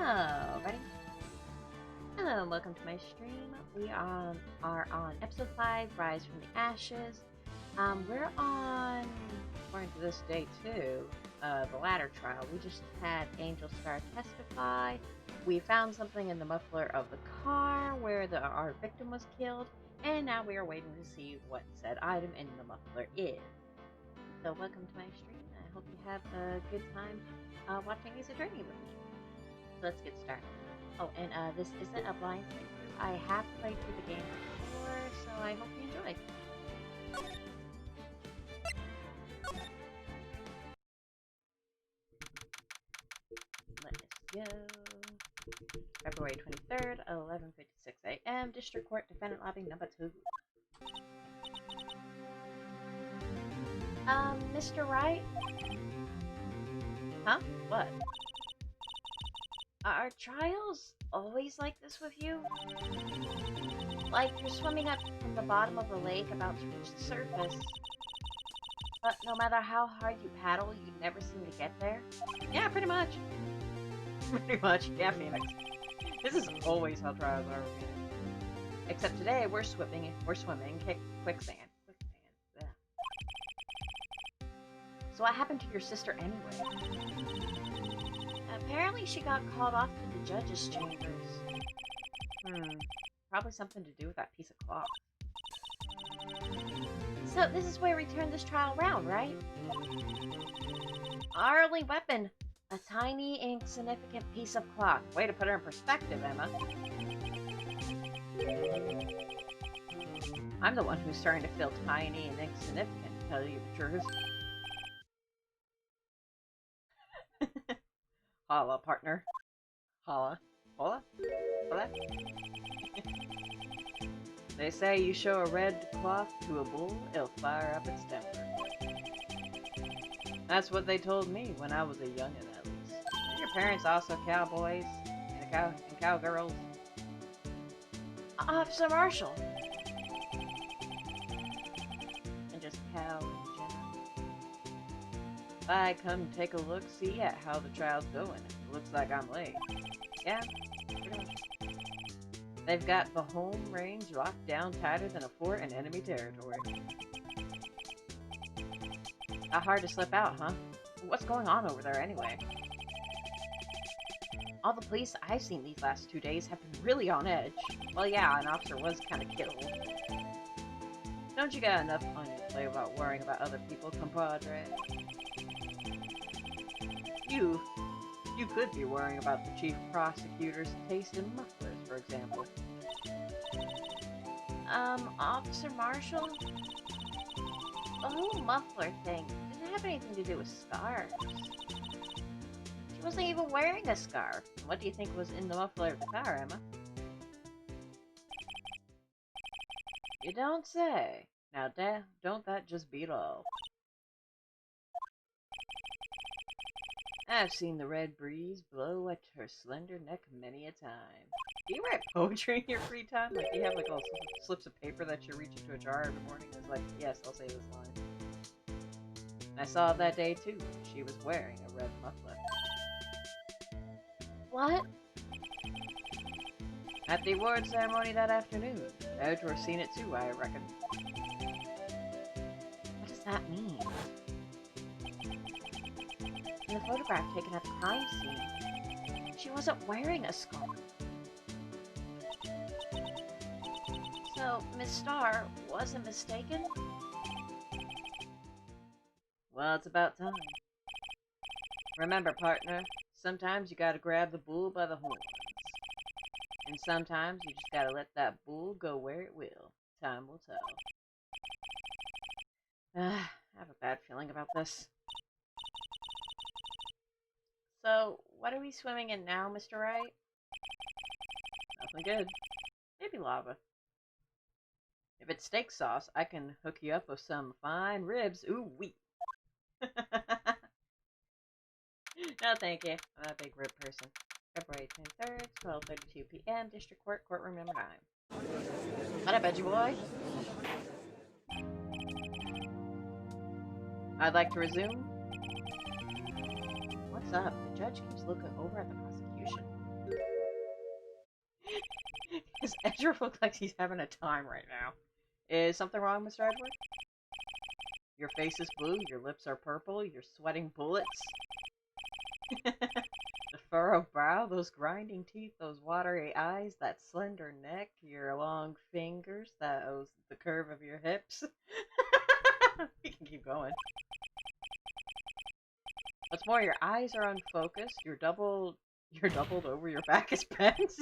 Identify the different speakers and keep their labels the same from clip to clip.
Speaker 1: Alrighty. Hello and welcome to my stream. We are on episode 5, Rise from the Ashes. We're on, according to this day 2, the ladder trial. We just had Angel Star testify. We found something in the muffler of the car where our victim was killed, and now we are waiting to see what said item in the muffler is. So welcome to my stream. I hope you have a good time watching Ace Attorney with me. So let's get started. Oh, and this isn't a blind playthrough. I have played through the game before, so I hope you enjoy. Let's go. February 23rd, 11:56 a.m. District Court Defendant Lobby number 2. Mr. Wright? Huh? What? Are trials always like this with you? Like you're swimming up from the bottom of the lake about to reach the surface, but no matter how hard you paddle, you never seem to get there? Yeah, pretty much. Pretty much, yeah, Phoenix. This is always how trials are with Phoenix. Except today, we're swimming quicksand. Yeah. So what happened to your sister anyway? Apparently she got called off to the judge's chambers. Probably something to do with that piece of cloth. So this is where we turn this trial around, right? Our only weapon, a tiny, insignificant piece of cloth. Way to put her in perspective, Emma. I'm the one who's starting to feel tiny and insignificant, to tell you the truth. Holla, partner. Holla. Holla? Holla? They say you show a red cloth to a bull, it'll fire up its temper. That's what they told me when I was a youngin', at least. Are your parents also cowboys and cowgirls? Officer Marshall. And just cow in general. I come take a look-see at how the trial's going. It looks like I'm late. Yeah, pretty much. They've got the home range locked down tighter than a fort in enemy territory. Not hard to slip out, huh? What's going on over there anyway? All the police I've seen these last 2 days have been really on edge. Well, yeah, an officer was kind of killed. Don't you got enough on your plate about worrying about other people, compadre? You could be worrying about the chief prosecutor's taste in mufflers, for example. Officer Marshall? The whole muffler thing didn't have anything to do with scarves. She wasn't even wearing a scarf. What do you think was in the muffler of the car, Emma? You don't say. Now, don't that just beat all? I've seen the red breeze blow at her slender neck many a time. Do you write poetry in your free time? Like, you have like all slips of paper that you reach into a jar every morning? It's like, yes, I'll say this line. And I saw it that day too. She was wearing a red muffler. What? At the award ceremony that afternoon. Edgeworth seen it too, I reckon. What does that mean? In the photograph taken at the crime scene, she wasn't wearing a scarf. So, Miss Starr wasn't mistaken? Well, it's about time. Remember, partner, sometimes you gotta grab the bull by the horns. And sometimes you just gotta let that bull go where it will. Time will tell. I have a bad feeling about this. So, what are we swimming in now, Mr. Wright? Nothing good. Maybe lava. If it's steak sauce, I can hook you up with some fine ribs. Ooh, wee. No, thank you. I'm not a big rib person. February 23rd, 12:32 p.m. District Court, courtroom number 9. What up, edgy boy? I'd like to resume. What's up? The judge keeps looking over at the prosecution. His Edgeworth looks like he's having a time right now. Is something wrong, Mr. Edgeworth? Your face is blue, your lips are purple, you're sweating bullets. The furrowed brow, those grinding teeth, those watery eyes, that slender neck, your long fingers, the curve of your hips. We can keep going. What's more, your eyes are unfocused, you're doubled over, your back is bent.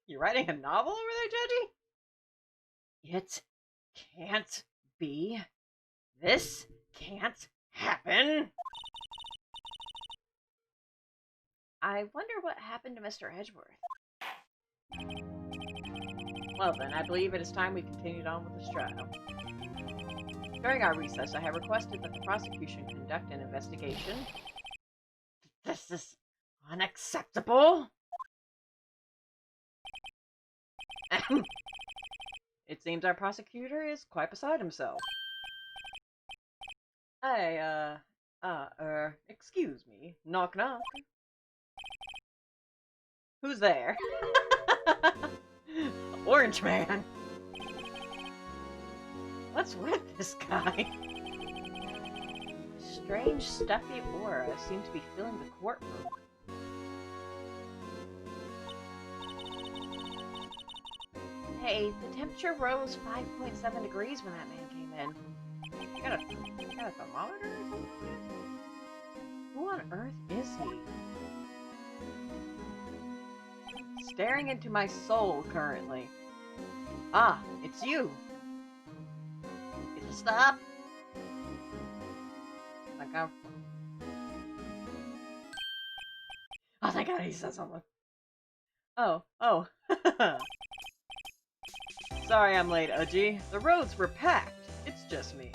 Speaker 1: You writing a novel over there, Judgy? It can't be. This can't happen. I wonder what happened to Mr. Edgeworth. Well then, I believe it is time we continued on with this trial. During our recess, I have requested that the prosecution conduct an investigation. This is unacceptable. It seems our prosecutor is quite beside himself. Excuse me. Knock knock. Who's there? Orange Man. What's with this guy? Strange, stuffy aura seems to be filling the courtroom. Hey, the temperature rose 5.7 degrees when that man came in. You got a thermometer or something? Who on earth is he? Staring into my soul currently. Ah, it's you! It'll stop! Like I'm... Oh, thank God he said something. Oh. Sorry I'm late, Udgy. The roads were packed. It's just me.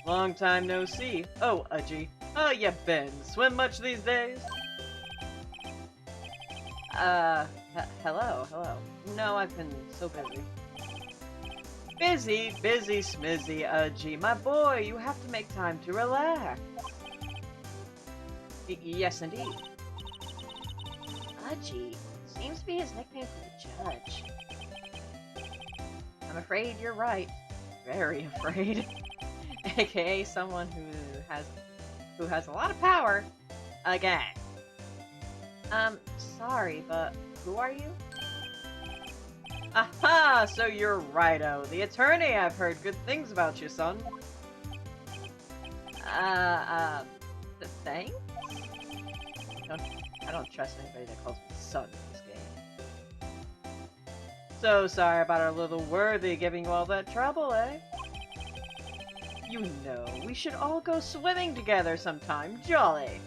Speaker 1: Long time no see. Oh, Udgy. How ya been? Swim much these days? Hello. No, I've been so busy. Busy, smizzy, Udgy. My boy, you have to make time to relax. Yes, indeed. Udgy seems to be his nickname for the judge. I'm afraid you're right. Very afraid. AKA someone who has a lot of power. Again. Sorry, but who are you? Aha! So you're Righto, the attorney. I've heard good things about you, son. Thanks? I don't trust anybody that calls me son in this game. So sorry about our little worthy giving you all that trouble, eh? You know, we should all go swimming together sometime. Jolly!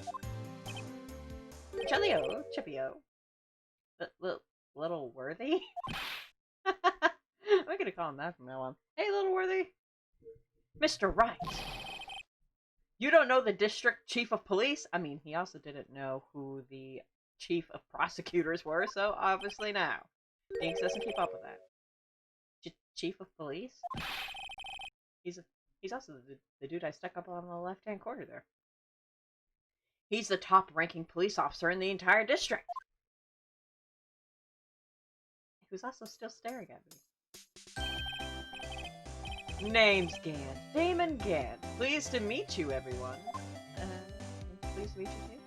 Speaker 1: Jolly-o, chippy-o. Little worthy? I'm gonna call him that from now on. Hey, little worthy! Mr. Wright! You don't know the district chief of police? I mean, he also didn't know who the chief of prosecutors were, so obviously now. Binks doesn't keep up with that. Chief of police? He's also the dude I stuck up on the left-hand corner there. He's the top-ranking police officer in the entire district. Who's also still staring at me. Name's Gant. Damon Gant. Pleased to meet you, everyone. Pleased to meet you too.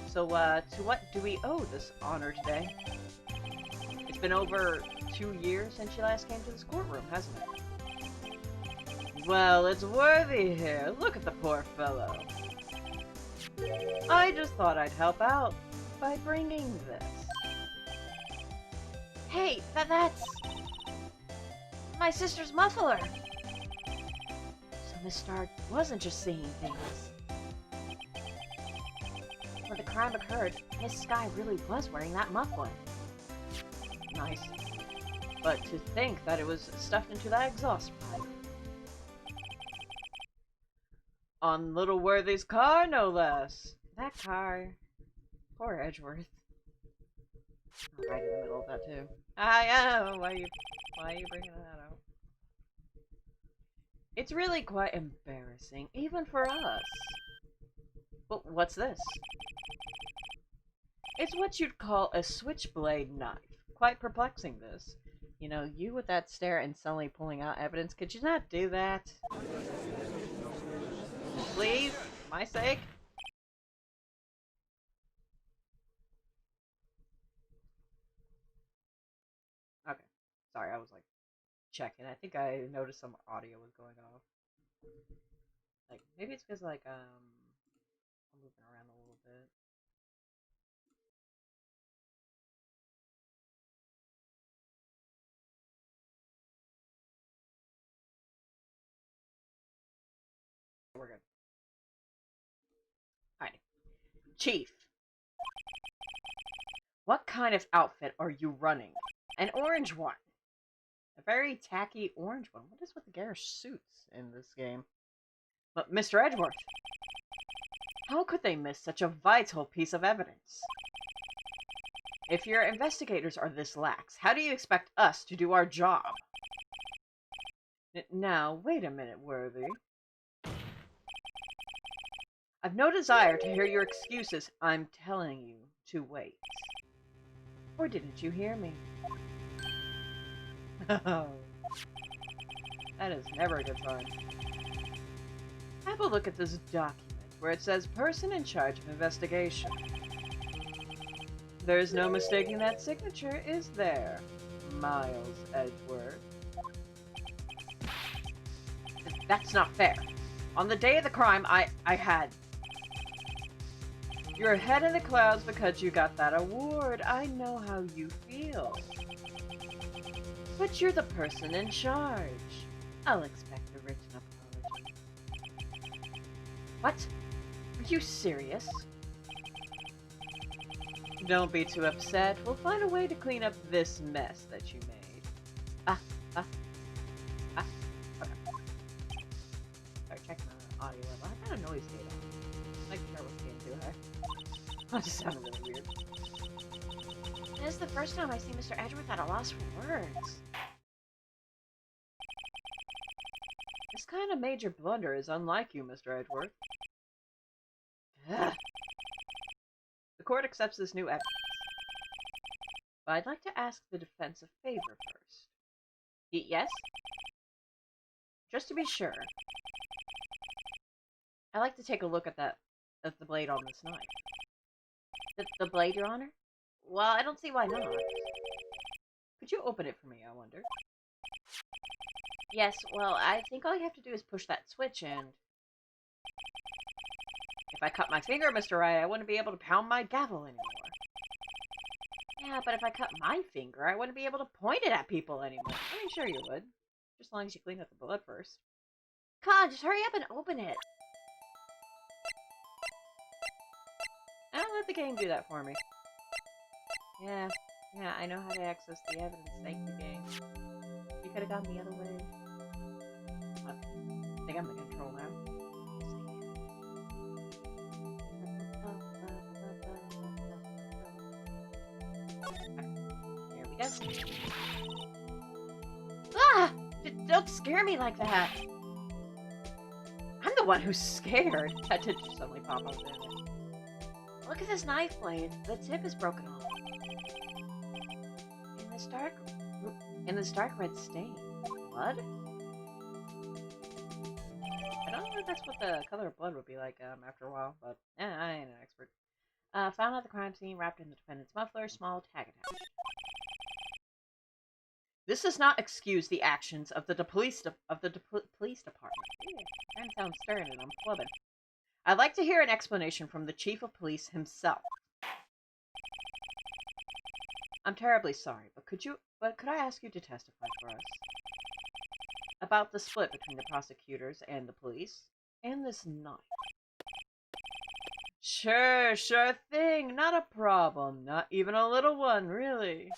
Speaker 1: So, to what do we owe this honor today? It's been over 2 years since you last came to this courtroom, hasn't it? Well, it's Worthy here. Look at the poor fellow. I just thought I'd help out by bringing this. Hey, that's my sister's muffler. So Miss Stark wasn't just seeing things. When the crime occurred, Miss Sky really was wearing that muffler. Nice. But to think that it was stuffed into that exhaust pipe. On Little Worthy's car, no less. That car. Poor Edgeworth. I'm right in the middle of that, too. I know! Why are you bringing that out? It's really quite embarrassing, even for us. Well, what's this? It's what you'd call a switchblade knife. Quite perplexing, this. You know, you with that stare and suddenly pulling out evidence, could you not do that? Please? For my sake? Okay. Sorry, I was like checking. I think I noticed some audio was going off. Like, maybe it's because, like, I'm moving around a little bit. We're good. Alright. Chief, what kind of outfit are you running? An orange one. A very tacky orange one. What is with the garish suits in this game? But Mr. Edgeworth, how could they miss such a vital piece of evidence? If your investigators are this lax, how do you expect us to do our job? Now, wait a minute, Worthy. I've no desire to hear your excuses. I'm telling you to wait. Or didn't you hear me? That is never a good sign. Have a look at this document where it says person in charge of investigation. There's no mistaking that signature, is there, Miles Edgeworth? That's not fair. On the day of the crime, I had... You're head in the clouds because you got that award. I know how you feel. But you're the person in charge. I'll expect a written apology. What? Are you serious? Don't be too upset. We'll find a way to clean up this mess that you made. Okay. Sorry, check my audio level. I got a noise gate on. Like, sure what's getting too high. That just sounded really weird. This is the first time I see Mr. Edgeworth at a loss for words. This kind of major blunder is unlike you, Mr. Edgeworth. Ugh. The court accepts this new evidence. But I'd like to ask the defense a favor first. Yes? Just to be sure. I'd like to take a look at the blade on this knife. The blade, Your Honor? Well, I don't see why not. Could you open it for me, I wonder? Yes, well, I think all you have to do is push that switch and... If I cut my finger, Mr. Wright, I wouldn't be able to pound my gavel anymore. Yeah, but if I cut my finger, I wouldn't be able to point it at people anymore. I mean, sure you would. Just as long as you clean up the blood first. Come on, just hurry up and open it. I'll let the game do that for me. Yeah, I know how to access the evidence. Thank you, game. You could have gone the other way. I think I'm in control now. Here we go. Ah! Don't scare me like that! I'm the one who's scared. That did suddenly pop up there. Look at this knife blade. The tip is broken off. In this dark red stain. Blood? I don't know if that's what the color of blood would be like after a while, but I ain't an expert. Found at the crime scene, wrapped in the defendant's muffler, small tag attached. This does not excuse the actions of the police department. That sounds stern and I'm flubbing. I'd like to hear an explanation from the chief of police himself. I'm terribly sorry, but could I ask you to testify for us? About the split between the prosecutors and the police, and this knife. Sure thing, not a problem, not even a little one, really.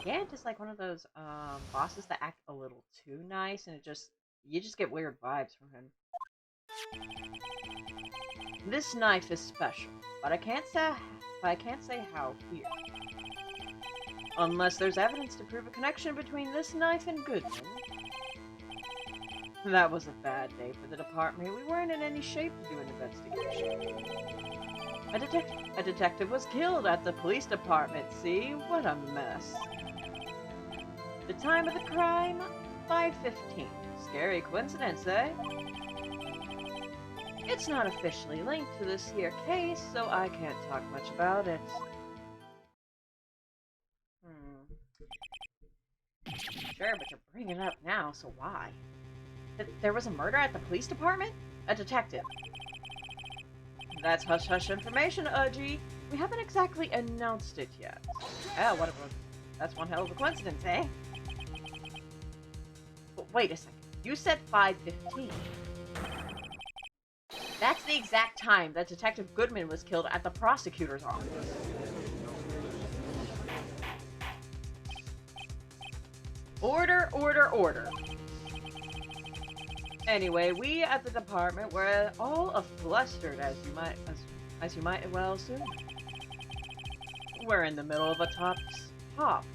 Speaker 1: Yeah, just like one of those bosses that act a little too nice, and you just get weird vibes from him. This knife is special, but I can't say how here. Unless there's evidence to prove a connection between this knife and Goodman. That was a bad day for the department. We weren't in any shape to do an investigation. A detective was killed at the police department, see? What a mess. The time of the crime? 5:15. Scary coincidence, eh? It's not officially linked to this here case, so I can't talk much about it. Sure, but you're bringing it up now, so why? There was a murder at the police department? A detective. That's hush-hush information, Udgy. We haven't exactly announced it yet. Oh, that's one hell of a coincidence, eh? But wait a second. You said 5:15. That's the exact time that Detective Goodman was killed at the prosecutor's office. Order, order, order. Anyway, we at the department were all flustered, as you might well assume. We're in the middle of a top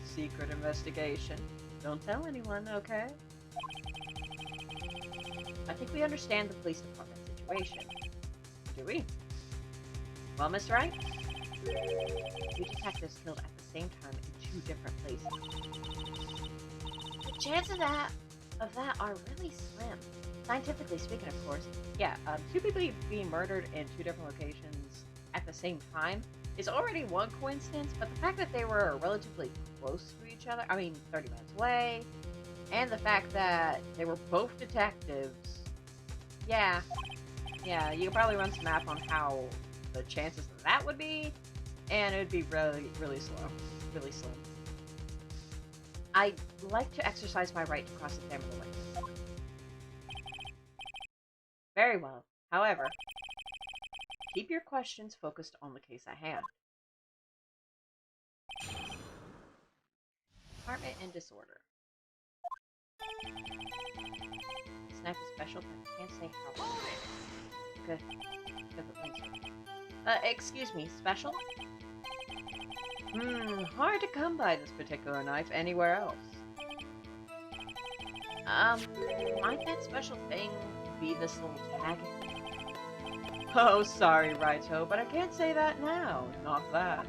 Speaker 1: secret investigation. Don't tell anyone, okay? I think we understand the police department situation. Do we? Well, Miss Wright? 2 detectives killed at the same time in 2 different places. The chances of that are really slim. Scientifically speaking, of course. Yeah, 2 people being murdered in 2 different locations at the same time is already one coincidence, but the fact that they were relatively close to each other, I mean, 30 minutes away, and the fact that they were both detectives, yeah, you could probably run some math on how the chances of that would be, and it would be really, really slow. Really slim. I'd like to exercise my right to cross-examine the witness. Very well. However, keep your questions focused on the case at hand. Department in disorder. Snipe is special, but I can't say how. Good. Excuse me, special? Hard to come by this particular knife anywhere else. Might that special thing be this little tag? Oh, sorry, Raito, but I can't say that now. Not that.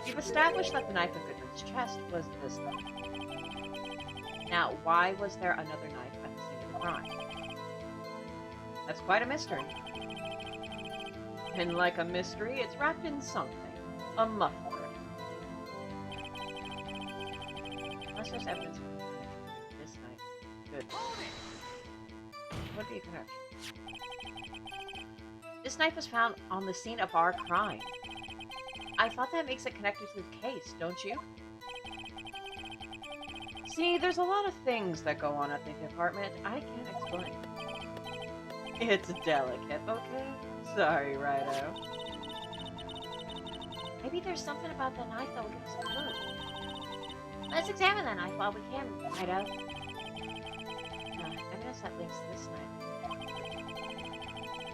Speaker 1: You've established that the knife in Goodman's chest was this knife. Now, why was there another knife at the scene of the crime? That's quite a mystery. And like a mystery, it's wrapped in something. A muffler. Unless there's evidence for this knife. Good. Would be a connection. This knife was found on the scene of our crime. I thought that makes it connected to the case, don't you? See, there's a lot of things that go on at the department I can't explain. It's delicate, okay? Sorry, Rido. Maybe there's something about the knife that will give us a clue. Let's examine the knife while we can, Rido. Evidence that links this knife.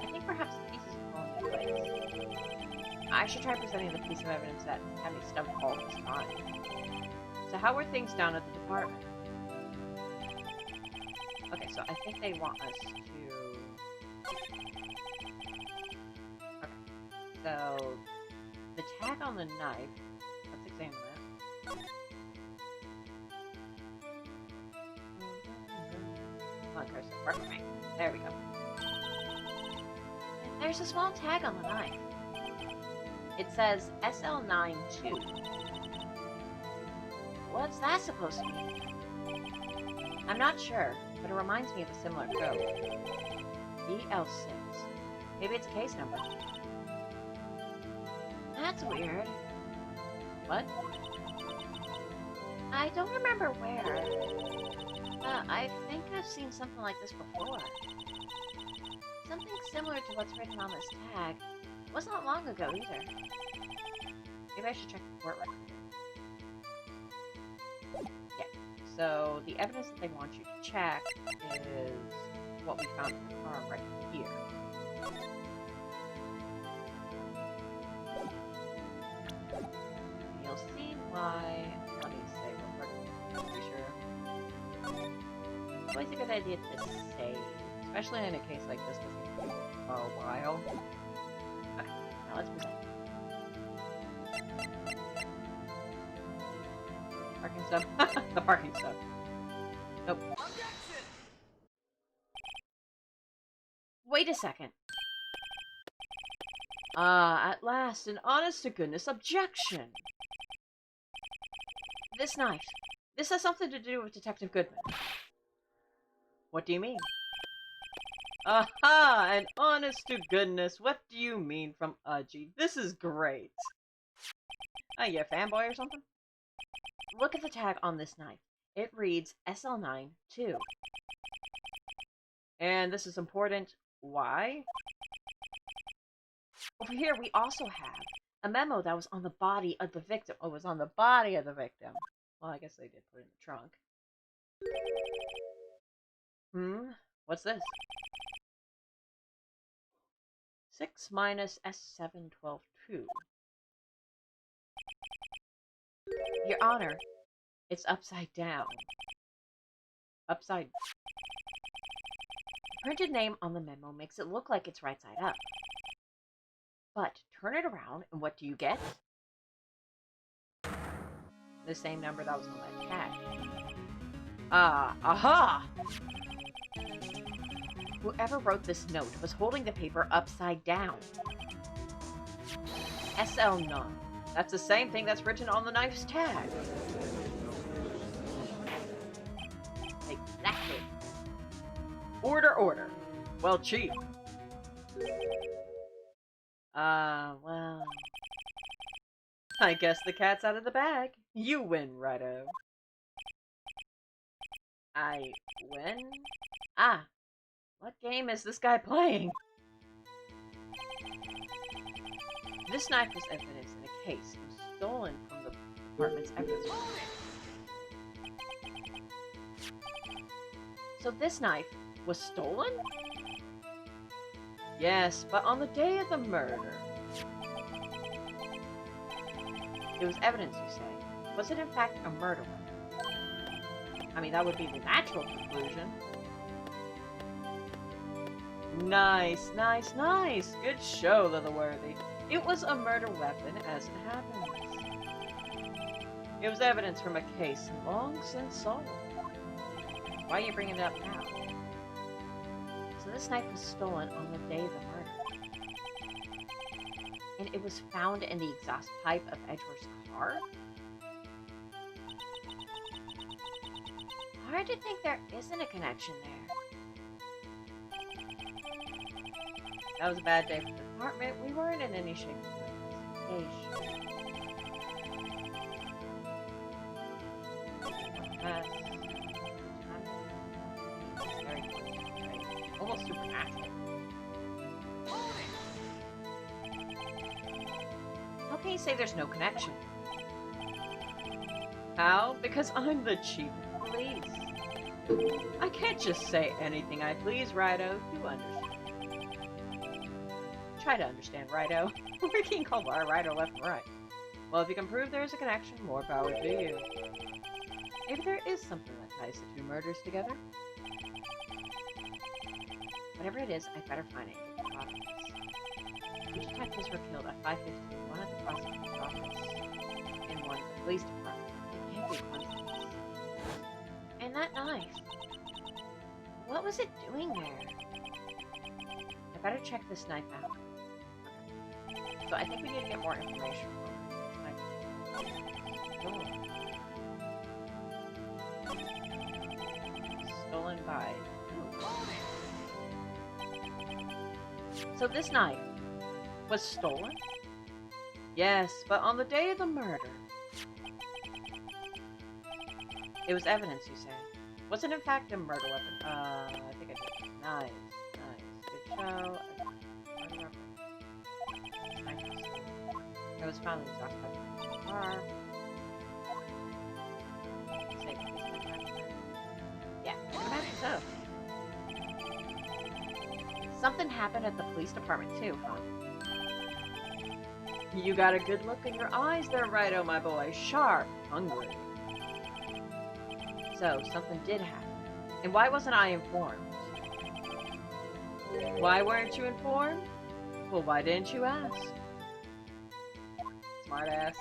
Speaker 1: I think perhaps the pieces have fallen into place. I should try presenting the piece of evidence that had me stumped all this time. So how were things down at the department? Okay, so I think they want us to... Okay, so the tag on the knife, let's examine that. Come on, cursor, work with me. There we go. There's a small tag on the knife. It says SL92. What's that supposed to mean? I'm not sure, but it reminds me of a similar code. EL6. Maybe it's a case number. That's weird. What? I don't remember where. I think I've seen something like this before. Something similar to what's written on this tag. It wasn't that long ago either. Maybe I should check the court record. Yeah, so the evidence that they want you to check is what we found in the car right here. And you'll see why. Let me say real quick. I'm pretty sure. It's always a good idea to save, especially in a case like this because it can go for a while. let's present. Parking stub. The parking stub. Nope. Wait a second. Ah, at last, an honest-to-goodness objection. This knife. This has something to do with Detective Goodman. What do you mean? Aha! An honest-to-goodness. What do you mean from Udgy? This is great. You a fanboy or something? Look at the tag on this knife. It reads SL9-2. And this is important. Why? Over here, we also have a memo that was on the body of the victim. Oh, it was on the body of the victim. Well, I guess they did put it in the trunk. What's this? 6 minus S712-2. Your Honor, it's upside down. Upside. The printed name on the memo makes it look like it's right side up. But turn it around, and what do you get? The same number that was on that tag. Aha! Whoever wrote this note was holding the paper upside down. SL9. That's the same thing that's written on the knife's tag. Exactly. Order. Well, Chief. Well... I guess the cat's out of the bag. You win, righto. I win? Ah, what game is this guy playing? This knife was evidence in a case. It was stolen from the department's evidence room. So this knife was stolen? Yes, but on the day of the murder. It was evidence, you say. Was it in fact a murder weapon? I mean, that would be the natural conclusion. Nice. Good show, Littleworthy. It was a murder weapon, as it happens. It was evidence from a case long since solved. Why are you bringing it up now? So this knife was stolen on the day of the murder. And it was found in the exhaust pipe of Edgeworth's car? Hard to think there isn't a connection there. That was a bad day for the department. We weren't in any shape of investigation. Almost supernatural. How can you say there's no connection? How? Because I'm the chief of police. I can't just say anything I please, Rido. You understand. Try to understand, Rido. We're being called Rido left and right. Well, if you can prove there's a connection, more power to you. Maybe there is something that ties the two murders together. Whatever it is, I'd better find it and get the office. Two detectives were killed at 5:15, one at the prosecutor's office, and one at the police department. It can't be a coincidence. And that knife. What was it doing there? I better check this knife out. Okay. So I think we need to get more information from it. Stolen by... So this knife was stolen? Yes, but on the day of the murder. It was evidence, you say. Was it in fact a murder weapon? I think I did. Nice. Good show. It was found in the exhaust pipe of the car. Yeah, I imagine so. Something happened at the police department too, huh? You got a good look in your eyes there, Rido, my boy. Sharp, hungry. So, something did happen. And why wasn't I informed? Why weren't you informed? Well, why didn't you ask? smartass.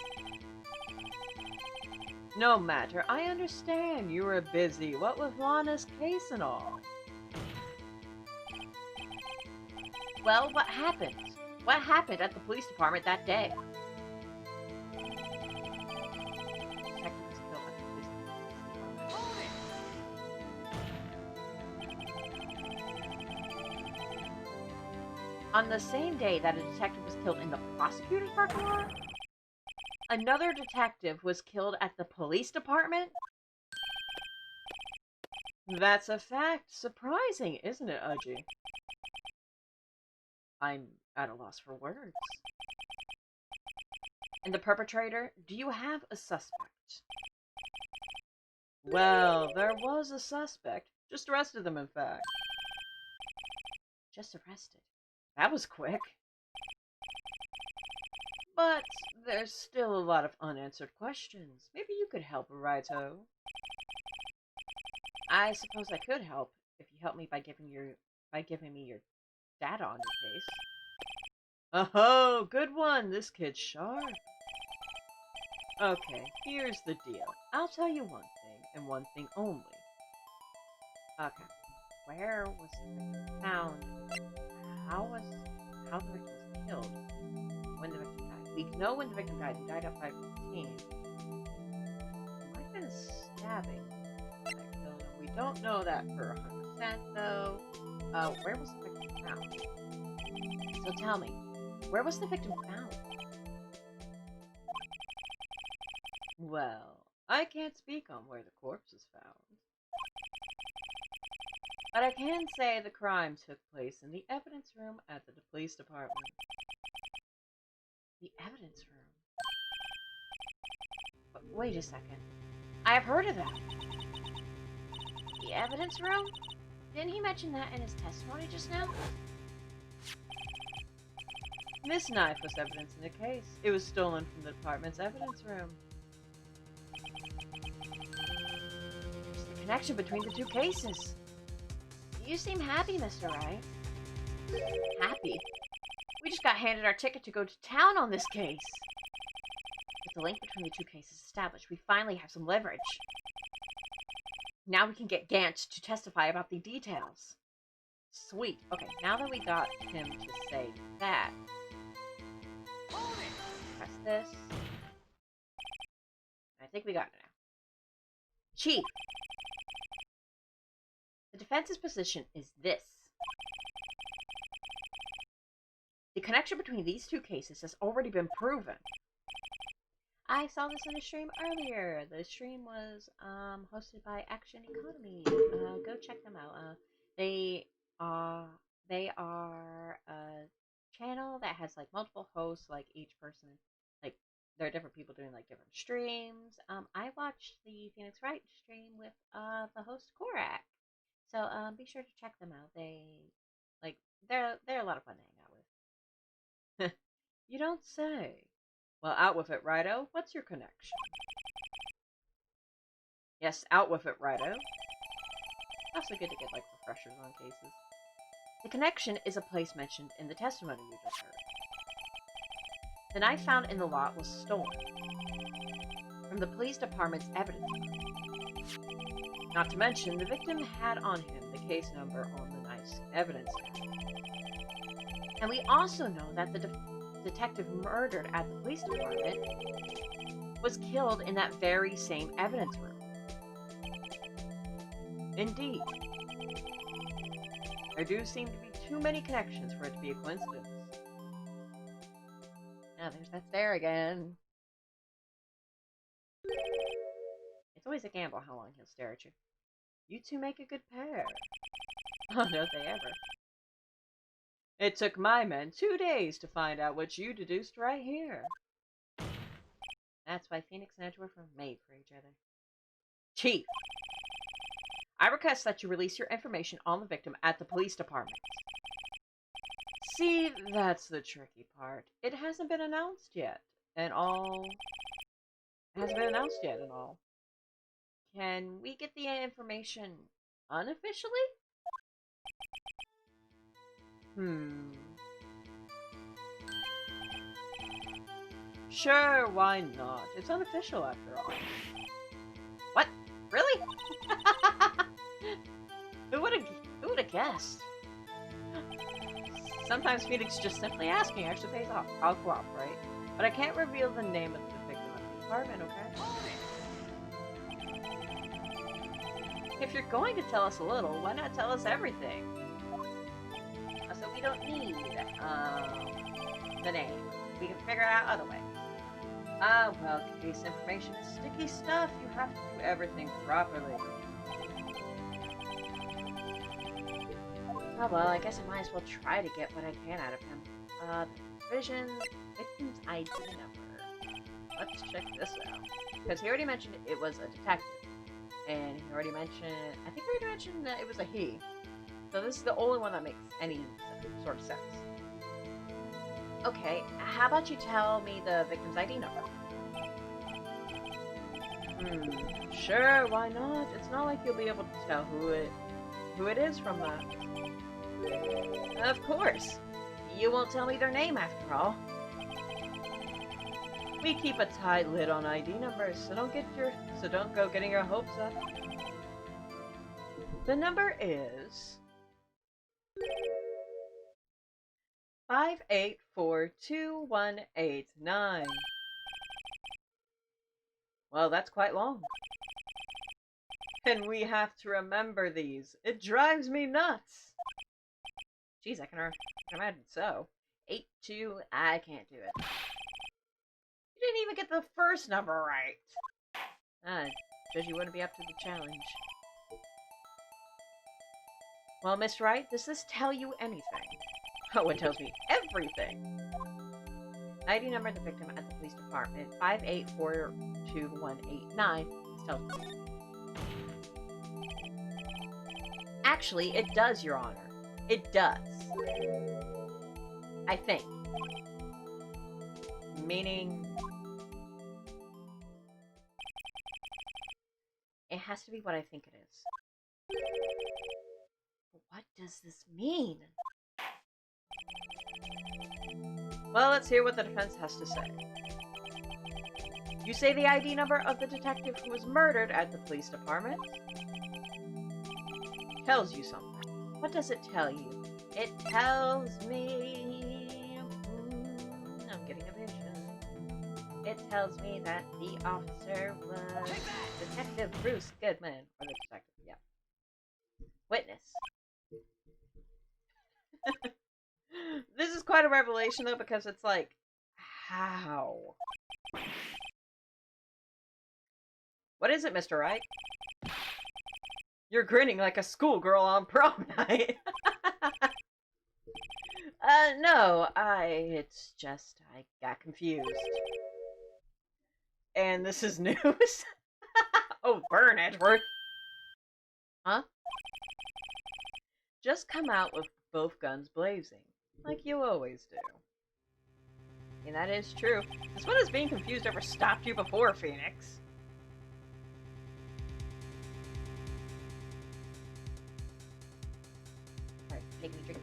Speaker 1: No matter, I understand you were busy. What with Lana's case and all. Well, what happened? What happened at the police department that day? On the same day that a detective was killed in the prosecutor's parking lot, another detective was killed at the police department? That's a fact. Surprising, isn't it, Uji? I'm at a loss for words. And the perpetrator? Do you have a suspect? Well, there was a suspect. Just arrested them, in fact. Just arrested? That was quick. But there's still a lot of unanswered questions. Maybe you could help, Raito. I suppose I could help if you help me by giving me your data on your case. Oh, good one. This kid's sharp. Okay, here's the deal. I'll tell you one thing, and one thing only. Okay, where was the victim found? How the victim was killed? When the victim died? We know when the victim died. He died at 5:15. Might have been a stabbing. We don't know that for 100%, though. Where was the victim found? So tell me, where was the victim found? Well, I can't speak on where the corpse was found. But I can say the crime took place in the evidence room at the police department. The evidence room? But wait a second. I have heard of that. The evidence room? Didn't he mention that in his testimony just now? This knife was evidence in the case. It was stolen from the department's evidence room. There's the connection between the two cases. You seem happy, Mr. Wright. Happy? We just got handed our ticket to go to town on this case. With the link between the two cases established, we finally have some leverage. Now we can get Gant to testify about the details. Sweet. Okay, now that we got him to say that, press this. I think we got it now. Chief! The defense's position is this. The connection between these two cases has already been proven. I saw this in a stream earlier. The stream was hosted by Action Economy. Go check them out. They are a channel that has like multiple hosts. Like each person, like there are different people doing like different streams. I watched the Phoenix Wright stream with the host Korak. So be sure to check them out. They're a lot of fun to hang out with. You don't say. Well, out with it, Rido. What's your connection? Yes, out with it, Rido. Also good to get, like, refreshers on cases. The connection is a place mentioned in the testimony you just heard. The knife found in the lot was stolen from the police department's evidence room. Not to mention, the victim had on him the case number on the knife's evidence tag. And we also know that the detective murdered at the police department was killed in that very same evidence room. Indeed. There do seem to be too many connections for it to be a coincidence. Now there's that stare again. It's always a gamble how long he'll stare at you. You two make a good pair. Oh, don't they ever. It took my men 2 days to find out what you deduced right here. That's why Phoenix and Edgeworth were made for each other. Chief! I request that you release your information on the victim at the police department. See, that's the tricky part. It hasn't been announced yet, and all. It hasn't been announced yet, and all. Can we get the information unofficially? Sure, why not? It's unofficial after all. What? Really? Who would have guessed? Sometimes Phoenix just simply asking actually pays off. I'll cooperate. But I can't reveal the name of the victim of the apartment, okay? If you're going to tell us a little, why not tell us everything? So we don't need the name. We can figure it out other way. Well, case information is sticky stuff. You have to do everything properly. Oh well, I guess I might as well try to get what I can out of him. Vision, victim's ID number. Let's check this out. Because he already mentioned it was a detective. And he already mentioned, I think he already mentioned that it was a he. So this is the only one that makes any sort of sense. Okay, how about you tell me the victim's ID number? Sure, why not? It's not like you'll be able to tell who it is from that. Of course. You won't tell me their name after all. We keep a tight lid on ID numbers, so don't go getting your hopes up. The number is 58421889. Well, that's quite long. And we have to remember these. It drives me nuts. Jeez, I can imagine so. 82, I can't do it. You didn't even get the first number right. Judge, you wouldn't be up to the challenge. Well, Miss Wright, does this tell you anything? Oh, it tells me everything. ID number of the victim at the police department, 58421889. This tells me. Actually, it does, Your Honor. It does. I think. Meaning... it has to be what I think it is. What does this mean? Well, let's hear what the defense has to say. You say the ID number of the detective who was murdered at the police department? Tells you something. What does it tell you? It tells me... I'm getting a vision. It tells me that the officer was Detective Bruce Goodman. Or the detective, yeah. Witness. This is quite a revelation, though, because it's like, how? What is it, Mr. Wright? You're grinning like a schoolgirl on prom night. No, it's just, I got confused. And this is news? Oh, burn, Edward. Huh? Just come out with both guns blazing, like you always do. And that is true. Since when has being confused ever stopped you before, Phoenix? Alright, taking a drink.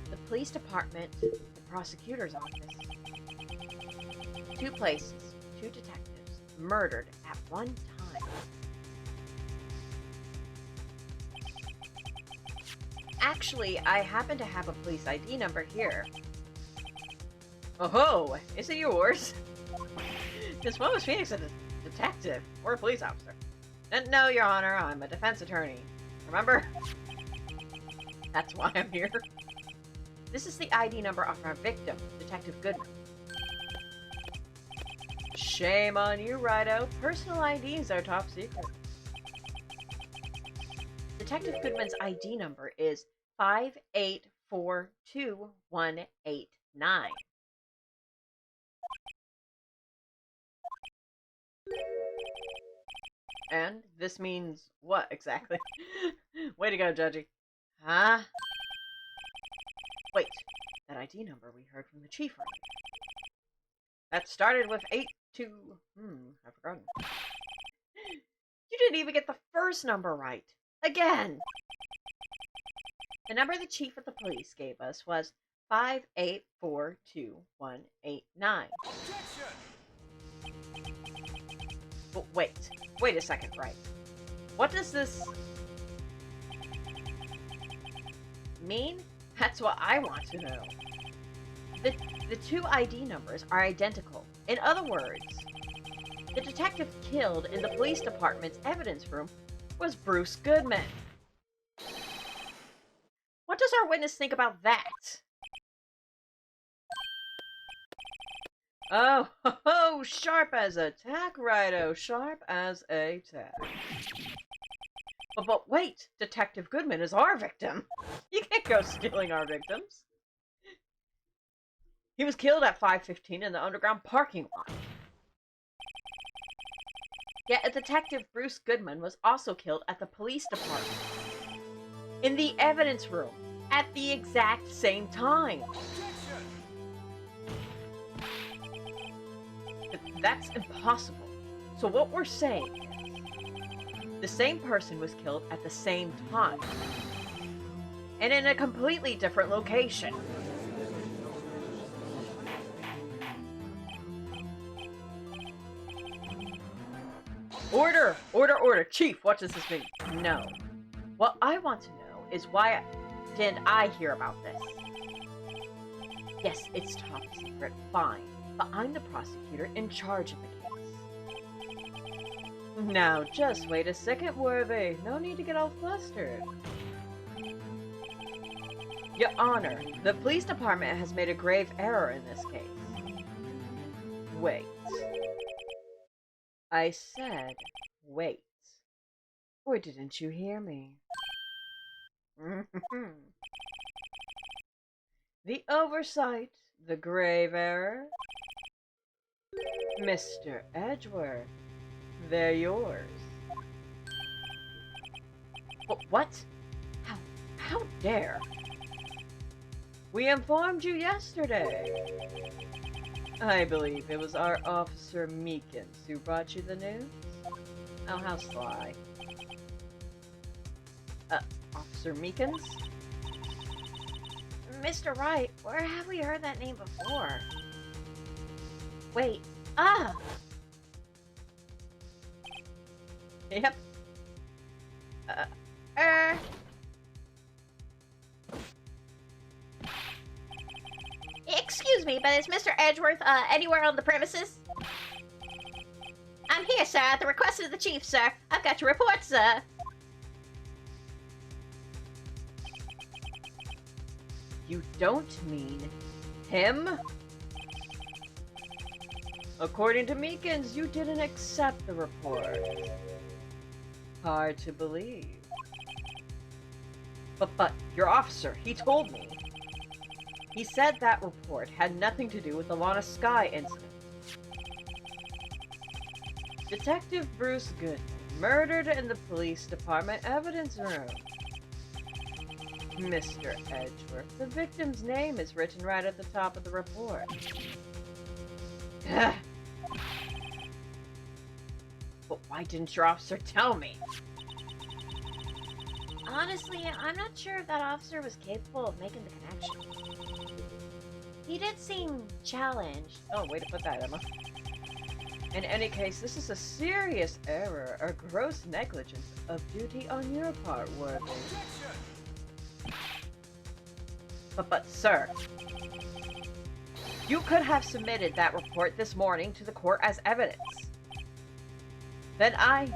Speaker 1: The police department, the prosecutor's office. Two places, two detectives, murdered at one time. Actually, I happen to have a police ID number here. Oh-ho! Is it yours? This one was Phoenix a detective, or a police officer. No, Your Honor, I'm a defense attorney. Remember? That's why I'm here. This is the ID number of our victim, Detective Goodman. Shame on you, Rido. Personal IDs are top secret. Detective Goodman's ID number is 58421889. And this means what exactly? Way to go, Judgy. Huh? Wait, that ID number we heard from the chief, right? That started with 82... I've forgotten. You didn't even get the first number right. Again! The number the chief of the police gave us was 5842-189. But wait a second, right? What does this mean? That's what I want to know. The two ID numbers are identical. In other words, the detective killed in the police department's evidence room was Bruce Goodman. What does our witness think about that? Oh, sharp as a tack, righto, sharp as a tack. But wait, Detective Goodman is our victim. You can't go stealing our victims. He was killed at 5:15 in the underground parking lot. Yet a Detective Bruce Goodman was also killed at the police department, in the evidence room, at the exact same time. That's impossible. So what we're saying is, the same person was killed at the same time, and in a completely different location. Order! Order, order! Chief, what does this mean? No. What I want to know is why didn't I hear about this? Yes, it's top secret, fine, but I'm the prosecutor in charge of the case. Now, just wait a second, Worthy. No need to get all flustered. Your Honor, the police department has made a grave error in this case. Wait. I said, wait. Or didn't you hear me? The oversight, the grave error. Mr. Edgeworth, they're yours. What? How dare? We informed you yesterday. I believe it was our Officer Meekins who brought you the news. Oh, how sly. Officer Meekins? Mr. Wright, where have we heard that name before? Wait, Yep.
Speaker 2: Excuse me, but is Mr. Edgeworth, anywhere on the premises? I'm here, sir, at the request of the chief, sir. I've got your report, sir.
Speaker 1: You don't mean him? According to Meekins, you didn't accept the report. Hard to believe. But your officer, he told me. He said that report had nothing to do with the Lana Sky incident. Detective Bruce Goodman, murdered in the police department evidence room. Mr. Edgeworth, the victim's name is written right at the top of the report. But why didn't your officer tell me?
Speaker 2: Honestly, I'm not sure if that officer was capable of making the connection. He did seem challenged.
Speaker 1: Oh, way to put that, Emma. In any case, this is a serious error, or gross negligence of duty on your part, Worthy. But sir, you could have submitted that report this morning to the court as evidence. Then I...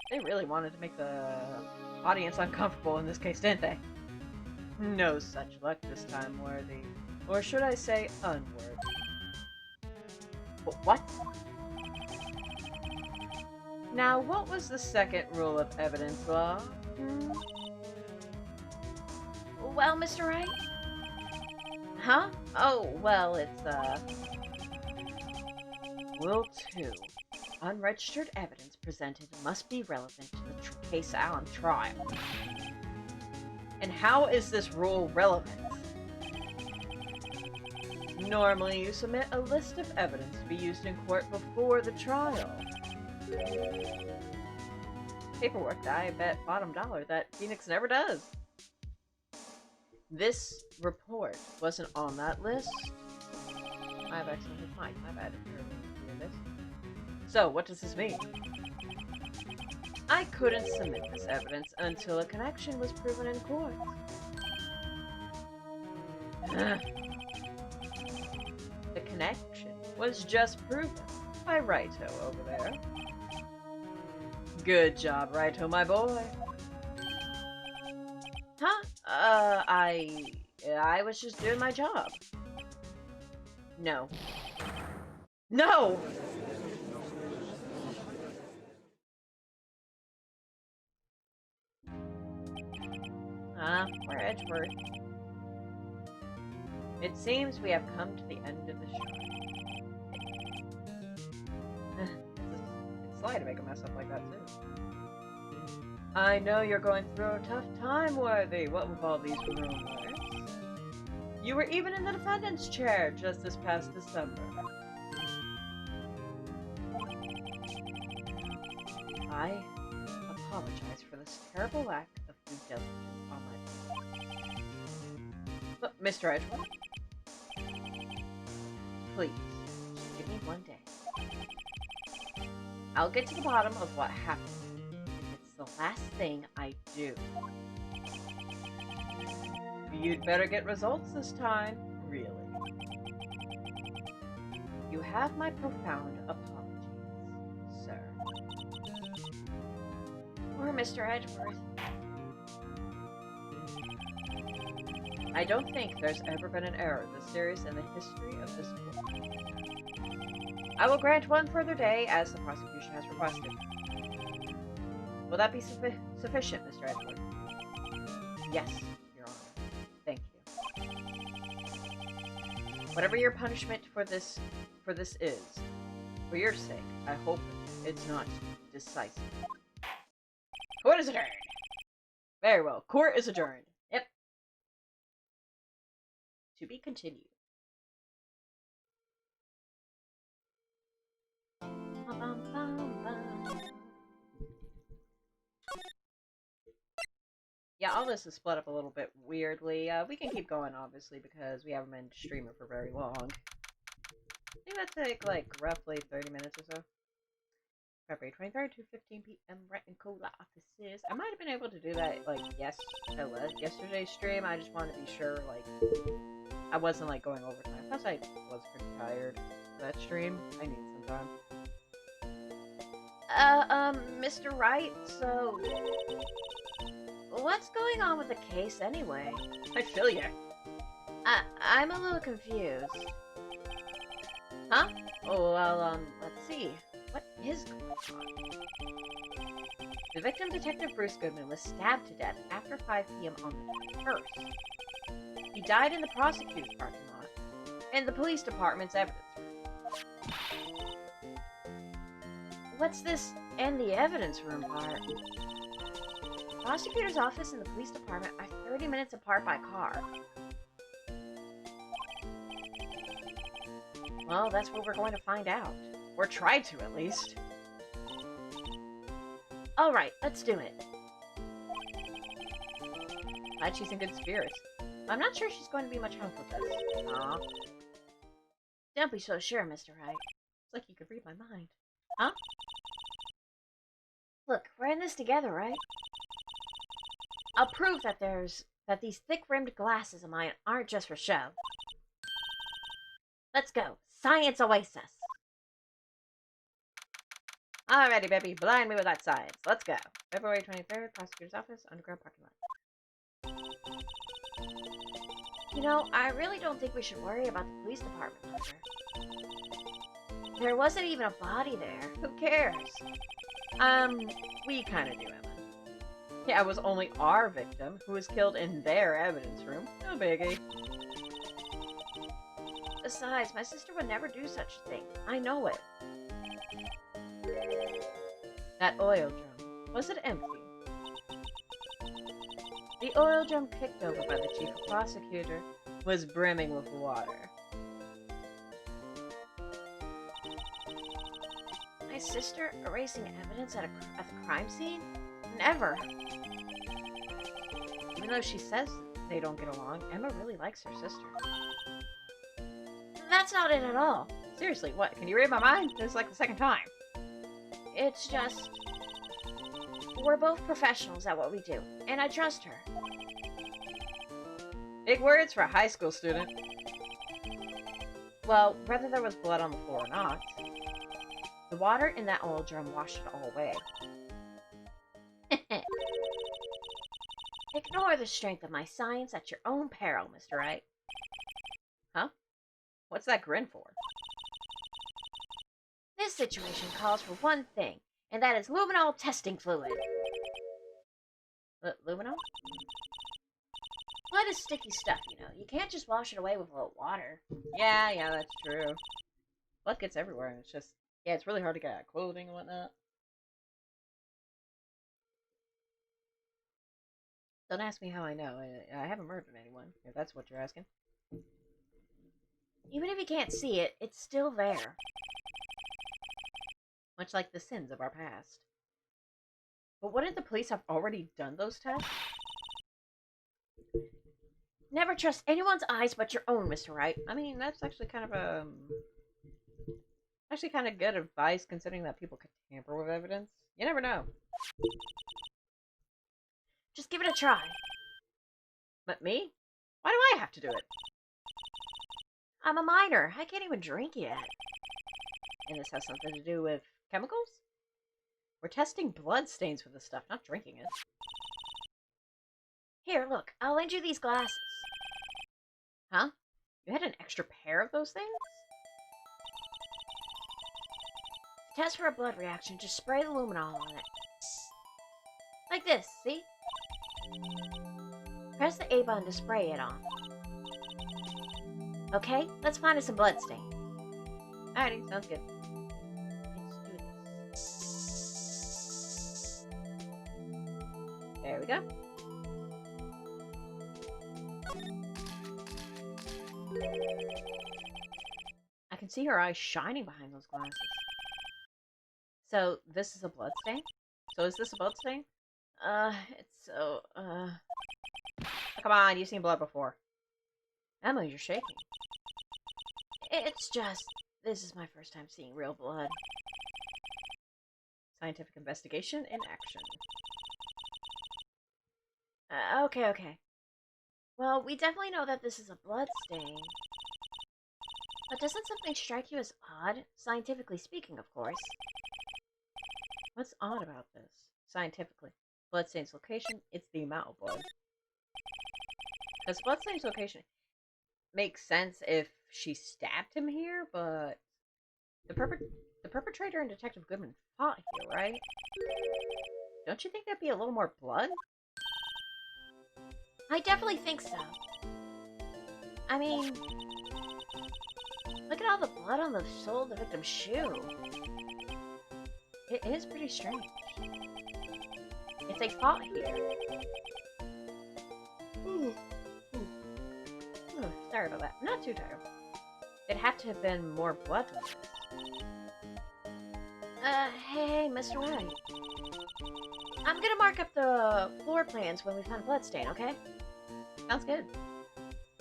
Speaker 1: They really wanted to make the audience uncomfortable in this case, didn't they? No such luck this time, Worthy. Or should I say, unworthy. But what? Now, what was the second rule of evidence law?
Speaker 2: Well, Mr. Wright?
Speaker 1: Huh? Oh, well, it's, Rule 2. Unregistered evidence presented must be relevant to the case on trial. And how is this rule relevant?
Speaker 3: Normally, you submit a list of evidence to be used in court before the trial. Paperwork that I bet bottom dollar that Phoenix never does. This report wasn't on that list. I've accidentally defined. My bad. This. So, what does this mean? I couldn't submit this evidence until a connection was proven in court. The connection was just proven by Raito over there. Good job, Raito, my boy. Huh? I was just doing my job. No. No! We're Edgeworth. It seems we have come to the end of the show. It's sly to make a mess up like that, too. I know you're going through a tough time, Worthy. What with all these rumors? You were even in the defendant's chair just this past December. I apologize for this terrible act of due diligence on my part. Look, Mr. Edgeworth, please, just give me one day. I'll get to the bottom of what happened. If it's the last thing I do. You'd better get results this time, really. You have my profound apologies, sir.
Speaker 2: Poor Mr. Edgeworth.
Speaker 3: I don't think there's ever been an error this serious in the history of this court. I will grant one further day, as the prosecution has requested. Will that be sufficient, Mr. Edgeworth? Yes, Your Honor. Thank you. Whatever your punishment for this is, for your sake, I hope it's not decisive. Court is adjourned. Very well. Court is adjourned. Yep. To be continued. Yeah, all this is split up a little bit weirdly. We can keep going, obviously, because we haven't been streaming for very long. I think that'll take, like, roughly 30 minutes or so. February 23rd, 2:15 p.m. Rent and Cola offices. I might have been able to do that, like, yesterday's stream. I just wanted to be sure, like, I wasn't, like, going overtime. Plus, I was pretty tired for that stream. I need some time.
Speaker 2: Mr. Wright, so... what's going on with the case, anyway?
Speaker 3: I feel ya.
Speaker 2: I'm a little confused.
Speaker 3: Huh? Oh, well, let's see. What is going on? The victim, Detective Bruce Goodman, was stabbed to death after 5 p.m. on the 1st. He died in the prosecutor's parking lot, and the police department's evidence room.
Speaker 2: What's this "and the evidence room" part? Prosecutor's office and the police department are 30 minutes apart by car.
Speaker 3: Well, that's what we're going to find out. Or try to, at least.
Speaker 2: Alright, let's do it.
Speaker 3: Glad she's in good spirits. I'm not sure she's going to be much helpful to us. Aw.
Speaker 2: Don't be so sure, Mr. Wright.
Speaker 3: It's like you could read my mind.
Speaker 2: Huh? Look, we're in this together, right? I'll prove that these thick-rimmed glasses of mine aren't just for show. Let's go. Science awaits us.
Speaker 3: Alrighty, baby. Blind me with that science. Let's go. February 23rd, prosecutor's office, underground parking lot.
Speaker 2: You know, I really don't think we should worry about the police department later. There wasn't even a body there. Who cares?
Speaker 3: We kinda do, Emma. Yeah, it was only our victim who was killed in their evidence room. No biggie.
Speaker 2: Besides, my sister would never do such a thing. I know it.
Speaker 3: That oil drum, was it empty? The oil drum kicked over by the chief prosecutor was brimming with water.
Speaker 2: sister erasing evidence at the crime scene? Never.
Speaker 3: Even though she says they don't get along, Emma really likes her sister.
Speaker 2: That's not it at all.
Speaker 3: Seriously, what? Can you read my mind? This is like the second time.
Speaker 2: It's just... we're both professionals at what we do, and I trust her.
Speaker 3: Big words for a high school student. Well, whether there was blood on the floor or not, the water in that oil drum washed it all away.
Speaker 2: Ignore the strength of my science at your own peril, Mr. Wright.
Speaker 3: Huh? What's that grin for?
Speaker 2: This situation calls for one thing, and that is luminol testing fluid.
Speaker 3: Luminol?
Speaker 2: Blood is sticky stuff, you know. You can't just wash it away with a little water.
Speaker 3: Yeah, that's true. Blood gets everywhere, and it's just... yeah, it's really hard to get out of clothing and whatnot. Don't ask me how I know. I haven't murdered anyone, if that's what you're asking.
Speaker 2: Even if you can't see it, it's still there.
Speaker 3: Much like the sins of our past. But wouldn't the police have already done those tests?
Speaker 2: Never trust anyone's eyes but your own, Mr. Wright.
Speaker 3: I mean, that's actually kind of good advice, considering that people could tamper with evidence. You never know.
Speaker 2: Just give it a try.
Speaker 3: But me? Why do I have to do it?
Speaker 2: I'm a minor. I can't even drink yet.
Speaker 3: And this has something to do with chemicals? We're testing blood stains for this stuff, not drinking it.
Speaker 2: Here, look. I'll lend you these glasses.
Speaker 3: Huh? You had an extra pair of those things?
Speaker 2: To test for a blood reaction, just spray the luminol on it. Like this, see? Press the A button to spray it on. Okay, let's find some blood stain.
Speaker 3: Alrighty, sounds good.
Speaker 2: Let's do this.
Speaker 3: There we go. I can see her eyes shining behind those glasses. So, this is a blood stain? So is this a blood stain?
Speaker 2: It's so,
Speaker 3: Oh, come on, you've seen blood before. Emma, you're shaking.
Speaker 2: It's just, this is my first time seeing real blood.
Speaker 3: Scientific investigation in action.
Speaker 2: Okay. Well, we definitely know that this is a blood stain. But doesn't something strike you as odd? Scientifically speaking, of course.
Speaker 3: What's odd about this? Scientifically. Bloodstain's location, it's the amount of blood. Because bloodstain's location makes sense if she stabbed him here, but the perpetrator and Detective Goodman fought here, right? Don't you think there'd be a little more blood?
Speaker 2: I definitely think so. I mean, look at all the blood on the sole of the victim's shoe.
Speaker 3: It is pretty strange. If they fought here... sorry about that. Not too tired. It'd have to have been more blood than this.
Speaker 2: Hey, Mr. White. I'm gonna mark up the floor plans when we find a bloodstain, okay?
Speaker 3: Sounds good.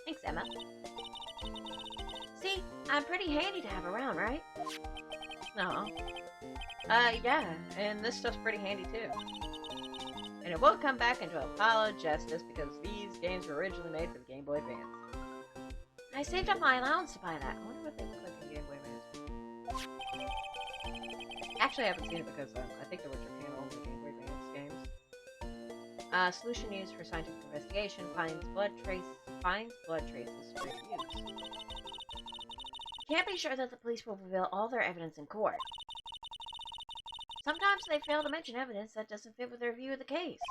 Speaker 2: Thanks, Emma. See, I'm pretty handy to have around, right?
Speaker 3: No. Yeah, and this stuff's pretty handy too. And it will come back into a pile of justice because these games were originally made for the Game Boy Advance.
Speaker 2: I saved up my allowance to buy that.
Speaker 3: I wonder what they look like in Game Boy Advance. Actually, I haven't seen it because I think there were Japan-only Game Boy Advance games. Solution used for scientific investigation finds blood traces for use.
Speaker 2: Can't be sure that the police will reveal all their evidence in court. Sometimes they fail to mention evidence that doesn't fit with their view of the case.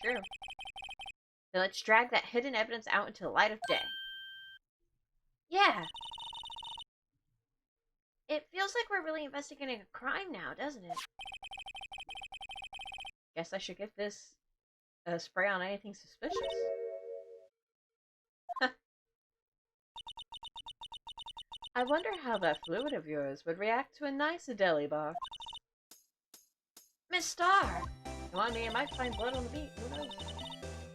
Speaker 3: True. So let's drag that hidden evidence out into the light of day.
Speaker 2: Yeah. It feels like we're really investigating a crime now, doesn't it?
Speaker 3: Guess I should get this spray on anything suspicious. I wonder how that fluid of yours would react to a nice deli box.
Speaker 2: Miss Star!
Speaker 3: Come on, man, might find blood on the beat. Who knows?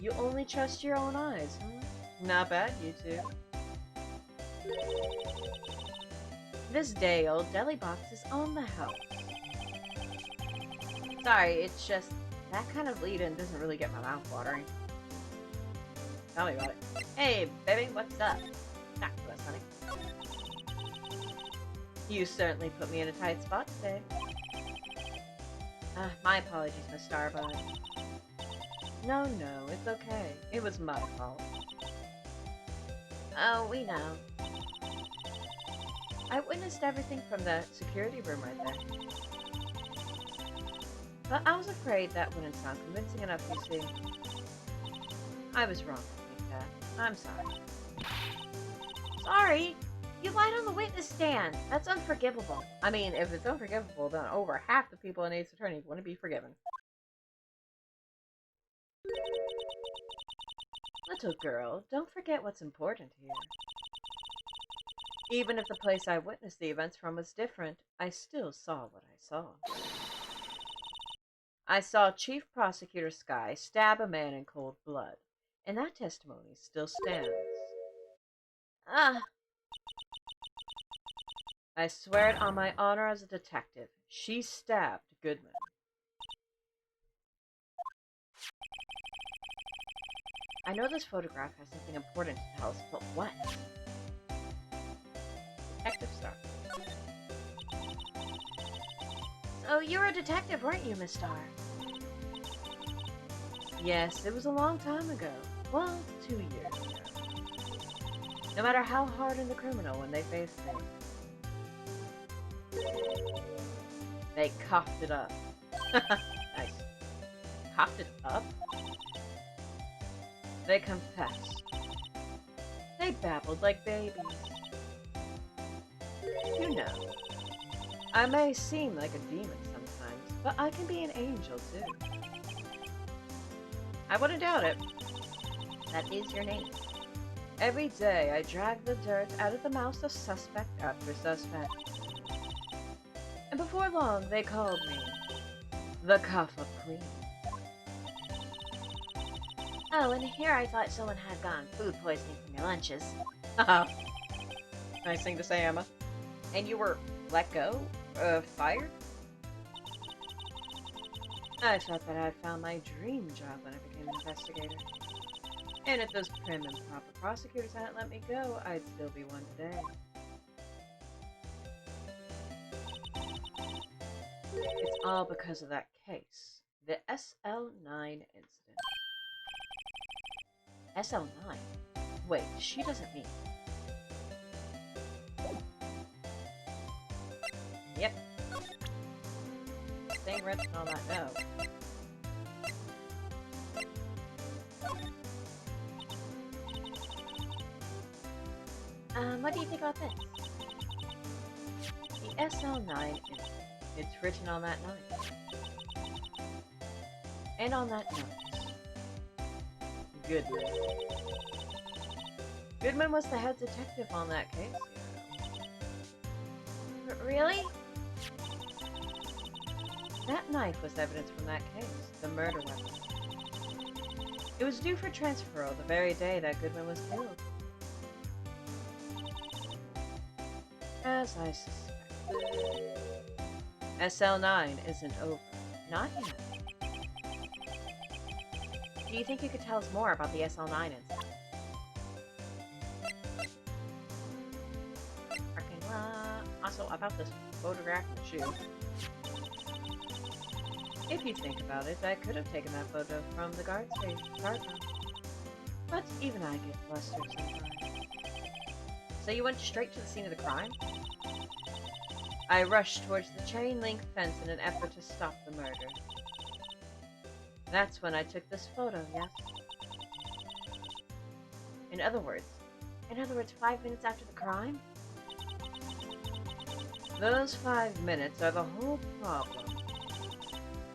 Speaker 3: You only trust your own eyes, huh? Not bad, you two. This day-old deli box is on the house. Sorry, it's just that kind of lead-in doesn't really get my mouth watering. Tell me about it. Hey, baby, what's up? Talk to us, honey. You certainly put me in a tight spot today. My apologies, Miss Starbud. No, it's okay. It was my fault.
Speaker 2: Oh, we know.
Speaker 3: I witnessed everything from the security room right there. But I was afraid that wouldn't sound convincing enough, you see. I was wrong to think that. I'm sorry.
Speaker 2: Sorry? You lied on the witness stand. That's unforgivable.
Speaker 3: I mean, if it's unforgivable, then over half the people in Ace Attorney wouldn't be forgiven. Little girl, don't forget what's important here. Even if the place I witnessed the events from was different, I still saw what I saw. I saw Chief Prosecutor Sky stab a man in cold blood, and that testimony still stands. I swear it on my honor as a detective. She stabbed Goodman. I know this photograph has something important to tell us, but what? Detective Star.
Speaker 2: So you were a detective, weren't you, Miss Star?
Speaker 3: Yes, it was a long time ago. Well, 2 years ago. No matter how hardened the criminal when they faced me, they coughed it up. Nice. Coughed it up? They confessed. They babbled like babies. You know, I may seem like a demon sometimes, but I can be an angel too. I wouldn't doubt it. That is your name. Every day I drag the dirt out of the mouth of suspect after suspect. And before long they called me the Cough-Up Queen.
Speaker 2: Oh, and here I thought someone had gotten food poisoning from your lunches.
Speaker 3: Nice thing to say, Emma. And you were let go? Fired? I thought that I'd found my dream job when I became an investigator. And if those prim and proper prosecutors hadn't let me go, I'd still be one today. It's all because of that case. The SL9 incident. SL9? Wait, she doesn't mean... Yep. Same written on that note.
Speaker 2: What do you think about this?
Speaker 3: The SL9 incident. It's written on that note. And on that note. Goodman. Goodman was the head detective on that case, you know.
Speaker 2: Really?
Speaker 3: That knife was evidence from that case, the murder weapon. It was due for transferal the very day that Goodman was killed. As I suspected. SL9 isn't over. Not yet.
Speaker 2: Do you think you could tell us more about the SL9 incident?
Speaker 3: Parking lot. Also, about this photograph in the shoe. If you think about it, I could have taken that photo from the guard room. But even I get flustered sometimes. So you went straight to the scene of the crime? I rushed towards the chain-link fence in an effort to stop the murder. That's when I took this photo, yes?
Speaker 2: In other words, 5 minutes after the crime?
Speaker 3: Those 5 minutes are the whole problem.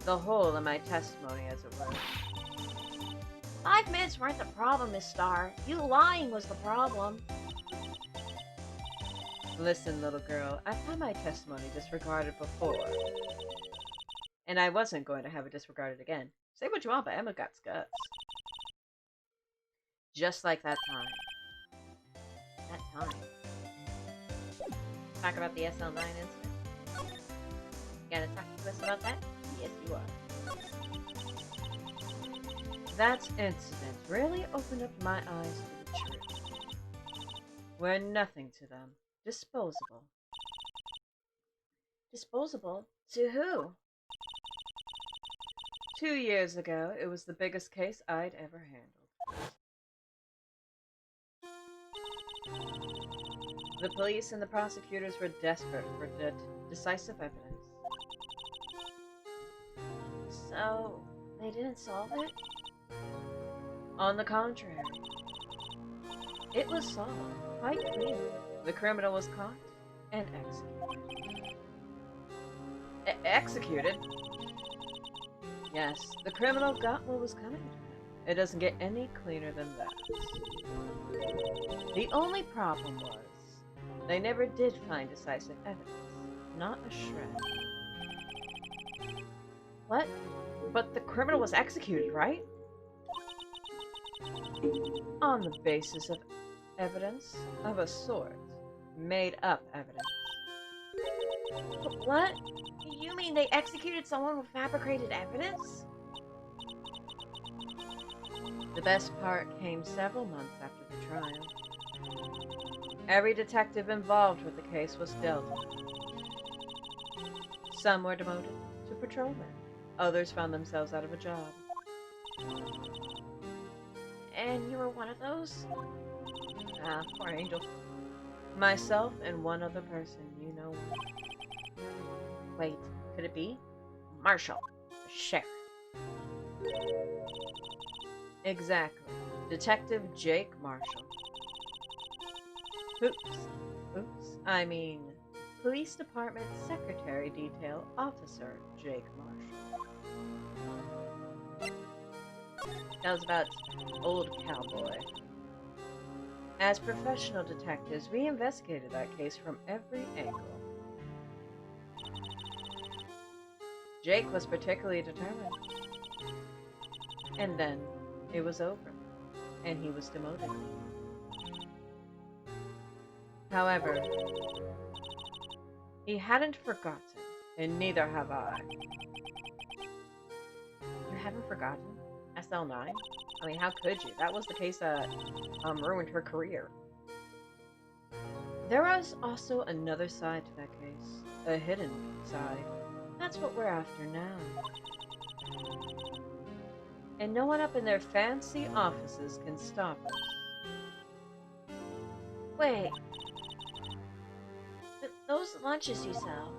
Speaker 3: The hole in my testimony, as it were.
Speaker 2: 5 minutes weren't the problem, Miss Star. You lying was the problem.
Speaker 3: Listen, little girl, I've had my testimony disregarded before. And I wasn't going to have it disregarded again. Say what you want, but Emma got guts. Just like that time.
Speaker 2: That time.
Speaker 3: Talk about the SL9 incident? You gonna talk to us about that? Yes, you are. That incident really opened up my eyes to the truth. We're nothing to them. Disposable.
Speaker 2: Disposable? To who?
Speaker 3: 2 years ago, it was the biggest case I'd ever handled. The police and the prosecutors were desperate for decisive evidence.
Speaker 2: So, they didn't solve it?
Speaker 3: On the contrary, it was solved, quite clear. The criminal was caught and executed. Executed? Yes, the criminal got what was coming to him. It doesn't get any cleaner than that. The only problem was, they never did find decisive evidence. Not a shred.
Speaker 2: What?
Speaker 3: But the criminal was executed, right? On the basis of evidence of a sort. Made up evidence.
Speaker 2: What? You mean they executed someone with fabricated evidence?
Speaker 3: The best part came several months after the trial. Every detective involved with the case was dealt with. Some were demoted to patrolmen. Others found themselves out of a job.
Speaker 2: And you were one of those?
Speaker 3: Ah, poor angel. Myself and one other person, you know.
Speaker 2: Wait, could it be? Marshall, the sheriff.
Speaker 3: Exactly. Detective Jake Marshall. Oops. I mean, Police Department Secretary Detail Officer Jake Marshall. That was about Old Cowboy. As professional detectives, we investigated that case from every angle. Jake was particularly determined. And then, it was over, and he was demoted. However, he hadn't forgotten, and neither have I.
Speaker 2: You haven't forgotten?
Speaker 3: SL9? I mean, how could you? That was the case that ruined her career. There was also another side to that case. A hidden side. That's what we're after now. And no one up in their fancy offices can stop us.
Speaker 2: Wait. Those lunches you sell.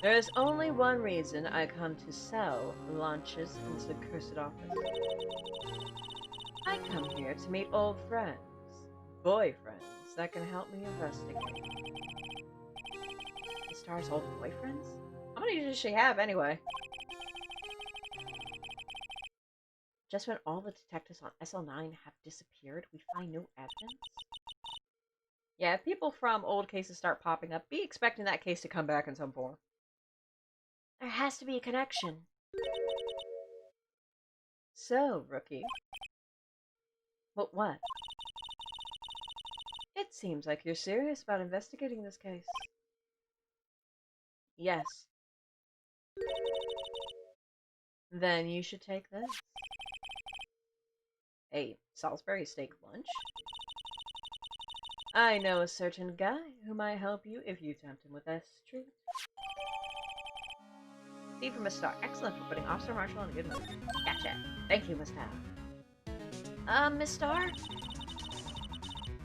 Speaker 3: There is only one reason I come to sell lunches in this accursed office. I come here to meet old friends, boyfriends that can help me investigate.
Speaker 2: The Star's old boyfriends?
Speaker 3: How many does she have anyway?
Speaker 2: Just when all the detectives on SL9 have disappeared, we find no evidence?
Speaker 3: Yeah, if people from old cases start popping up, be expecting that case to come back in some form.
Speaker 2: There has to be a connection.
Speaker 3: So, rookie.
Speaker 2: But what?
Speaker 3: It seems like you're serious about investigating this case. Yes. Then you should take this. A Salisbury steak lunch? I know a certain guy who might help you if you tempt him with this treat. Steve from Miss Star. Excellent for putting Officer Marshall in a good mood. Gotcha. Thank you, Miss Star.
Speaker 2: Miss Star?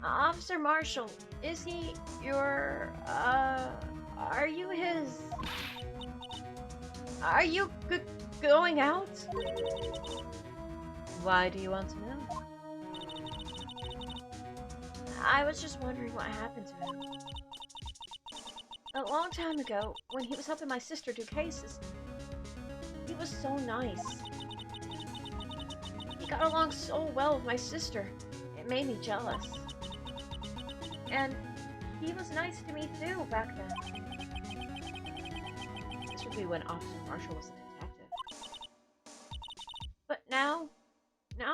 Speaker 2: Officer Marshall, is he your, are you his... Are you going out?
Speaker 3: Why do you want to know?
Speaker 2: I was just wondering what happened to him. A long time ago, when he was helping my sister do cases, he was so nice. He got along so well with my sister. It made me jealous. And He was nice to me too back then. This would be when Officer Marshall was a detective. But now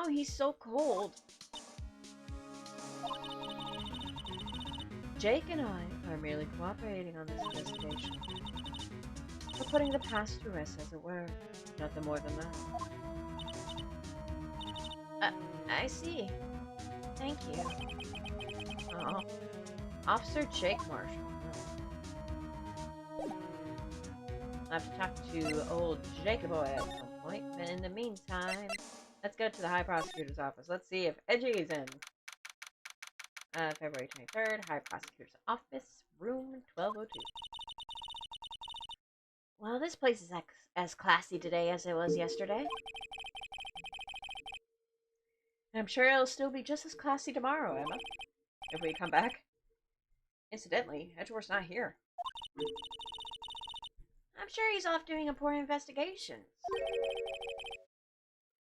Speaker 2: he's so cold. Jake and I are merely cooperating on this investigation. We're putting the past to rest, as it were. Nothing more than that. I see. Thank you. Oh, Officer Jake Marshall. I'll have to talk to old Jakey boy at some point, but in the meantime, let's go to the High Prosecutor's office. Let's see if Edgy's in. February 23rd, High Prosecutor's office, room 1202. Well, this place is as classy today as it was yesterday. I'm sure it'll still be just as classy tomorrow, Emma, if we come back. Incidentally, Edgeworth's not here. I'm sure he's off doing important investigations.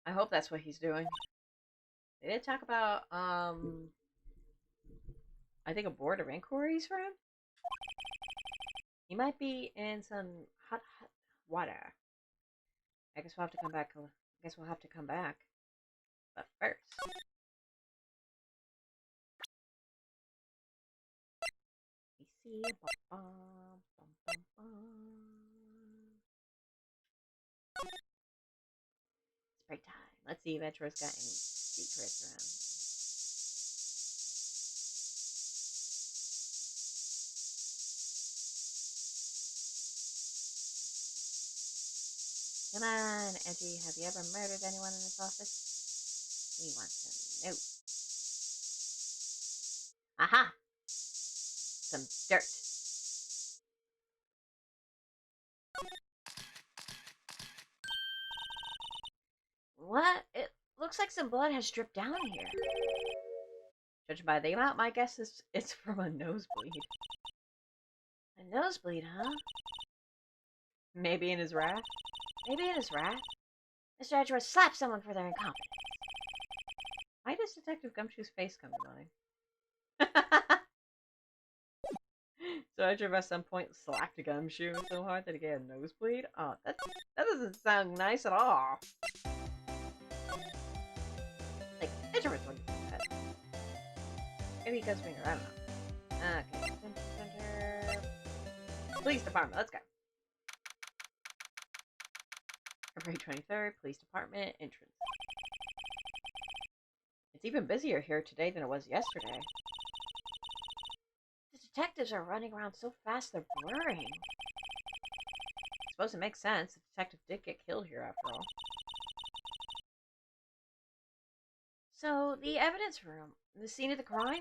Speaker 2: I hope that's what he's doing. They did talk about, I think a board of inquiries for him? He might be in some hot water. I guess we'll have to come back. But first... we see... It's break time. Let's see if Edgeworth's got any secrets around. Come on, Edgy. Have you ever murdered anyone in this office? We want to know. Aha! Some dirt. What? It looks like some blood has dripped down here. Judging by the amount, my guess is it's from a nosebleed. A nosebleed, huh? Maybe in his wrath? Maybe in his wrath. Mr. Edgeworth slapped someone for their incompetence. Why does Detective Gumshoe's face come to mind? So Edgeworth at some point slapped a Gumshoe so hard that he got a nosebleed? Oh, that doesn't sound nice at all. Like, Edgeworth wouldn't do that. Maybe he goes finger, I don't know. Okay, Center. Police Department, let's go. February 23rd, Police Department, entrance. It's even busier here today than it was yesterday. The detectives are running around so fast they're blurring. I suppose it makes sense. The detective did get killed here after all. So, the evidence room. The scene of the crime?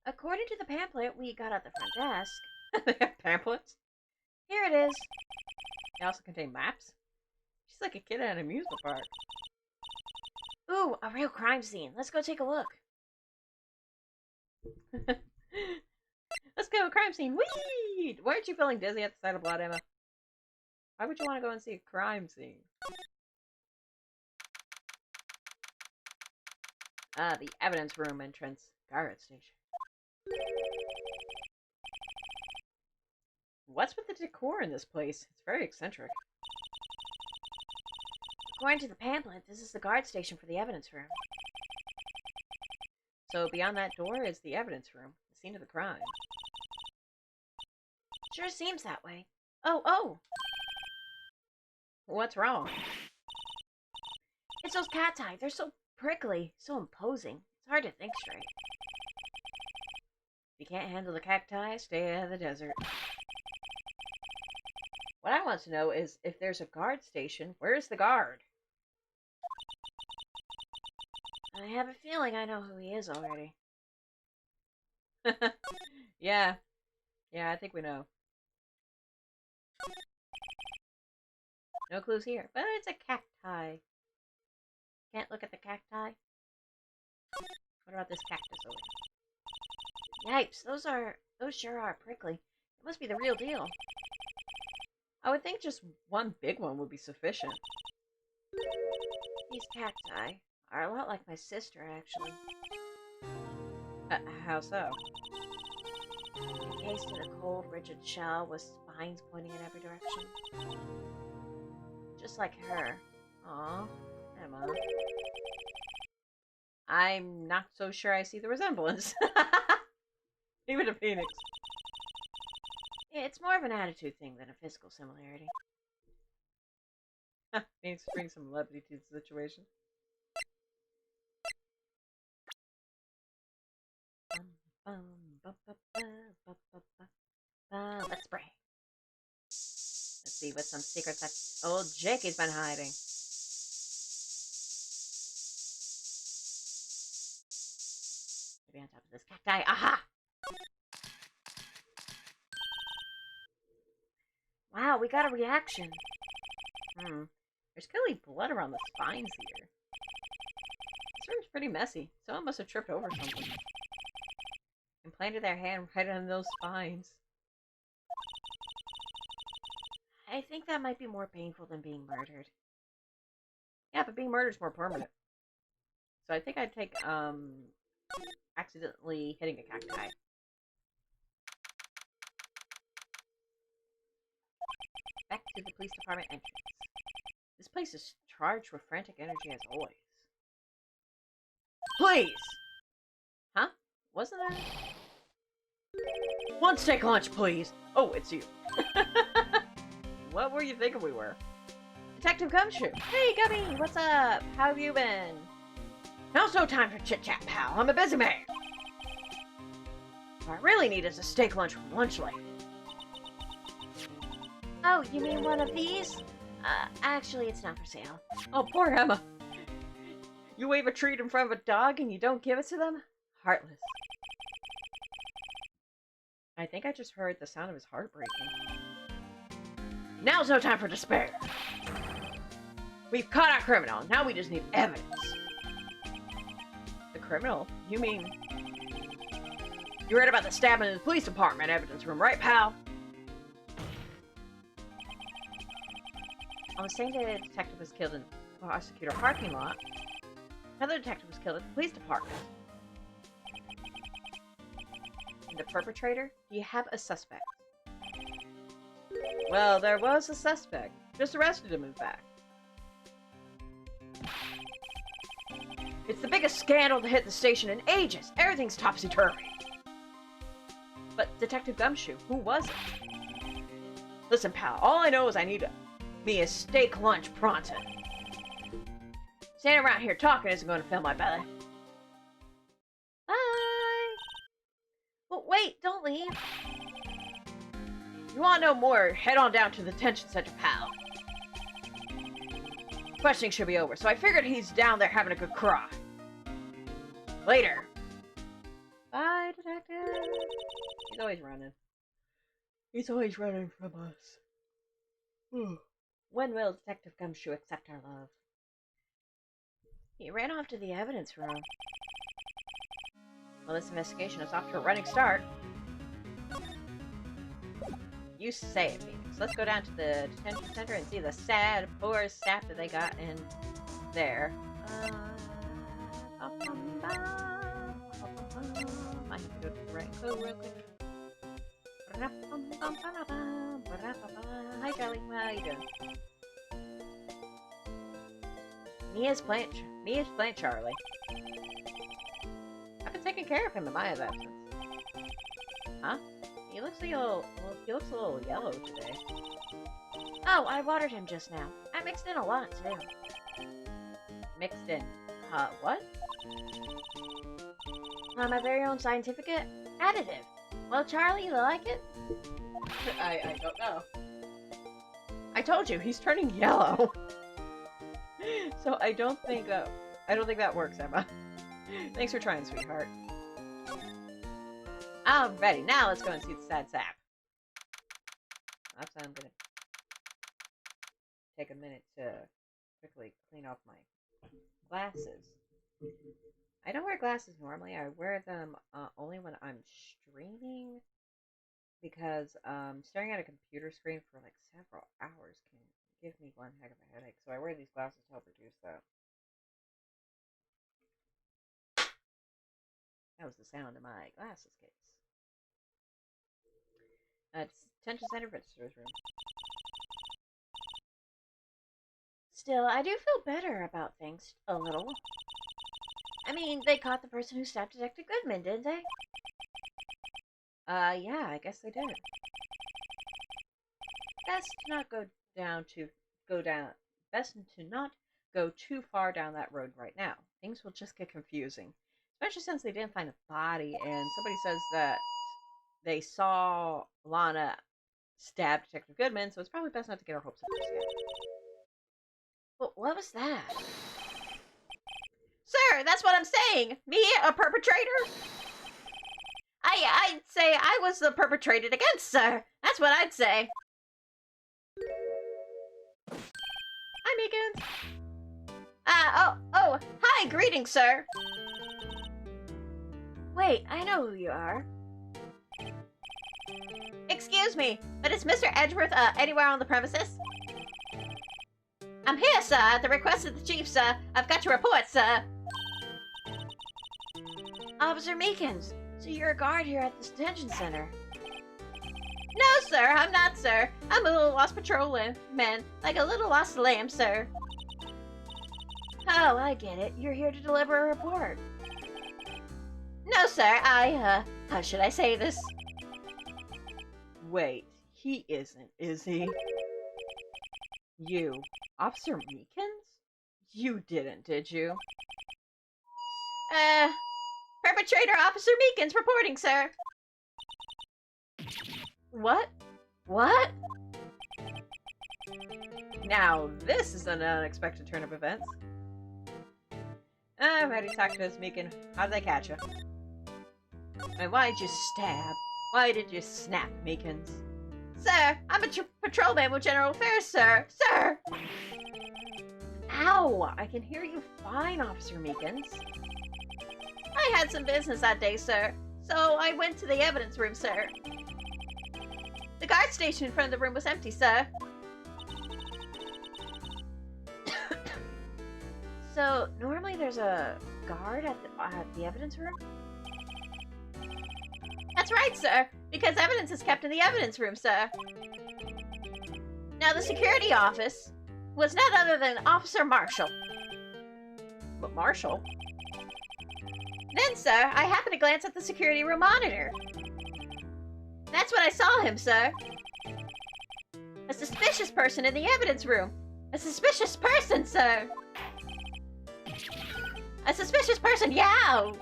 Speaker 2: According to the pamphlet we got at the front desk... They have pamphlets? Here it is. They also contain maps? She's like a kid at an amusement park. Ooh, a real crime scene. Let's go take a look. Let's go, crime scene. Whee! Why aren't you feeling dizzy at the sight of blood, Emma? Why would you want to go and see a crime scene? The evidence room entrance. Guard station. What's with the decor in this place? It's very eccentric. According to the pamphlet, this is the guard station for the evidence room. So beyond that door is the evidence room, the scene of the crime. Sure seems that way. Oh! What's wrong? It's those cacti. They're so prickly, so imposing. It's hard to think straight. If you can't handle the cacti, stay out of the desert. What I want to know is, if there's a guard station, where's the guard? I have a feeling I know who he is already. Yeah, I think we know. No clues here, but it's a cacti. Can't look at the cacti? What about this cactus over here? Yipes, those sure are prickly. It must be the real deal. I would think just one big one would be sufficient. These cacti are a lot like my sister, actually.
Speaker 3: How so?
Speaker 2: Encased in a cold, rigid shell with spines pointing in every direction. Just like her. Aw, Emma.
Speaker 3: I'm not so sure I see the resemblance. Even a phoenix.
Speaker 2: It's more of an attitude thing than a physical similarity.
Speaker 3: Needs to bring some levity to the situation.
Speaker 2: Let's pray. Let's see what some secrets that old Jakey's been hiding. Maybe on top of this cacti. Aha! Wow, we got a reaction.
Speaker 3: There's clearly blood around the spines here. This room's pretty messy. Someone must have tripped over something. And planted their hand right on those spines.
Speaker 2: I think that might be more painful than being murdered.
Speaker 3: Yeah, but being murdered is more permanent. So I think I'd take, accidentally hitting a cacti. Back to the police department entrance. This place is charged with frantic energy as always. Please! Huh? Wasn't that? One steak lunch, please! Oh, it's you. What were you thinking we were? Detective Gumshoe!
Speaker 2: Hey, Gummy, what's up? How have you been?
Speaker 3: Now's no time for chit-chat, pal. I'm a busy man. What I really need is a steak lunch from lunch lady.
Speaker 2: Oh, you mean one of these? Actually, it's not for sale.
Speaker 3: Oh, poor Emma. You wave a treat in front of a dog and you don't give it to them? Heartless. I think I just heard the sound of his heart breaking. Now's no time for despair. We've caught our criminal. Now we just need evidence. The criminal? You mean... You read about the stabbing in the police department evidence room, right, pal? I was saying that a detective was killed in the prosecutor parking lot. Another detective was killed at the police department. And the perpetrator? Do you have a suspect? Well, there was a suspect. Just arrested him, in fact. It's the biggest scandal to hit the station in ages. Everything's topsy-turvy. But Detective Gumshoe, who was it? Listen, pal, all I know is I need me a steak lunch pronto. Standing around here talking isn't going to fill my belly.
Speaker 2: Bye! But wait, don't leave.
Speaker 3: You want to know more, head on down to the detention center, pal. Questioning should be over, so I figured he's down there having a good cry. Later. Bye, detective. He's always running. He's always running from us. When will Detective Gumshoe accept our love?
Speaker 2: He ran off to the evidence room.
Speaker 3: Well, this investigation is off to a running start. You say it, Phoenix. Let's go down to the detention center and see the sad, poor sap that they got in there. I have to go to the right code real quick. Hi, Charlie. How you doing? Mia's playing Charlie. I've been taking care of him in my absence. Huh? He looks a little yellow today.
Speaker 2: Oh, I watered him just now. I mixed in a lot, too.
Speaker 3: Mixed in. What?
Speaker 2: My very own scientific additive. Well, Charlie, you like it?
Speaker 3: I don't know. I told you, he's turning yellow. So I don't think that works, Emma. Thanks for trying, sweetheart. Alrighty, now let's go and see the sad sap. Perhaps I'm gonna take a minute to quickly clean off my glasses. I don't wear glasses normally. I wear them only when I'm streaming because staring at a computer screen for like several hours can give me one heck of a headache. So I wear these glasses to help reduce that.
Speaker 2: That was the sound of my glasses case. Detention center visitor's room. Still, I do feel better about things a little. I mean, they caught the person who stabbed Detective Goodman, didn't they? Yeah, I guess they did. Best to not go too far down that road right now. Things will just get confusing. Especially since they didn't find a body, and somebody says that they saw Lana stab Detective Goodman, so it's probably best not to get our hopes up just yet. But what was that? Sir, that's what I'm saying! Me, a perpetrator? I'd say I was the perpetrated against, sir! That's what I'd say! Hi, Meekins! Hi, greetings, sir! Wait, I know who you are. Excuse me, but is Mr. Edgeworth, anywhere on the premises? I'm here, sir, at the request of the chief, sir. I've got your report, sir. Officer Meekins, so you're a guard here at the detention center. No, sir, I'm not, sir. I'm a little lost patrolman, like a little lost lamb, sir. Oh, I get it. You're here to deliver a report. No, sir, how should I say this? Wait, he isn't, is he? You, Officer Meekins? You didn't, did you? Perpetrator Officer Meekins reporting, sir. What? What? Now, this is an unexpected turn of events. Ready to talk to us, Meekin. How did they catch you? And why did you stab? Why did you snap, Meekins? Sir, I'm a patrolman with General Affairs, sir! Sir! Ow! I can hear you fine, Officer Meekins. I had some business that day, sir, so I went to the evidence room, sir. The guard station in front of the room was empty, sir. So, normally there's a guard at the evidence room? That's right, sir, because evidence is kept in the evidence room, sir. Now, the security office was none other than Officer Marshall. But Marshall? Then, sir, I happened to glance at the security room monitor. That's when I saw him, sir. A suspicious person in the evidence room. A suspicious person, sir. A suspicious person, yow!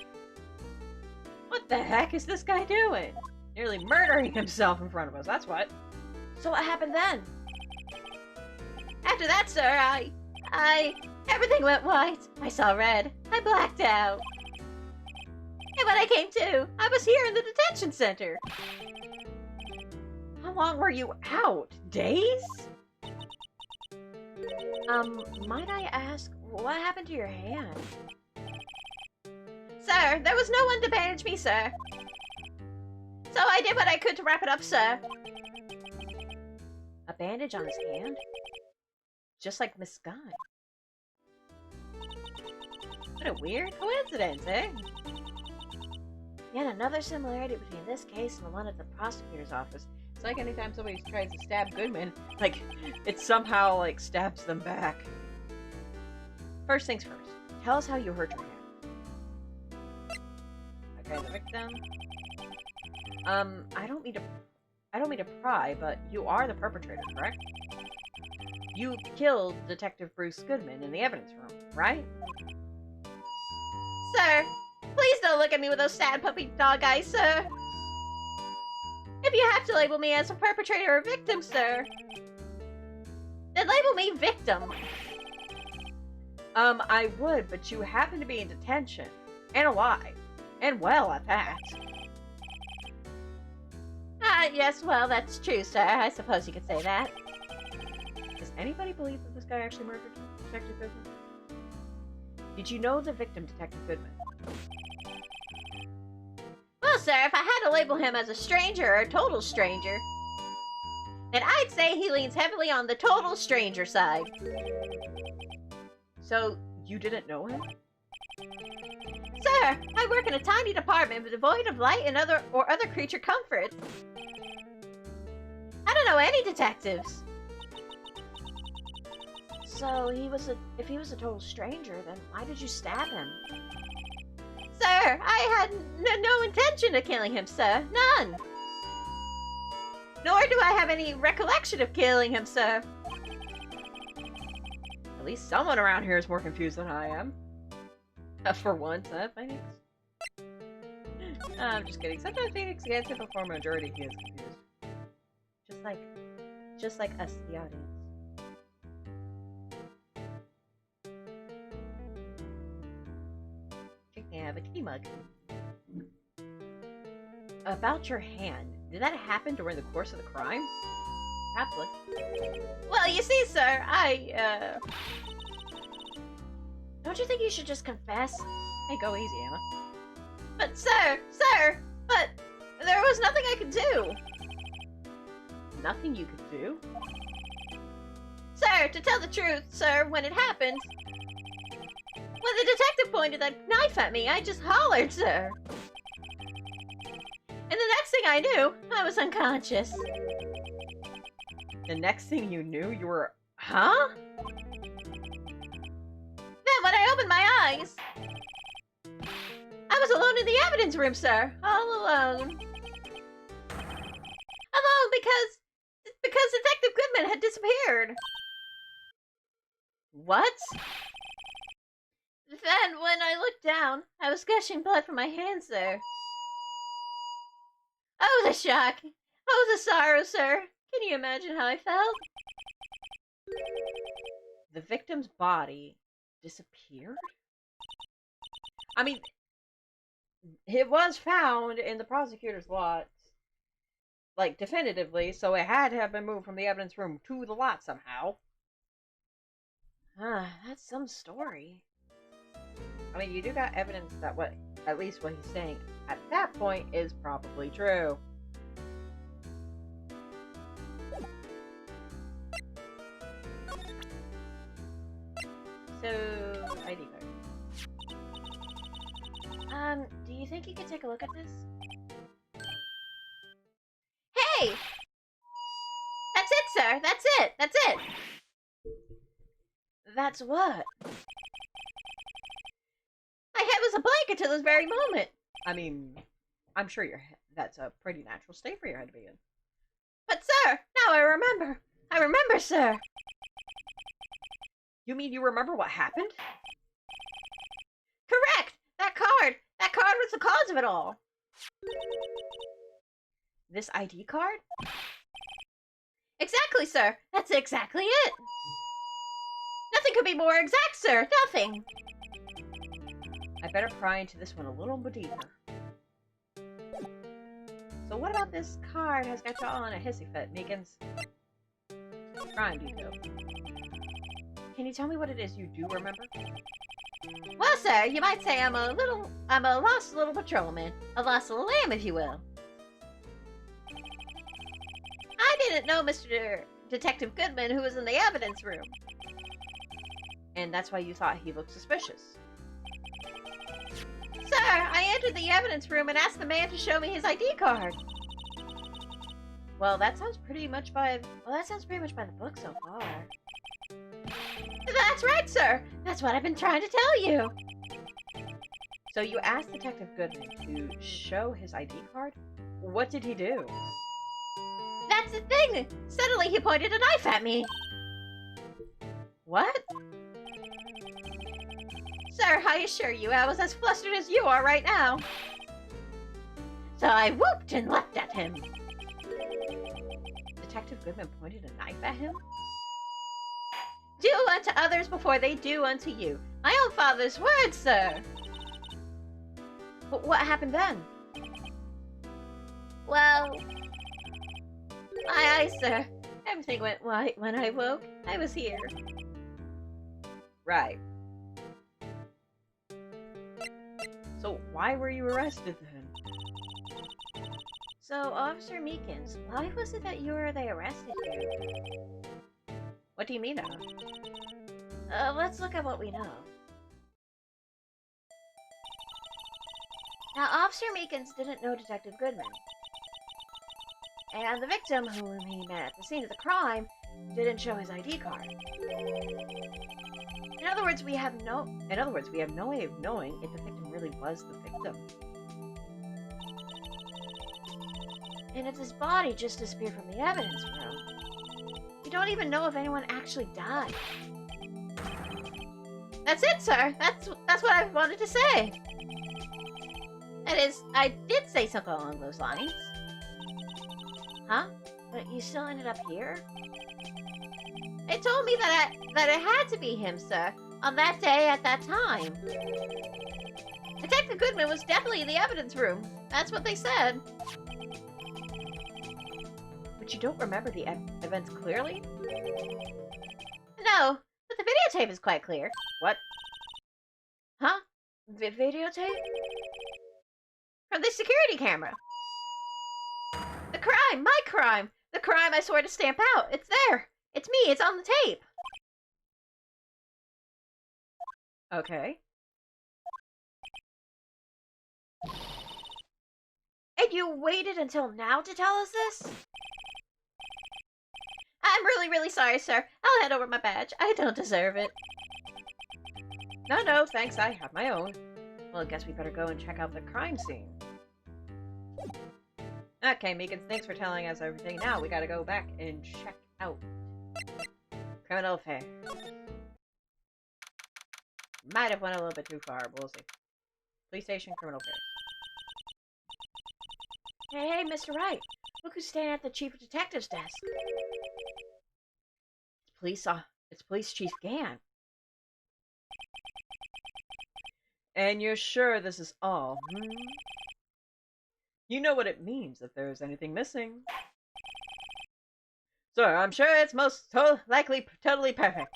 Speaker 2: What the heck is this guy doing? Nearly murdering himself in front of us, that's what. So what happened then? After that, sir, everything went white. I saw red. I blacked out. And when I came to, I was here in the detention center. How long were you out? Days? Might I ask, what happened to your hand? Sir, there was no one to bandage me, sir. So I did what I could to wrap it up, sir. A bandage on his hand? Just like Miss Sky. What a weird coincidence, eh? Yet another similarity between this case and the one at the prosecutor's office. It's like anytime somebody tries to stab Goodman, like, it somehow, like, stabs them back. First things first, tell us how you hurt your hand. Okay, the victim. I don't mean to pry, but you are the perpetrator, correct? You killed Detective Bruce Goodman in the evidence room, right? Sir, please don't look at me with those sad puppy dog eyes, sir. If you have to label me as a perpetrator or victim, sir, then label me victim. I would, but you happen to be in detention. And alive. And well at that. Yes, well, that's true, sir. I suppose you could say that. Does anybody believe that this guy actually murdered Detective Goodman? Did you know the victim, Detective Goodman? Well, sir, if I had to label him as a stranger or a total stranger, then I'd say he leans heavily on the total stranger side. So, you didn't know him? Sir, I work in a tiny department devoid of light and other creature comforts. I don't know any detectives. So if he was a total stranger, then why did you stab him? Sir, I had no intention of killing him, sir. None. Nor do I have any recollection of killing him, sir.
Speaker 3: At least someone around here is more confused than I am. For once, Phoenix. I'm just kidding. Sometimes Phoenix gets it before majority he is confused.
Speaker 2: Just like us, the audience.
Speaker 3: I have a tea mug.
Speaker 2: About your hand. Did that happen during the course of the crime?
Speaker 3: Probably.
Speaker 2: Well, you see, sir, Don't you think you should just confess?
Speaker 3: Hey, go easy, Emma.
Speaker 2: But sir, but there was nothing I could do.
Speaker 3: Nothing you could do?
Speaker 2: Sir, to tell the truth, sir, when it happened, when the detective pointed that knife at me, I just hollered, sir. And the next thing I knew, I was unconscious.
Speaker 3: The next thing you knew, you were...
Speaker 2: Huh? Then when I opened my eyes, I was alone in the evidence room, sir. All alone. Alone because Detective Goodman had disappeared.
Speaker 3: What?
Speaker 2: Then, when I looked down, I was gushing blood from my hands, sir. Oh, the shock! Oh, the sorrow, sir! Can you imagine how I felt?
Speaker 3: The victim's body disappeared? I mean, it was found in the prosecutor's lot, like, definitively, so it had to have been moved from the evidence room to the lot somehow.
Speaker 2: That's some story.
Speaker 3: I mean, you do got evidence that at least what he's saying at that point is probably true. So, ID card.
Speaker 2: Do you think you could take a look at this? Hey! That's it, sir! That's it! That's it! That's what? My head was a blank until this very moment.
Speaker 3: I mean, I'm sure that's a pretty natural state for your head to be in.
Speaker 2: But, sir, now I remember. I remember, sir.
Speaker 3: You mean you remember what happened?
Speaker 2: Correct! That card was the cause of it all.
Speaker 3: This ID card?
Speaker 2: Exactly, sir. That's exactly it. Nothing could be more exact, sir. Nothing.
Speaker 3: I better pry into this one a little bit deeper. So what about this card has got you all in a hissy fit, Meekins? Crime detail. Can you tell me what it is you do remember?
Speaker 2: Well, sir, you might say I'm a lost little patrolman. A lost little lamb, if you will. I didn't know Mr. Detective Goodman, who was in the evidence room.
Speaker 3: And that's why you thought he looked suspicious.
Speaker 2: Sir, I entered the evidence room and asked the man to show me his ID card.
Speaker 3: Well, that sounds pretty much by the book so far.
Speaker 2: That's right, sir. That's what I've been trying to tell you.
Speaker 3: So you asked Detective Goodman to show his ID card? What did he do?
Speaker 2: That's the thing. Suddenly he pointed a knife at me.
Speaker 3: What?
Speaker 2: Sir, I assure you, I was as flustered as you are right now. So I whooped and leapt at him.
Speaker 3: Detective Goodman pointed a knife at him?
Speaker 2: Do unto others before they do unto you. My own father's words, sir.
Speaker 3: But what happened then?
Speaker 2: Well, my eyes, sir. Everything went white when I woke. I was here.
Speaker 3: Right. So why were you arrested then?
Speaker 2: So, Officer Meekins, why was it that they arrested you?
Speaker 3: What do you mean, Emma?
Speaker 2: Let's look at what we know. Now, Officer Meekins didn't know Detective Goodman. And the victim, whom he met at the scene of the crime, didn't show his ID card. In other words, we have no way of knowing if the victim really was the victim. And if his body just disappeared from the evidence room, we don't even know if anyone actually died.
Speaker 3: That's it, sir. That's what I wanted to say. That is, I did say something along those lines.
Speaker 2: Huh? But you still ended up here?
Speaker 3: They told me that it had to be him, sir, on that day at that time. Detective Goodman was definitely in the evidence room. That's what they said.
Speaker 2: But you don't remember the events clearly?
Speaker 3: No, but the videotape is quite clear.
Speaker 2: What? Huh? Videotape?
Speaker 3: From the security camera. The crime! My crime! The crime I swore to stamp out! It's there! It's me! It's on the tape!
Speaker 2: Okay.
Speaker 3: And you waited until now to tell us this? I'm really, really sorry, sir. I'll hand over my badge. I don't deserve it.
Speaker 2: No, thanks. I have my own. Well, I guess we better go and check out the crime scene. Okay, Meekins, thanks for telling us everything. Now we gotta go back and check out criminal affairs. Might have went a little bit too far, but we'll see. Police station, criminal affairs.
Speaker 3: Hey, Mr. Wright. Look who's standing at the chief of detective's desk.
Speaker 2: It's Police Chief Gann. And you're sure this is all, You know what it means if there's anything missing. Sir, I'm sure it's most likely totally perfect.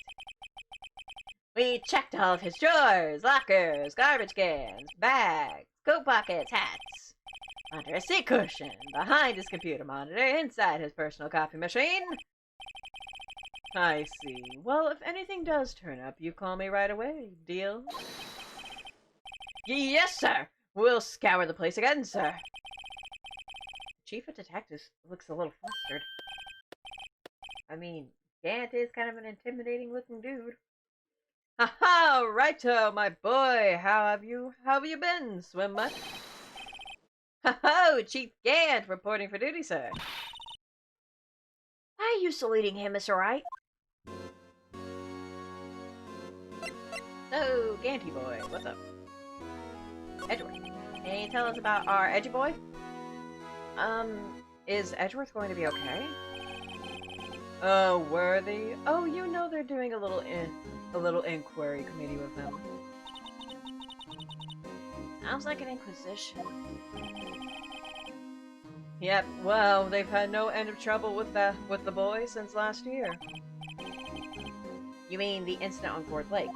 Speaker 2: We checked all of his drawers, lockers, garbage cans, bags, coat pockets, hats, under his seat cushion, behind his computer monitor, inside his personal coffee machine. I see. Well, if anything does turn up, you call me right away. Deal? Yes, sir! We'll scour the place again, sir. Chief of Detectives looks a little flustered. I mean, Gant is kind of an intimidating looking dude. Ha-ha! Righto, my boy! How have you been? Swim much? Ho-ho! Chief Gant reporting for duty, sir.
Speaker 3: Why are you saluting him, Mr. Wright?
Speaker 2: So, Ganty boy, what's up? Edgeworth. Can you tell us about our Edgy boy? Is Edgeworth going to be okay? Worthy? Oh, you know they're doing a little inquiry committee with him.
Speaker 3: Sounds like an inquisition.
Speaker 2: Yep, well, they've had no end of trouble with the boy since last year. You mean the incident on Ford Lake?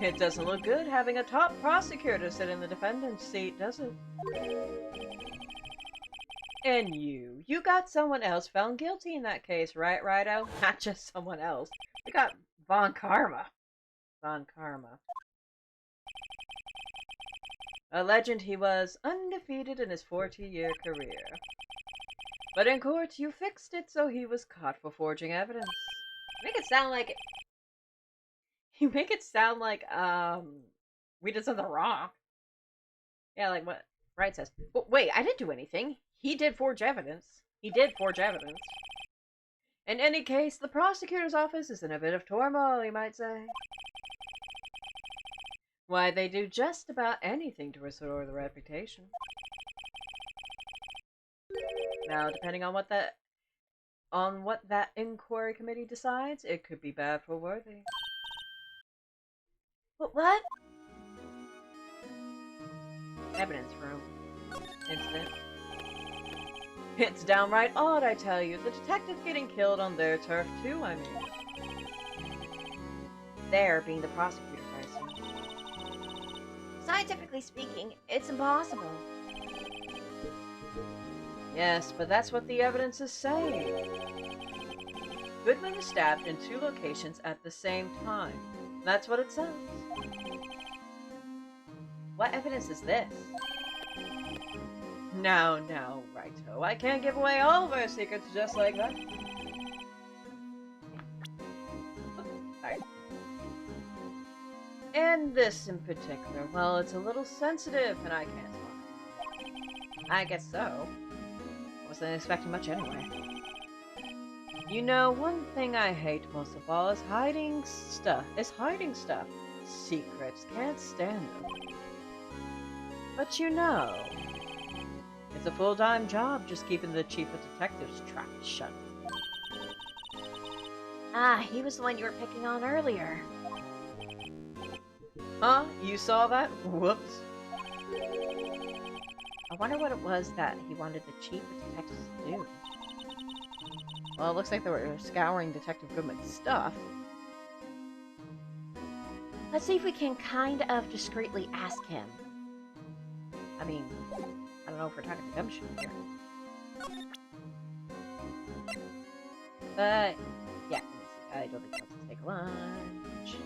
Speaker 2: It doesn't look good having a top prosecutor sit in the defendant's seat, does it? And you got someone else found guilty in that case, right, Righto? Not just someone else. We got Von Karma. A legend he was, undefeated in his 40-year career. But in court, you fixed it so he was caught for forging evidence. You make it sound like we did something wrong. Yeah, like what Wright says. But wait, I didn't do anything. He did forge evidence. In any case, the prosecutor's office is in a bit of turmoil, you might say. Why, they do just about anything to restore the reputation. Now, depending on what that inquiry committee decides, it could be bad for Worthy.
Speaker 3: But what?
Speaker 2: Evidence room. Incident. It's downright odd, I tell you. The detective getting killed on their turf, too, I mean. There being the prosecutor, I assume.
Speaker 3: Scientifically speaking, it's impossible.
Speaker 2: Yes, but that's what the evidence is saying. Goodman was stabbed in 2 locations at the same time. That's what it says.
Speaker 3: What evidence is this? Now, righto. I can't give away all of our secrets just like that. Sorry. And this in particular, well, it's a little sensitive, and I can't talk. I guess so. Wasn't expecting much anyway. You know, one thing I hate most of all is hiding stuff. Secrets, can't stand them. But you know, it's a full-time job just keeping the chief of detectives' trap shut.
Speaker 2: Ah, he was the one you were picking on earlier.
Speaker 3: Huh? You saw that? Whoops.
Speaker 2: I wonder what it was that he wanted the chief of detectives to do.
Speaker 3: Well, it looks like they were scouring Detective Goodman's stuff.
Speaker 2: Let's see if we can kind of discreetly ask him.
Speaker 3: I mean, I don't know if we're talking to Gumshoe here. But, yeah, I don't think he wants to take lunch.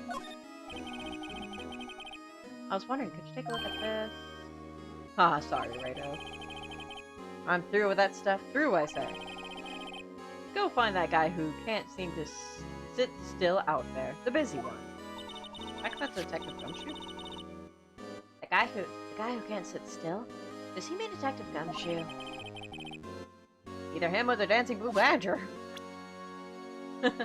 Speaker 3: I was wondering, could you take a look at this? Ah, sorry, Rado. I'm through with that stuff. Through, I say. Go find that guy who can't seem to sit still out there. The busy one. I think that's Detective Gumshoe.
Speaker 2: The guy who can't sit still? Does he mean Detective Gumshoe?
Speaker 3: Either him or the Dancing Blue Badger. Okay.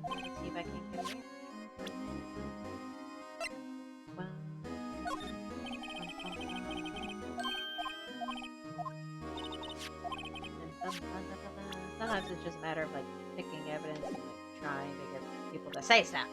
Speaker 2: Let's see if I can get it.
Speaker 3: Sometimes it's just a matter of like picking evidence and like trying to get people to say stuff.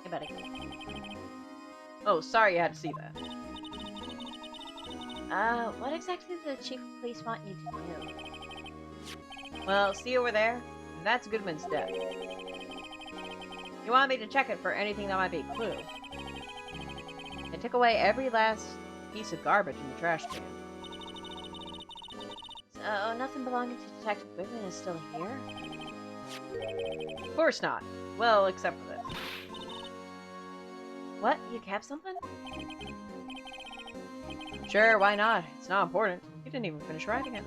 Speaker 3: Hey, buddy. Oh, sorry you had to see that.
Speaker 2: What exactly did the chief of police want you to do?
Speaker 3: Well, see over there? That's Goodman's desk. He wanted me to check it for anything that might be a clue. They took away every last piece of garbage in the trash can.
Speaker 2: So, nothing belonging to Detective Goodman is still here?
Speaker 3: Of course not. Well, except for this.
Speaker 2: What? You kept something?
Speaker 3: Sure, why not? It's not important. He didn't even finish writing it.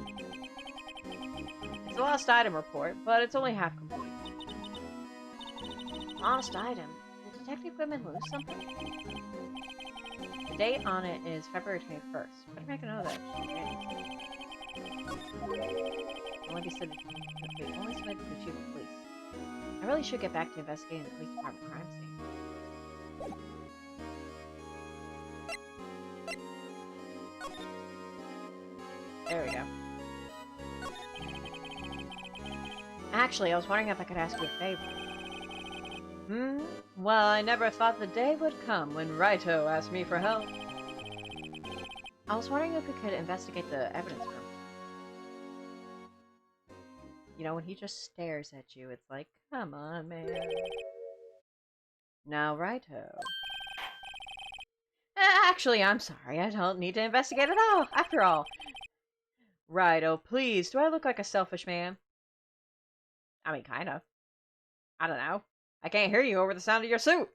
Speaker 3: It's a lost item report, but it's only half complete.
Speaker 2: Lost item? Did Detective Goodman lose something?
Speaker 3: The date on it is February 21st. Better make a note of that. Only submitted to the chief of police. I really should get back to investigating the police department crime scene. There we go. Actually, I was wondering if I could ask you a favor. Well, I never thought the day would come when Raito asked me for help. I was wondering if we could investigate the evidence room. You know, when he just stares at you, it's like, come on, man. Now, Raito. Actually, I'm sorry. I don't need to investigate at all, after all. Raito, please, do I look like a selfish man? I mean, kind of. I don't know. I can't hear you over the sound of your suit.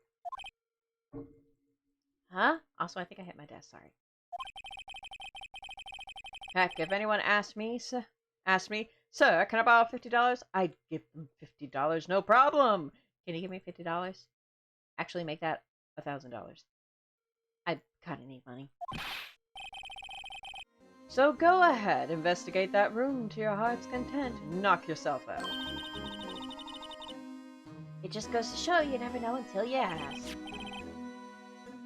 Speaker 3: Huh? Also, I think I hit my desk, sorry. Heck, if anyone asked me, sir, can I borrow $50? I'd give them $50, no problem. Can you give me $50? Actually, make that $1,000. I kinda need money. So go ahead, investigate that room to your heart's content. Knock yourself out.
Speaker 2: It just goes to show you never know until you ask.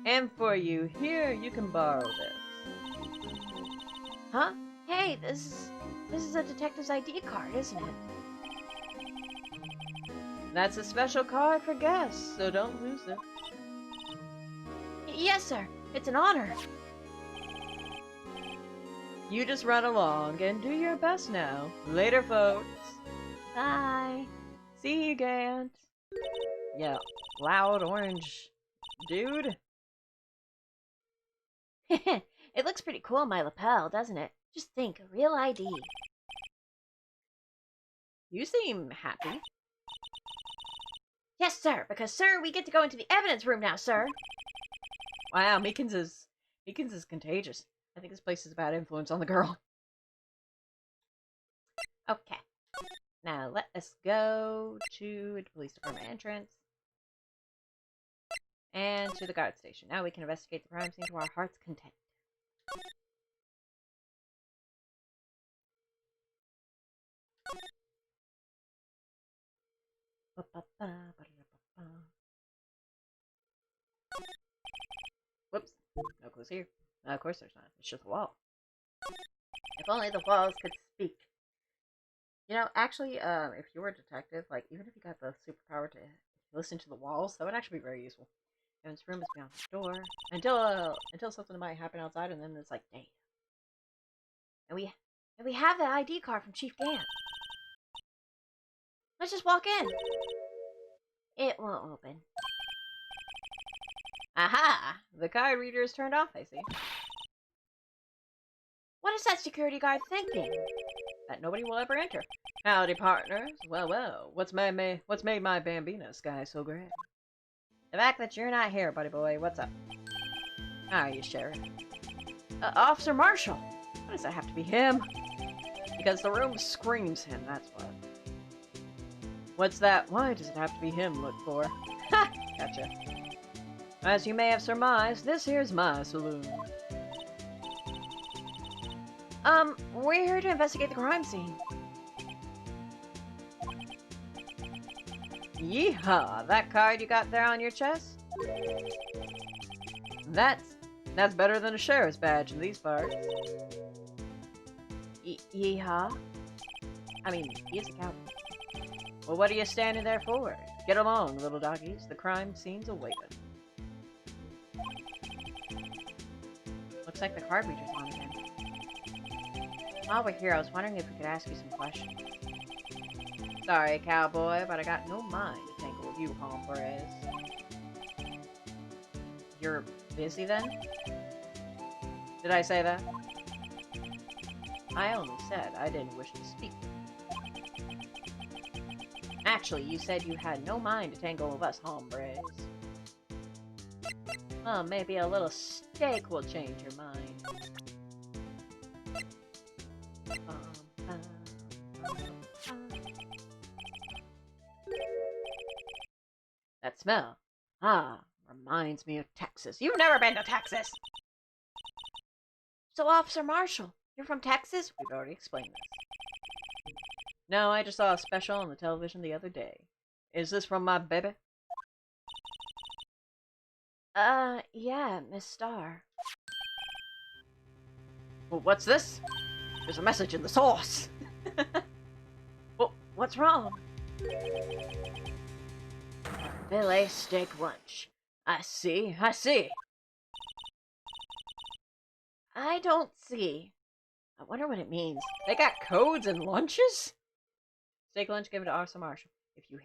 Speaker 3: And for you, here, you can borrow this.
Speaker 2: Huh? Hey, this is a detective's ID card, isn't it?
Speaker 3: That's a special card for guests, so don't lose it.
Speaker 2: Yes, sir. It's an honor.
Speaker 3: You just run along and do your best now. Later, folks.
Speaker 2: Bye.
Speaker 3: See you, Gant. Yeah, loud orange dude.
Speaker 2: It looks pretty cool on my lapel, doesn't it? Just think, a real ID.
Speaker 3: You seem happy.
Speaker 2: Yes, sir, because, sir, we get to go into the evidence room now, sir.
Speaker 3: Wow, Meekins is contagious. I think this place is a bad influence on the girl. Okay. Now let us go to the police department entrance. And to the guard station. Now we can investigate the crime scene to our heart's content. Whoops. No clues here. Of course there's not. It's just a wall. If only the walls could speak. You know, actually, if you were a detective, like, even if you got the superpower to listen to the walls, that would actually be very useful. And this room is beyond the door. Until something might happen outside, and then it's like, dang.
Speaker 2: And we have the ID card from Chief Gant. Let's just walk in. It won't open.
Speaker 3: Aha! The card reader is turned off, I see.
Speaker 2: What is that security guard thinking?
Speaker 3: That nobody will ever enter. Howdy, partners. Well, well. What's made my Bambina sky so gray? The fact that you're not here, buddy boy. What's up? How are you, Sheriff?
Speaker 2: Officer Marshall.
Speaker 3: Why does that have to be him? Because the room screams him, that's what. What's that? Why does it have to be him, look for? Ha! Gotcha. As you may have surmised, this here's my saloon.
Speaker 2: We're here to investigate the crime scene.
Speaker 3: Yeehaw! That card you got there on your chest? That's better than a sheriff's badge in these parts.
Speaker 2: Yeehaw?
Speaker 3: I mean, he's a cowboy. Well, what are you standing there for? Get along, little doggies. The crime scene's awaiting. Looks like the card reader's on again. While we're here, I was wondering if we could ask you some questions. Sorry, cowboy, but I got no mind to tangle with you, hombres. You're busy then? Did I say that? I only said I didn't wish to speak. Actually, you said you had no mind to tangle with us, hombres. Well, maybe a little steak will change your mind. That smell. Ah, reminds me of Texas. You've never been to Texas!
Speaker 2: So, Officer Marshall, you're from Texas?
Speaker 3: We've already explained this. No, I just saw a special on the television the other day. Is this from my baby?
Speaker 2: Yeah, Miss Starr.
Speaker 3: Well, what's this? There's a message in the sauce! Well, what's wrong? Filet steak lunch. I see, I see.
Speaker 2: I don't see.
Speaker 3: I wonder what it means. They got codes and lunches? Steak lunch given to Officer Marshall. If you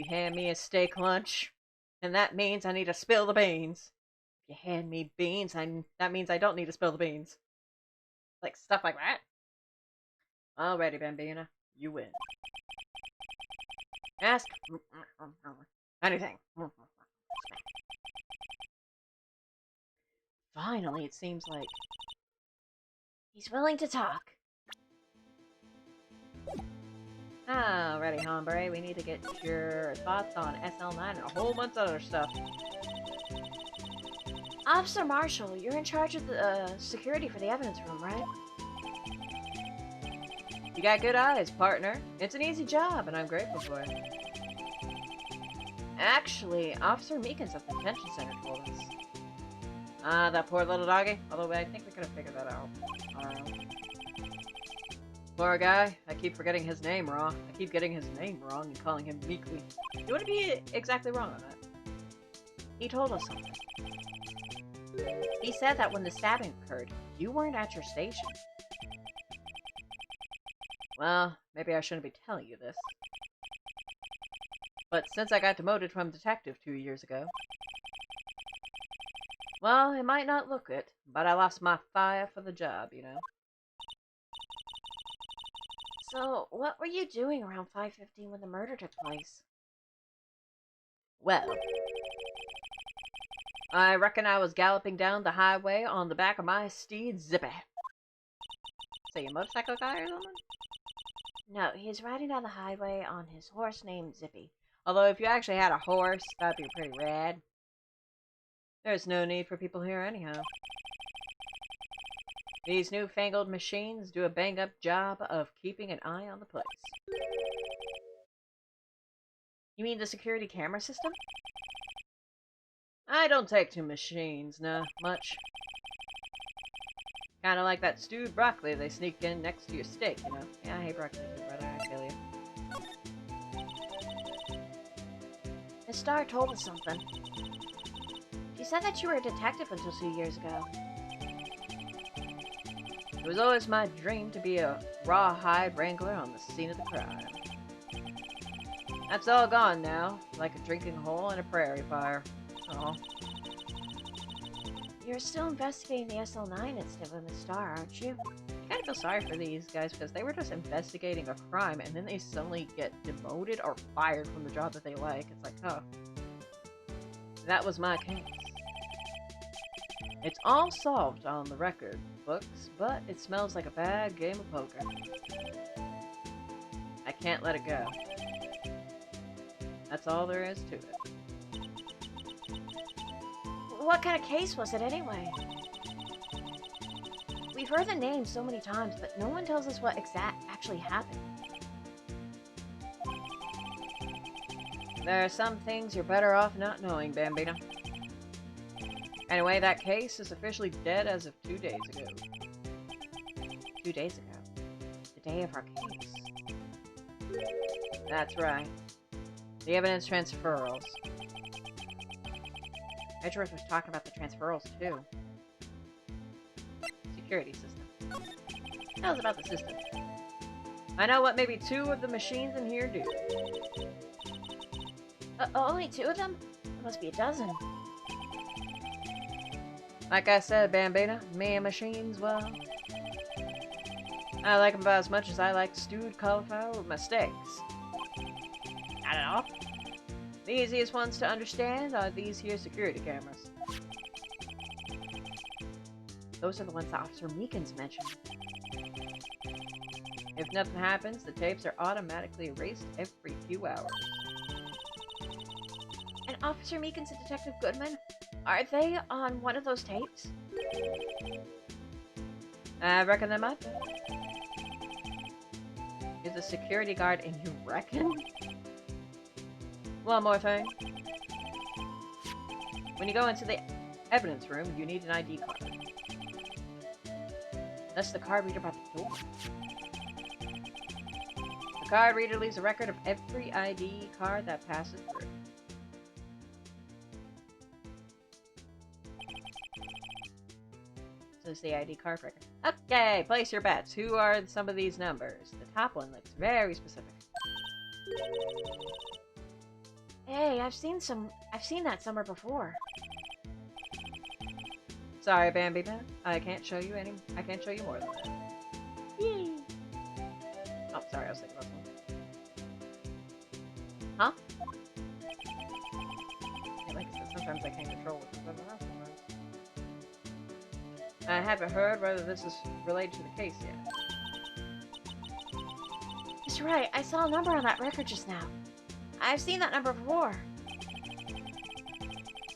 Speaker 3: hand me a steak lunch, and that means I need to spill the beans. If you hand me beans, that means I don't need to spill the beans. Like, stuff like that. Alrighty, Bambina. You win. Ask anything. Finally, it seems like
Speaker 2: He's willing to talk.
Speaker 3: Alrighty, hombre. We need to get your thoughts on SL9 and a whole bunch of other stuff.
Speaker 2: Officer Marshall, you're in charge of the security for the evidence room, right?
Speaker 3: You got good eyes, partner. It's an easy job, and I'm grateful for it. Actually, Officer Meekins at the detention center told us. Ah, that poor little doggy. Although I think we could have figured that out. Poor guy. I keep forgetting his name wrong. I keep getting his name wrong and calling him Meekly. You wouldn't be exactly wrong on that.
Speaker 2: He told us something.
Speaker 3: He said that when the stabbing occurred, you weren't at your station. Well, maybe I shouldn't be telling you this. But since I got demoted from detective 2 years ago... Well, it might not look it, but I lost my fire for the job, you know?
Speaker 2: So, what were you doing around 5:15 when the murder took place?
Speaker 3: Well... I reckon I was galloping down the highway on the back of my steed, Zippy. Say, a motorcycle guy or something?
Speaker 2: No, he's riding down the highway on his horse named Zippy.
Speaker 3: Although if you actually had a horse, that'd be pretty rad. There's no need for people here anyhow. These newfangled machines do a bang-up job of keeping an eye on the place.
Speaker 2: You mean the security camera system?
Speaker 3: I don't take to machines, nah, much. Kinda like that stewed broccoli they sneak in next to your steak, you know? Yeah, I hate broccoli too, brother, I feel you.
Speaker 2: Miss Starr told us something. She said that you were a detective until 2 years ago.
Speaker 3: It was always my dream to be a rawhide wrangler on the scene of the crime. That's all gone now, like a drinking hole in a prairie fire. Oh.
Speaker 2: You're still investigating the SL9 incident with Miss Starr, aren't you?
Speaker 3: I kind of feel sorry for these guys because they were just investigating a crime and then they suddenly get demoted or fired from the job that they like. It's like, huh. That was my case. It's all solved on the record books, but it smells like a bad game of poker. I can't let it go. That's all there is to it.
Speaker 2: What kind of case was it anyway? We've heard the name so many times, but no one tells us what actually happened.
Speaker 3: There are some things you're better off not knowing, Bambino. Anyway, that case is officially dead as of 2 days ago.
Speaker 2: 2 days ago. The day of our case.
Speaker 3: That's right. The evidence transferals. Edgeworth was talking about the transferals, too. Security system. Tell us about the system. I know what maybe 2 of the machines in here do.
Speaker 2: Only 2 of them? There must be a dozen.
Speaker 3: Like I said, Bambina, me and machines, well... I like them about as much as I like stewed cauliflower with my steaks. Not at all. The easiest ones to understand are these here security cameras.
Speaker 2: Those are the ones that Officer Meekins mentioned.
Speaker 3: If nothing happens, the tapes are automatically erased every few hours.
Speaker 2: And Officer Meekins and Detective Goodman, are they on one of those tapes?
Speaker 3: I reckon they might be. You're the security guard and you reckon? One more thing. When you go into the evidence room, you need an ID card. That's the card reader by the door. The card reader leaves a record of every ID card that passes through. So it's the ID card record. Okay, place your bets. Who are some of these numbers? The top one looks very specific.
Speaker 2: Hey, I've seen that somewhere before.
Speaker 3: Sorry, Bambi Man. I can't show you more than that.
Speaker 2: Yay.
Speaker 3: Oh, sorry, I was thinking about something. Huh? Yeah, like I said, sometimes I can't control what's going on sometimes. I haven't heard whether this is related to the case yet.
Speaker 2: That's right, I saw a number on that record just now. I've seen that number before.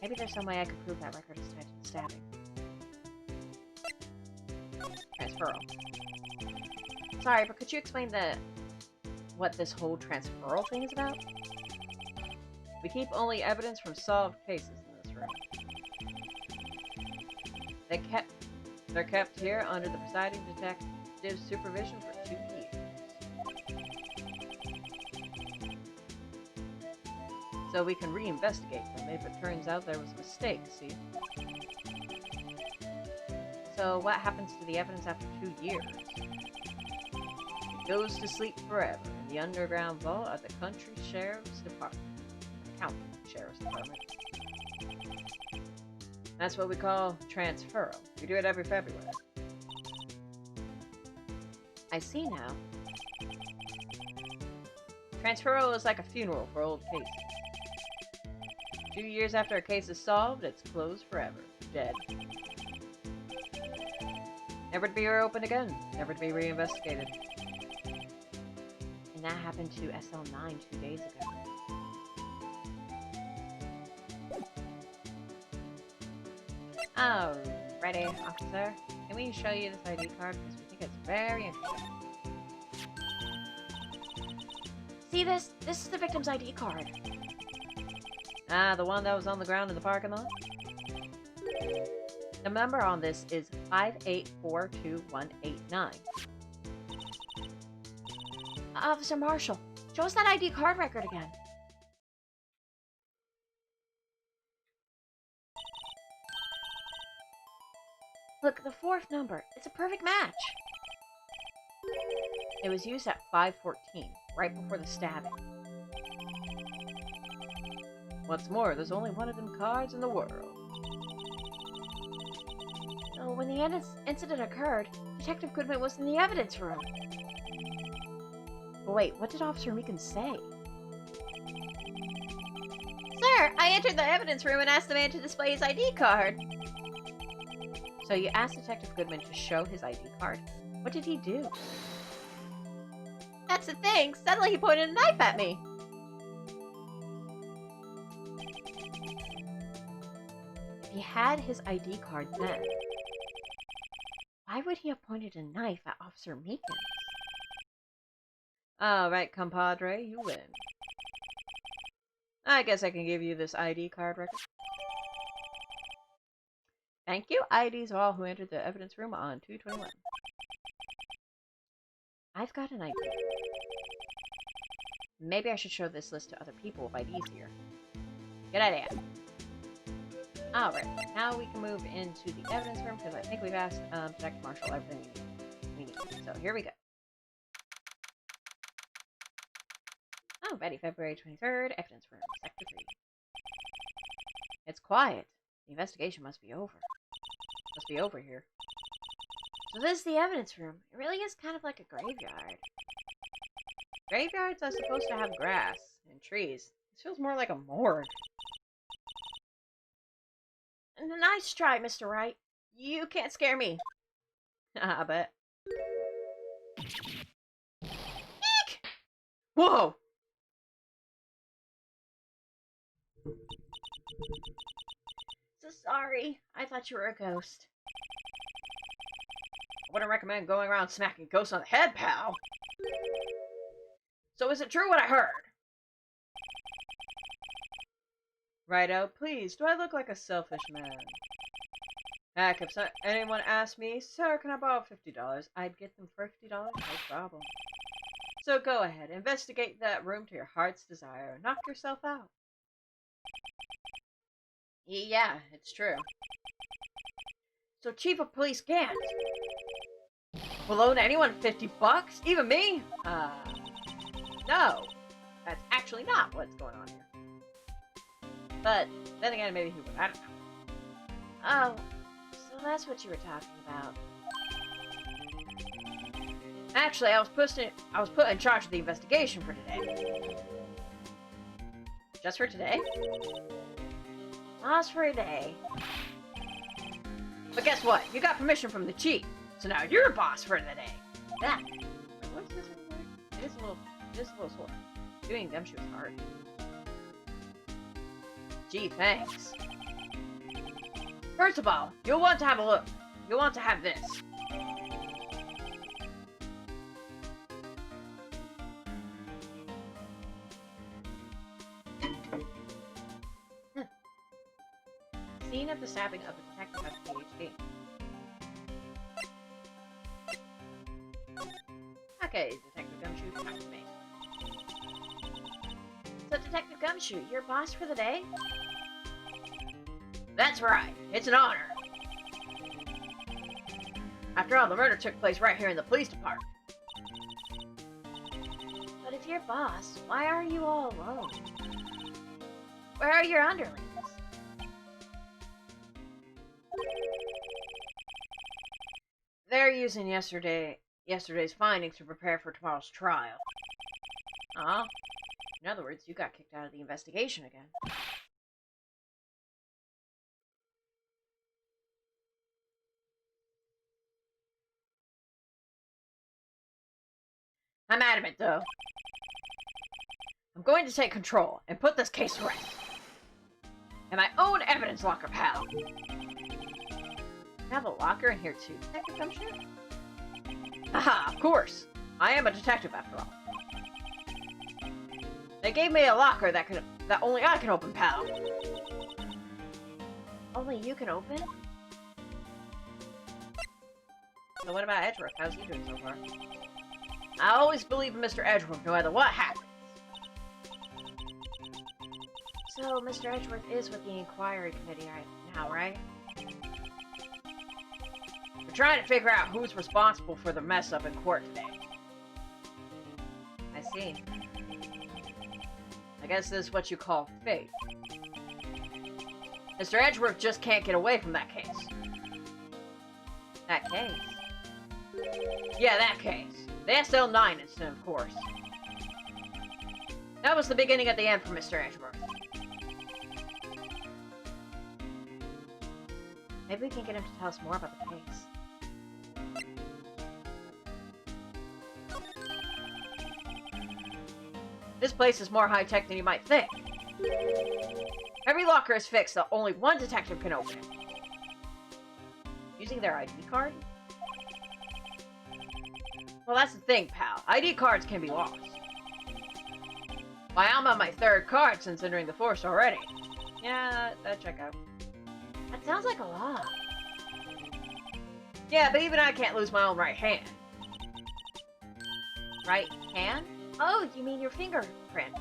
Speaker 2: Maybe there's some way I could prove that record is tied to the stabbing. Transferal. Sorry, but could you explain what this whole transferal thing is about?
Speaker 3: We keep only evidence from solved cases in this room. They're kept here under the presiding detective's supervision for 2 years. So we can reinvestigate them if it turns out there was a mistake, see?
Speaker 2: So what happens to the evidence after 2 years?
Speaker 3: It goes to sleep forever in the underground vault at the Country Sheriff's Department. County Sheriff's Department. That's what we call transferal. We do it every February.
Speaker 2: I see now.
Speaker 3: Transferal is like a funeral for old cases. 2 years after a case is solved, it's closed forever. Dead. Never to be reopened again. Never to be reinvestigated.
Speaker 2: And that happened to SL9 2 days ago.
Speaker 3: Alrighty, officer. Can we show you this ID card? Because we think it's very interesting.
Speaker 2: See this? This is the victim's ID card.
Speaker 3: Ah, the one that was on the ground in the parking lot?
Speaker 2: The number on this is 5842189. Officer Marshall, show us that ID card record again. Look, the 4th number. It's a perfect match.
Speaker 3: It was used at 5:14, right before the stabbing. What's more, there's only one of them cards in the world.
Speaker 2: Oh, when the incident occurred, Detective Goodman was in the evidence room. But wait, what did Officer Meekin say?
Speaker 3: Sir, I entered the evidence room and asked the man to display his ID card.
Speaker 2: So you asked Detective Goodman to show his ID card? What did he do?
Speaker 3: That's the thing. Suddenly he pointed a knife at me.
Speaker 2: If he had his ID card then, why would he have pointed a knife at Officer Meekin?
Speaker 3: Alright, compadre, you win. I guess I can give you this ID card record. Thank you. IDs of all who entered the evidence room on 2/21.
Speaker 2: I've got an idea. Maybe I should show this list to other people with IDs here.
Speaker 3: Good idea. Alright, now we can move into the evidence room because I think we've asked Detective Marshall everything we need. So here we go. Alrighty, February 23rd, evidence room, Sector 3. It's quiet. The investigation must be over. Must be over here.
Speaker 2: So this is the evidence room. It really is kind of like a graveyard.
Speaker 3: Graveyards are supposed to have grass and trees. This feels more like a morgue.
Speaker 2: Nice try, Mr. Wright. You can't scare me.
Speaker 3: I bet. Eek! Whoa!
Speaker 2: So sorry. I thought you were a ghost.
Speaker 3: I wouldn't recommend going around smacking ghosts on the head, pal. So is it true what I heard? Righto, please, do I look like a selfish man? Heck, if anyone asked me, sir, can I borrow $50? I'd get them $50, no problem. So go ahead, investigate that room to your heart's desire. Knock yourself out. Yeah, it's true. So Chief of Police Gant will loan anyone $50? Even me? No. That's actually not what's going on here. But then again, maybe he would. I don't know.
Speaker 2: Oh, so that's what you were talking about.
Speaker 3: Actually, I was put in charge of the investigation for today. Just for today?
Speaker 2: Lost for a day.
Speaker 3: But guess what? You got permission from the chief, so now you're boss for the day. That. What's this one? It is a little sore. Doing them shoes hard. Gee, thanks. First of all, you'll want to have a look. You'll want to have this. Scene of the stabbing of a detective at PhD. Okay, Detective Gumshoe, talk to me.
Speaker 2: So, Detective Gumshoe, you're boss for the day?
Speaker 3: That's right. It's an honor. After all, the murder took place right here in the police department.
Speaker 2: But if you're boss, why are you all alone? Where are your underlings?
Speaker 3: They're using yesterday's findings to prepare for tomorrow's trial. Oh, in other words, you got kicked out of the investigation again. I'm adamant, though. I'm going to take control and put this case to rest. And my own evidence locker, pal. You have a locker in here too, Detective Gumshoe? Haha, of course. I am a detective after all. They gave me a locker that only I can open, pal.
Speaker 2: Only you can open?
Speaker 3: So what about Edgeworth? How's he doing so far? I always believe in Mr. Edgeworth no matter what happens.
Speaker 2: So, Mr. Edgeworth is with the inquiry committee right now, right?
Speaker 3: We're trying to figure out who's responsible for the mess up in court today. I see. I guess this is what you call fate. Mr. Edgeworth just can't get away from that case.
Speaker 2: That case?
Speaker 3: Yeah, that case. The SL9 incident, of course. That was the beginning of the end for Mr. Edgeworth.
Speaker 2: Maybe we can get him to tell us more about the case.
Speaker 3: This place is more high-tech than you might think. Every locker is fixed that only one detective can open it. Using their ID card? Well, that's the thing, pal. ID cards can be lost. Why, I'm on my third card since entering the force already. Yeah, that check out.
Speaker 2: That sounds like a lot.
Speaker 3: Yeah, but even I can't lose my own right hand. Right hand?
Speaker 2: Oh, you mean your fingerprint?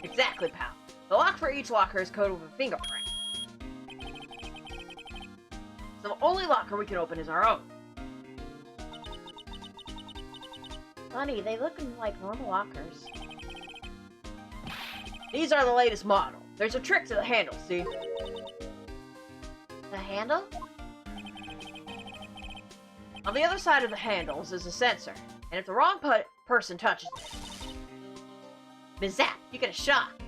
Speaker 3: Exactly, pal. The lock for each locker is coded with a fingerprint. So the only locker we can open is our own.
Speaker 2: Funny, they look like normal lockers.
Speaker 3: These are the latest model. There's a trick to the handle, see?
Speaker 2: The handle?
Speaker 3: On the other side of the handles is a sensor, and if the wrong person touches it, bizap, you get a shock.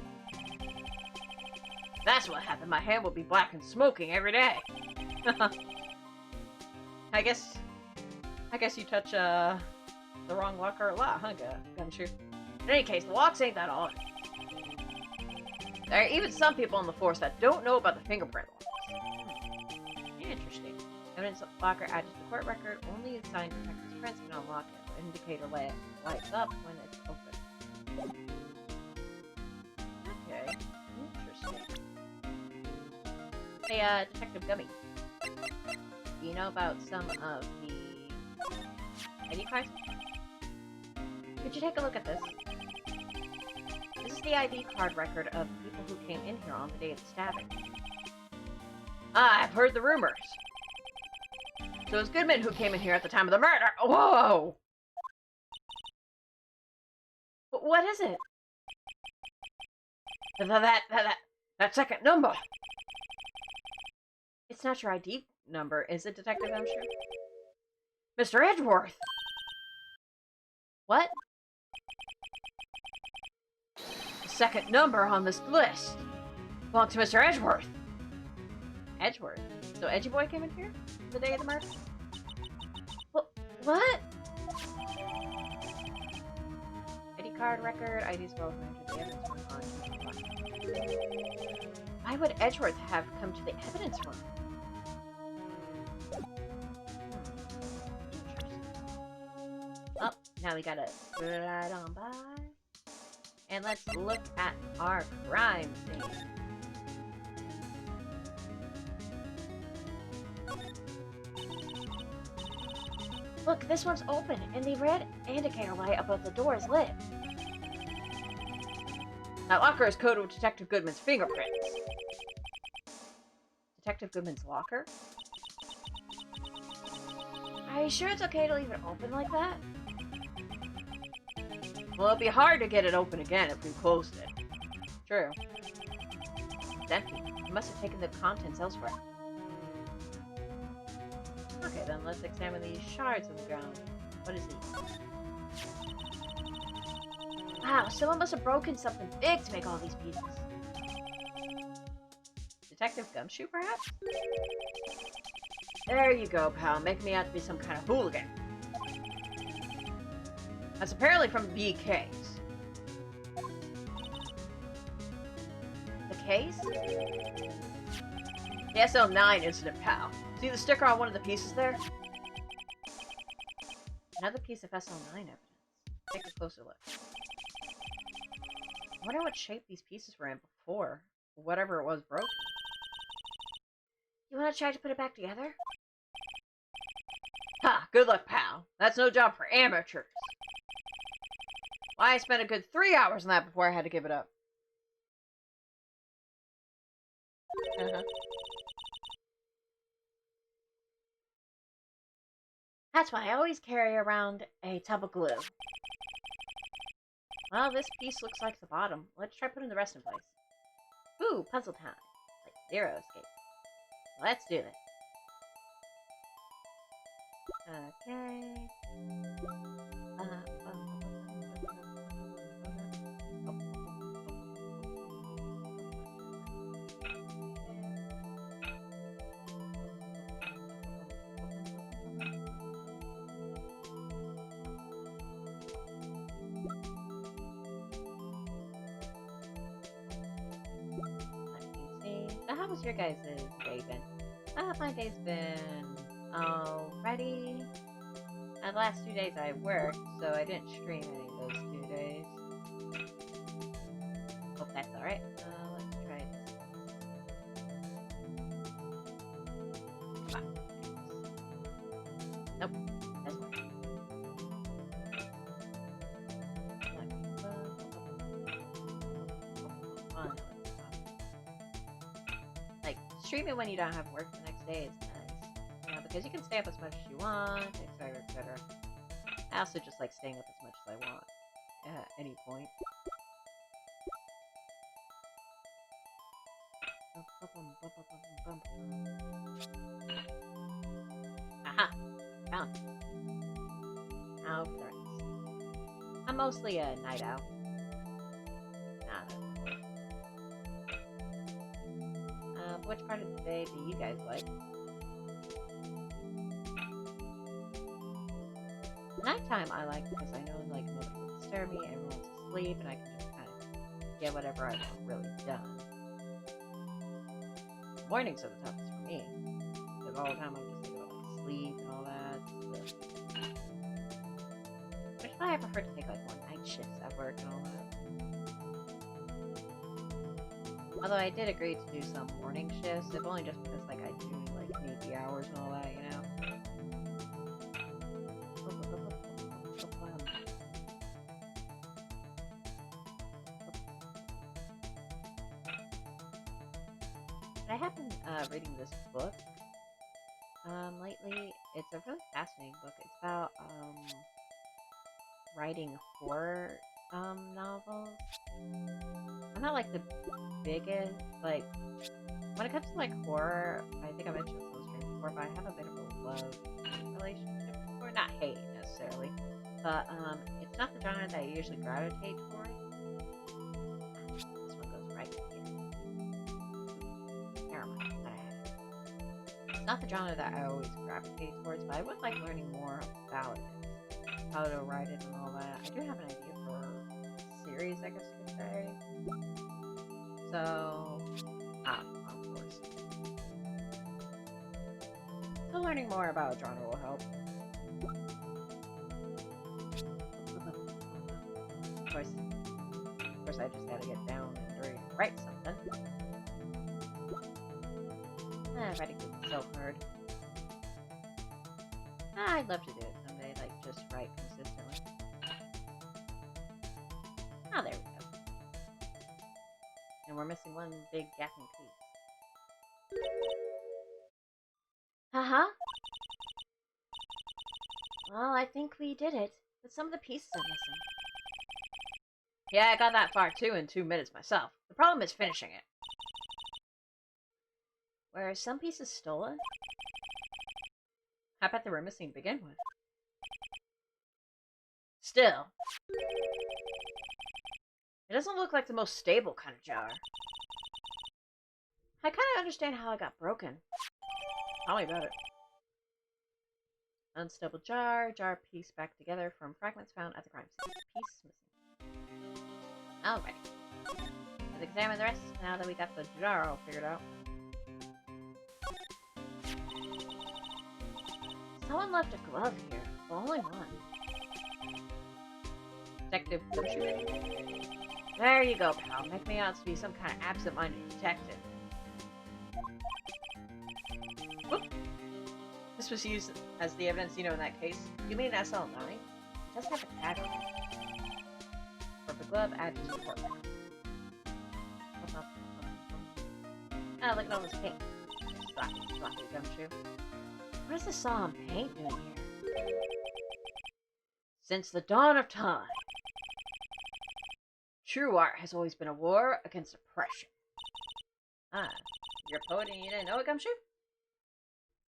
Speaker 3: That's what happened. My hand will be black and smoking every day. I guess you touch the wrong locker a lot, huh, Gumshoe? In any case, the locks ain't that hard. There are even some people on the force that don't know about the fingerprint locks. Interesting. Evidence locker added to the court record. Only assigned detective's prints can unlock it. The indicator lights up when it's open. Okay. Interesting. Hey, Detective Gummy. Do you know about some of the ID cards?
Speaker 2: Could you take a look at this? This is the ID card record of people who came in here on the day of the stabbing.
Speaker 3: Ah, I've heard the rumors. So it was Goodman who came in here at the time of the murder. Whoa!
Speaker 2: What is it?
Speaker 3: That second number.
Speaker 2: It's not your ID number, is it, Detective Gumshoe?
Speaker 3: Mr. Edgeworth!
Speaker 2: What?
Speaker 3: The second number on this list belonged to Mr. Edgeworth.
Speaker 2: Edgeworth? So Edgy Boy came in here the day of the murder? What? ID card record, ID's well the evidence was on. Why Why would Edgeworth have come to the evidence room? Oh, now we gotta slide on by. And let's look at our crime scene. Look, this one's open, and the red indicator light above the door is lit.
Speaker 3: That locker is coded with Detective Goodman's fingerprints. Detective Goodman's locker?
Speaker 2: Are you sure it's okay to leave it open like that?
Speaker 3: Well, it'd be hard to get it open again if we closed it. True.
Speaker 2: It's empty. You must have taken the contents elsewhere.
Speaker 3: Okay, then let's examine these shards on the ground. What is these?
Speaker 2: Wow, someone must have broken something big to make all these pieces.
Speaker 3: Detective Gumshoe, perhaps? There you go, pal. Making me out to be some kind of hooligan. That's apparently from BK's.
Speaker 2: The case?
Speaker 3: The SL9 incident, pal. See the sticker on one of the pieces there?
Speaker 2: Another piece of SL9 evidence.
Speaker 3: Take a closer look. I wonder what shape these pieces were in before. Whatever it was broken.
Speaker 2: You want to try to put it back together?
Speaker 3: Ha! Good luck, pal. That's no job for amateurs. Why, I spent a good 3 hours on that before I had to give it up.
Speaker 2: That's why I always carry around a tub of glue.
Speaker 3: Well, this piece looks like the bottom. Let's try putting the rest in place.
Speaker 2: Ooh, puzzle time. Like Zero Escape.
Speaker 3: Let's do this.
Speaker 2: Okay.
Speaker 1: So how was your guys' day been? My day's been alrighty. The last 2 days I worked, so I didn't stream any of those 2 days. Hope that's alright. Let's try this. Come on. Nope. That's one. Like, streaming when you don't have work the next day is nice. You know, because you can stay up as much as you want, etc., etc. I also just like staying up as much as I want at any point. Aha! Found it. Owl threats. I'm mostly a night owl. Which part of the day do you guys like? Nighttime I like because I know like nobody will disturb me, everyone's asleep, and I can just kind of get whatever I want really done. Mornings are the toughest for me. Because all the time I'm just thinking about like sleep and all that. Which is why I prefer to take like more night shifts at work and all that. Although I did agree to do some morning shifts, if only just because like I do like need the hours and all that, you know. I have been reading this book lately. It's a really fascinating book. It's about writing horror novels. I'm not like the biggest, like, when it comes to like horror, I think I mentioned this on the stream before, but I have a bit of a love relationship, or not hate necessarily, but it's not the genre that I usually gravitate towards. This one goes right here. Never mind, I had it. It's not the genre that I always gravitate towards, but I would like learning more about it, how to write it and all that. I do have an idea for a series, I guess you could say. So,
Speaker 3: learning more about genre will help. Of course, I just gotta get down and dirty and write something. Writing is so hard. I'd love to do it someday, like just write consistently. Oh, there we go. And we're missing one big gapping piece.
Speaker 2: Uh-huh. Well, I think we did it, but some of the pieces are missing.
Speaker 3: Yeah, I got that far too in 2 minutes myself. The problem is finishing it.
Speaker 2: Were some pieces stolen?
Speaker 3: I bet they were missing to begin with. Still, it doesn't look like the most stable kind of jar.
Speaker 2: I kind of understand how it got broken.
Speaker 3: Tell me about it. Unstable jar, jar piece back together from fragments found at the crime scene. Piece missing. Alright. Let's examine the rest now that we got the jar all figured out.
Speaker 2: Someone left a glove here, but only one.
Speaker 3: Detective Bushman. There you go, pal. Make me out to be some kind of absent-minded detective. Whoop. This was used as the evidence, in that case. You mean SL9? It doesn't have a tag on it. Purple glove, add to the report. Ah, look at all this paint. Sloppy gumshoe.
Speaker 2: What is this saw on paint doing here?
Speaker 3: Since the dawn of time, true art has always been a war against oppression. Ah, you're a poet and you didn't know it, Gumshoe?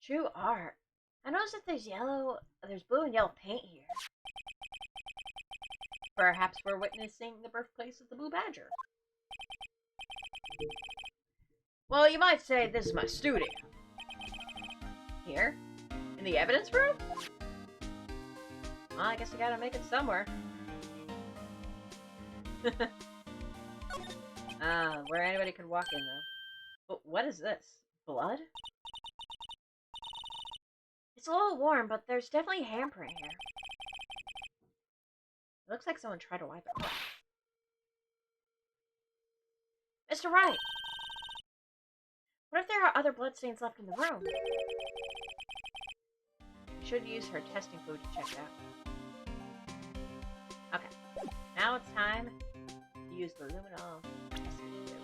Speaker 2: True art. I noticed that there's blue and yellow paint here.
Speaker 3: Perhaps we're witnessing the birthplace of the Blue Badger. Well, you might say this is my studio. Here? In the evidence room? Well, I guess I gotta make it somewhere. Where anybody could walk in, though. But what is this? Blood?
Speaker 2: It's a little warm, but there's definitely a handprint here.
Speaker 3: It looks like someone tried to wipe it off.
Speaker 2: Mr. Wright! What if there are other bloodstains left in the room?
Speaker 3: We should use her testing fluid to check it out. Okay. Now it's time to use the luminol testing fluid.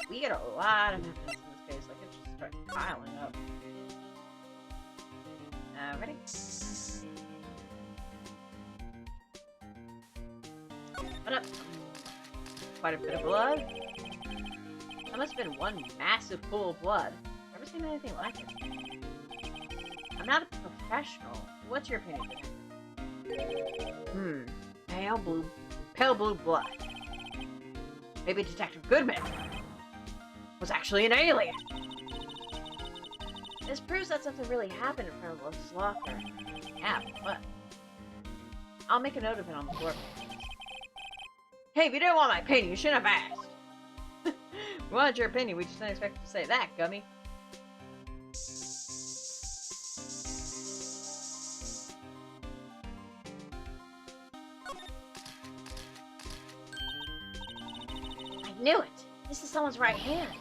Speaker 3: We get a lot of evidence in this case. Like, it just starts piling up. Ready? What up? Quite a bit of blood. That must have been one massive pool of blood. Never seen anything like it. I'm not a professional. What's your opinion, Detective? Pale blue blood. Maybe Detective Goodman was actually an alien.
Speaker 2: This proves that something really happened in front of this locker.
Speaker 3: Yeah, but what? I'll make a note of it on the floor. Hey, if you didn't want my opinion, you shouldn't have asked. We wanted your opinion, we just didn't expect you to say that, Gummy.
Speaker 2: I knew it! This is someone's right hand.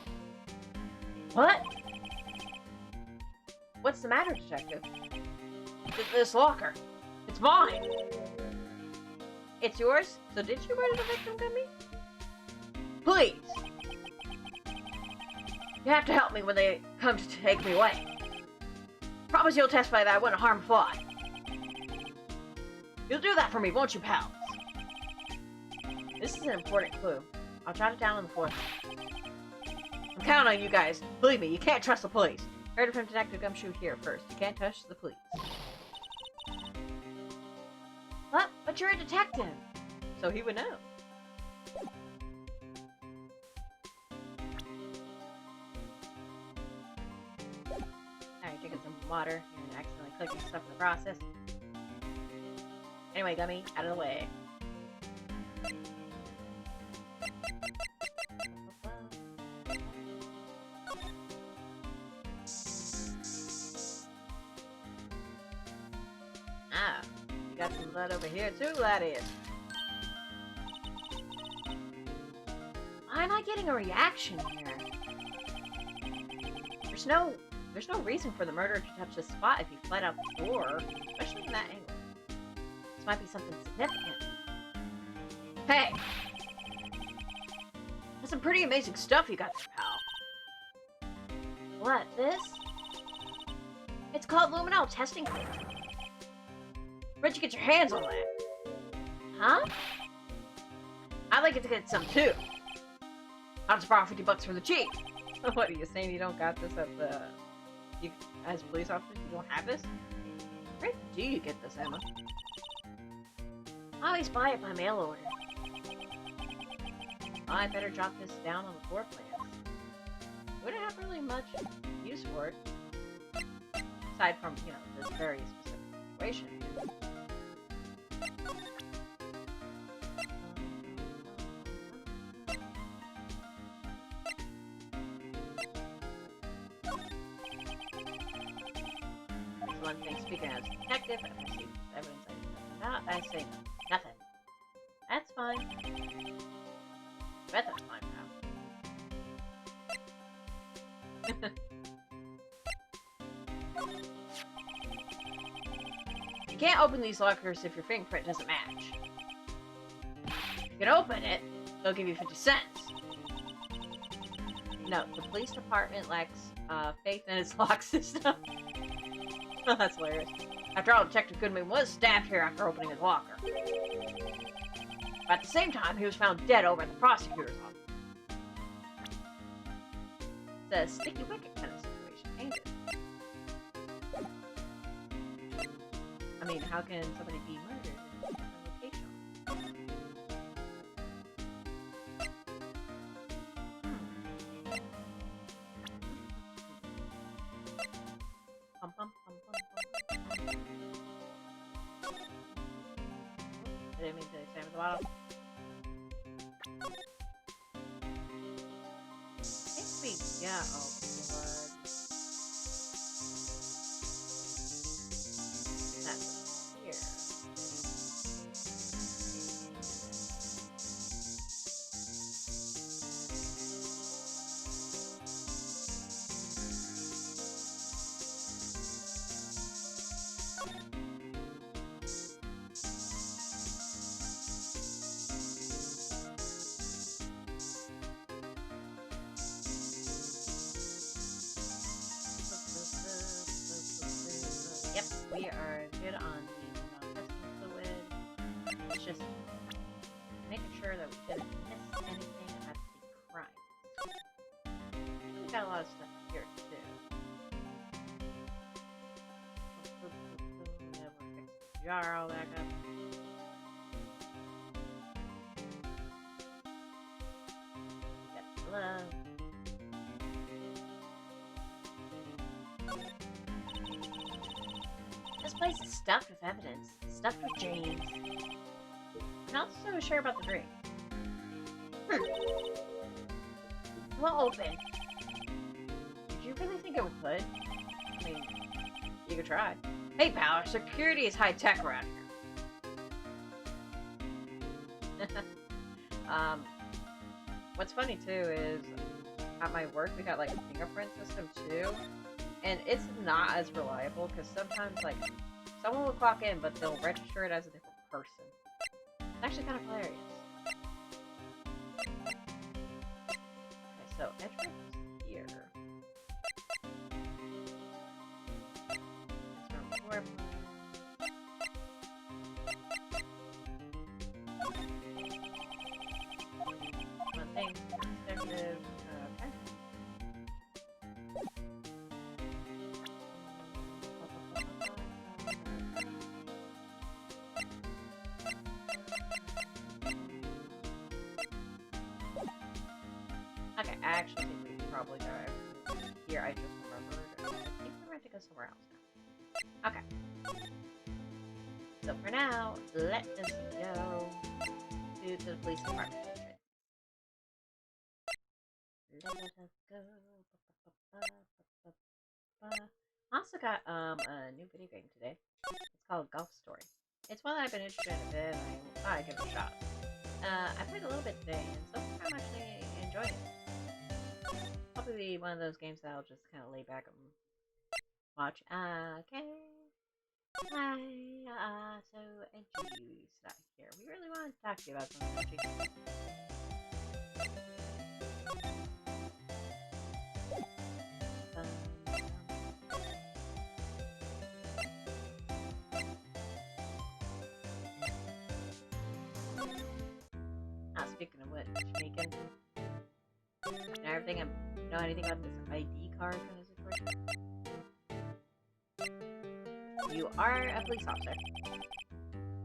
Speaker 3: What? What's the matter, Detective? This locker. It's mine! It's yours? So did you murder the victim, Gummy? Please! You have to help me when they come to take me away. Promise you'll testify that I wouldn't harm a fly. You'll do that for me, won't you, pals? This is an important clue. I'll jot it down on the floor. I'm counting on you guys. Believe me, you can't trust the police. Heard it from Detective Gumshoe here first. You can't touch the police.
Speaker 2: What? But you're a detective.
Speaker 3: So he would know. Alright, drinking some water and accidentally clicking stuff in the process. Anyway, Gummy, out of the way. blood over here too, Gladius.
Speaker 2: Why am I getting a reaction here?
Speaker 3: There's no reason for the murderer to touch this spot if he fled out the door, especially in that angle.
Speaker 2: This might be something significant.
Speaker 3: Hey! That's some pretty amazing stuff you got there, pal.
Speaker 2: What, this? It's called luminol testing kit.
Speaker 3: Where'd you get your hands on that?
Speaker 2: Huh?
Speaker 3: I'd like it to get some too. I'll just borrow $50 from the chief. What are you saying? You don't got this at the... as police officers, you don't have this? Where do you get this, Emma?
Speaker 2: I always buy it by mail order.
Speaker 3: I better jot this down on the floor plans. Wouldn't have really much use for it. Aside from, you know, this very specific situation. One thing, speaking as a detective, if I see evidence I know nothing about, I say nothing. That's fine. Bet that's fine, pal. You can't open these lockers if your fingerprint doesn't match. If you can open it, they'll give you 50 cents. No, the police department lacks faith in its lock system. That's hilarious. After all, Detective Goodman was stabbed here after opening his locker. But at the same time, he was found dead over at the prosecutor's office. It's a sticky wicket kind of situation, ain't it? I mean, how can somebody be murdered in a different location? Pum, pum, pum, pum, pum. I didn't mean to examine the bottle. I think we got all the blood. That's here. Yep, we are good on the testing fluid. It's just making sure that we didn't miss anything at the crime. I think we got a lot of stuff here too. Yeah, we'll fix the jar all back up. Got the glove. This place is stuffed with evidence. Stuffed with James. I'm not so sure about the drink. Well, open. Did you really think it would could? I mean, you could try. Hey, pal, our security is high tech around here. What's funny too is at my work we got like a fingerprint system too. And it's not as reliable because sometimes, like, someone will clock in, but they'll register it as a different person. It's actually kind of hilarious. Okay, so Edgeworth is here. It's from floor plan. One thing, detective. Okay. Okay, I actually think we probably got everything here. I just remembered. I think we're going to go somewhere else now. Okay. So for now, let us go to the police department. Let us go. I also got a new video game today. It's called Golf Story. It's one I've been interested in a bit, and I thought I'd give it a shot. I played a little bit today, and so far I'm actually enjoying it. Probably one of those games that I'll just kind of lay back and watch. Okay. Hi, so Edgy's not here. We really want to talk to you about something, Edgy. Speaking of which, Megan, know anything about this ID card kind of situation? You are a police officer.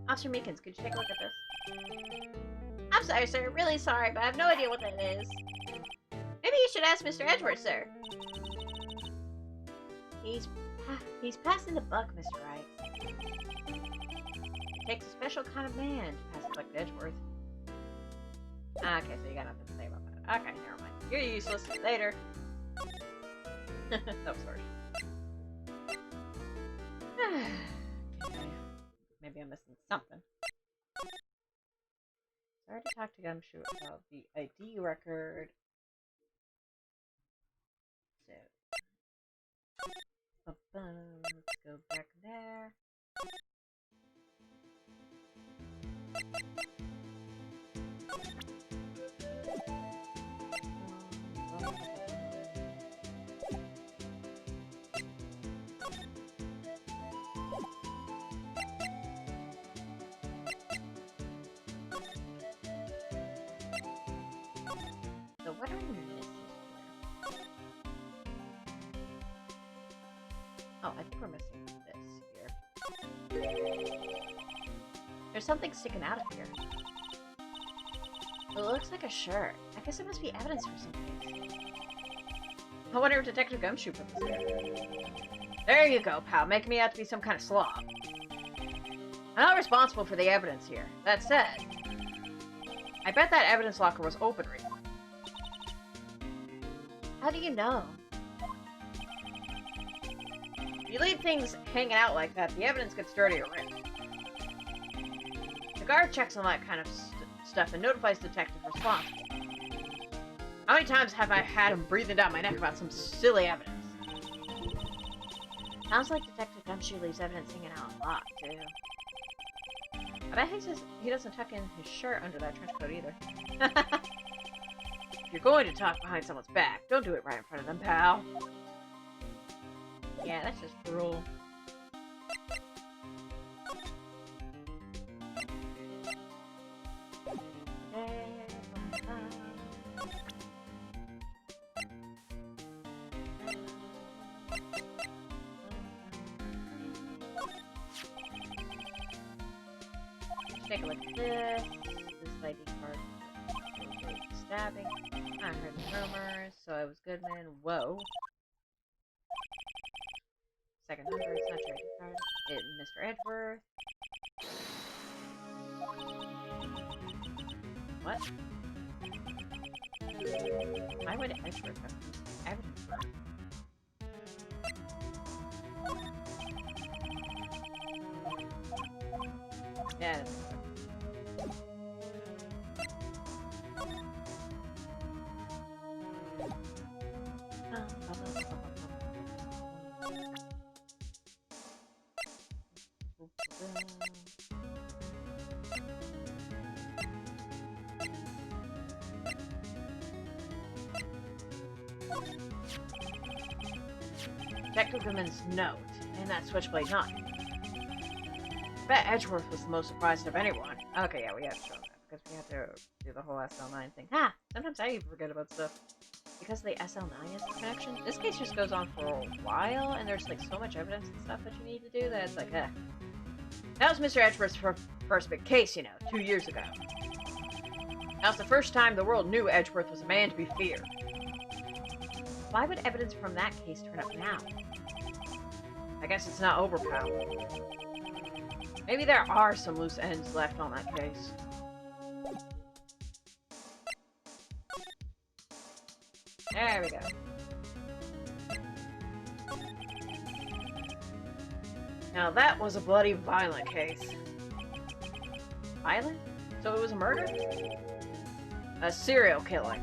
Speaker 3: Officer Meekins, could you take a look at this? I'm sorry, sir. Really sorry, but I have no idea what that is. Maybe you should ask Mr. Edgeworth, sir. He's passing the buck, Mr. Wright. It takes a special kind of man to pass the buck to Edgeworth. Okay, so you got nothing to say about that. Okay, never mind. You're useless. Later. That was harsh. Okay. Maybe I'm missing something. So I already talked to Gumshoe about the ID record. So, let's go back there. So what are we missing here? Oh, I think we're missing this here. There's something sticking out of here. It looks like a shirt. I guess it must be evidence for something. I wonder if Detective Gumshoe put this there. There you go, pal, making me out to be some kind of slob. I'm not responsible for the evidence here. That said, I bet that evidence locker was open recently. How do you know? If you leave things hanging out like that, the evidence gets dirty or ripped. The guard checks on that kind of stuff and notifies detective responsible. How many times have I had him breathing down my neck about some silly evidence? Sounds like Detective Gumshoe leaves evidence hanging out a lot, too. I bet he doesn't tuck in his shirt under that trench coat either. If you're going to talk behind someone's back, don't do it right in front of them, pal. Yeah, that's just cruel. Take a look at this. This ID card. Stabbing. I heard the rumors, so I was Goodman. Whoa. Second number, it's not your ID card. Mr. Edgeworth. What? Why would Edgeworth have evidence for it? Yeah. Check Goodman's note, and that switchblade knife. I bet Edgeworth was the most surprised of anyone. Okay, yeah, we have to show that, because we have to do the whole SL9 thing. Ha! Sometimes I even forget about stuff. Because the SL9 is the connection, this case just goes on for a while, and there's like so much evidence and stuff that you need to do that it's like, eh. That was Mr. Edgeworth's first big case, you know, 2 years ago. That was the first time the world knew Edgeworth was a man to be feared. Why would evidence from that case turn up now? I guess it's not over, pal. Maybe there are some loose ends left on that case. There we go. Now that was a bloody violent case.
Speaker 2: Island? So it was a murder? A serial killing.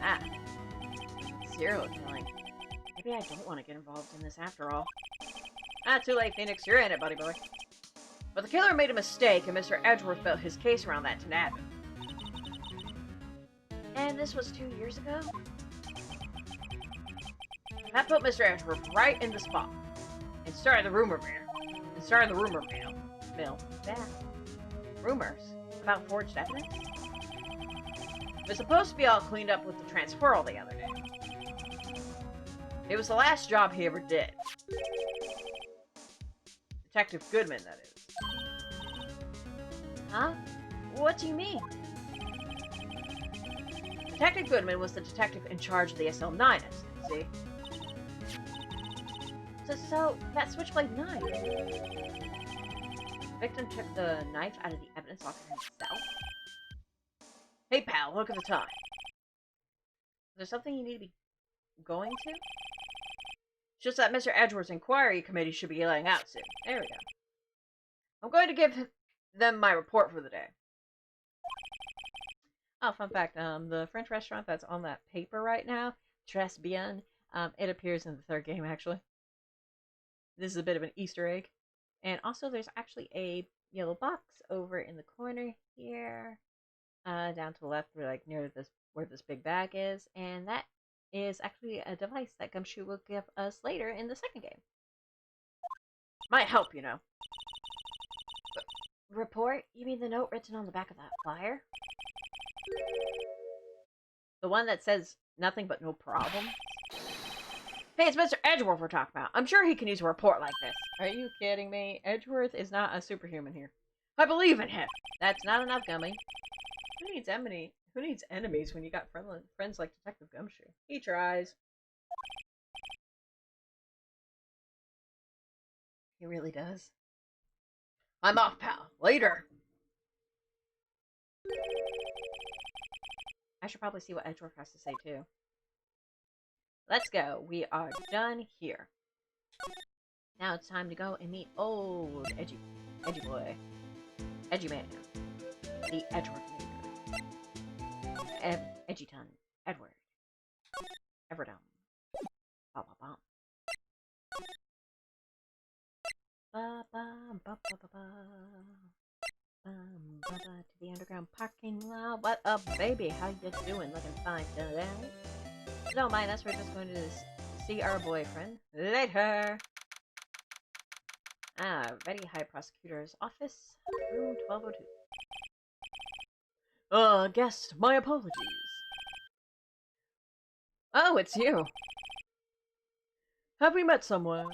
Speaker 2: Ah. Serial killing. Maybe I don't want to get involved in this after all. Ah, too late, Phoenix. You're in it, buddy boy. But the killer made a mistake, and Mr. Edgeworth built his case around that to nab him. And this was 2 years ago? That put Mr. Edgeworth right in the spot. And started the rumor mill. Yeah. Rumors about forged evidence? It was supposed to be all cleaned up with the transferal the other day. It was the last job he ever did. Detective Goodman, that is. Huh? What do you mean? Detective Goodman was the detective in charge of the SL9 incident, see? So that switchblade knife. The victim took the knife out of the evidence locker himself? Hey pal, look at the time. Is there something you need to be going to? It's just that Mr. Edgeworth's inquiry committee should be laying out soon. There we go. I'm going to give them my report for the day. Oh, fun fact, the French restaurant that's on that paper right now, Tres Bien, it appears in the third game, actually. This is a bit of an Easter egg. And also, there's actually a yellow box over in the corner here, down to the left, near where this big bag is, and that is actually a device that Gumshoe will give us later in the second game. Might help, you know. Report? You mean the note written on the back of that flyer? The one that says nothing but no problem? Hey, it's Mr. Edgeworth we're talking about. I'm sure he can use a report like this. Are you kidding me? Edgeworth is not a superhuman here. I believe in him. That's not enough, Gummy. Who needs enemies when you got friends like Detective Gumshoe? He tries. He really does. I'm off, pal. Later. I should probably see what Edgeworth has to say, too. Let's go. We are done here. Now it's time to go and meet old Edgy boy. Edgy man. The Edgeworth maker. Edgyton. Edward. Everdom. Ba ba ba. Ba ba ba ba ba ba. To the underground parking lot. What up, baby? How you doing? Looking fine today. Don't mind us. We're just going to see our boyfriend later. Ready, High Prosecutor's Office, room 1202. Guest, my apologies. Oh, it's you. Have we met somewhere?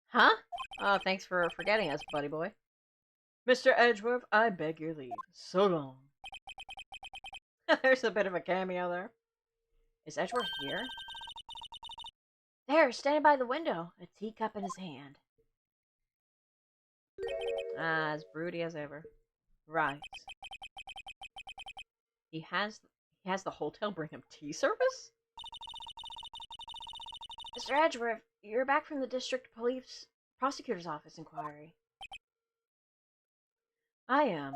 Speaker 2: Huh? Oh, thanks for forgetting us, buddy boy. Mr. Edgeworth, I beg your leave. So long. There's a bit of a cameo there. Is Edgeworth here? There, standing by the window, a teacup in his hand. As broody as ever. Right. He has the hotel bring him tea service? Mr. Edgeworth, you're back from the district police prosecutor's office inquiry. I am.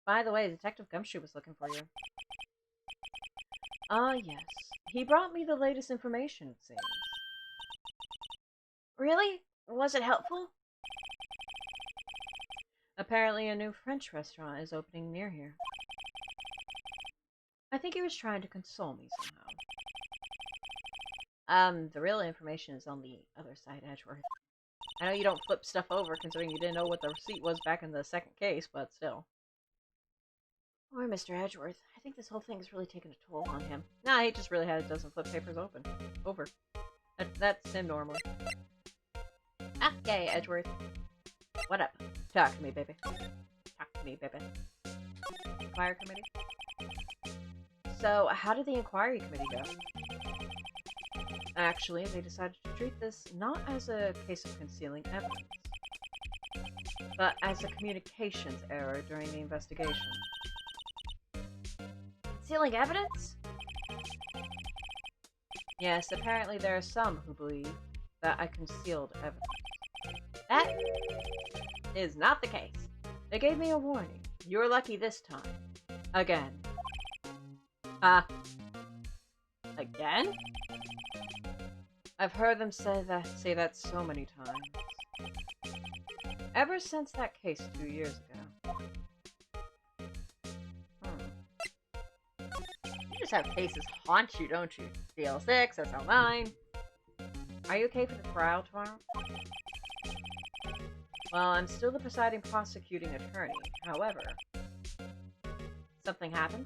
Speaker 2: By the way, Detective Gumshoe was looking for you. Ah, yes. He brought me the latest information, it seems. Really? Was it helpful? Apparently a new French restaurant is opening near here. I think he was trying to console me somehow. The real information is on the other side, Edgeworth. I know you don't flip stuff over considering you didn't know what the receipt was back in the second case, but still. Poor Mr. Edgeworth. I think this whole thing has really taken a toll on him. Nah, he just really doesn't flip papers over. That's him normally. Okay, Edgeworth. What up? Talk to me, baby. Inquiry committee? So, how did the inquiry committee go? Actually, they decided to treat this not as a case of concealing evidence, but as a communications error during the investigation. Concealing evidence? Yes, apparently there are some who believe that I concealed evidence.
Speaker 3: is not the case. They gave me a warning. You're lucky this time. Again. Again? I've heard them say that so many times. Ever since that case 2 years ago. You just have cases haunt you, don't you? DL6, SL9. Are you okay for the trial tomorrow? Well, I'm still the presiding prosecuting attorney. However, something happened?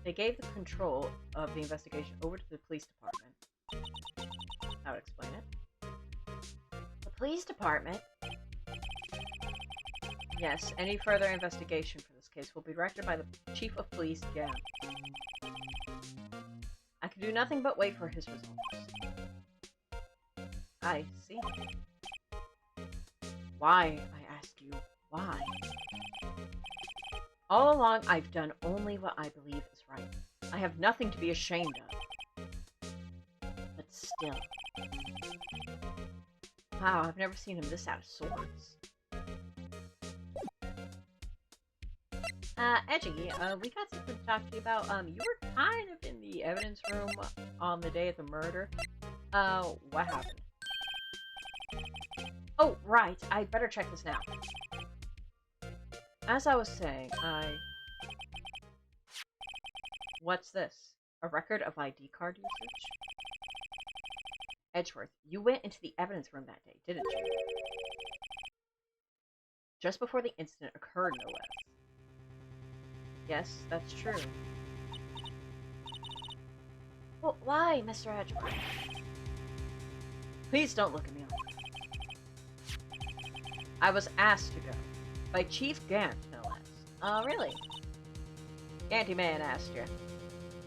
Speaker 3: They gave the control of the investigation over to the police department. That would explain it. The police department? Yes, any further investigation for this case will be directed by the Chief of Police, Gam. I can do nothing but wait for his results. I see. Why, I ask you, why? All along, I've done only what I believe is right. I have nothing to be ashamed of. But still. Wow, I've never seen him this out of sorts. Edgy, we got something to talk to you about. You were kind of in the evidence room on the day of the murder. What happened? Oh, right, I better check this now. As I was saying, What's this? A record of ID card usage? Edgeworth, you went into the evidence room that day, didn't you? Just before the incident occurred, no less. Yes, that's true.
Speaker 2: Well, why, Mr. Edgeworth?
Speaker 3: Please don't look at me like that. I was asked to go. By Chief Gant, no less.
Speaker 2: Oh, really?
Speaker 3: Ganty Man asked you.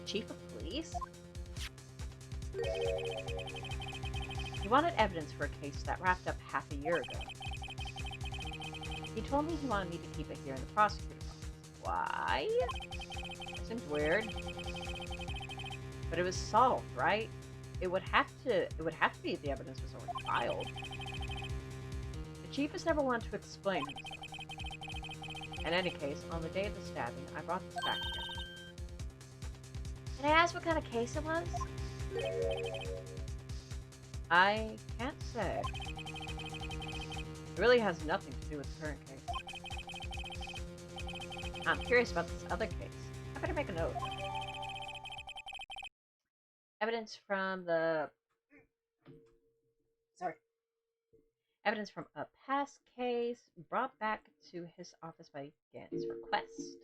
Speaker 2: Chief of Police?
Speaker 3: He wanted evidence for a case that wrapped up half a year ago. He told me he wanted me to keep it here in the prosecutor's office. Why? Seems weird. But it was solved, right? It would have to be if the evidence was already filed. The chief has never wanted to explain himself. In any case, on the day of the stabbing, I brought this back here.
Speaker 2: Can I ask what kind of case it was?
Speaker 3: I can't say. It really has nothing to do with the current case. I'm curious about this other case. I better make a note. Evidence from the... Sorry. Evidence from a past case brought back to his office by Gant's request.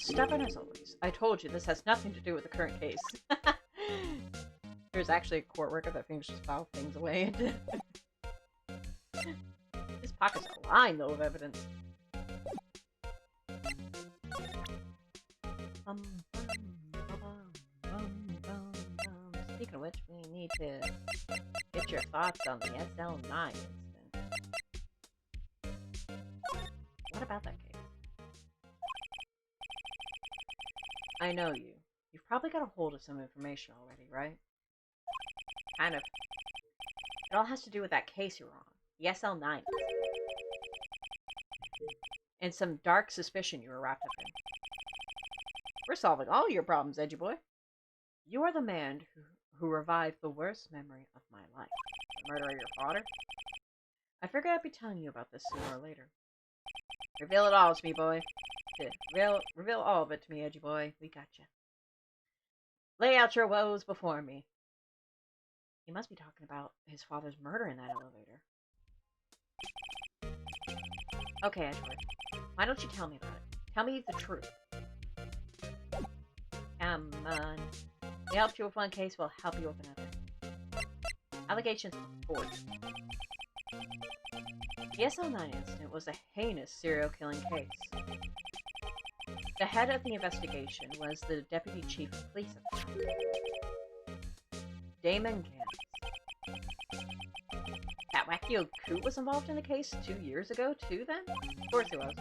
Speaker 3: Stubborn as always. I told you this has nothing to do with the current case. There's actually a court record that things just file things away into. His pockets are lined though of evidence. Speaking of which, we need to get your thoughts on the SL9 incident. What about that case? I know you. You've probably got a hold of some information already, right? Kind of. It all has to do with that case you're on. The SL9. And some dark suspicion you were wrapped up in. We're solving all your problems, Edgy Boy. You are the man who revived the worst memory of my life. The murder of your father? I figured I'd be telling you about this sooner or later. Reveal it all to me, boy. Reveal all of it to me, Edgy Boy. We gotcha. Lay out your woes before me. He must be talking about his father's murder in that elevator. Okay, Edgeworth. Why don't you tell me about it? Tell me the truth. Come on. We helped you with one case, we'll help you with another. Allegations of forgery. The SL9 incident was a heinous serial killing case. The head of the investigation was the Deputy Chief of Police at the time. Damon Gant. That wacky old coot was involved in the case 2 years ago, too, then? Of course he was.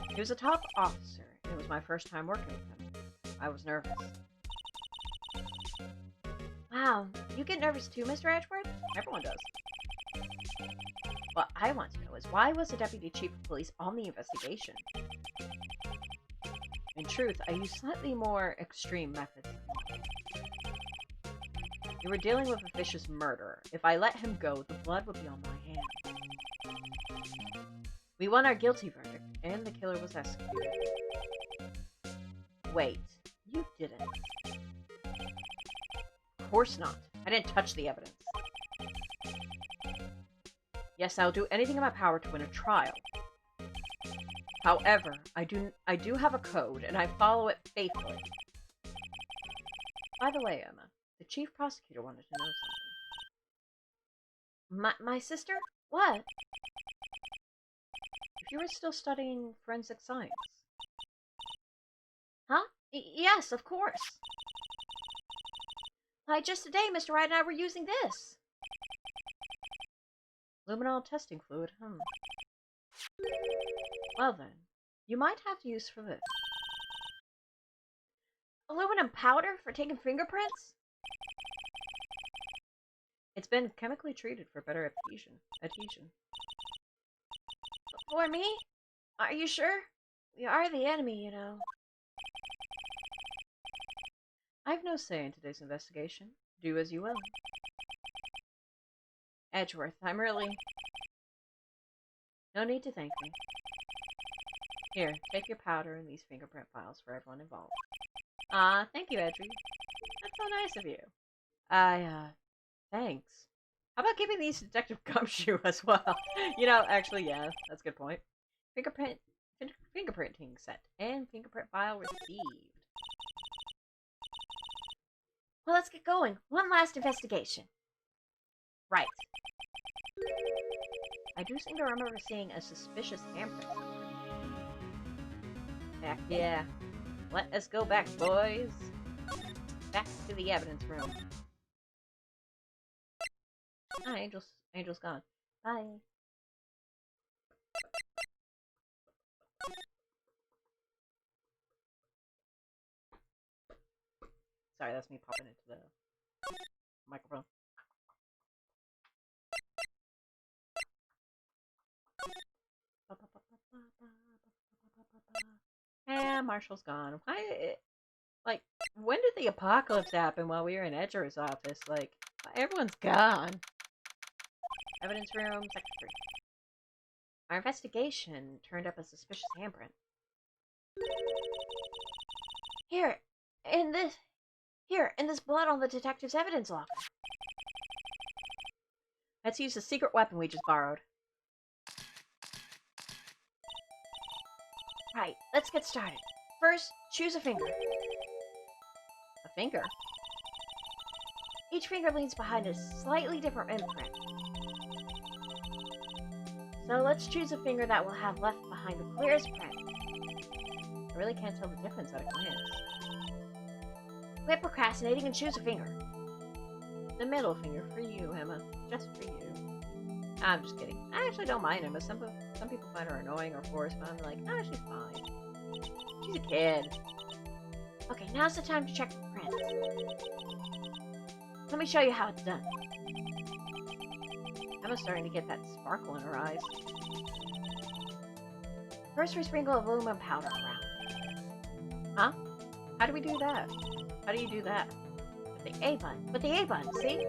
Speaker 3: He was a top officer, and it was my first time working with him. I was nervous.
Speaker 2: Wow, you get nervous too, Mr. Edgeworth?
Speaker 3: Everyone does.
Speaker 2: What I want to know is why was the Deputy Chief of Police on the investigation?
Speaker 3: In truth, I use slightly more extreme methods. You were dealing with a vicious murderer. If I let him go, the blood would be on my hands.
Speaker 2: We won our guilty verdict, and the killer was executed.
Speaker 3: Wait, you didn't.
Speaker 2: Of course not. I didn't touch the evidence.
Speaker 3: Yes, I'll do anything in my power to win a trial. However, I do have a code, and I follow it faithfully. By the way, Emma, the chief prosecutor wanted to know something.
Speaker 2: My sister? What?
Speaker 3: If you were still studying forensic science.
Speaker 2: Huh? Yes, of course. Why, just today, Mr. Wright and I were using this.
Speaker 3: Luminol testing fluid, Well then, you might have use for this.
Speaker 2: Aluminum powder for taking fingerprints?
Speaker 3: It's been chemically treated for better adhesion.
Speaker 2: For me? Are you sure? We are the enemy, you know.
Speaker 3: I've no say in today's investigation. Do as you will.
Speaker 2: Edgeworth, I'm really...
Speaker 3: No need to thank me. Here, take your powder and these fingerprint files for everyone involved.
Speaker 2: Thank you, Edry.
Speaker 3: That's so nice of you. Thanks. How about giving these Detective Gumshoe as well? You know, actually, yeah, that's a good point. Fingerprinting set and fingerprint file received.
Speaker 2: Well, let's get going. One last investigation.
Speaker 3: Right. I do seem to remember seeing a suspicious handprint. Heck yeah. Let us go back, boys. Back to the evidence room. Ah, Angel's gone. Bye. Sorry, that's me popping into the microphone. And Marshall's gone. Why? Like, when did the apocalypse happen while we were in Edger's office? Like, everyone's gone. Evidence room, second 3. Our investigation turned up a suspicious handprint.
Speaker 2: Here, in this blood on the detective's evidence locker.
Speaker 3: Let's use the secret weapon we just borrowed.
Speaker 2: Right, let's get started. First, choose a finger.
Speaker 3: A finger?
Speaker 2: Each finger leans behind a slightly different imprint. So let's choose a finger that will have left behind the clearest print.
Speaker 3: I really can't tell the difference at a glance.
Speaker 2: Quit procrastinating and choose a finger.
Speaker 3: The middle finger for you, Emma. Just for you. I'm just kidding. I actually don't mind Emma. Some people find her annoying or forced, but I'm like, ah, she's fine. She's a kid.
Speaker 2: Okay, now's the time to check the prints. Let me show you how it's done.
Speaker 3: Emma's starting to get that sparkle in her eyes.
Speaker 2: First, we sprinkle aluminum powder around.
Speaker 3: Huh? How do we do that? How do you do that?
Speaker 2: With the A button. With the A button, see?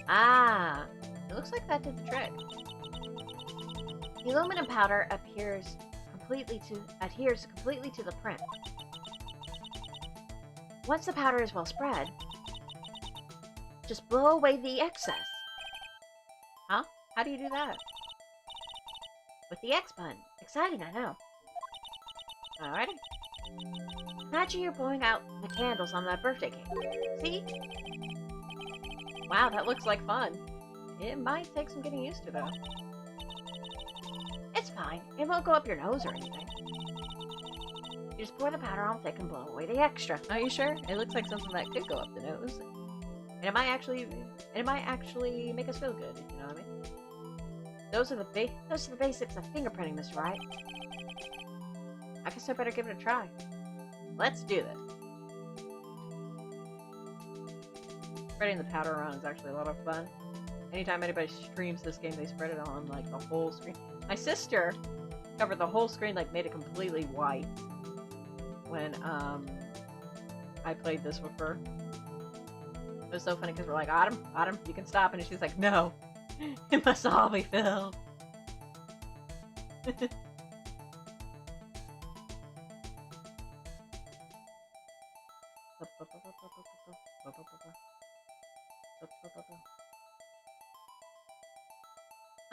Speaker 3: Ah! It looks like that did the trick.
Speaker 2: The aluminum powder adheres completely to the print. Once the powder is well spread, just blow away the excess.
Speaker 3: Huh? How do you do that?
Speaker 2: With the X button. Exciting, I know.
Speaker 3: Alrighty.
Speaker 2: Imagine you're blowing out the candles on that birthday cake. See?
Speaker 3: Wow, that looks like fun. It might take some getting used to, though.
Speaker 2: It's fine. It won't go up your nose or anything. You just pour the powder on thick and blow away the extra.
Speaker 3: Are you sure? It looks like something that could go up the nose. And it might actually make us feel good, if you know what I mean?
Speaker 2: Those are the basics of fingerprinting, Mr. Wright.
Speaker 3: I guess I better give it a try. Let's do this. Spreading the powder around is actually a lot of fun. Anytime anybody streams this game, they spread it on like the whole screen. My sister covered the whole screen, like made it completely white when I played this with her. It was so funny because we're like, Autumn, you can stop, and she's like, no, it must all be filled.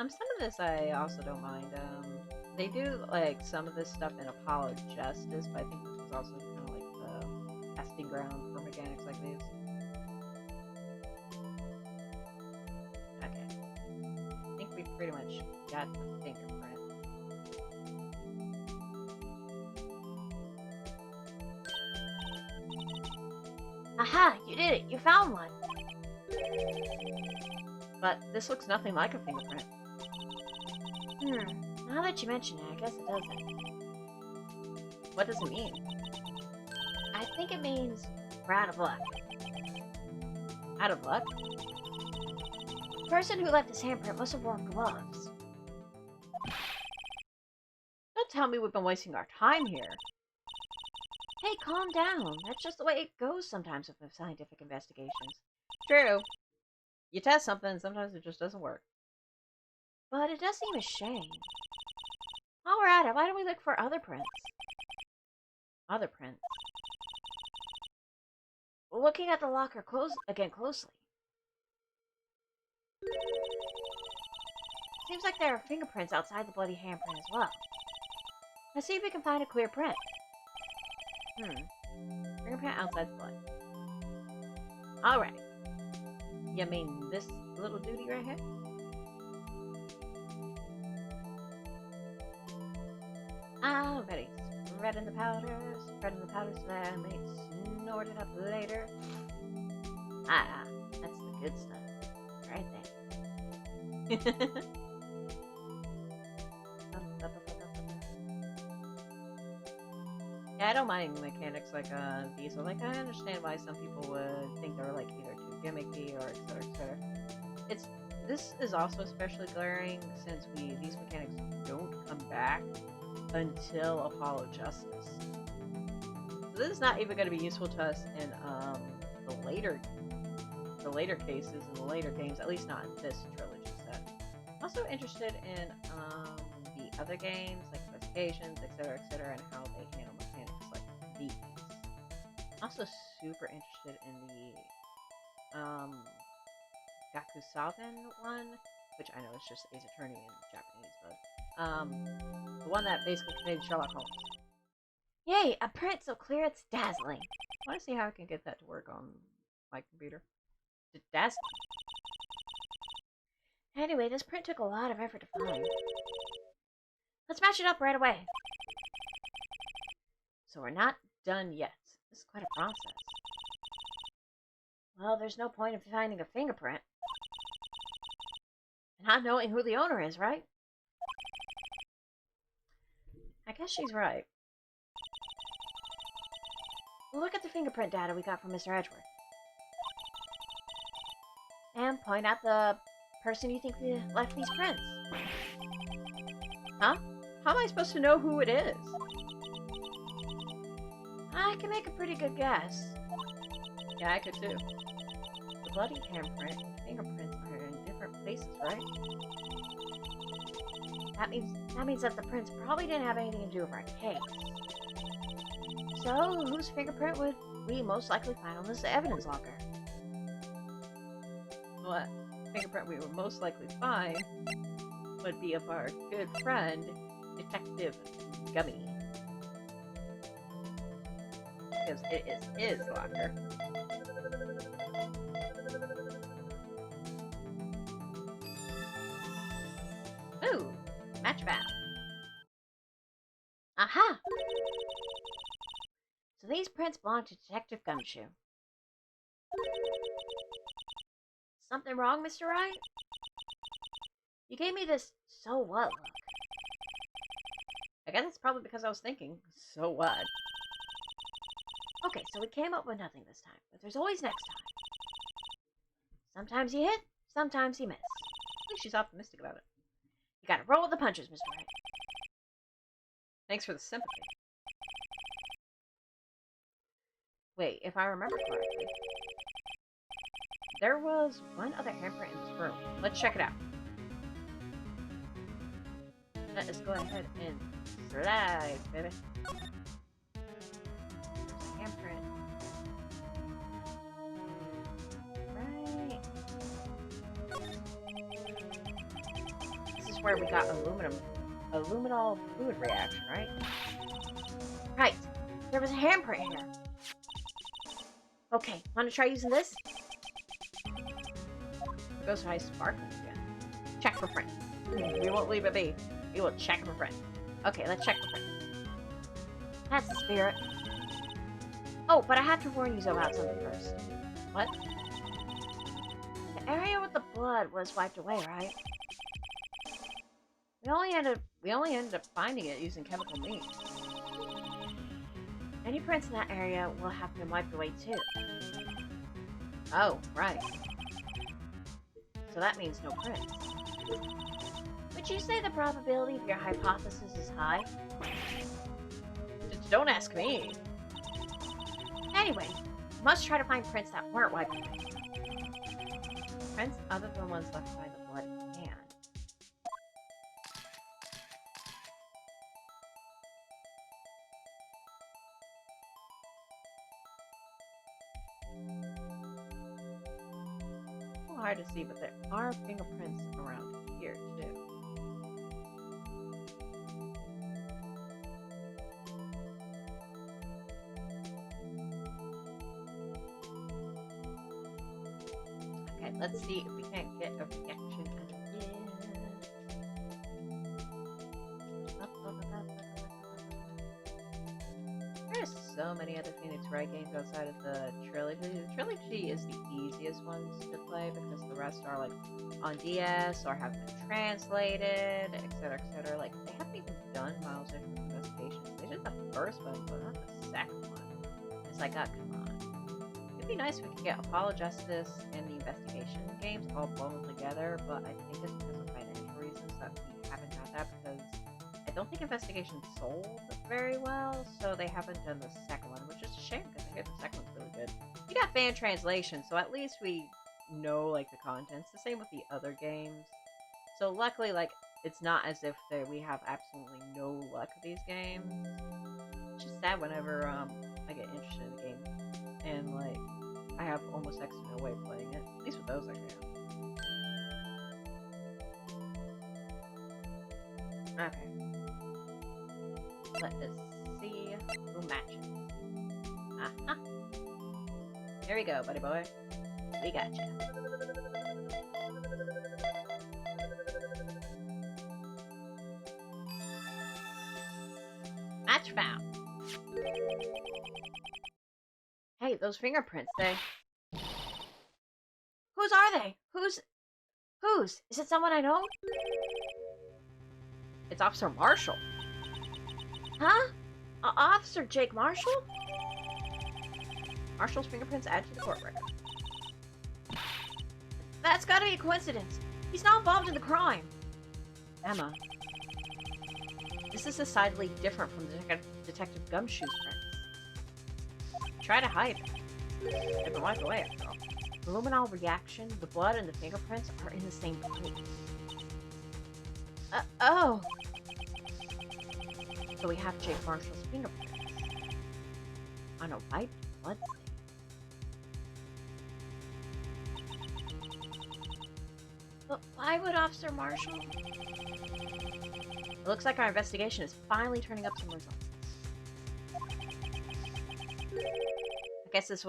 Speaker 3: Some of this I also don't mind. They do like some of this stuff in Apollo Justice, but I think this is also kind of like the testing ground for mechanics like these. Okay, I think we pretty much got the fingerprint.
Speaker 2: Aha! You did it! You found one!
Speaker 3: But this looks nothing like a fingerprint.
Speaker 2: Now that you mention it, I guess it doesn't.
Speaker 3: What does it mean?
Speaker 2: I think it means we're out of luck.
Speaker 3: Out of luck?
Speaker 2: The person who left his handprint must have worn gloves.
Speaker 3: Don't tell me we've been wasting our time here.
Speaker 2: Hey, calm down. That's just the way it goes sometimes with the scientific investigations.
Speaker 3: True. You test something, sometimes it just doesn't work.
Speaker 2: But it does seem a shame. While we're at it, why don't we look for other prints?
Speaker 3: Other prints?
Speaker 2: Looking at the locker again closely. Seems like there are fingerprints outside the bloody handprint as well. Let's see if we can find a clear print.
Speaker 3: Fingerprint outside the blood. Alright. You mean this little duty right here?
Speaker 2: Alrighty. Spreading the powder so that I may snort it up later. Ah, that's the good stuff. Right there.
Speaker 3: Yeah, I don't mind mechanics like these. So, like, I understand why some people would think they're like either too gimmicky or etc. etc. This is also especially glaring since these mechanics don't come back until Apollo Justice. So this is not even going to be useful to us in the later cases in the later games, at least not in this trilogy set. I'm also interested in the other games like Investigations, etc., etc., and how they handle mechanics like these. I'm also super interested in the Gakusaben one, which I know is just Ace Attorney in Japanese, but the one that basically contains Sherlock Holmes.
Speaker 2: Yay, a print so clear it's dazzling.
Speaker 3: I want to see how I can get that to work on my computer. It's dazzling.
Speaker 2: Anyway, this print took a lot of effort to find. Let's match it up right away.
Speaker 3: So we're not done yet. This is quite a process.
Speaker 2: Well, there's no point in finding a fingerprint. And not knowing who the owner is, right?
Speaker 3: I guess she's right.
Speaker 2: Look at the fingerprint data we got from Mr. Edgeworth. And point out the person you think left these prints.
Speaker 3: Huh? How am I supposed to know who it is?
Speaker 2: I can make a pretty good guess.
Speaker 3: Yeah, I could too. The bloody handprint and fingerprints are in different places, right?
Speaker 2: That means that the prints probably didn't have anything to do with our case. So, whose fingerprint would we most likely find on this evidence locker?
Speaker 3: What fingerprint we would most likely find would be of our good friend, Detective Gummy. Because it is his locker. Ooh, match found.
Speaker 2: Aha! So these prints belong to Detective Gumshoe. Something wrong, Mr. Wright? You gave me this so what look.
Speaker 3: I guess it's probably because I was thinking, so what?
Speaker 2: Okay, so we came up with nothing this time, but there's always next time. Sometimes you hit, sometimes you miss.
Speaker 3: At least she's optimistic about it.
Speaker 2: You gotta roll with the punches, Mr. Wright.
Speaker 3: Thanks for the sympathy.
Speaker 2: Wait, if I remember correctly, there was one other handprint in this room. Let's check it out. Let us go ahead and slide, baby. There's a handprint. Right. This is where we got aluminol fluid reaction, right? Right. There was a handprint here. Okay, want to try using this?
Speaker 3: It goes high sparkling again. Check for print. We won't leave it be. We will check for print.
Speaker 2: Okay, let's check the print. That's the spirit. Oh, but I have to warn you about something first.
Speaker 3: What?
Speaker 2: The area with the blood was wiped away, right?
Speaker 3: We only ended up finding it using chemical means.
Speaker 2: Any prints in that area will have been wiped away too.
Speaker 3: Oh, right.
Speaker 2: So that means no prints. Would you say the probability of your hypothesis is high?
Speaker 3: Don't ask me.
Speaker 2: Anyway, you must try to find prints that weren't wiped away.
Speaker 3: Prints other than ones left by the bloody hand. A little hard to see, but there are fingerprints around here too. Okay, let's see if we can't get a reaction out of this. There's so many other Phoenix Wright games outside of the trilogy. The trilogy is the easiest ones to play because the rest are like on DS or have been translated, etc., etc. Like they haven't even done Miles Investigations. They did the first one, but not the second one. It's like, oh, come on. It'd be nice if we could get Apollo Justice and the investigation games all bundled together, but I think it's because of financial reasons that we haven't had that because I don't think Investigation sold very well, so they haven't done the second one, which is a shame because I hear the second one's really good. We got fan translation, so at least we know like the contents. The same with the other games. So luckily, like it's not as if we have absolutely no luck with these games. It's just sad whenever I get interested in a game and like I have almost next to no way of playing it. At least with those I can. Okay. Let us see who matches. Aha! There we go, buddy boy. We got you. Match found. Hey, those fingerprints, Whose are they? Whose? Is it someone I know? It's Officer Marshall.
Speaker 2: Huh? Officer Jake Marshall?
Speaker 3: Marshall's fingerprints add to the court record.
Speaker 2: That's gotta be a coincidence. He's not involved in the crime.
Speaker 3: Emma. This is decidedly different from Detective Gumshoe's prints. Try to hide it. They've been wiped away after all.
Speaker 2: Luminol reaction, the blood and the fingerprints are in the same place. Oh.
Speaker 3: So we have Jake Marshall's fingerprints on a white blood stain.
Speaker 2: But why would Officer Marshall?
Speaker 3: It looks like our investigation is finally turning up some results. I guess this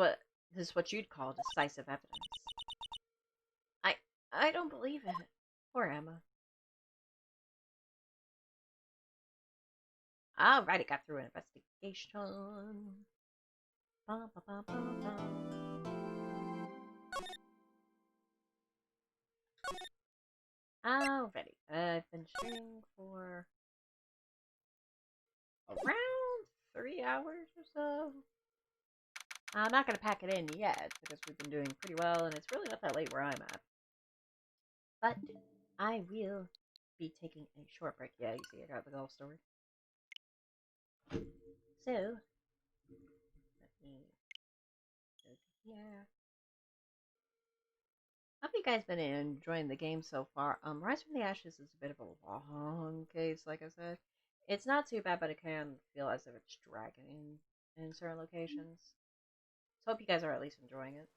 Speaker 3: is what you'd call decisive evidence.
Speaker 2: I don't believe it.
Speaker 3: Poor Emma. Alright, it got through an investigation. Ba, ba, ba, ba, ba. Alrighty, I've been streaming for around 3 hours or so. I'm not going to pack it in yet because we've been doing pretty well and it's really not that late where I'm at. But I will be taking a short break. Yeah, you see I got the golf story. So, let me go here. Hope you guys been enjoying the game so far. Rise from the Ashes is a bit of a long case, like I said. It's not too bad, but it can feel as if it's dragging in certain locations. So hope you guys are at least enjoying it.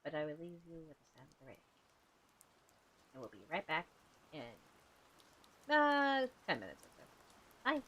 Speaker 3: But I will leave you with the sound of the rain. And we'll be right back in 10 minutes or so. Bye.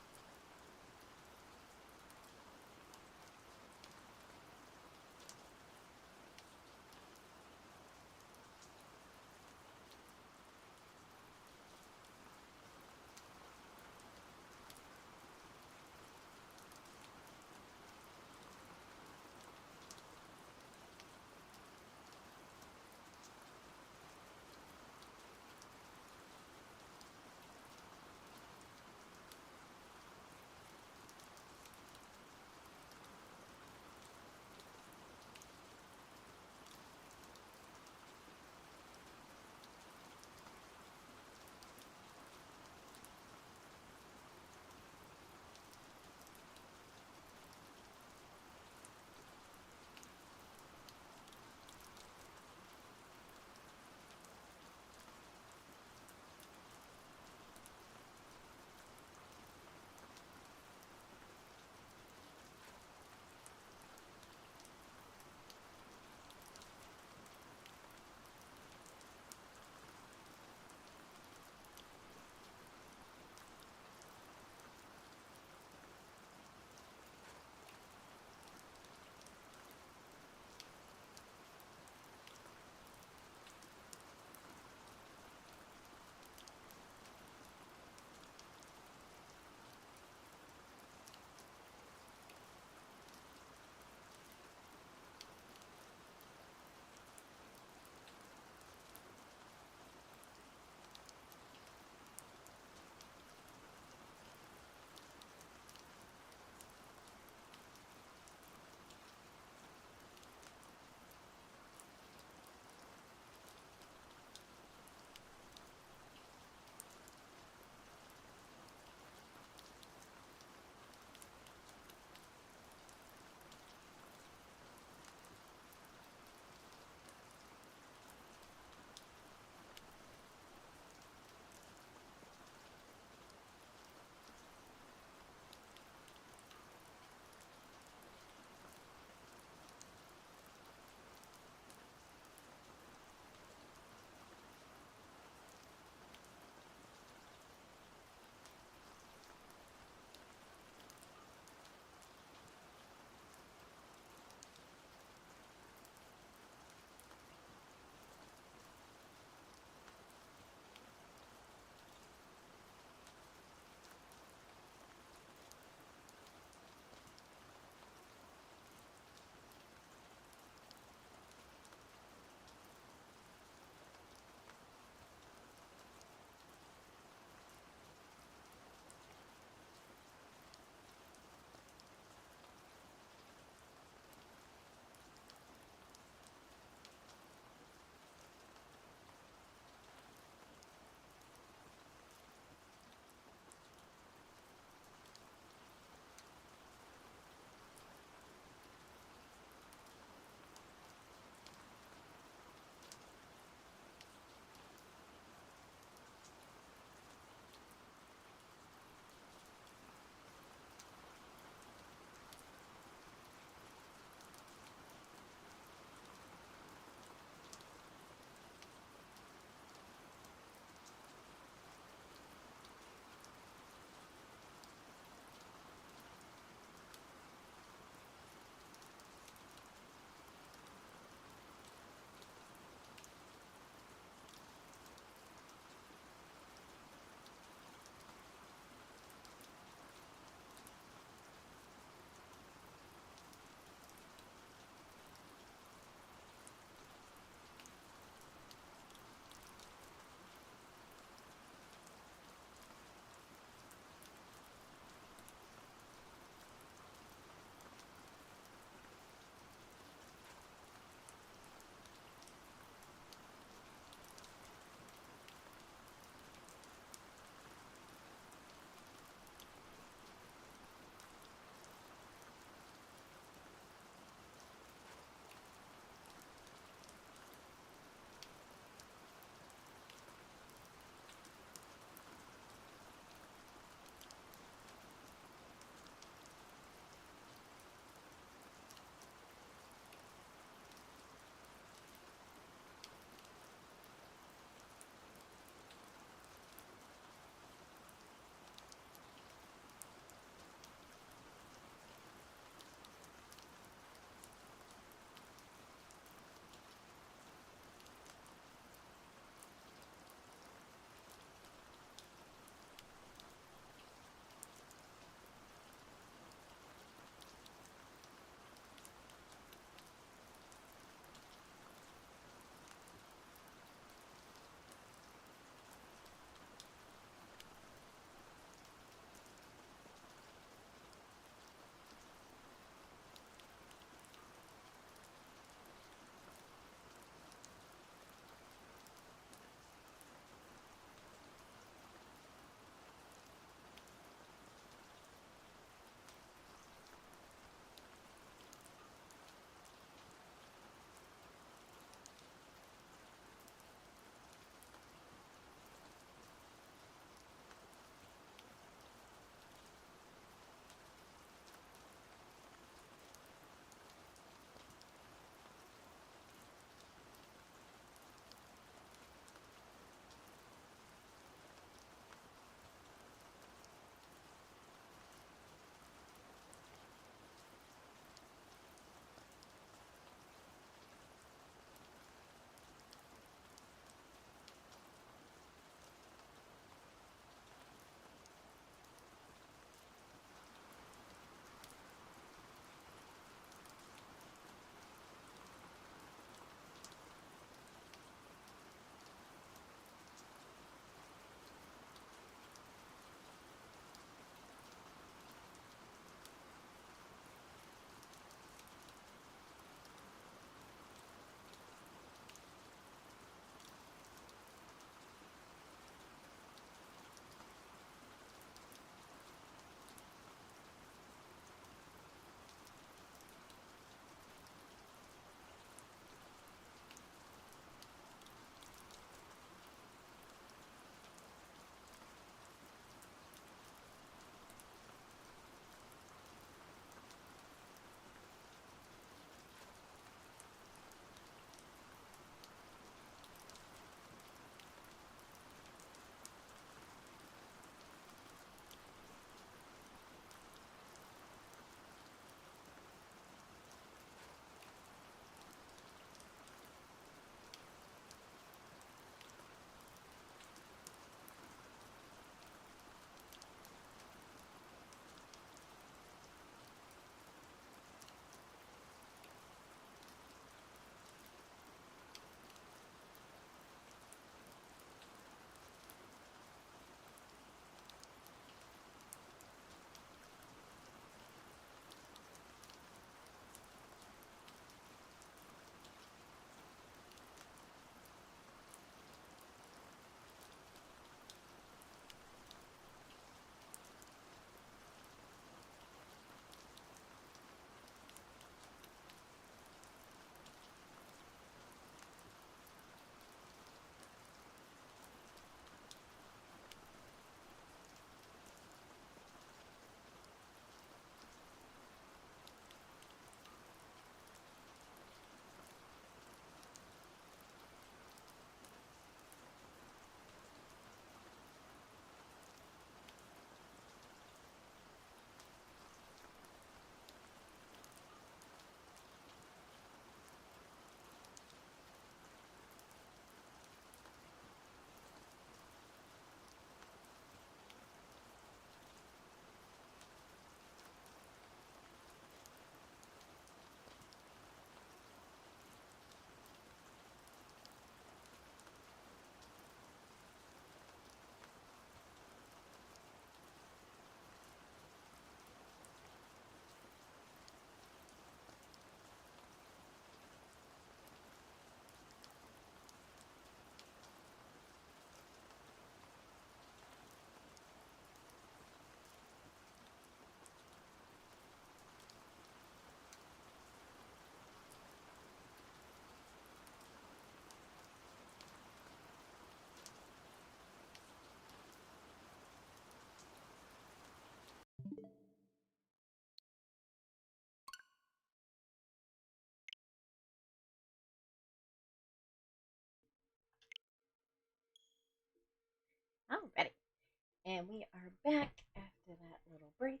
Speaker 2: And we are back after that little break.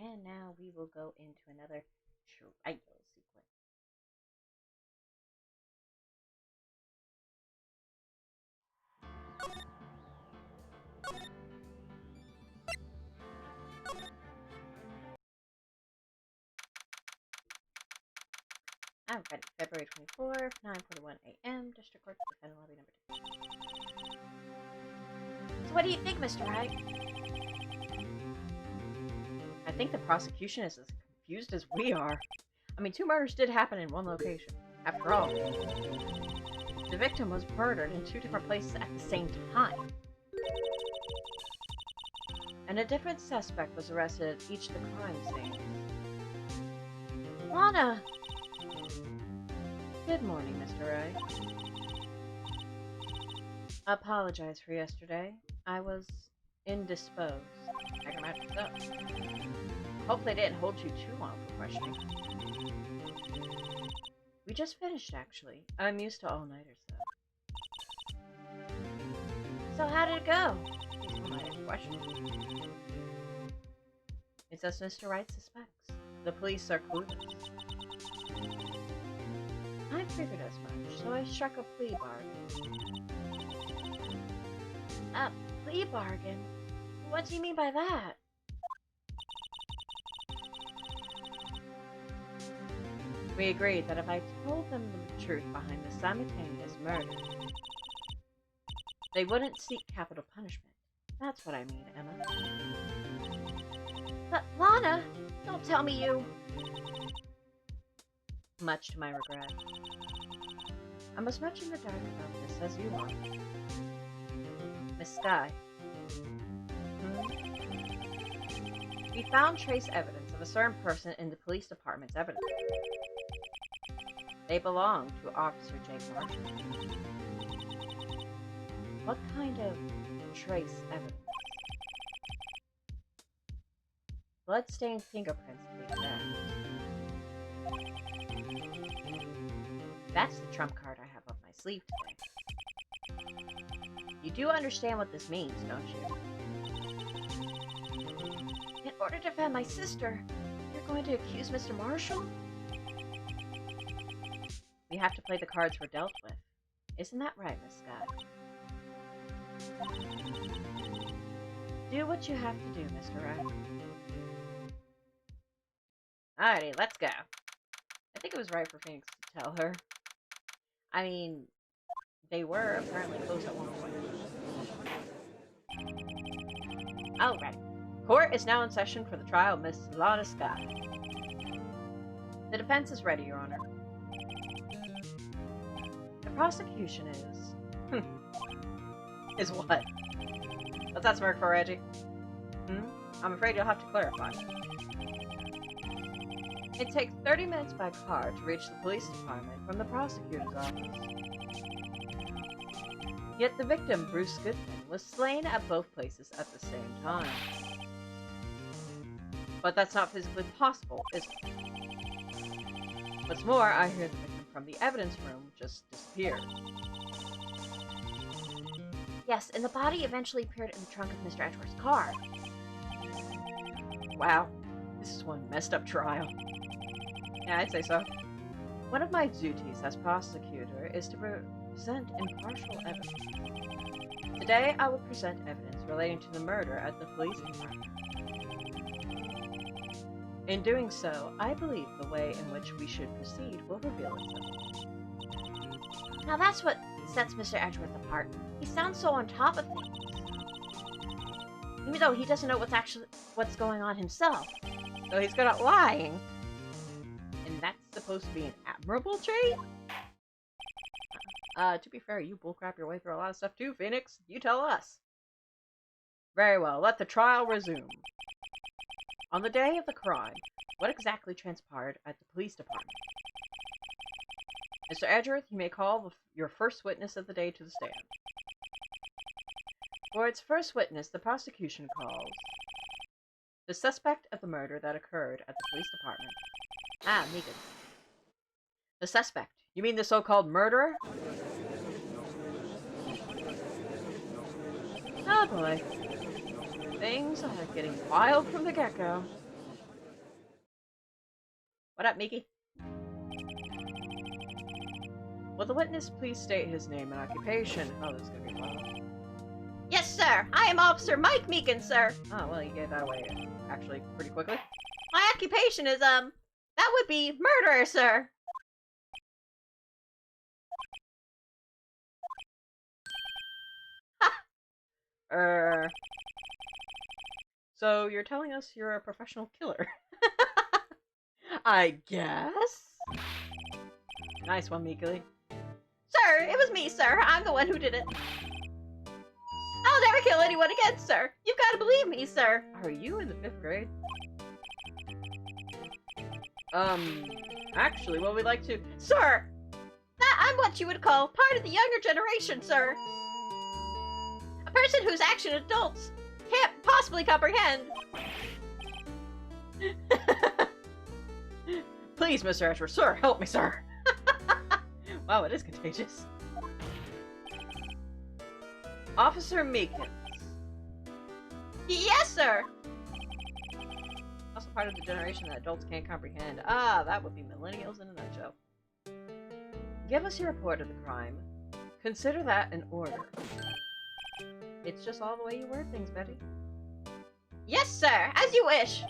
Speaker 2: And now we will go into another trial sequence. Alrighty, February 24th, 9:41 a.m., District Court, Defendant Lobby number 2. So what do you think, Mr. Wright?
Speaker 3: I think the prosecution is as confused as we are. I mean, 2 murders did happen in one location. After all, the victim was murdered in 2 different places at the same time. And a different suspect was arrested at each of the crime scenes.
Speaker 2: Lana!
Speaker 3: Good morning, Mr. Wright. Apologize for yesterday. I was indisposed.
Speaker 2: I can imagine so. Hopefully they didn't hold you too long for questioning.
Speaker 3: We just finished, actually. I'm used to all-nighters, though.
Speaker 2: So how did it go?
Speaker 3: My next question. It's as Mr. Wright suspects. The police are clueless. I figured as much, so I struck a plea bargain.
Speaker 2: A plea bargain? What do you mean by that?
Speaker 3: We agreed that if I told them the truth behind the simultaneous murder, they wouldn't seek capital punishment. That's what I mean, Emma.
Speaker 2: But Lana, don't tell me you...
Speaker 3: Much to my regret. I'm as much in the dark about this as you are. Miss Skye. We found trace evidence of a certain person in the police department's evidence. They belong to Officer Jake Marshall. What kind of trace evidence? Bloodstained fingerprints, to be exact. That's the trump card I have up my sleeve today. You do understand what this means, don't you?
Speaker 2: In order to defend my sister, you're going to accuse Mr. Marshall?
Speaker 3: We have to play the cards we're dealt with. Isn't that right, Miss Scott? Do what you have to do, Mr. Wright. Alrighty, let's go. I think it was right for Phoenix to tell her. I mean, they were apparently close at one point. Alright. Court is now in session for the trial of Miss Lana Scott. The defense is ready, Your Honor. The prosecution is... Is what? What's that smirk for, Reggie? I'm afraid you'll have to clarify. It takes 30 minutes by car to reach the police department from the prosecutor's office. Yet the victim, Bruce Goodman, was slain at both places at the same time. But that's not physically possible, is it? What's more, I hear the victim from the evidence room just disappeared.
Speaker 2: Yes, and the body eventually appeared in the trunk of Mr. Edgeworth's car.
Speaker 3: Wow, this is one messed up trial. Yeah, I'd say so. One of my duties as prosecutor is to present impartial evidence. Today, I will present evidence relating to the murder at the police department. In doing so, I believe the way in which we should proceed will reveal itself.
Speaker 2: Now that's what sets Mr. Edgeworth apart. He sounds so on top of things. Even though he doesn't know what's going on himself.
Speaker 3: So he's good at lying. And that's supposed to be an admirable trait? To be fair, you bullcrap your way through a lot of stuff too, Phoenix. You tell us. Very well, let the trial resume. On the day of the crime, what exactly transpired at the police department? Mr. Edgeworth, you may call your first witness of the day to the stand. For its first witness, the prosecution calls the suspect of the murder that occurred at the police department. Ah, Negan. The suspect? You mean the so-called murderer? Oh boy. Things are getting wild from the get-go. What up, Miki? Will the witness please state his name and occupation? Oh, this is gonna be wild.
Speaker 2: Yes, sir. I am Officer Mike Meekin, sir.
Speaker 3: Oh, well, you gave that away actually pretty quickly.
Speaker 2: My occupation is, that would be murderer, sir.
Speaker 3: So you're telling us you're a professional killer? I guess? Nice one, Meekly.
Speaker 2: Sir, it was me, sir. I'm the one who did it. I'll never kill anyone again, sir. You've got to believe me, sir.
Speaker 3: Are you in the 5th grade? Actually, what we'd like to...
Speaker 2: Sir! I'm what you would call part of the younger generation, sir. A person whose action adults can't possibly comprehend.
Speaker 3: Please, Mr. Ashworth, sir, help me, sir. Wow, it is contagious. Officer Meekins.
Speaker 2: Yes, sir.
Speaker 3: Also part of the generation that adults can't comprehend. Ah, that would be millennials in a nutshell. Give us your report of the crime. Consider that an order. It's just all the way you word things, Betty.
Speaker 2: Yes, sir. As you wish.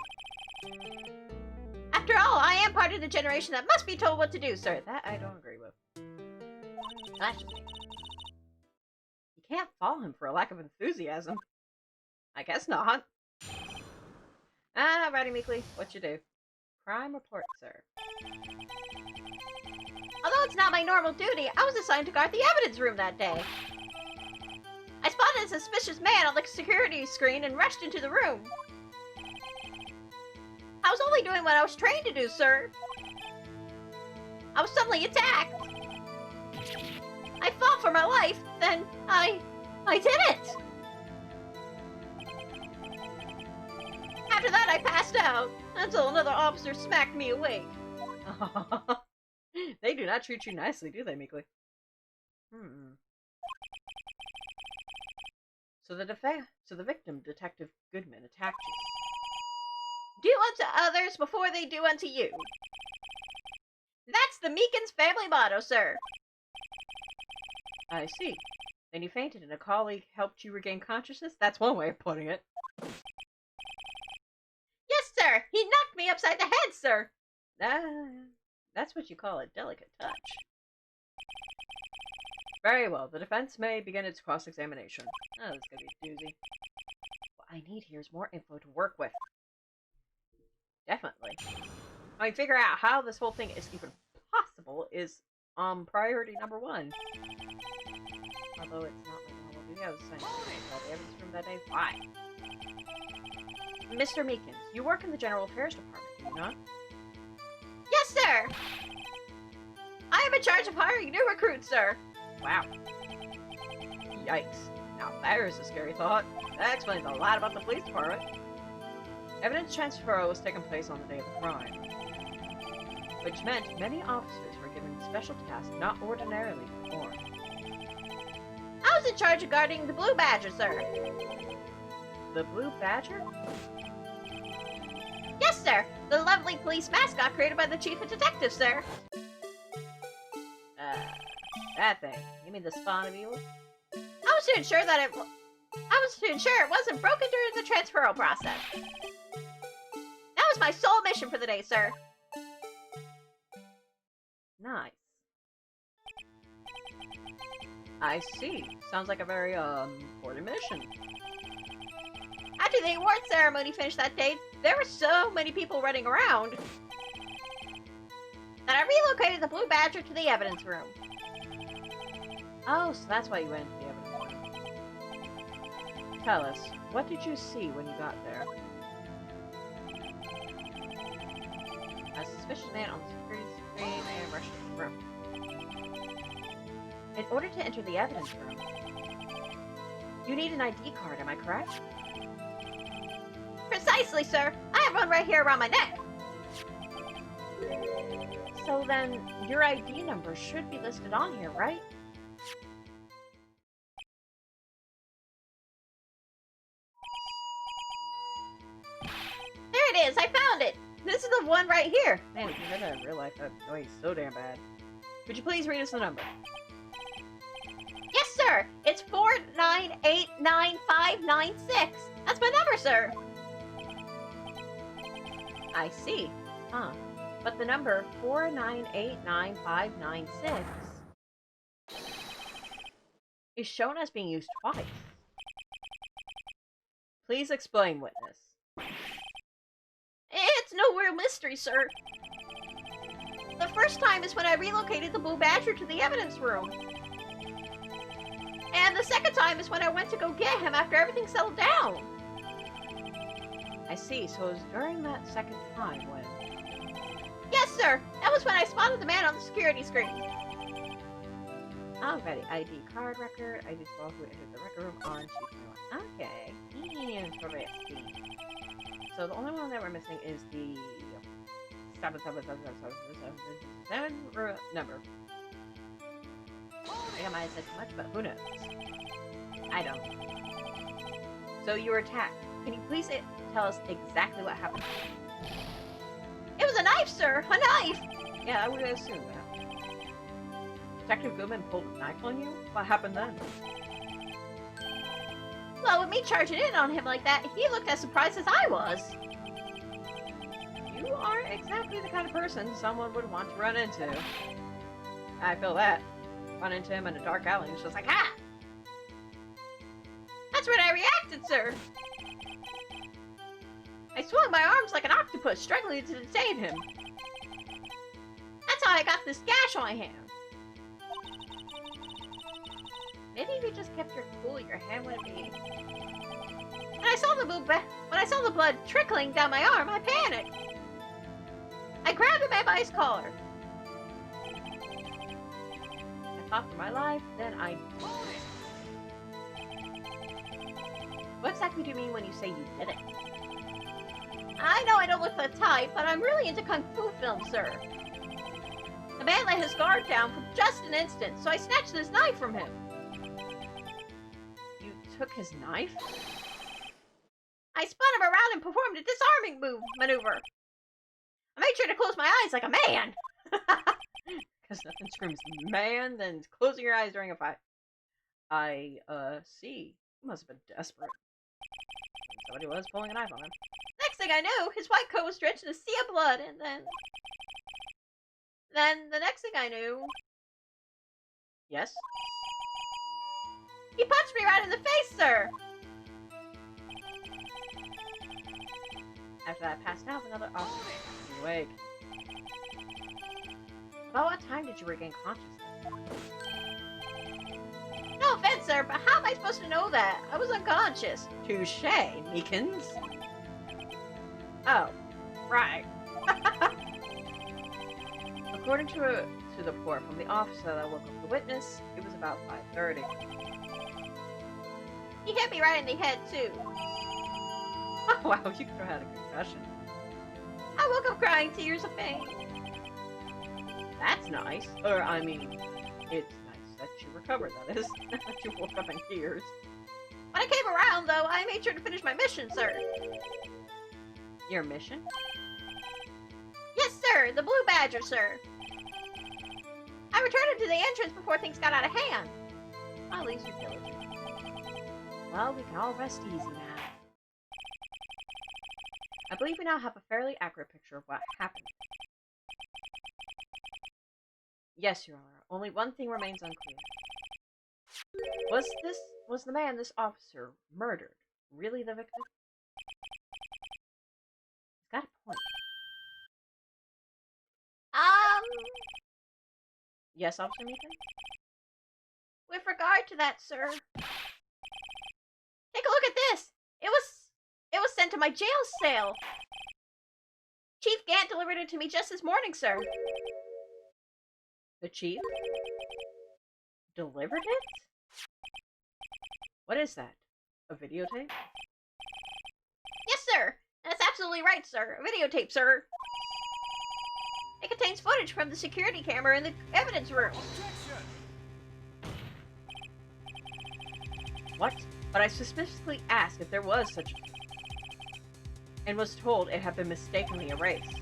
Speaker 2: After all, I am part of the generation that must be told what to do, sir.
Speaker 3: That I don't agree with.
Speaker 2: Actually,
Speaker 3: You can't fault him for a lack of enthusiasm. I guess not. Righty, Meekly. What you do? Crime report, sir.
Speaker 2: although it's not my normal duty, I was assigned to guard the evidence room that day. I spotted a suspicious man on the security screen and rushed into the room. I was only doing what I was trained to do, sir. I was suddenly attacked. I fought for my life, then I did it! After that, I passed out, until another officer smacked me awake.
Speaker 3: They do not treat you nicely, do they, Meekly? So the victim, Detective Goodman, attacked you.
Speaker 2: Do unto others before they do unto you. That's the Meekins family motto, sir.
Speaker 3: I see. Then you fainted and a colleague helped you regain consciousness? That's one way of putting it.
Speaker 2: Yes, sir. He knocked me upside the head, sir.
Speaker 3: That's what you call a delicate touch. Very well. The defense may begin its cross-examination. Oh, this is going to be a doozy. What I need here is more info to work with. Definitely. I mean, figure out how this whole thing is even possible is priority number one. Although it's not my normal duty, I was assigned to the evidence room that day. Why? Mr. Meekins, you work in the General Affairs Department, do you not?
Speaker 2: Yes, sir. I am in charge of hiring new recruits, sir.
Speaker 3: Wow. Yikes. Now there's a scary thought. That explains a lot about the police department. Evidence transfer was taking place on the day of the crime, which meant many officers were given special tasks not ordinarily performed.
Speaker 2: I was in charge of guarding the Blue Badger, sir.
Speaker 3: The Blue Badger?
Speaker 2: Yes, sir. The lovely police mascot created by the chief of detectives, sir.
Speaker 3: That thing. You mean the spawn of evil?
Speaker 2: I was to ensure it wasn't broken during the transferal process. That was my sole mission for the day, sir.
Speaker 3: Nice. I see. Sounds like a very, important mission.
Speaker 2: After the award ceremony finished that day, there were so many people running around that I relocated the Blue Badger to the evidence room.
Speaker 3: Oh, so that's why you went into the evidence room. Tell us, what did you see when you got there? A suspicious man on the security screen and rushed into the room. In order to enter the evidence room, you need an ID card, am I correct?
Speaker 2: Precisely, sir. I have one right here around my neck.
Speaker 3: So then, your ID number should be listed on here, right?
Speaker 2: it is! I found it! This is the one right here!
Speaker 3: Man, if you heard that in real life, that noise is so damn bad. Could you please read us the number?
Speaker 2: Yes, sir! It's 4989596! That's my number, sir!
Speaker 3: I see. Huh. But the number 4989596 is shown as being used twice. Please explain, witness.
Speaker 2: It's no real mystery, sir. The first time is when I relocated the Blue Badger to the evidence room. And the second time is when I went to go get him after everything settled down.
Speaker 3: I see, so it was during that second time when...
Speaker 2: Yes, sir! That was when I spotted the man on the security screen.
Speaker 3: Alrighty, ID card record, ID small who entered the record room on 221. Okay, interesting. So the only one that we're missing is the 77777 number. I think I might have said too much, but who knows? I don't. So you were attacked. Can you please tell us exactly what happened?
Speaker 2: It was a knife, sir! A knife!
Speaker 3: Yeah, I would assume that. Detective Goodman pulled a knife on you? What happened then?
Speaker 2: Well, with me charging in on him like that, he looked as surprised as I was.
Speaker 3: You aren't exactly the kind of person someone would want to run into. I feel that. Run into him in a dark alley and it's just like, ha!
Speaker 2: That's when I reacted, sir! I swung my arms like an octopus, struggling to detain him. That's how I got this gash on my hand.
Speaker 3: Maybe if you just kept your cool, your hand wouldn't be...
Speaker 2: When I saw the blood trickling down my arm, I panicked. I grabbed the man by his collar.
Speaker 3: I thought for my life, then I... What exactly do you mean when you say you did it?
Speaker 2: I know I don't look the type, but I'm really into kung fu films, sir. The man let his guard down for just an instant, so I snatched his knife from him.
Speaker 3: You took his knife?
Speaker 2: I spun him around and performed a disarming maneuver. I made sure to close my eyes like a man.
Speaker 3: Because nothing screams man than closing your eyes during a fight. I, see. You must have been desperate. Somebody was pulling a knife on him.
Speaker 2: Next thing I knew, his white coat was drenched in a sea of blood, and then the next thing I knew...
Speaker 3: Yes?
Speaker 2: He punched me right in the face, sir!
Speaker 3: After I passed out, another officer was awake. About what time did you regain consciousness?
Speaker 2: No offense, sir, but how am I supposed to know that? I was unconscious.
Speaker 3: Touché, Meekins. Oh, right. According to the report from the officer that woke up the witness, it was about 5:30.
Speaker 2: He hit me right in the head, too.
Speaker 3: Oh, wow, you could have had a concussion.
Speaker 2: I woke up crying tears of pain.
Speaker 3: That's nice. Or, I mean, it's nice that you recovered, that is. That you woke up in tears.
Speaker 2: When I came around, though, I made sure to finish my mission, sir.
Speaker 3: Your mission?
Speaker 2: Yes, sir. The Blue Badger, sir. I returned him to the entrance before things got out of hand.
Speaker 3: Well, at least you're diligent. Well, we can all rest easy now. I believe we now have a fairly accurate picture of what happened. Yes, Your Honor. Only one thing remains unclear. Was the man this officer murdered really the victim? He's got a point. Yes, Officer Meekin?
Speaker 2: With regard to that, sir. Take a look at this. It was sent to my jail cell. Chief Gant delivered it to me just this morning, sir.
Speaker 3: The chief? Delivered it? What is that? A videotape?
Speaker 2: Yes, sir. That's absolutely right, sir. A videotape, sir. It contains footage from the security camera in the evidence room.
Speaker 3: What? But I suspiciously asked if there was such a... and was told it had been mistakenly erased.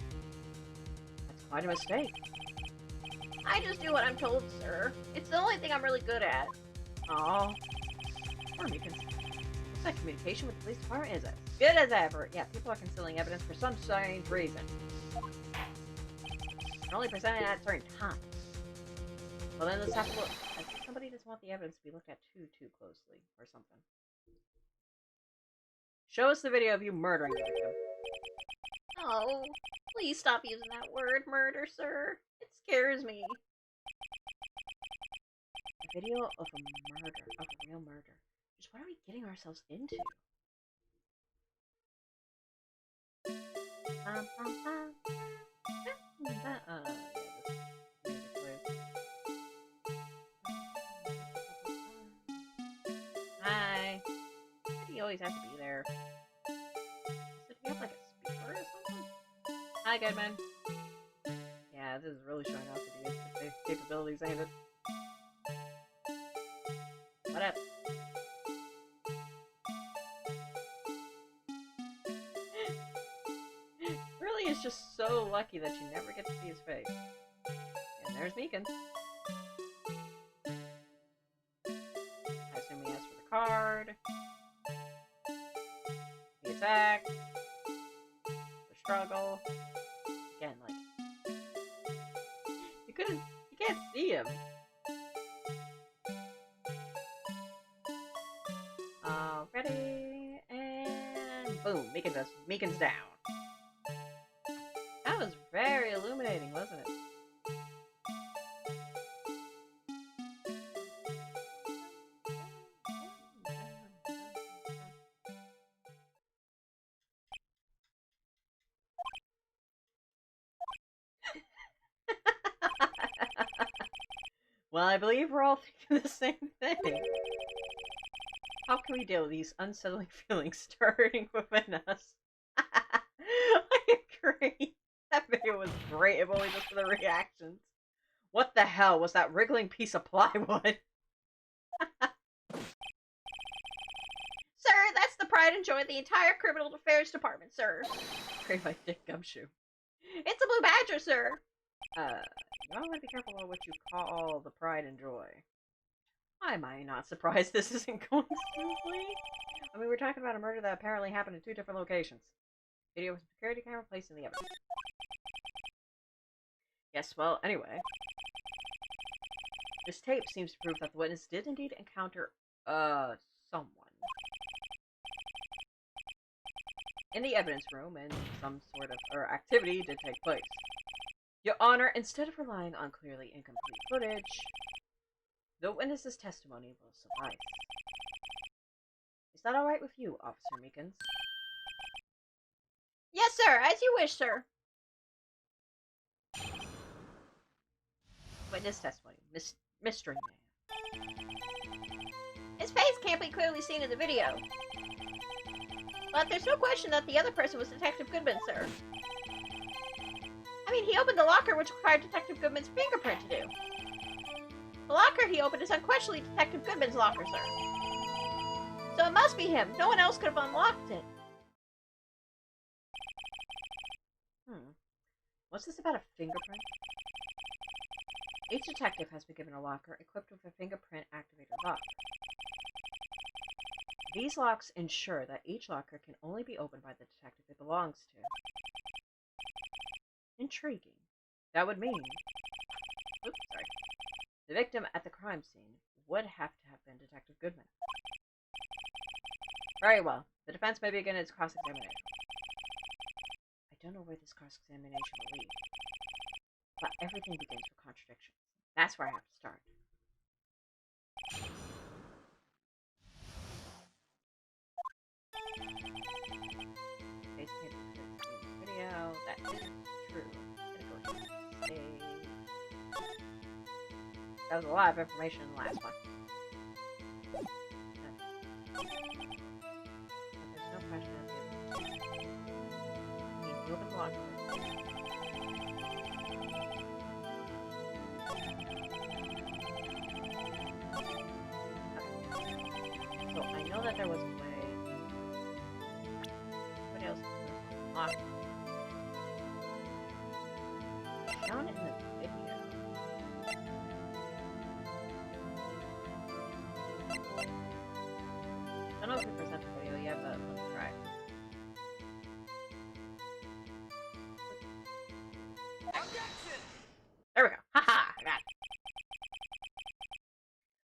Speaker 3: That's quite a mistake.
Speaker 2: I just do what I'm told, sir. It's the only thing I'm really good at.
Speaker 3: Aw. Poor Meekins. Looks like communication with the police department is as good as ever. Yeah, people are concealing evidence for some strange reason. They're only presenting it at certain times. Well, then let's have a look. I think somebody doesn't want the evidence to be looked at too closely, or something. Show us the video of you murdering the victim.
Speaker 2: Oh, please stop using that word, murder, sir. It scares me.
Speaker 3: A video of a murder, of a real murder. Just what are we getting ourselves into? Hi. Why do you always have to be there? So do you have like a speaker or something? Hi, Goodman. Yeah, this is really showing off the capabilities, ain't it? What up? Really is just so lucky that you never get to see his face. And there's Meekins. I assume he asked for the card. The attack. The struggle. Again, like... You can't see him. Ready, and boom, Meekins down. That was very illuminating, wasn't it? Well, I believe we're all thinking the same thing. How can we deal with these unsettling feelings starting within us? I agree. That video was great, if only just for the reactions. What the hell was that wriggling piece of plywood?
Speaker 2: Sir, that's the pride and joy of the entire criminal affairs department, sir.
Speaker 3: Created by Dick Gumshoe.
Speaker 2: It's a blue badger, sir.
Speaker 3: You all want to be careful about what you call the pride and joy. Why am I not surprised this isn't going smoothly? I mean, we're talking about a murder that apparently happened in 2 different locations. Video with security camera placed in the evidence. Yes, well, anyway. This tape seems to prove that the witness did indeed encounter, someone. In the evidence room, and some sort of, activity did take place. Your Honor, instead of relying on clearly incomplete footage, the witness's testimony will suffice. Is that alright with you, Officer Meekins?
Speaker 2: Yes, sir, as you wish, sir.
Speaker 3: Witness testimony. Mystery Man.
Speaker 2: His face can't be clearly seen in the video. But there's no question that the other person was Detective Goodman, sir. I mean, he opened the locker which required Detective Goodman's fingerprint to do. The locker he opened is unquestionably Detective Goodman's locker, sir. So it must be him. No one else could have unlocked it.
Speaker 3: What's this about a fingerprint? Each detective has been given a locker equipped with a fingerprint activator lock. These locks ensure that each locker can only be opened by the detective it belongs to. Intriguing. That would mean... Oops, sorry. The victim at the crime scene would have to have been Detective Goodman. Very well. The defense may begin its cross-examination. I don't know where this cross-examination will lead. But everything begins with contradictions. That's where I have to start. Video. That is true. That was a lot of information in the last one. But there's no question of it. You open the locker. So I know that there was a way. What else?
Speaker 2: unlocked. Shown in the video. I don't know if we present the video yet, but let's try. There we go. Haha, I got it.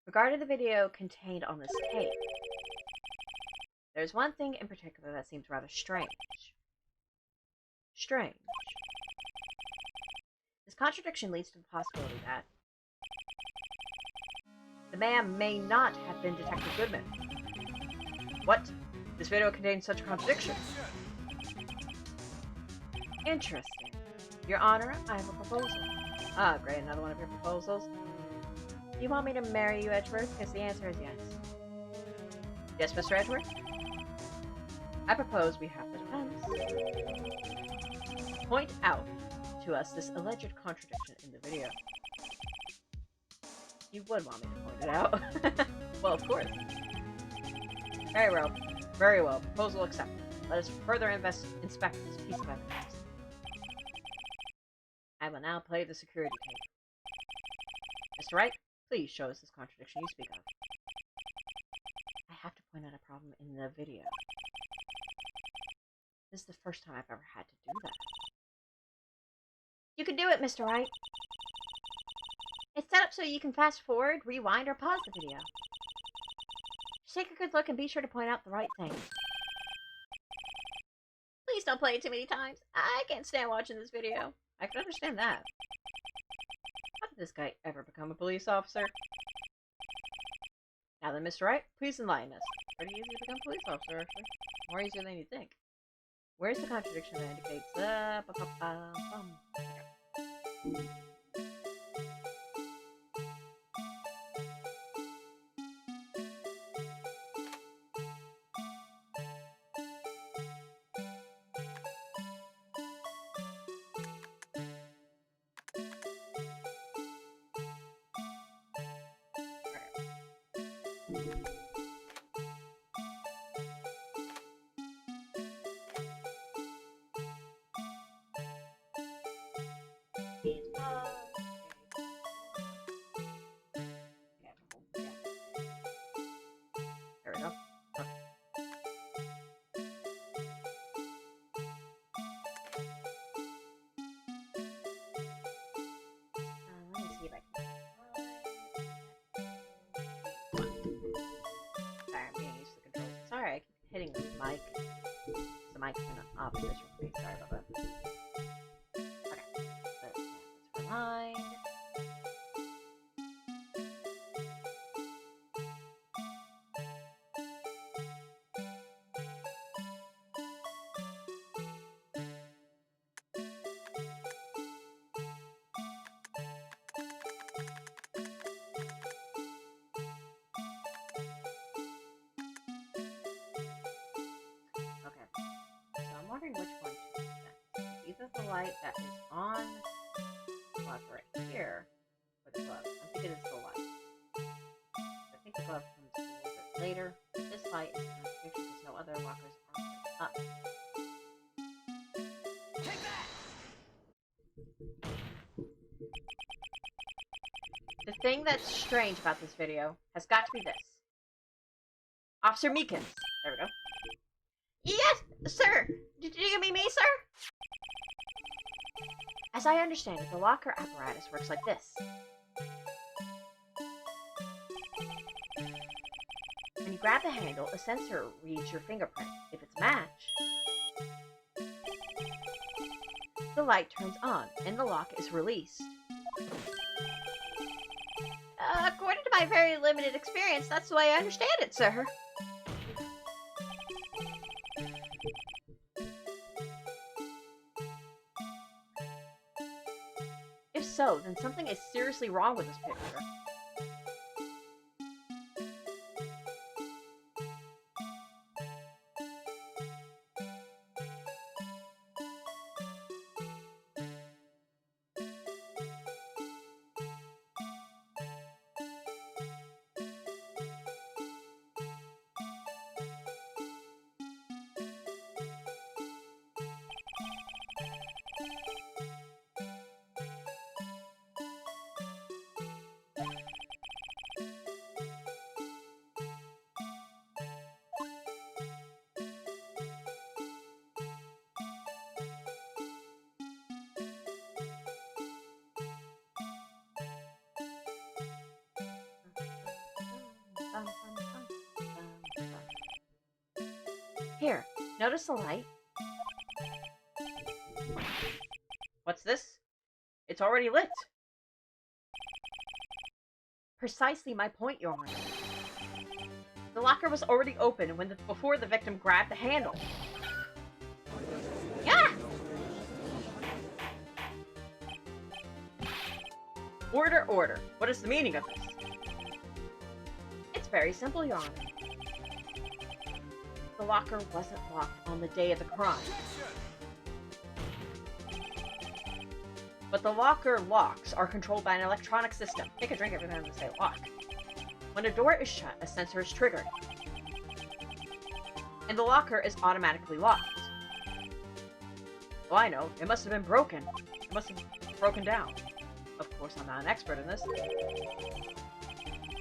Speaker 2: Regarding the video contained on this tape, there's one thing in particular that seems rather strange. This contradiction leads to the possibility that the man may not have been Detective Goodman. What? This video contains such a contradiction. Interesting. Your Honor, I have a proposal. Ah, great, another one of your proposals. Do you want me to marry you, Edgeworth? Because the answer is yes. Yes, Mr. Edgeworth? I propose we have the defense point out to us this alleged contradiction in the video. You would want me to point it out. Well, of course. Very well. Very well. Proposal accepted. Let us further inspect this piece of evidence. I will now play the security tape. Mr. Wright, please show us this contradiction you speak of. I have to point out a problem in the video. This is the first time I've ever had to do that. You can do it, Mr. Wright. It's set up so you can fast forward, rewind, or pause the video. Just take a good look and be sure to point out the right thing. Please don't play it too many times. I can't stand watching this video. I can understand that. How did this guy ever become a police officer? Now then, Mr. Wright, please enlighten us. Pretty easy to become a police officer, actually. More easier than you think. Where's the contradiction that indicates There we go. Okay. Let me see if I can. Sorry, I'm getting used to the controls. Sorry, I keep hitting the mic. The mic's in the opposition for me. Sorry about that. Okay. Let's rewind. I'm wondering which one to present. It's either the light that is on the glove right here, or the glove. I'm thinking it's the light. I think the glove comes a little bit later. This light is in the picture because no other lockers are up. Take that! The thing that's strange about this video has got to be this. Officer Meekins. There we go. Yes, sir! Did you mean me, sir? As I understand it, the locker apparatus works like this. When you grab the handle, a sensor reads your fingerprint. If it's matched, the light turns on, and the lock is released. According to my very limited experience, that's the way I understand it, sir. If so, then something is seriously wrong with this picture. Here, notice the light?
Speaker 3: What's this? It's already lit.
Speaker 2: Precisely my point, Your Honor.
Speaker 3: The locker was already open before the victim grabbed the handle.
Speaker 2: Yeah!
Speaker 3: Order, order. What is the meaning of this?
Speaker 2: It's very simple, Your Honor. The locker wasn't locked on the day of the crime.
Speaker 3: But the locker locks are controlled by an electronic system. Take a drink every time I say lock. When a door is shut, a sensor is triggered. And the locker is automatically locked. Well, I know. It must have been broken. It must have broken down. Of course, I'm not an expert in this.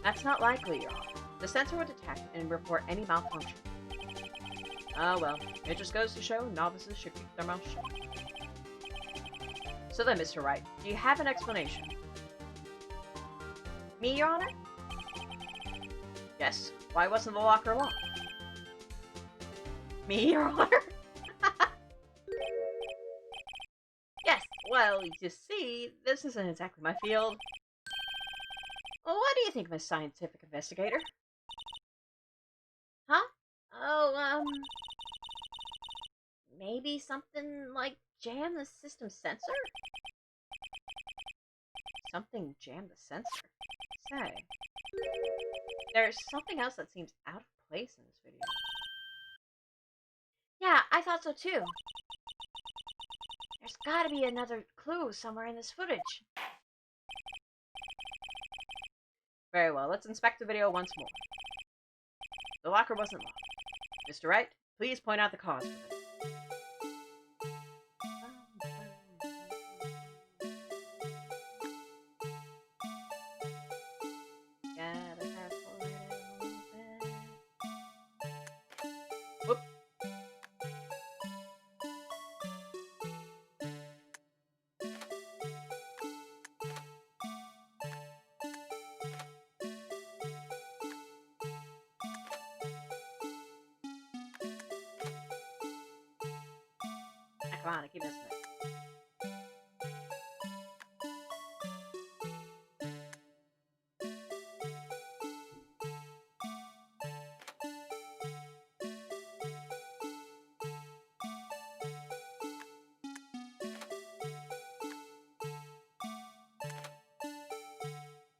Speaker 2: That's not likely, Your Honor.
Speaker 3: The sensor would detect and report any malfunction. Oh well, it just goes to show novices should keep their mouths shut. So then, Mr. Wright, do you have an explanation?
Speaker 2: Me, Your Honor?
Speaker 3: Yes. Why wasn't the locker locked?
Speaker 2: Me, Your Honor?
Speaker 3: Yes, well, you see, this isn't exactly my field.
Speaker 2: Well, what do you think, Miss Scientific Investigator?
Speaker 3: Huh?
Speaker 2: Oh, maybe something like jam the system sensor?
Speaker 3: Something jammed the sensor? Say, there's something else that seems out of place in this video.
Speaker 2: Yeah, I thought so too. There's gotta be another clue somewhere in this footage.
Speaker 3: Very well, let's inspect the video once more. The locker wasn't locked. Mr. Wright, please point out the cause for this. Whoop. Come on, I keep missing it.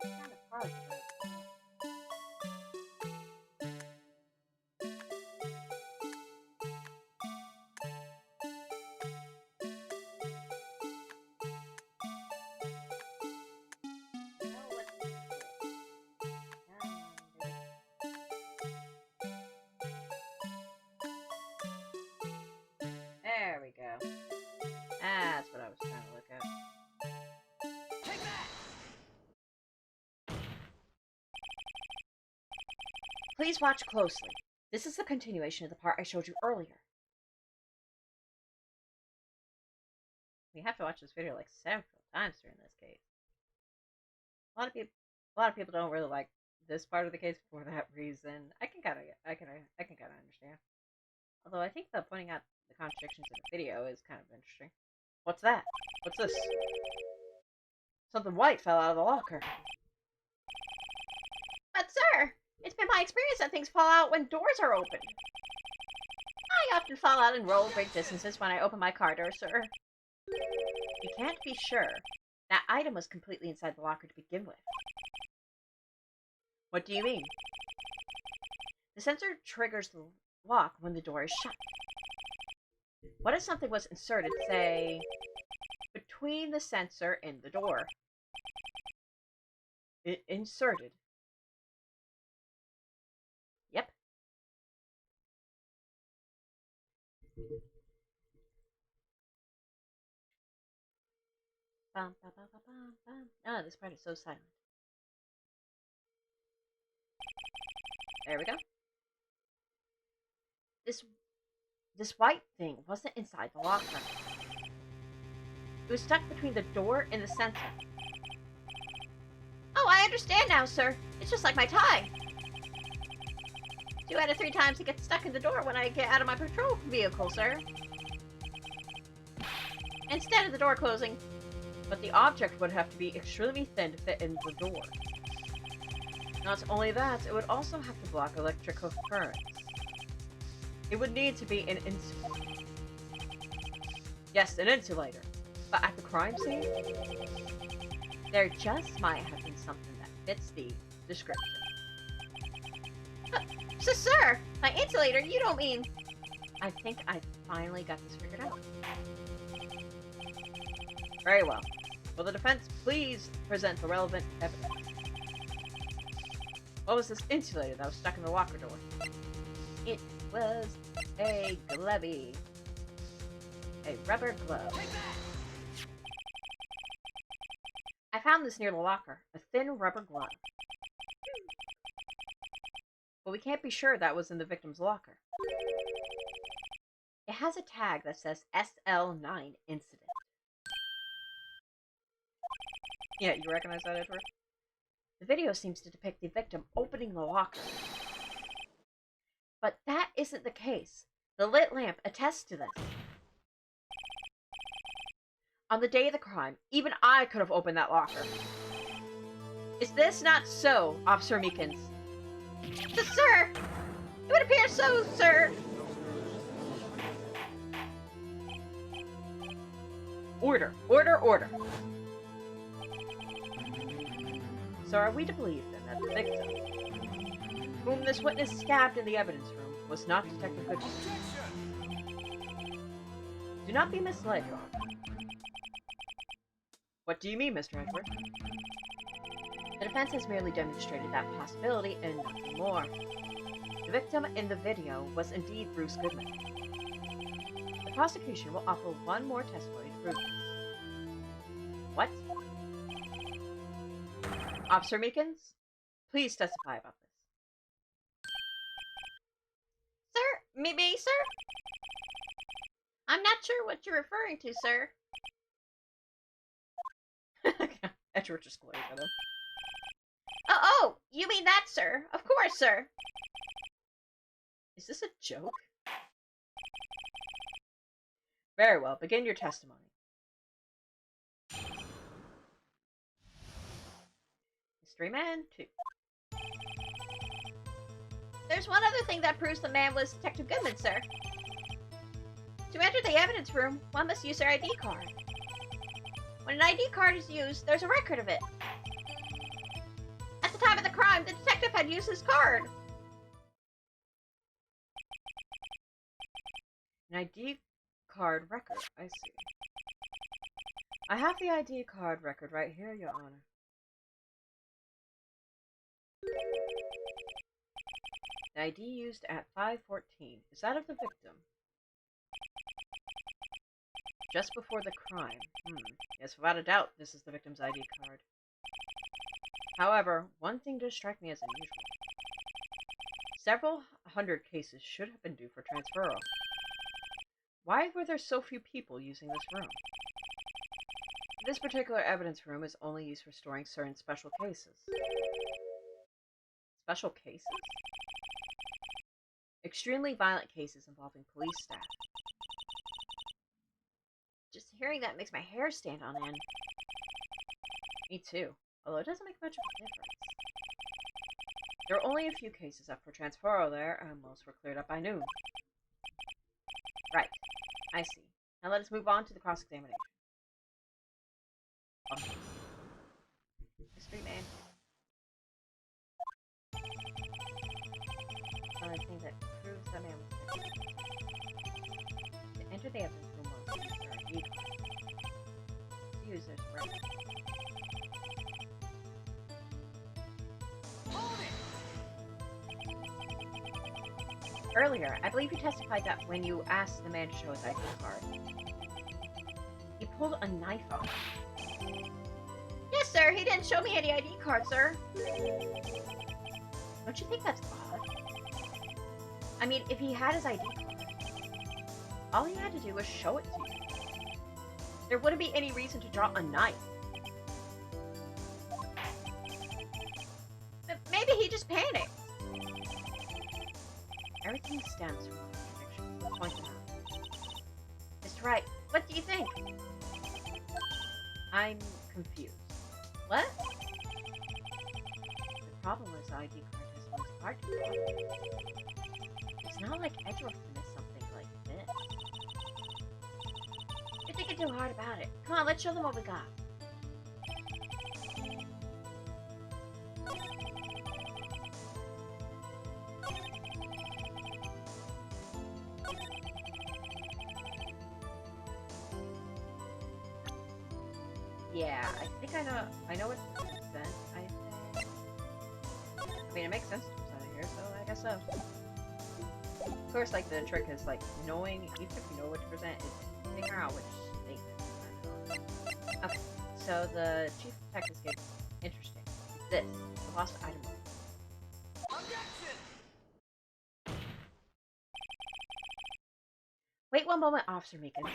Speaker 3: Kind of hard to write. There we go. That's what I was trying to look at.
Speaker 2: Please watch closely. This is the continuation of the part I showed you earlier.
Speaker 3: We have to watch this video like several times during this case. A lot of people don't really like this part of the case for that reason. I can kind of understand. Although I think the pointing out the contradictions in the video is kind of interesting. What's that? What's this? Something white fell out of the locker.
Speaker 2: But sir, it's been my experience that things fall out when doors are opened. I often fall out and roll great distances when I open my car door, sir.
Speaker 3: You can't be sure. That item was completely inside the locker to begin with. What do you mean? The sensor triggers the lock when the door is shut. What if something was inserted, say, between the sensor and the door? Inserted. Yep. Bum, bum, bum, bum, bum, bum. Oh, this part is so silent. There we go. This white thing wasn't inside the locker. It was stuck between the door and the sensor.
Speaker 2: Oh, I understand now, sir. It's just like my tie. 2 out of 3 times it gets stuck in the door when I get out of my patrol vehicle, sir. Instead of the door closing.
Speaker 3: But the object would have to be extremely thin to fit in the door. Not only that, it would also have to block electrical currents. It would need to be an insulator. Yes, an insulator. But at the crime scene, there just might have been something that fits the description.
Speaker 2: So, sir, by insulator, you don't mean...
Speaker 3: I think I finally got this figured out. Very well. Will the defense please present the relevant evidence? What was this insulator that was stuck in the locker door?
Speaker 2: It was a glovey.
Speaker 3: A rubber glove. I found this near the locker. A thin rubber glove. But we can't be sure that was in the victim's locker. It has a tag that says SL9 incident. Yeah, you recognize that, Edward? The video seems to depict the victim opening the locker. But that isn't the case. The lit lamp attests to this. On the day of the crime, even I could have opened that locker. Is this not so, Officer Meekins?
Speaker 2: Sir! It would appear so, sir!
Speaker 3: Order, order, order. So are we to believe, then, that the victim, whom this witness stabbed in the evidence room, was not Detective Goodman? Do not be misled, Your Honor. What do you mean, Mr. Edward? The defense has merely demonstrated that possibility and nothing more. The victim in the video was indeed Bruce Goodman. The prosecution will offer one more testimony to prove this. What? Officer Meekins, please testify about this.
Speaker 2: Sir? Me, sir? I'm not sure what you're referring to, sir.
Speaker 3: Edward just glared at him.
Speaker 2: Oh, you mean that, sir? Of course, sir.
Speaker 3: Is this a joke? Very well, begin your testimony. Mystery Man 2.
Speaker 2: There's one other thing that proves the man was Detective Goodman, sir. To enter the evidence room, one must use their ID card. When an ID card is used, there's a record of it. At the time of the crime, the detective had used his card.
Speaker 3: An ID card record, I see. I have the ID card record right here, Your Honor. The ID used at 5:14. Is that of the victim? Just before the crime. Yes, without a doubt, this is the victim's ID card. However, one thing does strike me as unusual. Several hundred cases should have been due for transferal. Why were there so few people using this room? This particular evidence room is only used for storing certain special cases. Special cases? Extremely violent cases involving police staff.
Speaker 2: Just hearing that makes my hair stand on end.
Speaker 3: Me too, although it doesn't make much of a difference. There are only a few cases up for transferal there, and most were cleared up by noon. Right, I see. Now let us move on to the cross-examination. Mystery Man. I think that proves that man was dead. To enter the evidence room will use their ID card. To use this right. Earlier, I believe you testified that when you asked the man to show his ID card, he pulled a knife out.
Speaker 2: Yes, sir. He didn't show me any ID card, sir.
Speaker 3: Don't you think that's odd? I mean, if he had his ID card, all he had to do was show it to you. There wouldn't be any reason to draw a knife.
Speaker 2: Maybe he just panicked. Everything stems from contradiction. Let's point them out. Mr. Wright, what do you think?
Speaker 3: I'm confused.
Speaker 2: What?
Speaker 3: The problem is the ID card has been parking lot.
Speaker 2: It's not like Edgeworth missed something like this. You're thinking too hard about it. Come on, let's show them what we got.
Speaker 3: Yeah, I think I know what percent I think. I mean, it makes sense to percent here, so I guess so. Of course, like, the trick is, like, knowing, even if you know which percent, is figure out which statement. Okay, so the chief detective's gave interesting. It's this, the lost item.
Speaker 2: Wait one moment, Officer Meekin.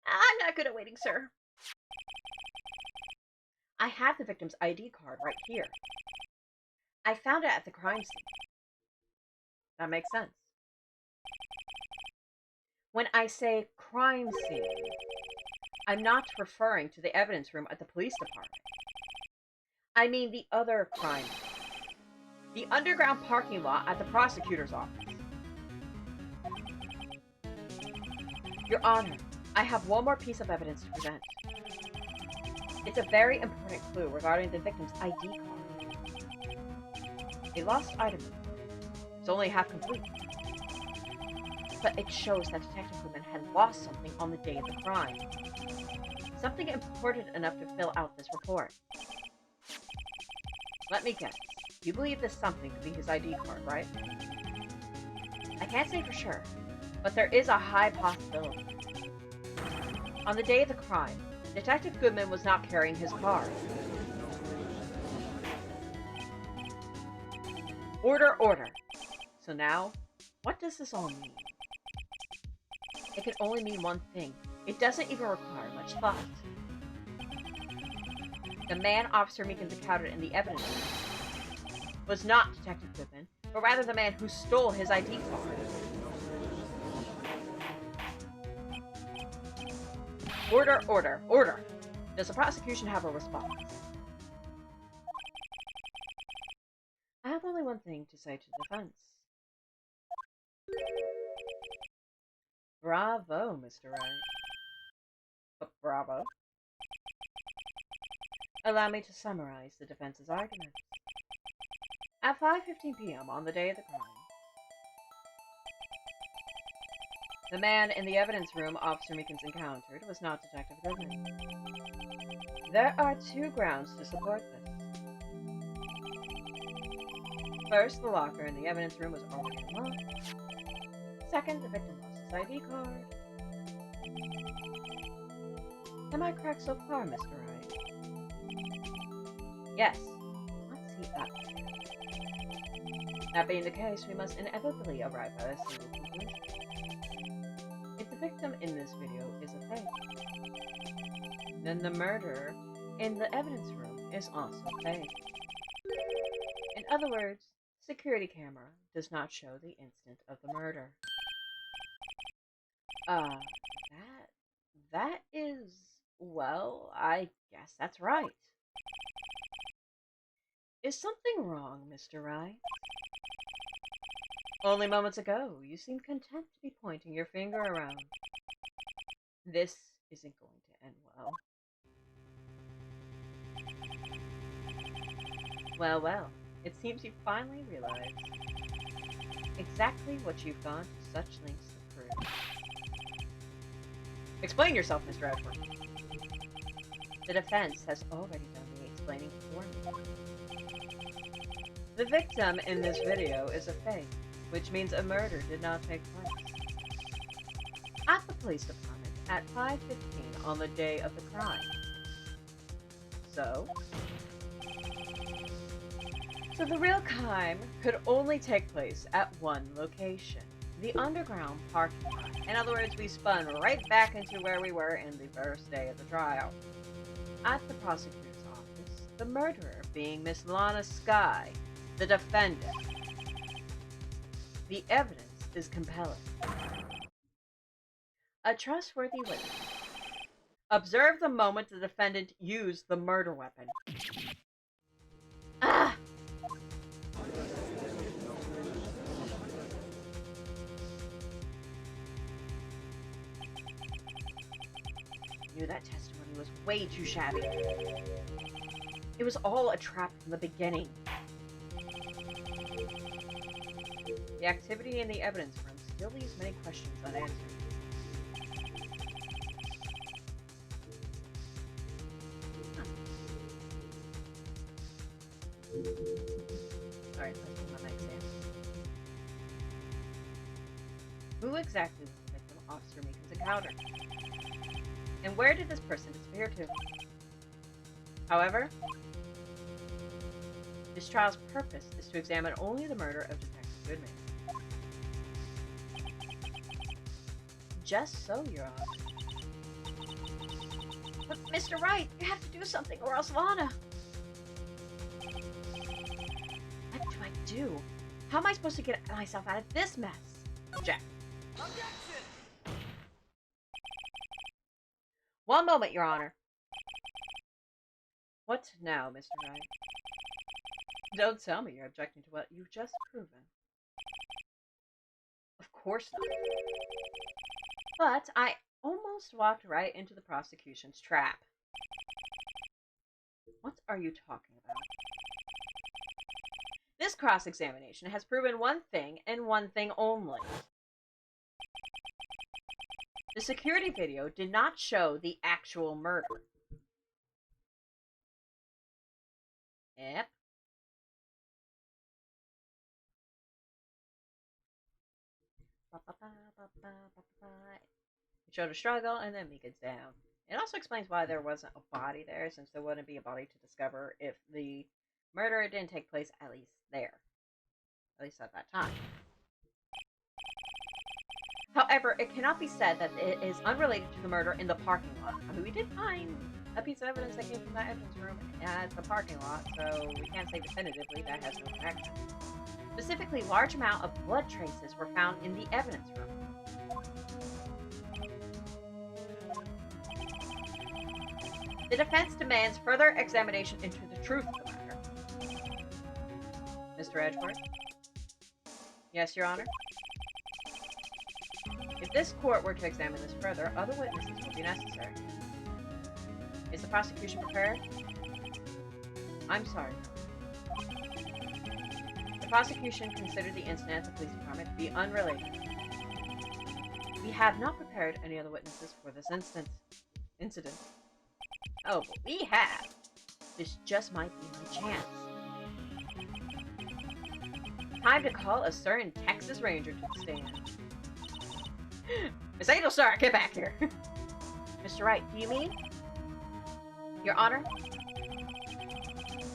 Speaker 2: I'm not good at waiting, sir. I have the victim's ID card right here. I found it at the crime scene.
Speaker 3: That makes sense.
Speaker 2: When I say crime scene, I'm not referring to the evidence room at the police department. I mean the other crime scene. The underground parking lot at the prosecutor's office. Your Honor, I have one more piece of evidence to present. It's a very important clue regarding the victim's ID card. A lost item. It's only half complete. But it shows that Detective Goodman had lost something on the day of the crime. Something important enough to fill out this report. Let me guess. You believe this something could be his ID card, right? I can't say for sure, but there is a high possibility. On the day of the crime, Detective Goodman was not carrying his card. Order, order. So now, what does this all mean? It can only mean one thing. It doesn't even require much thought. The man Officer Meekins encountered in the evidence room was not Detective Goodman, but rather the man who stole his ID card. Order, order, order! Does the prosecution have a response? I have only one thing to say to the defense. Bravo, Mr. Wright.
Speaker 3: Bravo.
Speaker 2: Allow me to summarize the defense's argument. At 5:15 p.m. on the day of the crime, the man in the evidence room Officer Meekins encountered was not Detective Goodman. There are two grounds to support this. First, the locker in the evidence room was already unlocked. Second, the victim lost his ID card. Am I correct so far, Mr. Wright? Yes. Let's see that. That being the case, we must inevitably arrive at a single conclusion. If the victim in this video is a fake, then the murderer in the evidence room is also fake. In other words, security camera does not show the instant of the murder. That is, well, I guess that's right. Is something wrong, Mr. Wright? Only moments ago, you seemed content to be pointing your finger around. This isn't going to end well. Well, well, it seems you finally realized exactly what you've gone to such lengths to prove. Explain yourself, Mr. Edward. The defense has already done the explaining for me. The victim in this video is a fake, which means a murder did not take place. At the police department at 5:15 on the day of the crime. So the real crime could only take place at one location. The underground parking lot. In other words, we spun right back into where we were in the first day of the trial. At the prosecutor's office, the murderer being Miss Lana Skye, the defendant.
Speaker 3: The evidence is compelling. A trustworthy witness. Observe the moment the defendant used the murder weapon. Ah! I knew that testimony was way too shabby. It was all a trap from the beginning. The activity in the evidence room still leaves many questions unanswered. Sorry, that's my mic stand. Who exactly was the victim Officer Meekins encountered? And where did this person disappear to? However, this trial's purpose is to examine only the murder of Detective Goodman. Just so, Your Honor. But Mr. Wright, you have to do something, or else Lana. What do I do? How am I supposed to get myself out of this mess? Jack. Objection! One moment, Your Honor. What now, Mr. Wright? Don't tell me you're objecting to what you've just proven. Of course not. But I almost walked right into the prosecution's trap. What are you talking about? This cross-examination has proven one thing and one thing only. The security video did not show the actual murder. Yep. It showed a struggle, and then Mika's down. It also explains why there wasn't a body there, since there wouldn't be a body to discover if the murder didn't take place at least there. At least at that time. However, it cannot be said that it is unrelated to the murder in the parking lot. I mean, we did find a piece of evidence that came from that evidence room at the parking lot, so we can't say definitively that has no connection. Specifically, large amount of blood traces were found in the evidence room. The defense demands further examination into the truth of the matter. Mr. Edgeworth? Yes, Your Honor? If this court were to examine this further, other witnesses will be necessary. Is the prosecution prepared? I'm sorry. The prosecution considered the incident at the police department to be unrelated. We have not prepared any other witnesses for this incident. Oh, but we have. This just might be my chance. Time to call a certain Texas Ranger to the stand. Miss Angel Star, get back here! Mr. Wright, do you mean? Your Honor?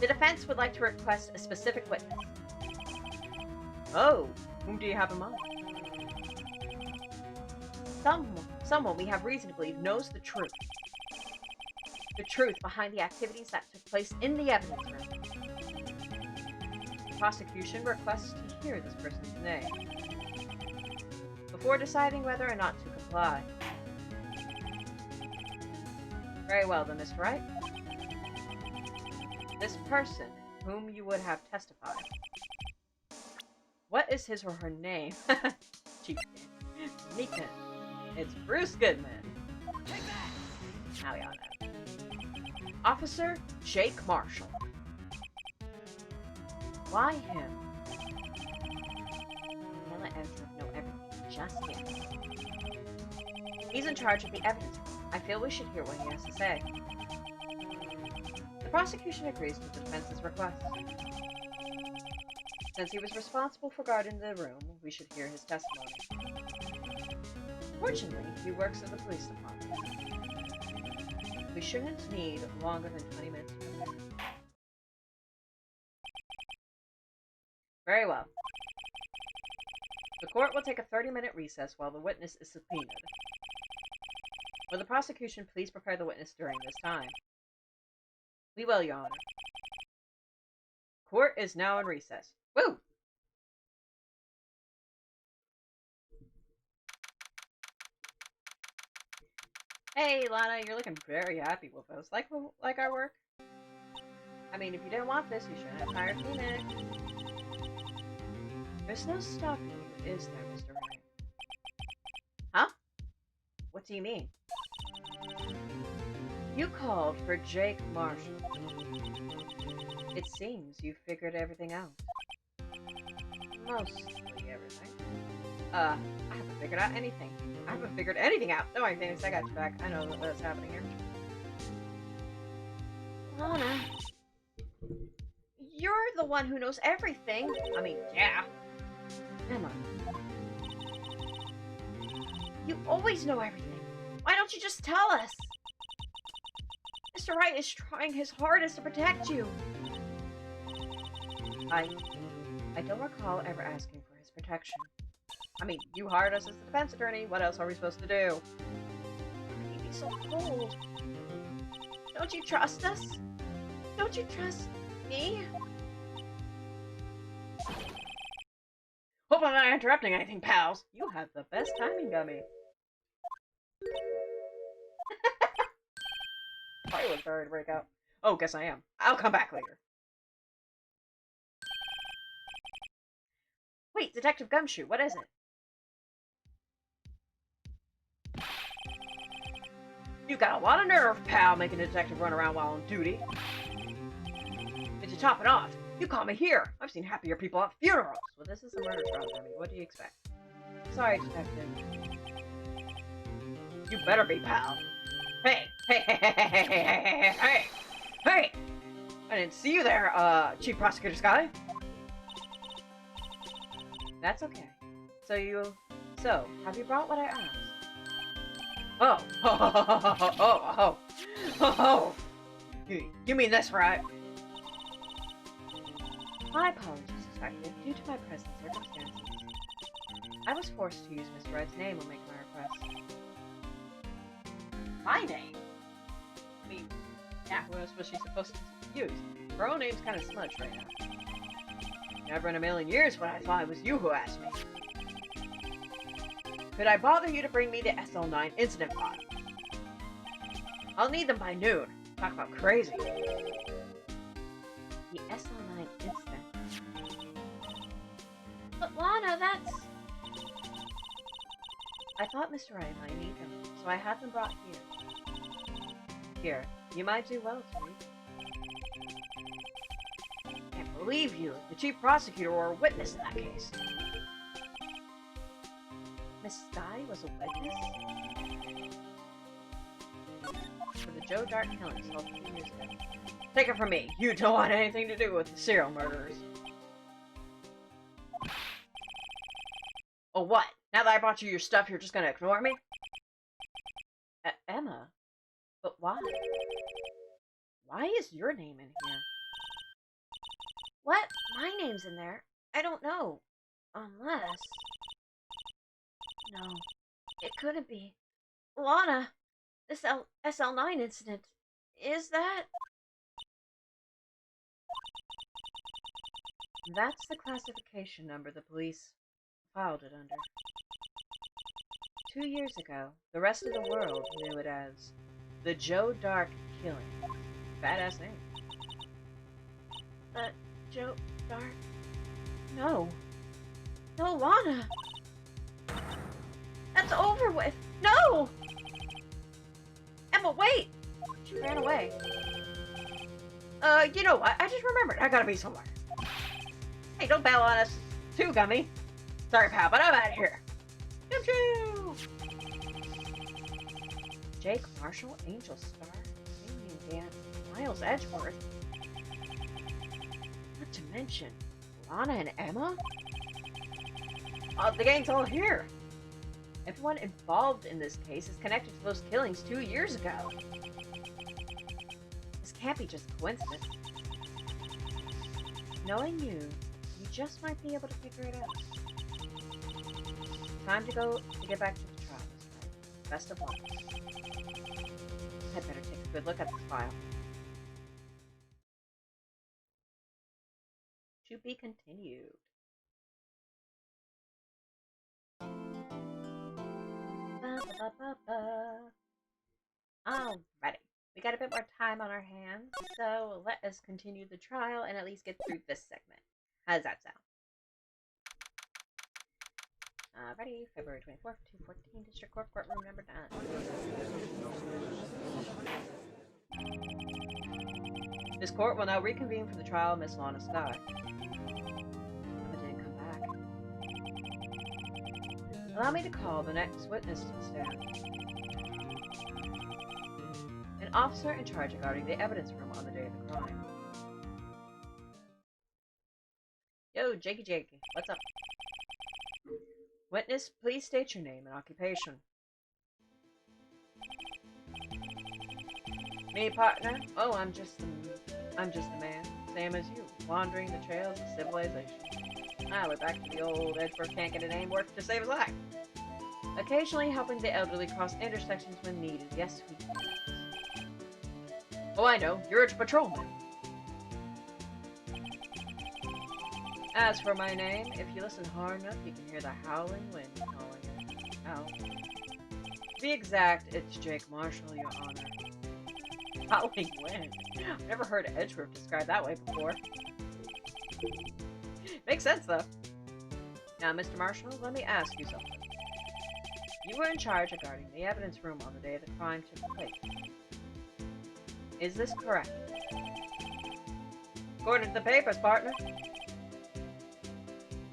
Speaker 3: The defense would like to request a specific witness. Oh, whom do you have in mind? Someone we have reason to believe knows the truth. The truth behind the activities that took place in the evidence room. The prosecution requests to hear this person's name before deciding whether or not to comply. Very well then, Mr. Wright. This person whom you would have testified. What is his or her name? Chief Meekins. It's Bruce Goodman. Now y'all know. Officer Jake Marshall. Why him? Can't let Edgeworth know everything just yet. He's in charge of the evidence. I feel we should hear what he has to say. The prosecution agrees with the defense's request. Since he was responsible for guarding the room, we should hear his testimony. Fortunately, he works in the police department. We shouldn't need longer than 20 minutes to prepare. Very well. The court will take a 30-minute recess while the witness is subpoenaed. Will the prosecution please prepare the witness during this time? We will, Your Honor. Court is now in recess. Woo! Hey, Lana, you're looking very happy with us. Like our work? I mean, if you didn't want this, you shouldn't have hired Phoenix. There's no stopping you, is there, Mr. Wright? Huh? What do you mean? You called for Jake Marshall. It seems you figured everything out. Mostly everything. I haven't figured out anything. I haven't figured anything out. Don't worry, Phoenix, I got you back. I know what's happening here.
Speaker 2: Lana, you're the one who knows everything.
Speaker 3: I mean, yeah.
Speaker 2: Emma, you always know everything. Why don't you just tell us? Mr. Wright is trying his hardest to protect you.
Speaker 3: I don't recall ever asking for his protection. I mean, you hired us as the defense attorney. What else are we supposed to do?
Speaker 2: How can you be so cold? Don't you trust us? Don't you trust me?
Speaker 3: Hope I'm not interrupting anything, pals. You have the best timing, Gummy. I was sorry to break out. Oh, guess I am. I'll come back later. Wait, Detective Gumshoe, what is it? You've got a lot of nerve, pal, making a detective run around while on duty. And to top it off, you call me here. I've seen happier people at funerals. Well, this is a murder trial, Gummy. What do you expect? Sorry, Detective. You better be, pal. Hey! Hey, hey, hey, hey, hey, hey, hey, hey! Hey! I didn't see you there, Chief Prosecutor Sky. That's okay. So, have you brought what I asked? Oh, oh. You mean this, right? My apologies, Detective. Due to my present circumstances, I was forced to use Mr. Wright's name when making my request. My name? I mean, yeah, who else was she supposed to use? Her own name's kind of smudged right now. Never in a million years would I thought it was you who asked me. Could I bother you to bring me the SL9 incident files? I'll need them by noon. Talk about crazy.
Speaker 2: The SL9 incident. But Lana, that's...
Speaker 3: I thought Mr. Wright might need them, so I had them brought here. Here, you might do well to read. Can't believe you, the chief prosecutor or a witness in that case. Miss Sky was a witness? For the Joe Dart killings held 2 years ago. Take it from me, you don't want anything to do with the serial murderers. Oh, what? Now that I brought you your stuff, you're just gonna ignore me? Emma? But why? Why is your name in here?
Speaker 2: What? My name's in there? I don't know. Unless... No, it couldn't be. Lana, this SL9 incident, is that...
Speaker 3: That's the classification number the police filed it under. 2 years ago, the rest of the world knew it as the Joe Dark killing. Badass name.
Speaker 2: Joe Dark? No. No, Lana! That's over with! No! Emma, wait!
Speaker 3: She ran away. You know what? I just remembered. I gotta be somewhere. Hey, don't bail on us too, Gummy. Sorry, pal, but I'm out of here. Choo-choo! Jake Marshall, Angel Star, Damien Gant, Miles Edgeworth. Not to mention, Lana and Emma? The gang's all here. Everyone involved in this case is connected to those killings 2 years ago. This can't be just coincidence. Knowing you just might be able to figure it out. Time to get back to the trial, Miss Wright. Best of luck. I'd better take a good look at this file. To be continued. Ba, ba, ba, ba, ba.
Speaker 2: Alrighty. We got a bit more time on our hands, so let us continue the trial and at least get through this segment. How does that sound? Ready? February 24th, 214, District Court, courtroom number 9.
Speaker 3: This court will now reconvene for the trial of Miss Lana Sky. Emma didn't come back. Allow me to call the next witness to the stand. An officer in charge of guarding the evidence room on the day of the crime. Yo, Jakey, what's up? Witness, please state your name and occupation. Me, partner? Oh, I'm just the man, same as you, wandering the trails of civilization. We're back to the old Edgeworth can't get a name work to save his life. Occasionally helping the elderly cross intersections when needed. Yes, we do. Oh, I know. You're a patrolman. As for my name, if you listen hard enough, you can hear the howling wind calling it out. To be exact, it's Jake Marshall, Your Honor. Howling wind? I've never heard Edgeworth described that way before. Makes sense, though. Now, Mr. Marshall, let me ask you something. You were in charge of guarding the evidence room on the day the crime took place. Is this correct? According to the papers, partner.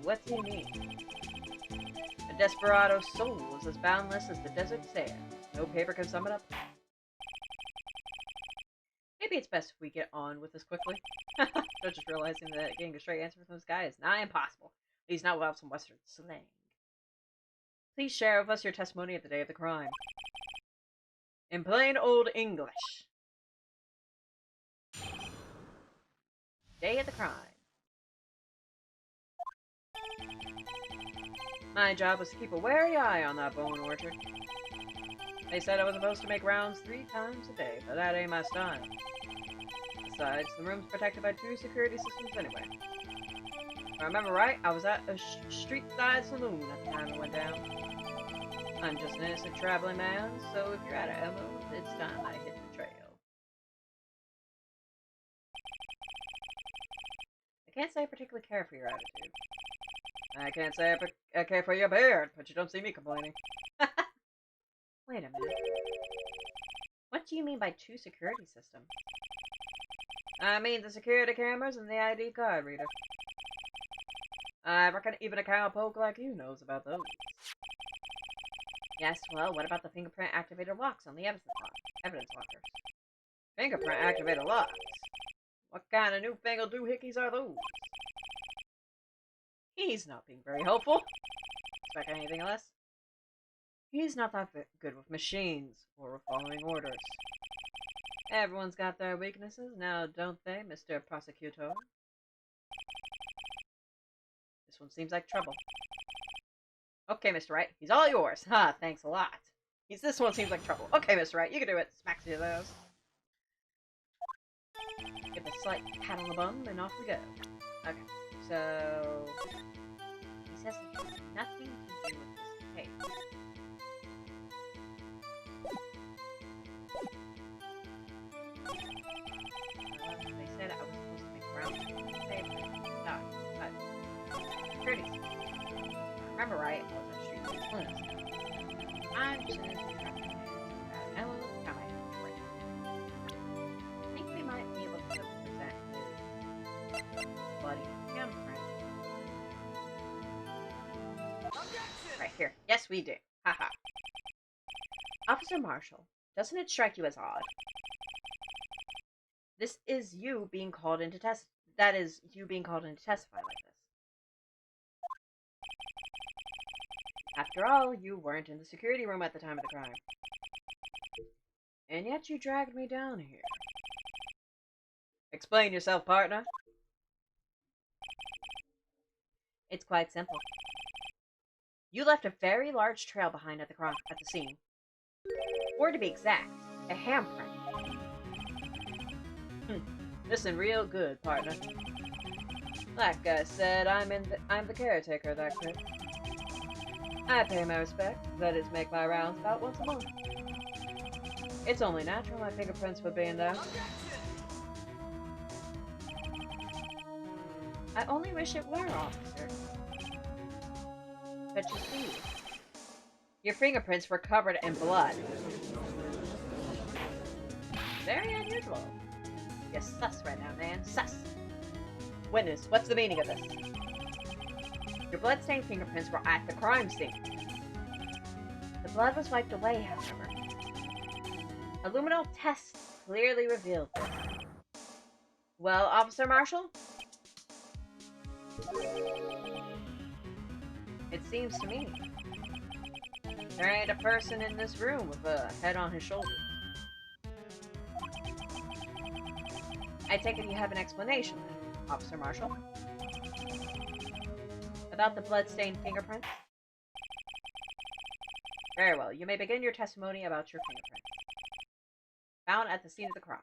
Speaker 3: What do you mean? A desperado's soul is as boundless as the desert sand. No paper can sum it up. Maybe it's best if we get on with this quickly. Just realizing that getting a straight answer from this guy is nigh impossible. He's not without some Western slang. Please share with us your testimony of the day of the crime. In plain old English. Day of the crime. My job was to keep a wary eye on that bone orchard. They said I was supposed to make rounds 3 times a day, but that ain't my style. Besides, the room's protected by 2 security systems anyway. If I remember right, I was at a street-side saloon at the time it went down. I'm just an innocent traveling man, so if you're out of ammo, it's time I hit the trail. I can't say I particularly care for your attitude. I can't say I care for your beard, but you don't see me complaining. Wait a minute. What do you mean by 2 security systems? I mean the security cameras and the ID card reader. I reckon even a cowpoke like you knows about those. Yes, well, what about the fingerprint activator locks on the evidence lockers? Fingerprint activator locks? What kind of newfangled doohickeys are those? He's not being very helpful. Expect anything less? He's not that good with machines or with following orders. Everyone's got their weaknesses now, don't they, Mr. Prosecutor? This one seems like trouble. Okay, Mr. Wright, he's all yours. Ha, thanks a lot. This one seems like trouble. Okay, Mr. Wright, you can do it. Smacks you those. Give a slight pat on the bum, and off we go. Okay, so... This has nothing to do with this case. They said I was supposed to make rounds. Security. Remember right, I was on street with I'm just I think we might be able to present his bloody handprint. Right here. Yes, we do. Haha. Officer Marshall, doesn't it strike you as odd? This is you being called in to test. That is you being called in to testify like this. After all, you weren't in the security room at the time of the crime. And yet you dragged me down here. Explain yourself, partner. It's quite simple. You left a very large trail behind at the scene. Or to be exact, a handprint. Listen real good, partner. Like I said, I'm the caretaker of that crib. I pay my respects, that is, make my rounds about once a month. It's only natural my fingerprints would be in there. I only wish it were, officer. But you see, your fingerprints were covered in blood. Very unusual. You're sus right now, man. Sus. Witness, what's the meaning of this? Your blood-stained fingerprints were at the crime scene. The blood was wiped away, however. A luminal test clearly revealed this. Well, Officer Marshall? It seems to me there ain't a person in this room with a head on his shoulder. I take it you have an explanation, then, Officer Marshall? About the blood-stained fingerprints? Very well, you may begin your testimony about your fingerprints. Found at the scene of the crime.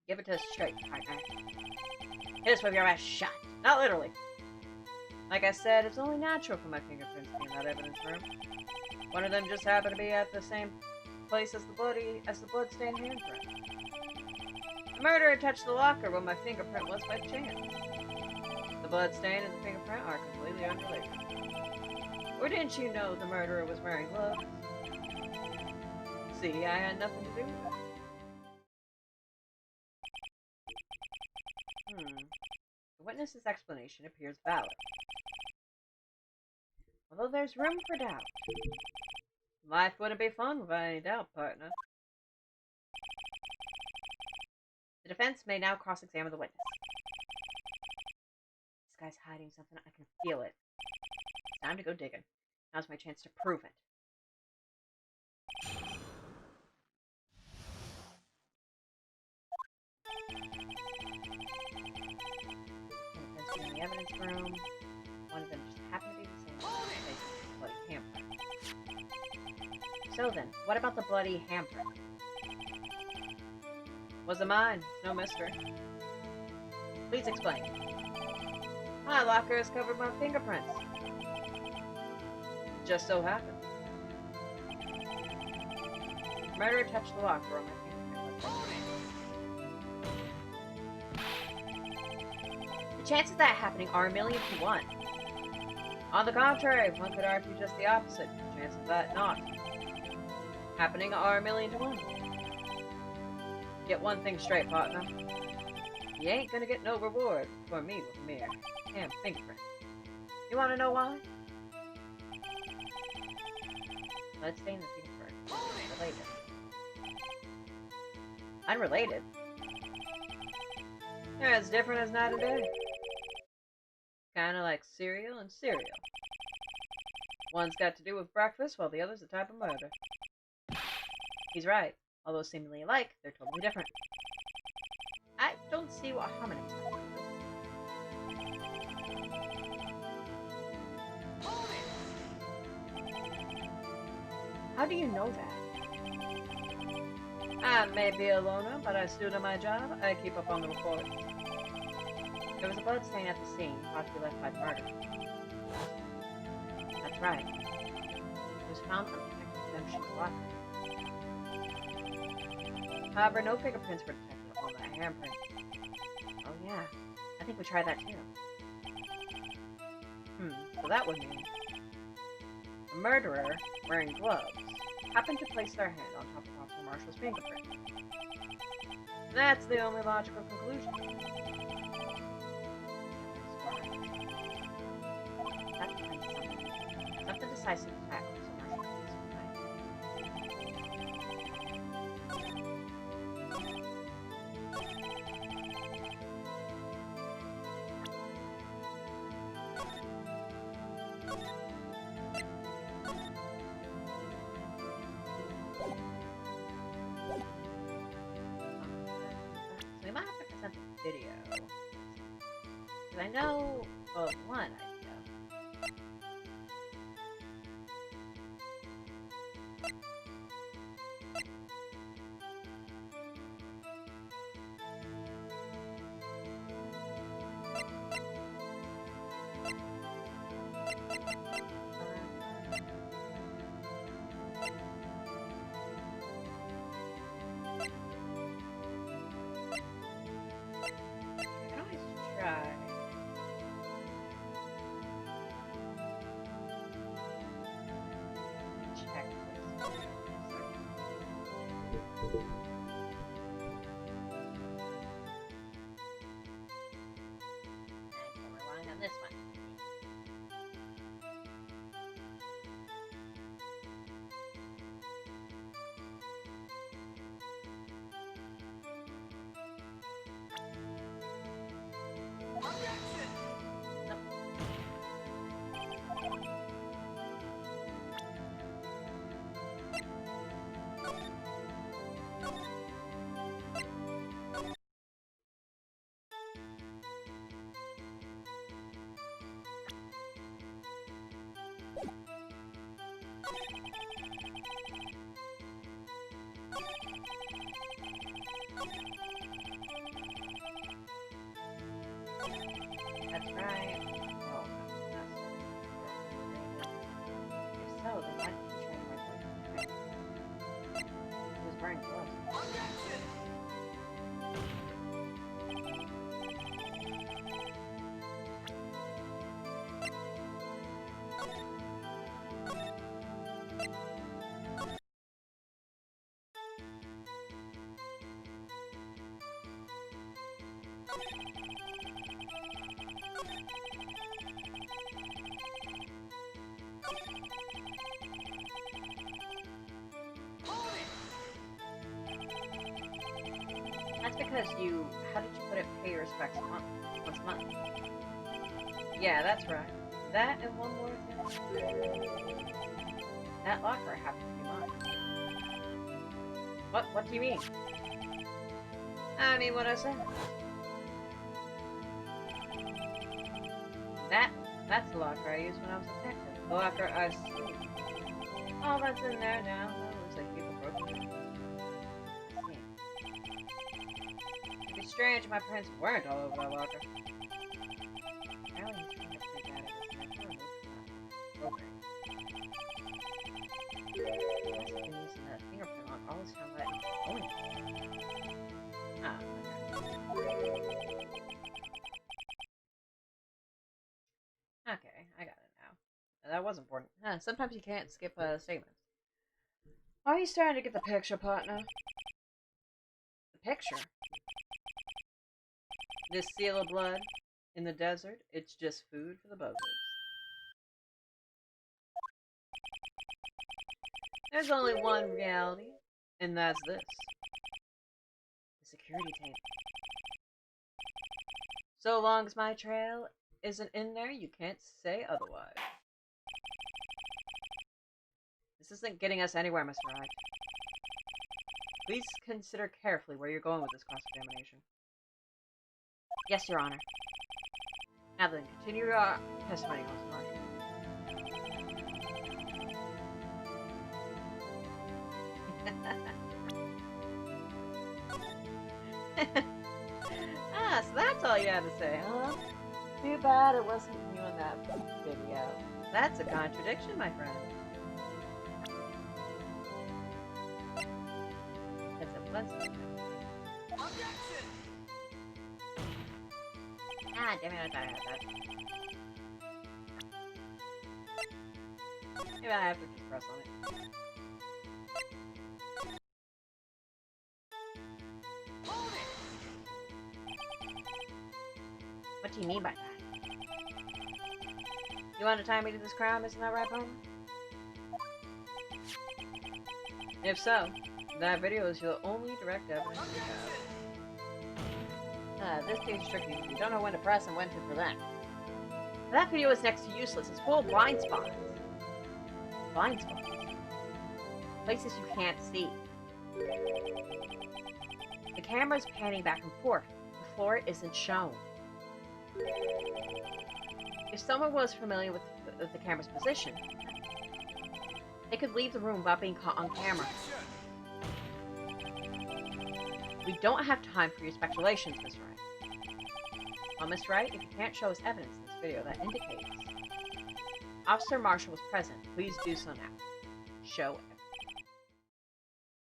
Speaker 3: Give it to us straight, partner. Hit us with your ass shot. Not literally. Like I said, it's only natural for my fingerprints to be in that evidence room. One of them just happened to be at the same place as the blood-stained handprint. The murderer touched the locker where my fingerprint was by chance. The blood stain and the fingerprint are completely unrelated. Or didn't you know the murderer was wearing gloves? See, I had nothing to do with it. The witness's explanation appears valid. Although there's room for doubt. Life wouldn't be fun without any doubt, partner. The defense may now cross-examine the witness. This guy's hiding something. I can feel it. It's time to go digging. Now's my chance to prove it. In the evidence room, one of them just happened to be the same bloody handprint. So then, what about the bloody handprint? Wasn't mine. It's no mystery. Please explain. My locker is covered by fingerprints. Just so happened. Murderer touched the locker on my fingerprint. The chances of that happening are 1,000,000 to 1. On the contrary, one could argue just the opposite. The chances of that not happening are 1,000,000 to 1. Get one thing straight, partner. You ain't gonna get no reward for me with a mere damn fingerprint. You wanna know why? Let's stay in the fingerprint. Related. Unrelated? They're as different as night and day. Kinda like cereal and cereal. One's got to do with breakfast, while the other's a type of murder. He's right. Although seemingly alike, they're totally different. I don't see what homonyms are. How do you know that? I may be a loner, but I still do my job. I keep up on the report. There was a blood stain at the scene, thought to be left by the murder. That's right. It was found on the redemption's locker. However, no fingerprints were detected on that handprint. Oh yeah, I think we tried that too. So that would mean the murderer, wearing gloves, happened to place their hand on top of Officer Marshall's fingerprint. That's the only logical conclusion. That's something decisive to tackle. Video. Because I know of one idea.
Speaker 2: That's because you... How did you put it? Pay your respects once a month.
Speaker 3: Yeah, that's right. That and one more thing.
Speaker 2: That locker happens to be mine. What do you mean?
Speaker 3: I mean what I said. That's the locker I used when I was a detective. The locker I stole. All that's in there now. It looks like people broke it. It'd be strange if my prints weren't all over that locker. Apparently his fingerprint data was never okay.
Speaker 2: I must have been using that fingerprint lock all this time without even knowing it.
Speaker 3: Ah, okay, I got it now. That was important. Huh, sometimes you can't skip statements. Are you starting to get the picture, partner?
Speaker 2: The picture?
Speaker 3: This seal of blood in the desert, it's just food for the buzzards. There's only one reality, and that's this.
Speaker 2: The security tape.
Speaker 3: So long as my trail isn't in there, you can't say otherwise. This isn't getting us anywhere, Mr. Hyde. Please consider carefully where you're going with this cross-examination.
Speaker 2: Yes, Your Honor.
Speaker 3: Now then, continue your testimony, Osmar. Ah, so that's all you had to say, huh? Too bad it wasn't you in that video. That's a contradiction, my friend. That's a blessing.
Speaker 2: Ah, damn it, I thought I had that.
Speaker 3: Maybe I have to just press on it.
Speaker 2: What do you mean by that?
Speaker 3: You want to tie me to this crime, isn't that right, Palmer? If so, that video is your only direct evidence we have.
Speaker 2: This game's tricky. You don't know when to press and when to prevent. That video is next to useless. It's full of blind spots. Blind spots. Places you can't see. The camera's panning back and forth. The floor isn't shown. If someone was familiar with the camera's position, they could leave the room without being caught on camera. We don't have time for your speculations, Miss Wright. Well, Miss Wright, if you can't show us evidence in this video that indicates Officer Marshall was present, please do so now. Show evidence.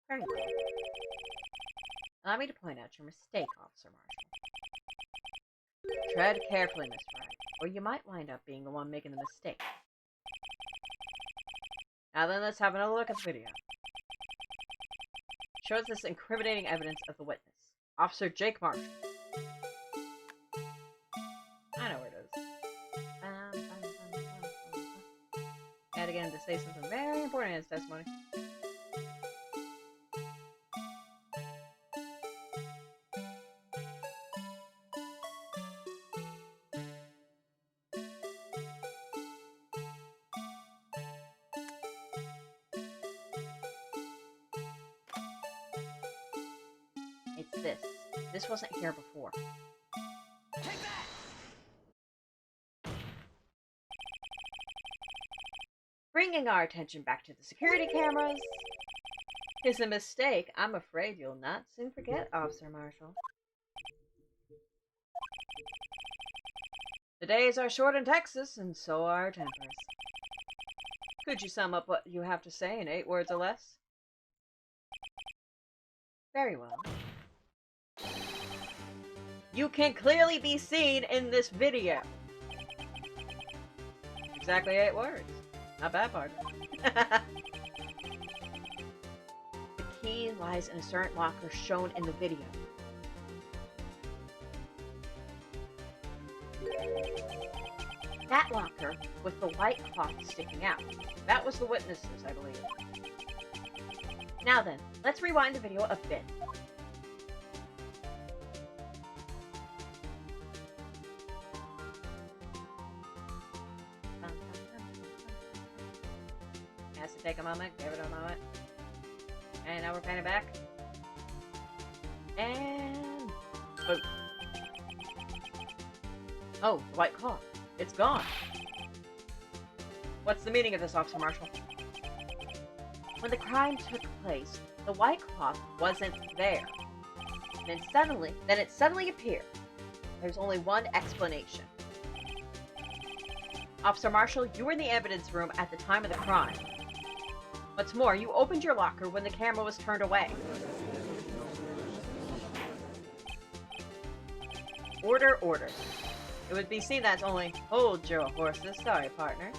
Speaker 2: Very well. Allow me to point out your mistake, Officer Marshall. Tread carefully, Miss Wright, or you might wind up being the one making the mistake.
Speaker 3: Now then, let's have another look at the video.
Speaker 2: Shows us incriminating evidence of the witness, Officer Jake Marshall.
Speaker 3: I know where it is. Yet again, to say something very important in his testimony.
Speaker 2: It's this. This wasn't here before. Bringing our attention back to the security cameras
Speaker 3: Is a mistake I'm afraid you'll not soon forget, Officer Marshall. The days are short in Texas, and so are our tempers. Could you sum up what you have to say in 8 words or less?
Speaker 2: Very well.
Speaker 3: You can clearly be seen in this video. Exactly 8 words. Not bad, partner.
Speaker 2: The key lies in a certain locker shown in the video. with the white cloth sticking out. That was the witnesses, I believe. Now then, let's rewind the video a bit. Has to take a moment, give it a moment. And now we're panning back. And... boom. Oh, the white cloth. It's gone. What's the meaning of this, Officer Marshall? When the crime took place, the white cloth wasn't there. Then it suddenly appeared. There's only one explanation. Officer Marshall, you were in the evidence room at the time of the crime. What's more, you opened your locker when the camera was turned away. Order, order. It would be seen that's only, hold your horses, sorry partner,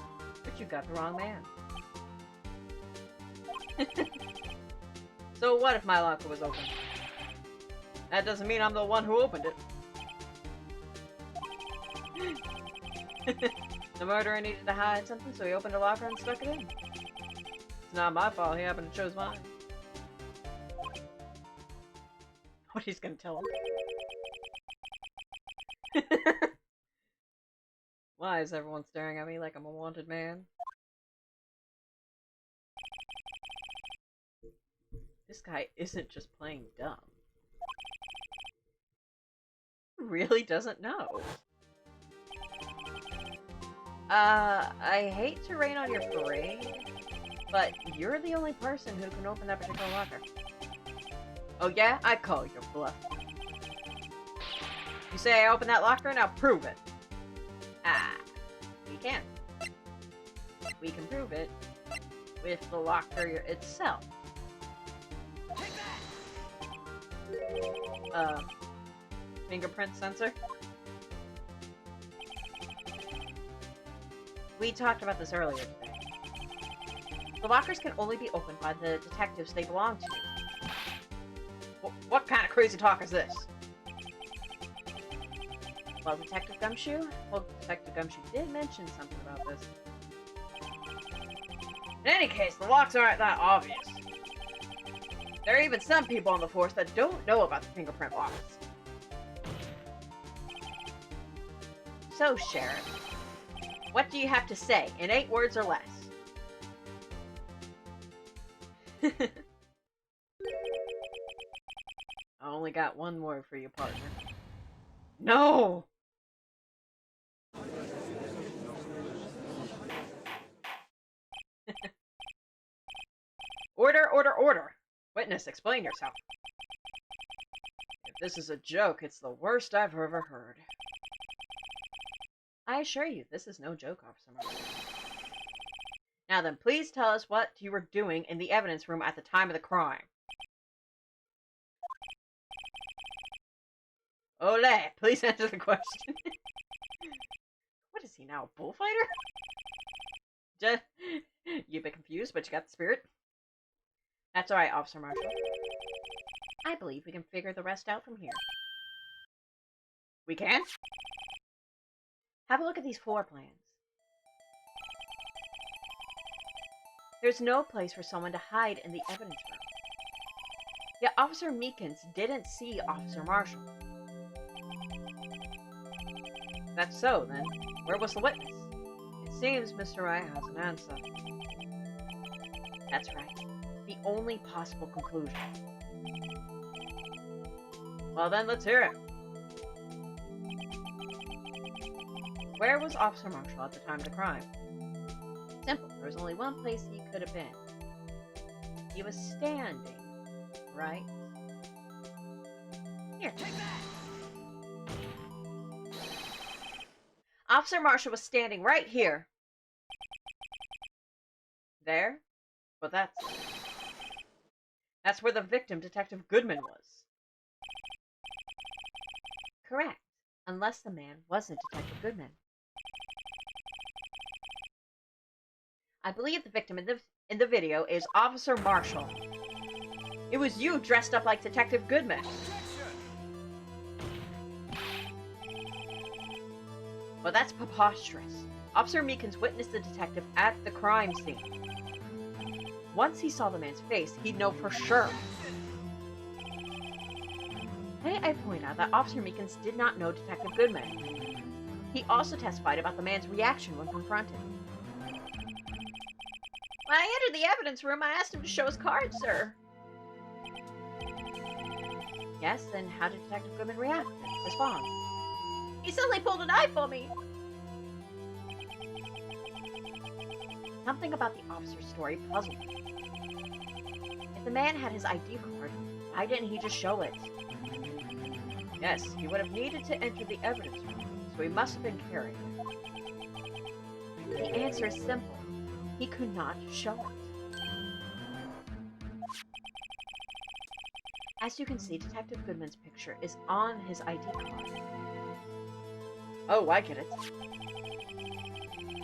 Speaker 2: but you got the wrong man. So what if my locker was open? That doesn't mean I'm the one who opened it. The murderer needed to hide something, so he opened a locker and stuck it in. It's not my fault, he happened to choose mine. What he's gonna tell him? Why is everyone staring at me like I'm a wanted man? This guy isn't just playing dumb. He really doesn't know. I hate to rain on your parade, but you're the only person who can open that particular locker. Oh yeah? I call your bluff. You say I opened that locker, now prove it. Ah, we can. We can prove it with the locker itself. Fingerprint sensor? We talked about this earlier today. The lockers can only be opened by the detectives they belong to. What kind of crazy talk is this? Well, Detective Gumshoe? Well, Detective Gumshoe did mention something about this. In any case, the locks aren't that obvious. There are even some people on the force that don't know about the fingerprint locks. So, Sheriff, what do you have to say in 8 words or less? I only got one word for you, partner. No! Order, order, order! Witness, explain yourself. If this is a joke, it's the worst I've ever heard. I assure you, this is no joke, Officer Marshall. Now then, please tell us what you were doing in the evidence room at the time of the crime. Ole, please answer the question. What is he now, a bullfighter? You're a bit confused, but you got the spirit. That's alright, Officer Marshall. I believe we can figure the rest out from here. We can? Have a look at these floor plans. There's no place for someone to hide in the evidence room. Yet Officer Meekins didn't see Officer Marshall. That's so, then. Where was the witness? It seems Mr. Wright has an answer. That's right. The only possible conclusion. Well then, let's hear it. Where was Officer Marshall at the time of the crime? Simple. There was only one place he could have been. He was standing, right? Here, take that! Officer Marshall was standing right here. There? Well, that's where the victim, Detective Goodman, was. Correct. Unless the man wasn't Detective Goodman. I believe the victim in the video is Officer Marshall. It was you dressed up like Detective Goodman. Well, that's preposterous. Officer Meekins witnessed the detective at the crime scene. Once he saw the man's face, he'd know for sure. May I point out that Officer Meekins did not know Detective Goodman. He also testified about the man's reaction when confronted. When I entered the evidence room, I asked him to show his card, sir. Yes, then how did Detective Goodman respond? He suddenly pulled a knife on me. Something about the officer's story puzzled me. If the man had his ID card, why didn't he just show it? Yes, he would have needed to enter the evidence room, so he must have been carrying it. The answer is simple. He could not show it. As you can see, Detective Goodman's picture is on his ID card. Oh, I get it.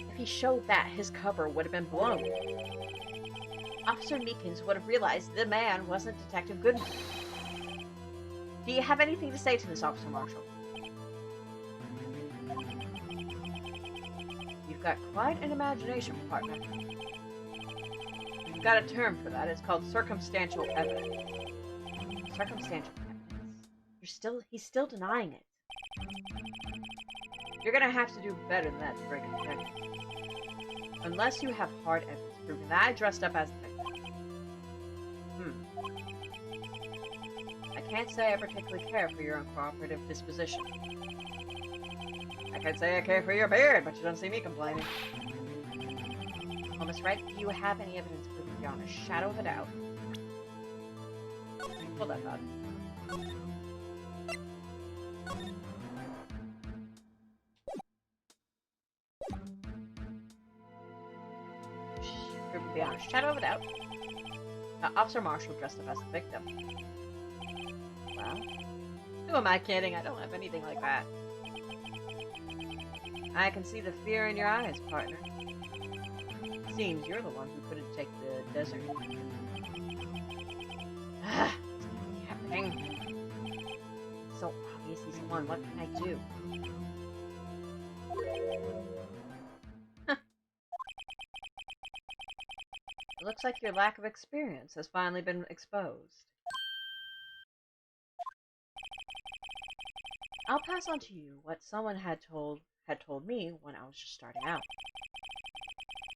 Speaker 2: If he showed that, his cover would have been blown. Officer Meekins would have realized the man wasn't Detective Goodman. Do you have anything to say to this, Officer Marshall? You've got quite an imagination, partner. You've got a term for that. It's called circumstantial evidence. Circumstantial evidence? He's still denying it. You're gonna have to do better than that to break a detective. Unless you have hard evidence proving that I dressed up as a detective. I can't say I particularly care for your uncooperative disposition. I can say I care for your beard, but you don't see me complaining. Almost right. Do you have any evidence proving beyond a shadow of a doubt? Hold that thought. Proving beyond a shadow of a doubt. Officer Marshall dressed up as the victim. Well, who am I kidding? I don't have anything like that. I can see the fear in your eyes, partner. Seems you're the one who couldn't take the desert. Ah, it's happening. It's so obvious he's the one. What can I do? It looks like your lack of experience has finally been exposed. I'll pass on to you what someone had told me when I was just starting out.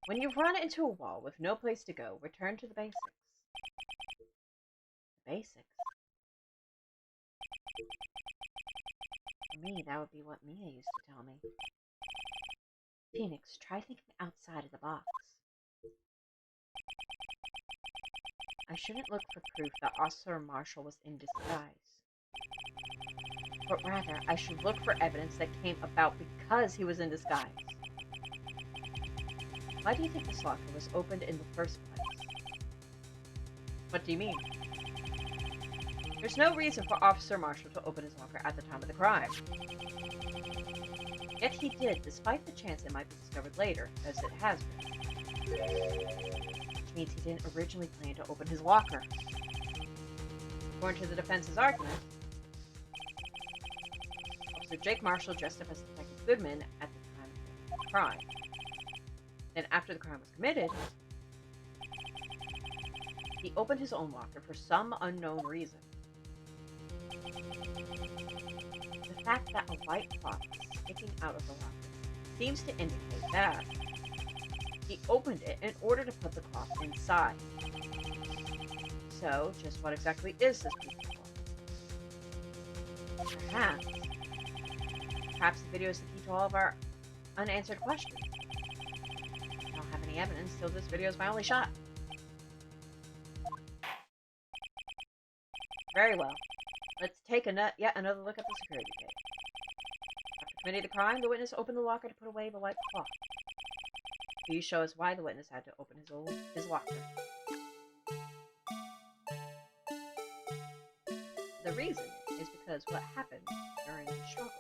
Speaker 2: When you've run into a wall with no place to go, return to the basics. The basics? For me, that would be what Mia used to tell me. Phoenix, try thinking outside of the box. I shouldn't look for proof that Officer Marshall was in disguise. But rather, I should look for evidence that came about because he was in disguise. Why do you think this locker was opened in the first place? What do you mean? There's no reason for Officer Marshall to open his locker at the time of the crime. Yet he did, despite the chance it might be discovered later, as it has been. Which means he didn't originally plan to open his locker. According to the defense's argument, Officer Jake Marshall dressed up as Detective Goodman at the time of the crime. Then after the crime was committed, he opened his own locker for some unknown reason. The fact that a white cloth is sticking out of the locker seems to indicate that he opened it in order to put the cloth inside. So, just what exactly is this piece of cloth? Perhaps the video is the key to all of our unanswered questions. I don't have any evidence, so this video is my only shot. Very well. Let's take yet another look at the security tape. After committing the crime, the witness opened the locker to put away the white cloth. These show us why the witness had to open his locker. The reason is because what happened during the struggle.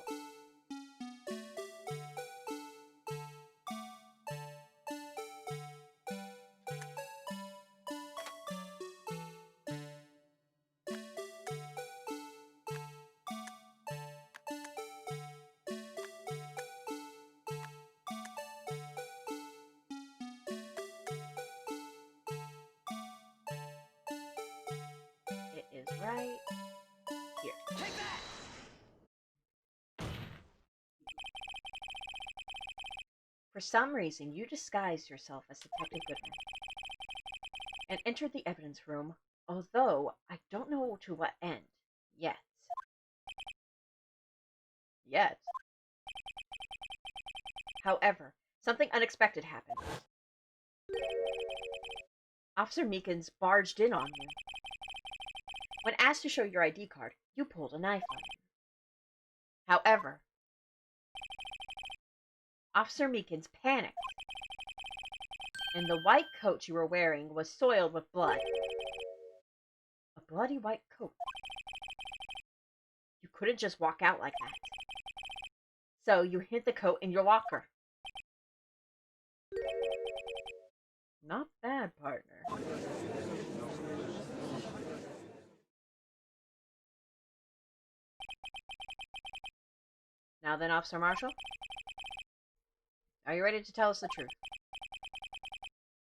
Speaker 2: right here.
Speaker 4: Take that!
Speaker 2: For some reason, you disguised yourself as Detective Goodman and entered the evidence room, although I don't know to what end yet.
Speaker 3: Yet.
Speaker 2: However, something unexpected happened. Officer Meekins barged in on you. When asked to show your ID card, you pulled a knife on him. However, Officer Meekins panicked, and the white coat you were wearing was soiled with blood. A bloody white coat. You couldn't just walk out like that. So you hid the coat in your locker.
Speaker 3: Not bad, partner.
Speaker 2: Now then, Officer Marshall, are you ready to tell us the truth?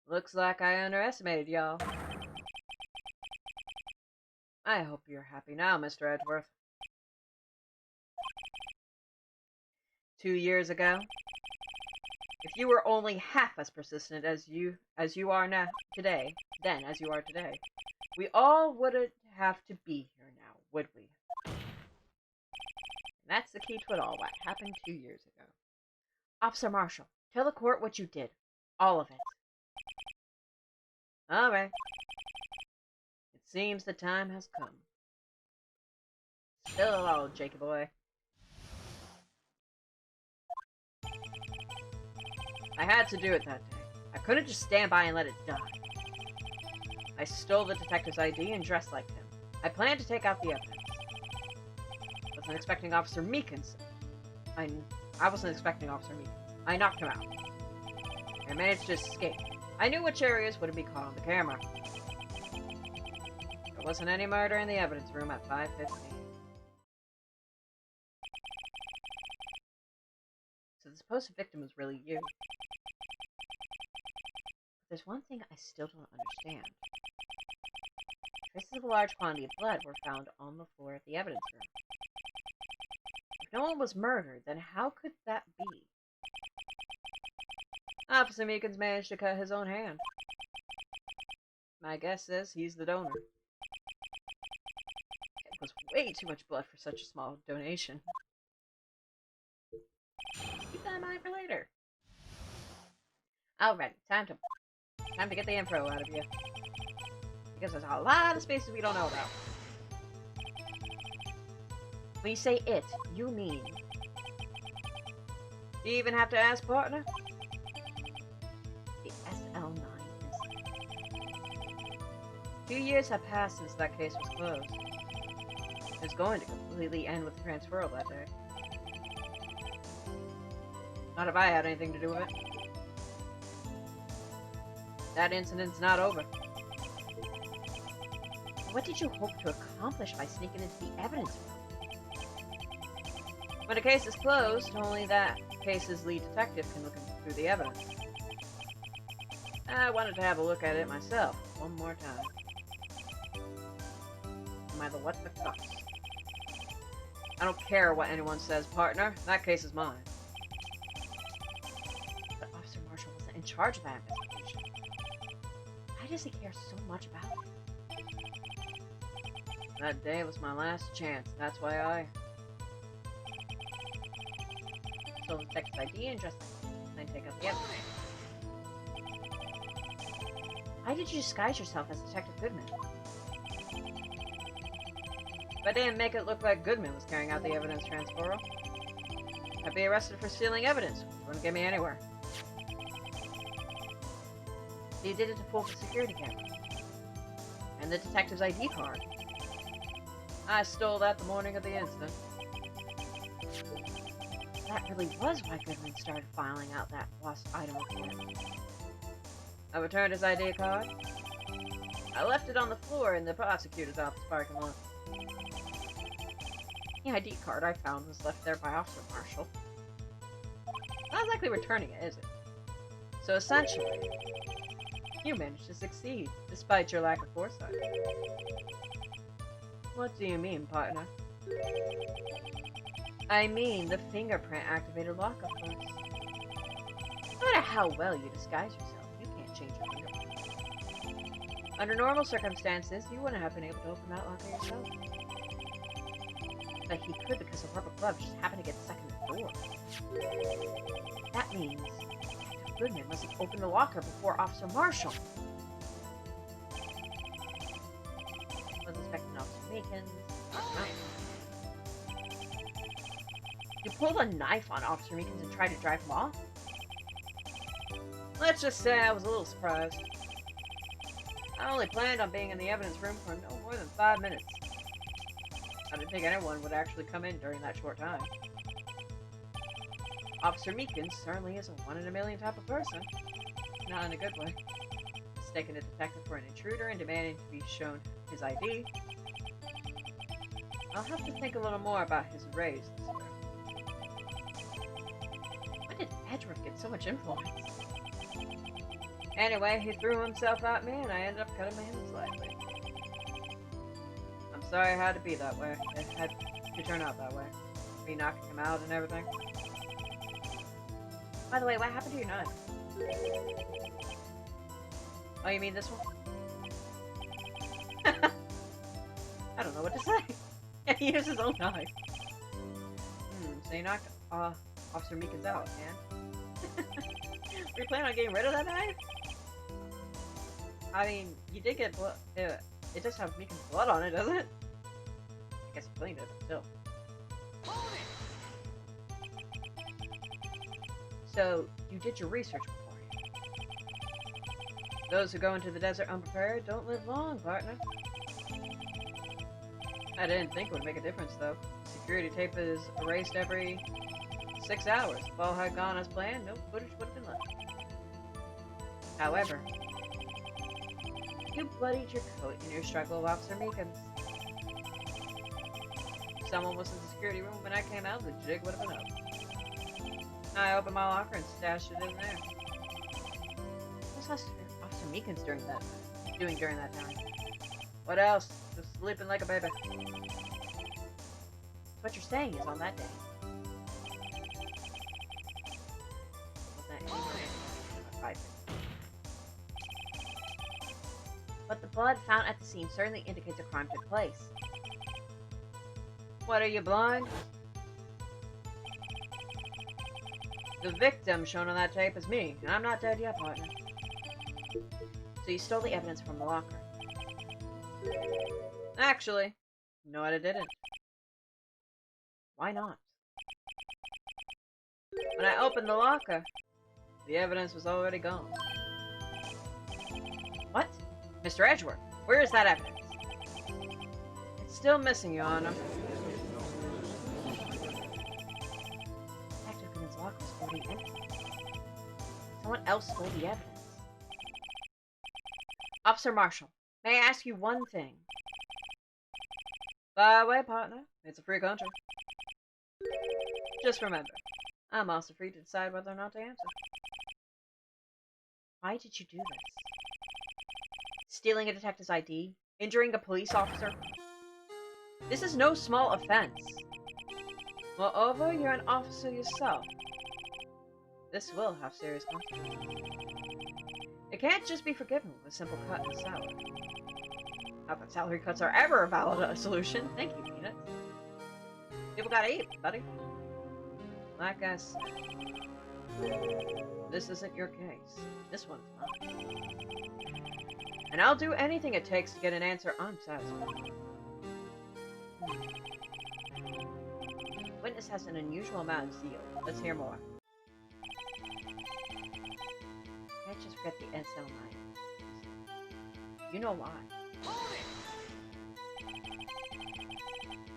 Speaker 3: Looks like I underestimated y'all. I hope you're happy now, Mr. Edgeworth. 2 years ago, if you were only half as persistent as you are now today, we all wouldn't have to be here now, would we? And that's the key to it all, what happened 2 years ago.
Speaker 2: Officer Marshall, tell the court what you did. All of it.
Speaker 3: All right. It seems the time has come. Spill it all, Jakey boy. I had to do it that day. I couldn't just stand by and let it die. I stole the detective's ID and dressed like him. I planned to take out the evidence. I wasn't expecting Officer Meekins. I wasn't expecting Officer Meekins. I knocked him out. I managed to escape. I knew which areas wouldn't be caught on the camera. There wasn't any murder in the evidence room at 5:15. So the supposed victim was really you. But there's one thing I still don't understand. Traces of a large quantity of blood were found on the floor of the evidence room. If no one was murdered, then how could that be? Officer Meekins managed to cut his own hand. My guess is he's the donor. It was way too much blood for such a small donation. Keep that in mind for later. Alright, time to get the info out of you. Because there's a lot of spaces we don't know about.
Speaker 2: When you say it, you mean...
Speaker 3: Do you even have to ask, partner?
Speaker 2: the SL9 incident.
Speaker 3: 2 years have passed since that case was closed. It was going to completely end with the transferal that day. Not if I had anything to do with it. That incident's not over.
Speaker 2: What did you hope to accomplish by sneaking into the evidence room?
Speaker 3: When a case is closed, only that case's lead detective can look through the evidence. I wanted to have a look at it myself, one more time. No matter what the cost. I don't care what anyone says, partner. That case is mine.
Speaker 2: But Officer Marshall wasn't in charge of that investigation. Why does he care so much about it?
Speaker 3: That day was my last chance. That's why I stole the detective's ID and dressed like him, then take out the evidence.
Speaker 2: Why did you disguise yourself as Detective Goodman?
Speaker 3: If I didn't make it look like Goodman was carrying out the evidence transferal, I'd be arrested for stealing evidence, which wouldn't get me anywhere.
Speaker 2: So you did it to fool the security cameras.
Speaker 3: And the detective's ID card. I stole that the morning of the incident.
Speaker 2: That really was why Goodman started filing out that lost item report.
Speaker 3: I returned his ID card. I left it on the floor in the prosecutor's office parking lot. The ID card I found was left there by Officer Marshall. Not likely returning it, is it? So essentially, you managed to succeed, despite your lack of foresight. What do you mean, partner? I mean the fingerprint activated lock, of course. No matter how well you disguise yourself, you can't change your fingerprint. Under normal circumstances, you wouldn't have been able to open that locker yourself. But he could because the rubber glove just happened to get stuck in the door. That means Detective Goodman must have opened the locker before Officer Marshall. Was expecting Officer Meekins. You pulled a knife on Officer Meekins and tried to drive him off? Let's just say I was a little surprised. I only planned on being in the evidence room for no more than 5 minutes. I didn't think anyone would actually come in during that short time. Officer Meekins certainly is a 1 in a million type of person. Not in a good way. Mistaking a detective for an intruder and demanding to be shown his ID. I'll have to think a little more about his raise this year. When did Edgeworth get so much influence? Anyway, he threw himself at me and I ended up cutting my hand slightly. I'm sorry it had to be that way. It had to turn out that way. Me knocking him out and everything. By the way, what happened to your knife? Oh, you mean this one? I don't know what to say. He used his own knife. So you knocked Officer Meekins out, man. Were you planning on getting rid of that knife? I mean, you did get blood. It does have Meekins' blood on it, doesn't it? I guess you cleaned it, but still. So, you did your research beforehand. Those who go into the desert unprepared don't live long, partner. I didn't think it would make a difference, though. Security tape is erased every 6 hours. If all had gone as planned, no footage would have been left. However, you bloodied your coat in your struggle with Officer Meekins. If someone was in the security room when I came out, the jig would have been up. I opened my locker and stashed it in there. What was Officer Meekins doing during that time? What else? Just sleeping like a baby. What you're saying is on that day. But the blood found at the scene certainly indicates a crime took place. What, are you blind? The victim shown on that tape is me, and I'm not dead yet, partner. So you stole the evidence from the locker. Actually, no, I didn't. Why not? When I opened the locker, the evidence was already gone. What? Mr. Edgeworth, where is that evidence? It's still missing, Your Honor. Detective Goodman's locker was already empty. Someone else stole the evidence. Officer Marshall, may I ask you one thing? By the way, partner, it's a free country. Just remember, I'm also free to decide whether or not to answer. Why did you do this? Stealing a detective's ID? Injuring a police officer? This is no small offense. Moreover, you're an officer yourself. This will have serious consequences. It can't just be forgiven with a simple cut in salary. Not that salary cuts are ever a valid solution. Thank you, Peanuts. People gotta eat, buddy. Like I said, this isn't your case. This one's mine. And I'll do anything it takes to get an answer I'm satisfied with. Witness has an unusual amount of zeal. Let's hear more. Can't just forget the SL9. You know why.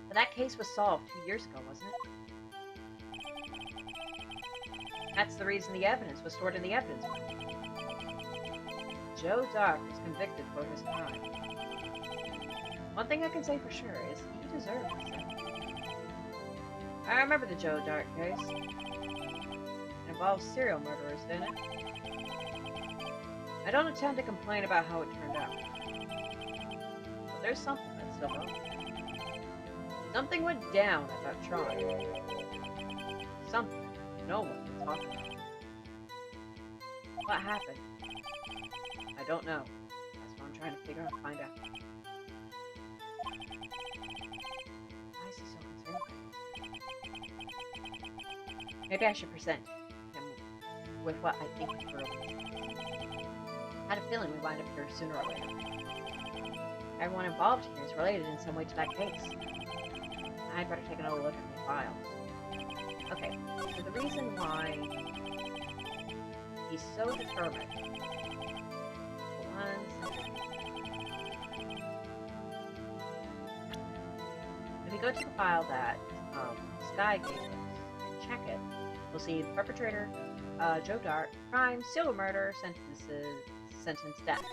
Speaker 3: But that case was solved 2 years ago, wasn't it? That's the reason the evidence was stored in the evidence room. Joe Dark was convicted for his crime. One thing I can say for sure is he deserved it. I remember the Joe Dark case. It involved serial murderers, didn't it? I don't intend to complain about how it turned out. But there's something that's still wrong. Something went down at that shrine. Something no one can talk about. What happened? I don't know. That's what I'm trying to figure out and find out. Why is he so concerned about this? Maybe I should present him with what I think is real. I had a feeling we'd wind up here sooner or later. Everyone involved here is related in some way to that case. I'd better take another look at the files. Okay, so the reason why he's so determined. If we go to the file that Sky gave us and check it, we'll see the perpetrator, Joe Dart, crime, serial murder, sentence death.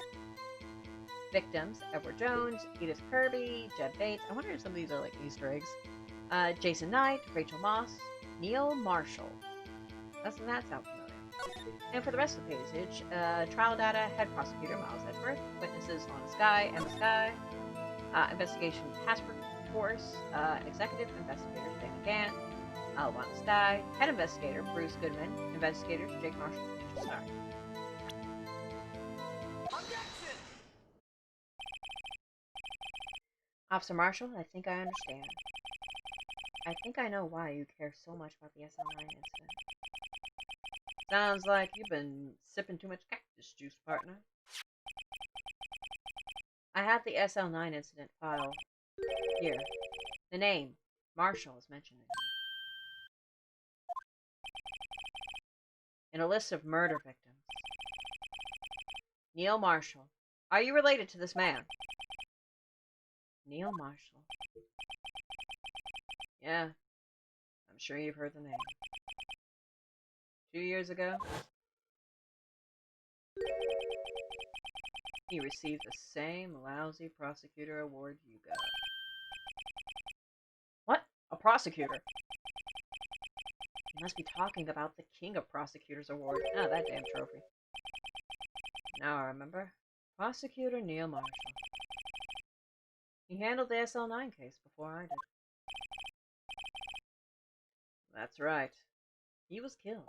Speaker 3: Victims, Edward Jones, Edith Kirby, Jed Bates. I wonder if some of these are like Easter eggs. Jason Knight, Rachel Moss, Neil Marshall. Doesn't that sound familiar? And for the rest of the page, trial data, head prosecutor Miles Edgeworth, witnesses on Sky, Emma Sky, investigation task force, executive investigator Danny Gant, Lana Sky, head investigator Bruce Goodman, investigators Jake Marshall and Star. Officer Marshall, I think I understand. I think I know why you care so much about the SL9 incident. Sounds like you've been sipping too much cactus juice, partner. I have the SL9 incident file here. The name, Marshall, is mentioned in a list of murder victims. Neil Marshall. Are you related to this man? Neil Marshall. Yeah, I'm sure you've heard the name. 2 years ago, he received the same lousy prosecutor award you got. What? A prosecutor? You must be talking about the King of Prosecutors Award. Ah, that damn trophy. Now I remember. Prosecutor Neil Marshall. He handled the SL9 case before I did. That's right. He was killed.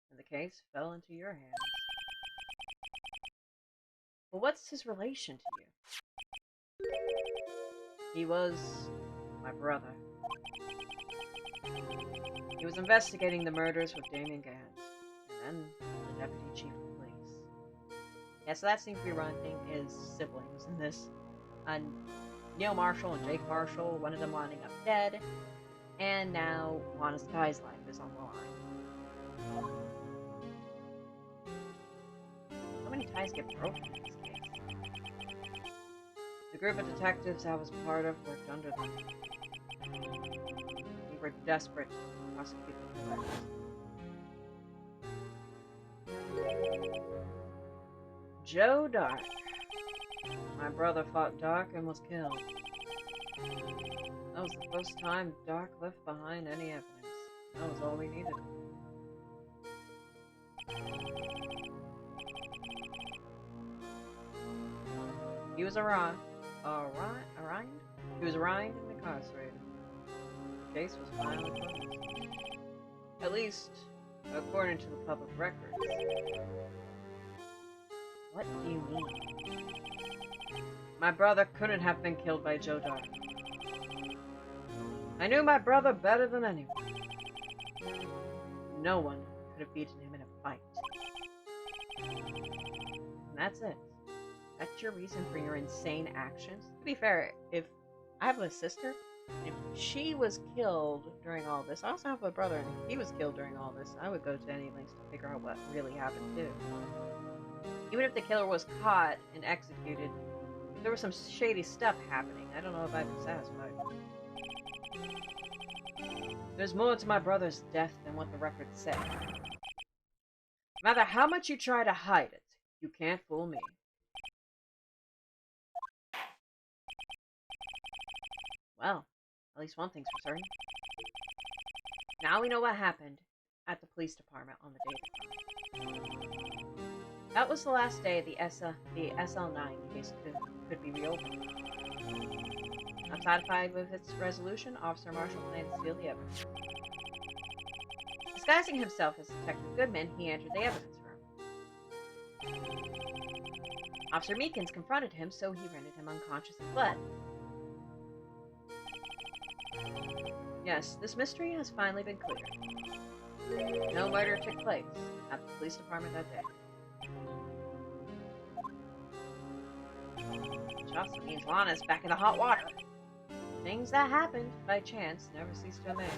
Speaker 3: And the case fell into your hands. Well, what's his relation to you? He was my brother. He was investigating the murders with Damien Gant, and then the deputy chief of police. Yeah, so that seems to be running his siblings in this. And Neil Marshall and Jake Marshall, one of them winding up dead, and now Lana Sky's life is on the line. So many ties get broken in this case. The group of detectives I was part of worked under them. We were desperate to prosecute the murders. Joe Dark. My brother fought Dark and was killed. That was the first time Dark left behind any evidence. That was all we needed. He was arraigned. He was arraigned and incarcerated. The case was finally closed. At least, according to the public records. What do you mean? My brother couldn't have been killed by Joe Dark. I knew my brother better than anyone. No one could have beaten him in a fight. And that's it. That's your reason for your insane actions? To be fair, if I have a sister, if she was killed during all this, I also have a brother, and if he was killed during all this, I would go to any lengths to figure out what really happened too. Even if the killer was caught and executed, there was some shady stuff happening. I don't know if I'd be satisfied. There's more to my brother's death than what the records say. No matter how much you try to hide it, you can't fool me. Well, at least one thing's for certain. Now we know what happened at the police department on the day of the crime. That was the last day the SL9 case could be reopened. Not satisfied with its resolution, Officer Marshall plans to steal the evidence. Disguising himself as Detective Goodman, he entered the evidence room. Officer Meekins confronted him, so he rendered him unconscious and fled. Yes, this mystery has finally been cleared. No murder took place at the police department that day. Which also means Lana's back in the hot water. Things that happened by chance never cease to amaze.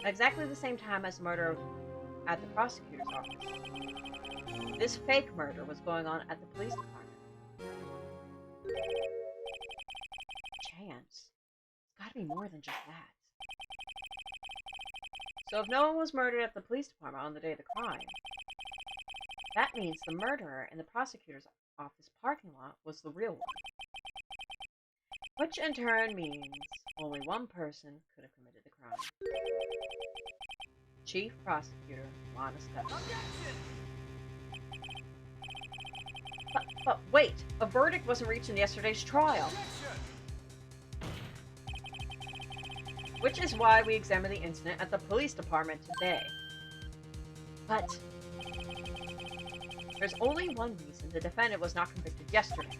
Speaker 3: At exactly the same time as the murder at the prosecutor's office, this fake murder was going on at the police department. Chance? It's gotta be more than just that. So if no one was murdered at the police department on the day of the crime, that means the murderer in the prosecutor's office parking lot was the real one. Which in turn means only one person could have committed the crime. Chief Prosecutor Lana Stubbs. But wait! A verdict wasn't reached in yesterday's trial. Which is why we examine the incident at the police department today. But there's only one reason the defendant was not convicted yesterday.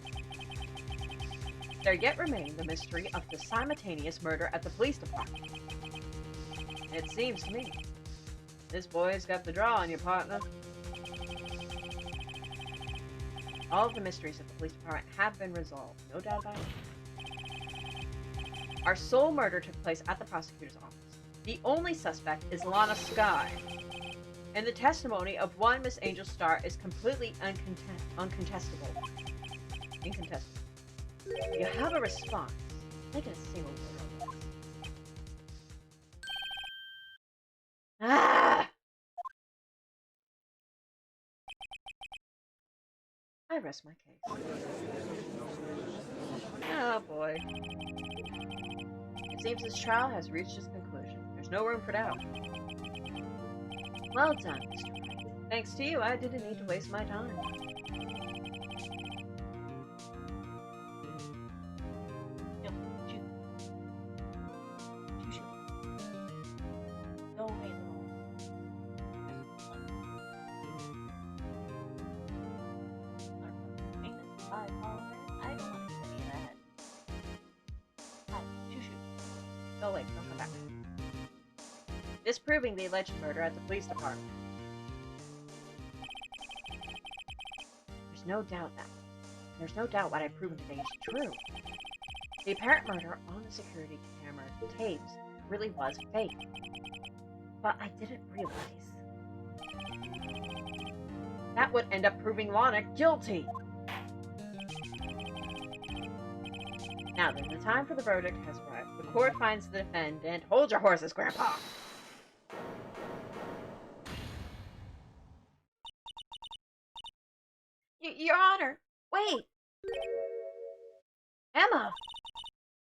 Speaker 3: There yet remained the mystery of the simultaneous murder at the police department. It seems to me this boy's got the draw on you, partner. All of the mysteries at the police department have been resolved, no doubt about it. Our sole murder took place at the prosecutor's office. The only suspect is Lana Skye, and the testimony of one Miss Angel Starr is completely incontestable. You have a response. Make it a single word on this. Ah! I rest my case. Oh boy. It seems this trial has reached its conclusion. There's no room for doubt. Well done, Mr. Wright. Thanks to you, I didn't need to waste my time. Oh wait, don't come back. Disproving the alleged murder at the police department. There's no doubt what I've proven today is true. The apparent murder on the security camera tapes really was fake. But I didn't realize that would end up proving Lana guilty. Now then, the time for the verdict has arrived. The court finds the defendant. Hold your horses, Grandpa! Your Honor, wait! Emma!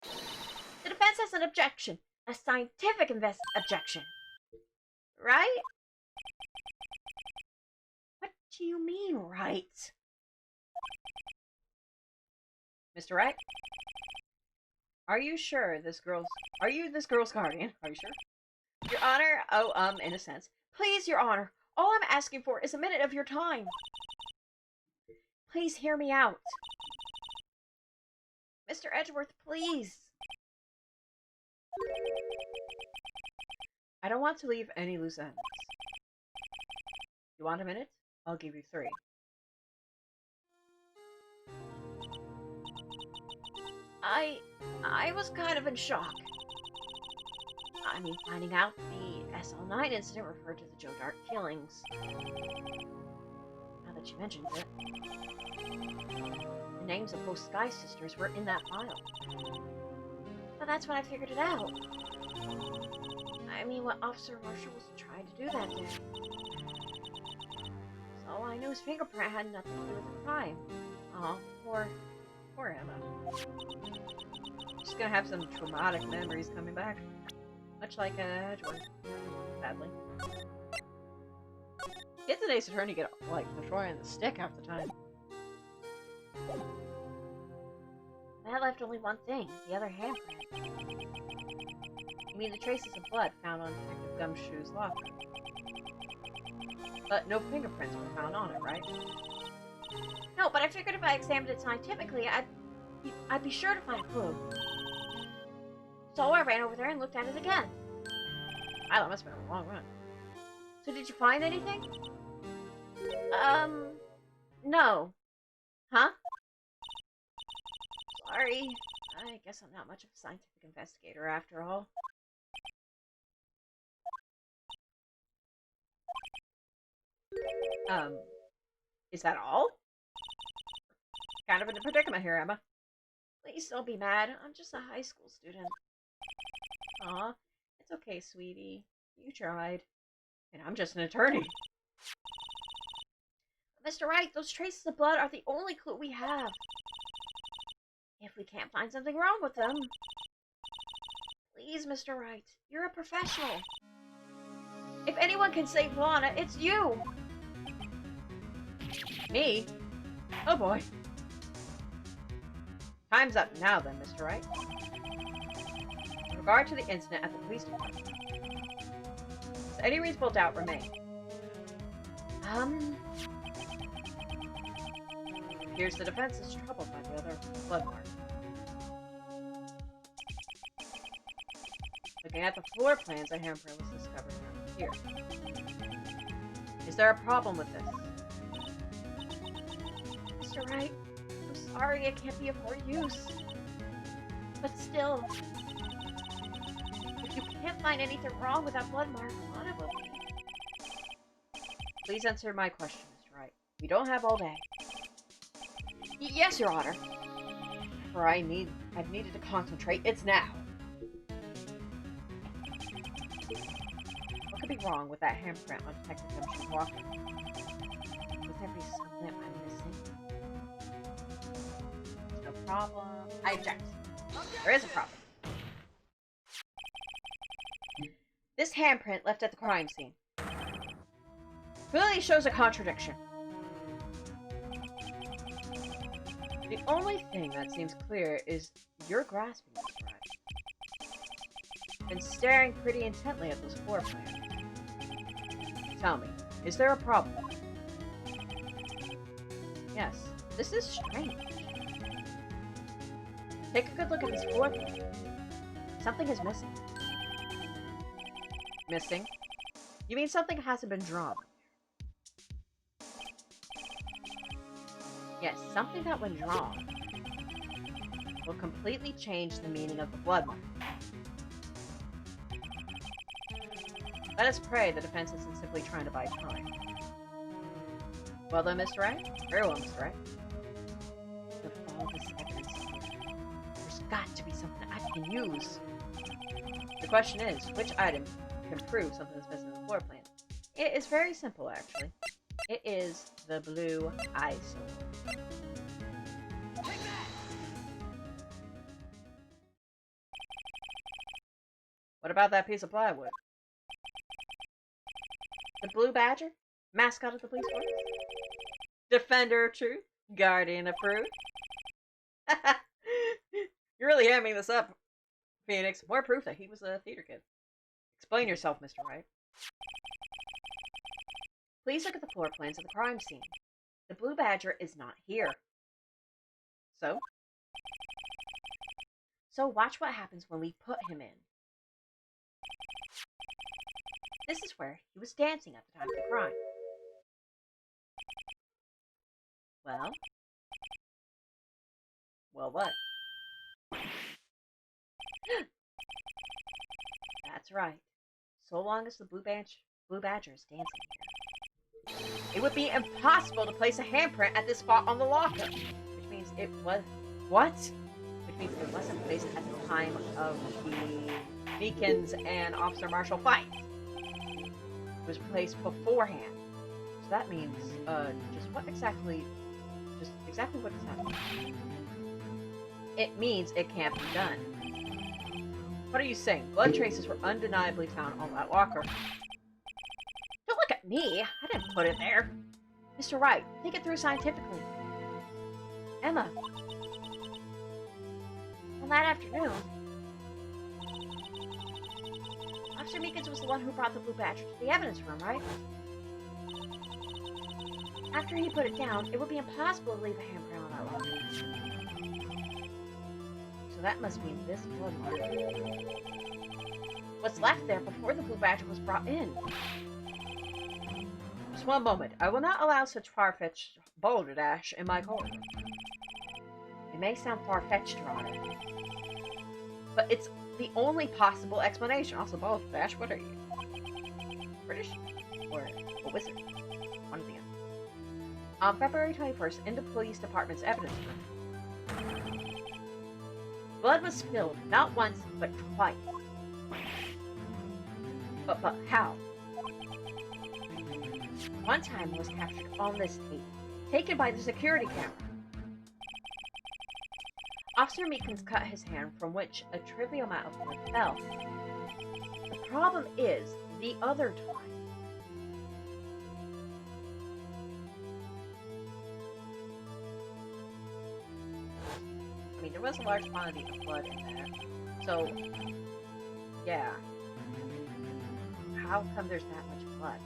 Speaker 3: The defense has an objection. A scientific objection. Right? What do you mean, right? Mr. Wright? Are you this girl's guardian? Are you sure? Your Honor, in a sense. Please, Your Honor, all I'm asking for is a minute of your time. Please hear me out. Mr. Edgeworth, please. I don't want to leave any loose ends. You want a minute? I'll give you 3. I was kind of in shock. I mean, finding out the SL9 incident referred to the Joe Dart killings. Now that you mentioned it. The names of both Sky sisters were in that file. But that's when I figured it out. I mean, what Officer Marshall was trying to do that day. So all I knew is Fingerprint had nothing to do with the crime. Oh, poor Emma. She's gonna have some traumatic memories coming back. Much like Edgeworth, sadly. Get today's attorney get, like, the Troy and the stick half the time.
Speaker 2: That left only one thing, the other handprint.
Speaker 3: You mean the traces of blood found on Detective Gumshoe's locker? But no fingerprints were found on it, right?
Speaker 2: No, but I figured if I examined it scientifically, I'd be sure to find a clue. So I ran over there and looked at it again.
Speaker 3: Wow, that must have been a long run.
Speaker 2: So did you find anything? No.
Speaker 3: Huh?
Speaker 2: Sorry. I guess I'm not much of a scientific investigator after all.
Speaker 3: Is that all? Kind of in a predicament here, Emma.
Speaker 2: Please don't be mad. I'm just a high school student.
Speaker 3: Aw, it's okay, sweetie. You tried. And I'm just an attorney.
Speaker 2: Mr. Wright, those traces of blood are the only clue we have. If we can't find something wrong with them... Please, Mr. Wright, you're a professional. If anyone can save Lana, it's you!
Speaker 3: Me? Oh boy. Time's up now then, Mr. Wright. In regard to the incident at the police department, does any reasonable doubt remain? Appears the defense is troubled by the other blood mark. Looking at the floor plans, a handprint was discovered around here. Is there a problem with this?
Speaker 2: Mr. Wright, I'm sorry I can't be of more use. But still, if you can't find anything wrong with that blood mark, Lana will be.
Speaker 3: Please answer my question, Mr. Wright. We don't have all day.
Speaker 2: Yes, Your Honor.
Speaker 3: For I've needed to concentrate. It's now. What could be wrong with that handprint on Detective Gumshoe's locker? Would there be something I'm missing? There's no problem. I object. There is a problem. This handprint left at the crime scene clearly shows a contradiction. The only thing that seems clear is you're grasping this, right? And staring pretty intently at those floor plans. Tell me, is there a problem? Yes, this is strange. Take a good look at this floor plan. Something is missing. Missing? You mean something hasn't been drawn? Yes, something that when drawn will completely change the meaning of the blood mark. Let us pray the defense isn't simply trying to buy time. Well then, Mr. Wright? Very well, Mr. Wright. With all this evidence, there's got to be something I can use. The question is, which item can prove something is missing in the floor plan? It is very simple, actually. It is the blue eyesore. What about that piece of plywood? The blue badger? Mascot of the police force? Defender of truth? Guardian of truth? You're really hamming this up, Phoenix. More proof that he was a theater kid. Explain yourself, Mr. Wright. Please look at the floor plans of the crime scene. The blue badger is not here. So? So watch what happens when we put him in. This is where he was dancing at the time of the crime. Well? Well, what? That's right. So long as the blue badger is dancing here. It would be impossible to place a handprint at this spot on the locker. Which means it was... What? Which means it wasn't placed at the time of the Meekins and Officer Marshall fight. It was placed beforehand. So that means, exactly what does that mean? It means it can't be done. What are you saying? Blood traces were undeniably found on that locker. Don't look at me! I didn't put it there! Mr. Wright, think it through scientifically. Emma.
Speaker 2: on that afternoon, Officer Meekins was the one who brought the blue badger to the evidence room, right? After he put it down, it would be impossible to leave a handprint on that locker. So that must mean this blood mark. What's left there before the blue badger was brought in.
Speaker 3: Just one moment. I will not allow such far-fetched balderdash in my court.
Speaker 2: It may sound far-fetched, Your Honor,
Speaker 3: But it's the only possible explanation. Also, balderdash, what are you? British? Or a wizard? One of the other. On February 21st, in the police department's evidence room, blood was spilled not once, but twice. But how? One time was captured on this tape, taken by the security camera. Officer Meekins cut his hand, from which a trivial amount of blood fell. The problem is, the other time. I mean, there was a large quantity of blood in there, so, yeah. How come there's that much blood?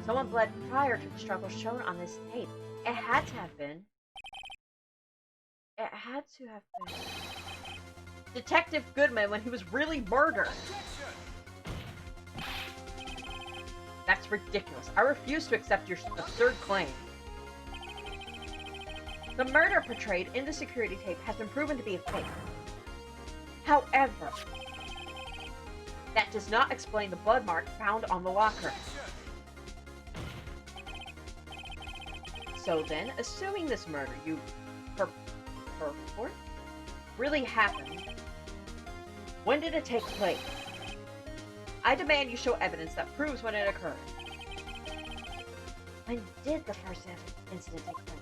Speaker 3: Someone bled prior to the struggle shown on this tape. It had to have been. It had to have been Detective Goodman when he was really murdered. That's ridiculous. I refuse to accept your absurd claim. The murder portrayed in the security tape has been proven to be a fake. However, that does not explain the blood mark found on the locker. So then, assuming this murder you purport really happened, when did it take place? I demand you show evidence that proves when it occurred. When did the first incident take place?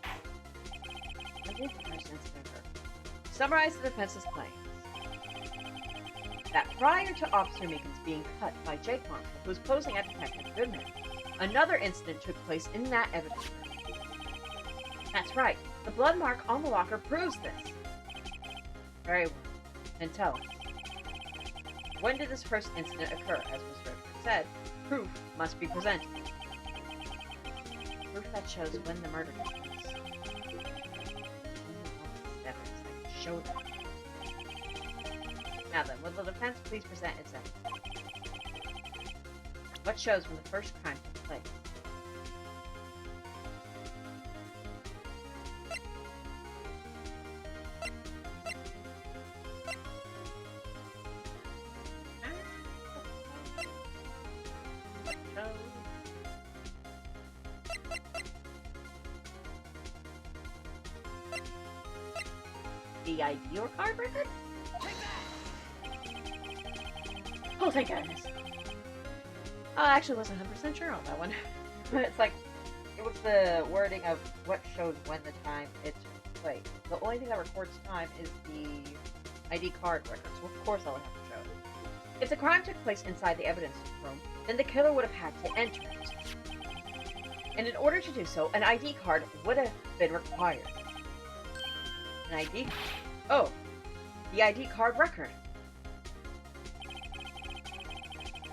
Speaker 3: When did the first incident occur? Summarize the defense's claims. That prior to Officer Meekins being cut by Jake Marshall, who was posing as Detective Goodman, another incident took place in that evidence room. That's right. The blood mark on the locker proves this. Very well. Then tell us. When did this first incident occur? As Mr. Redford said, proof must be presented. Proof that shows when the murder took place. Evidence that can show that. Now then, will the defense please present its evidence? What shows when the first crime took place? The ID or card record? Oh, thank goodness. I actually wasn't 100% sure on that one. But it's like, it was the wording of what shows when the time it took place. The only thing that records time is the ID card record, so of course I would have to show it. If the crime took place inside the evidence room, then the killer would have had to enter it. And in order to do so, an ID card would have been required. An ID? Oh, the ID card record.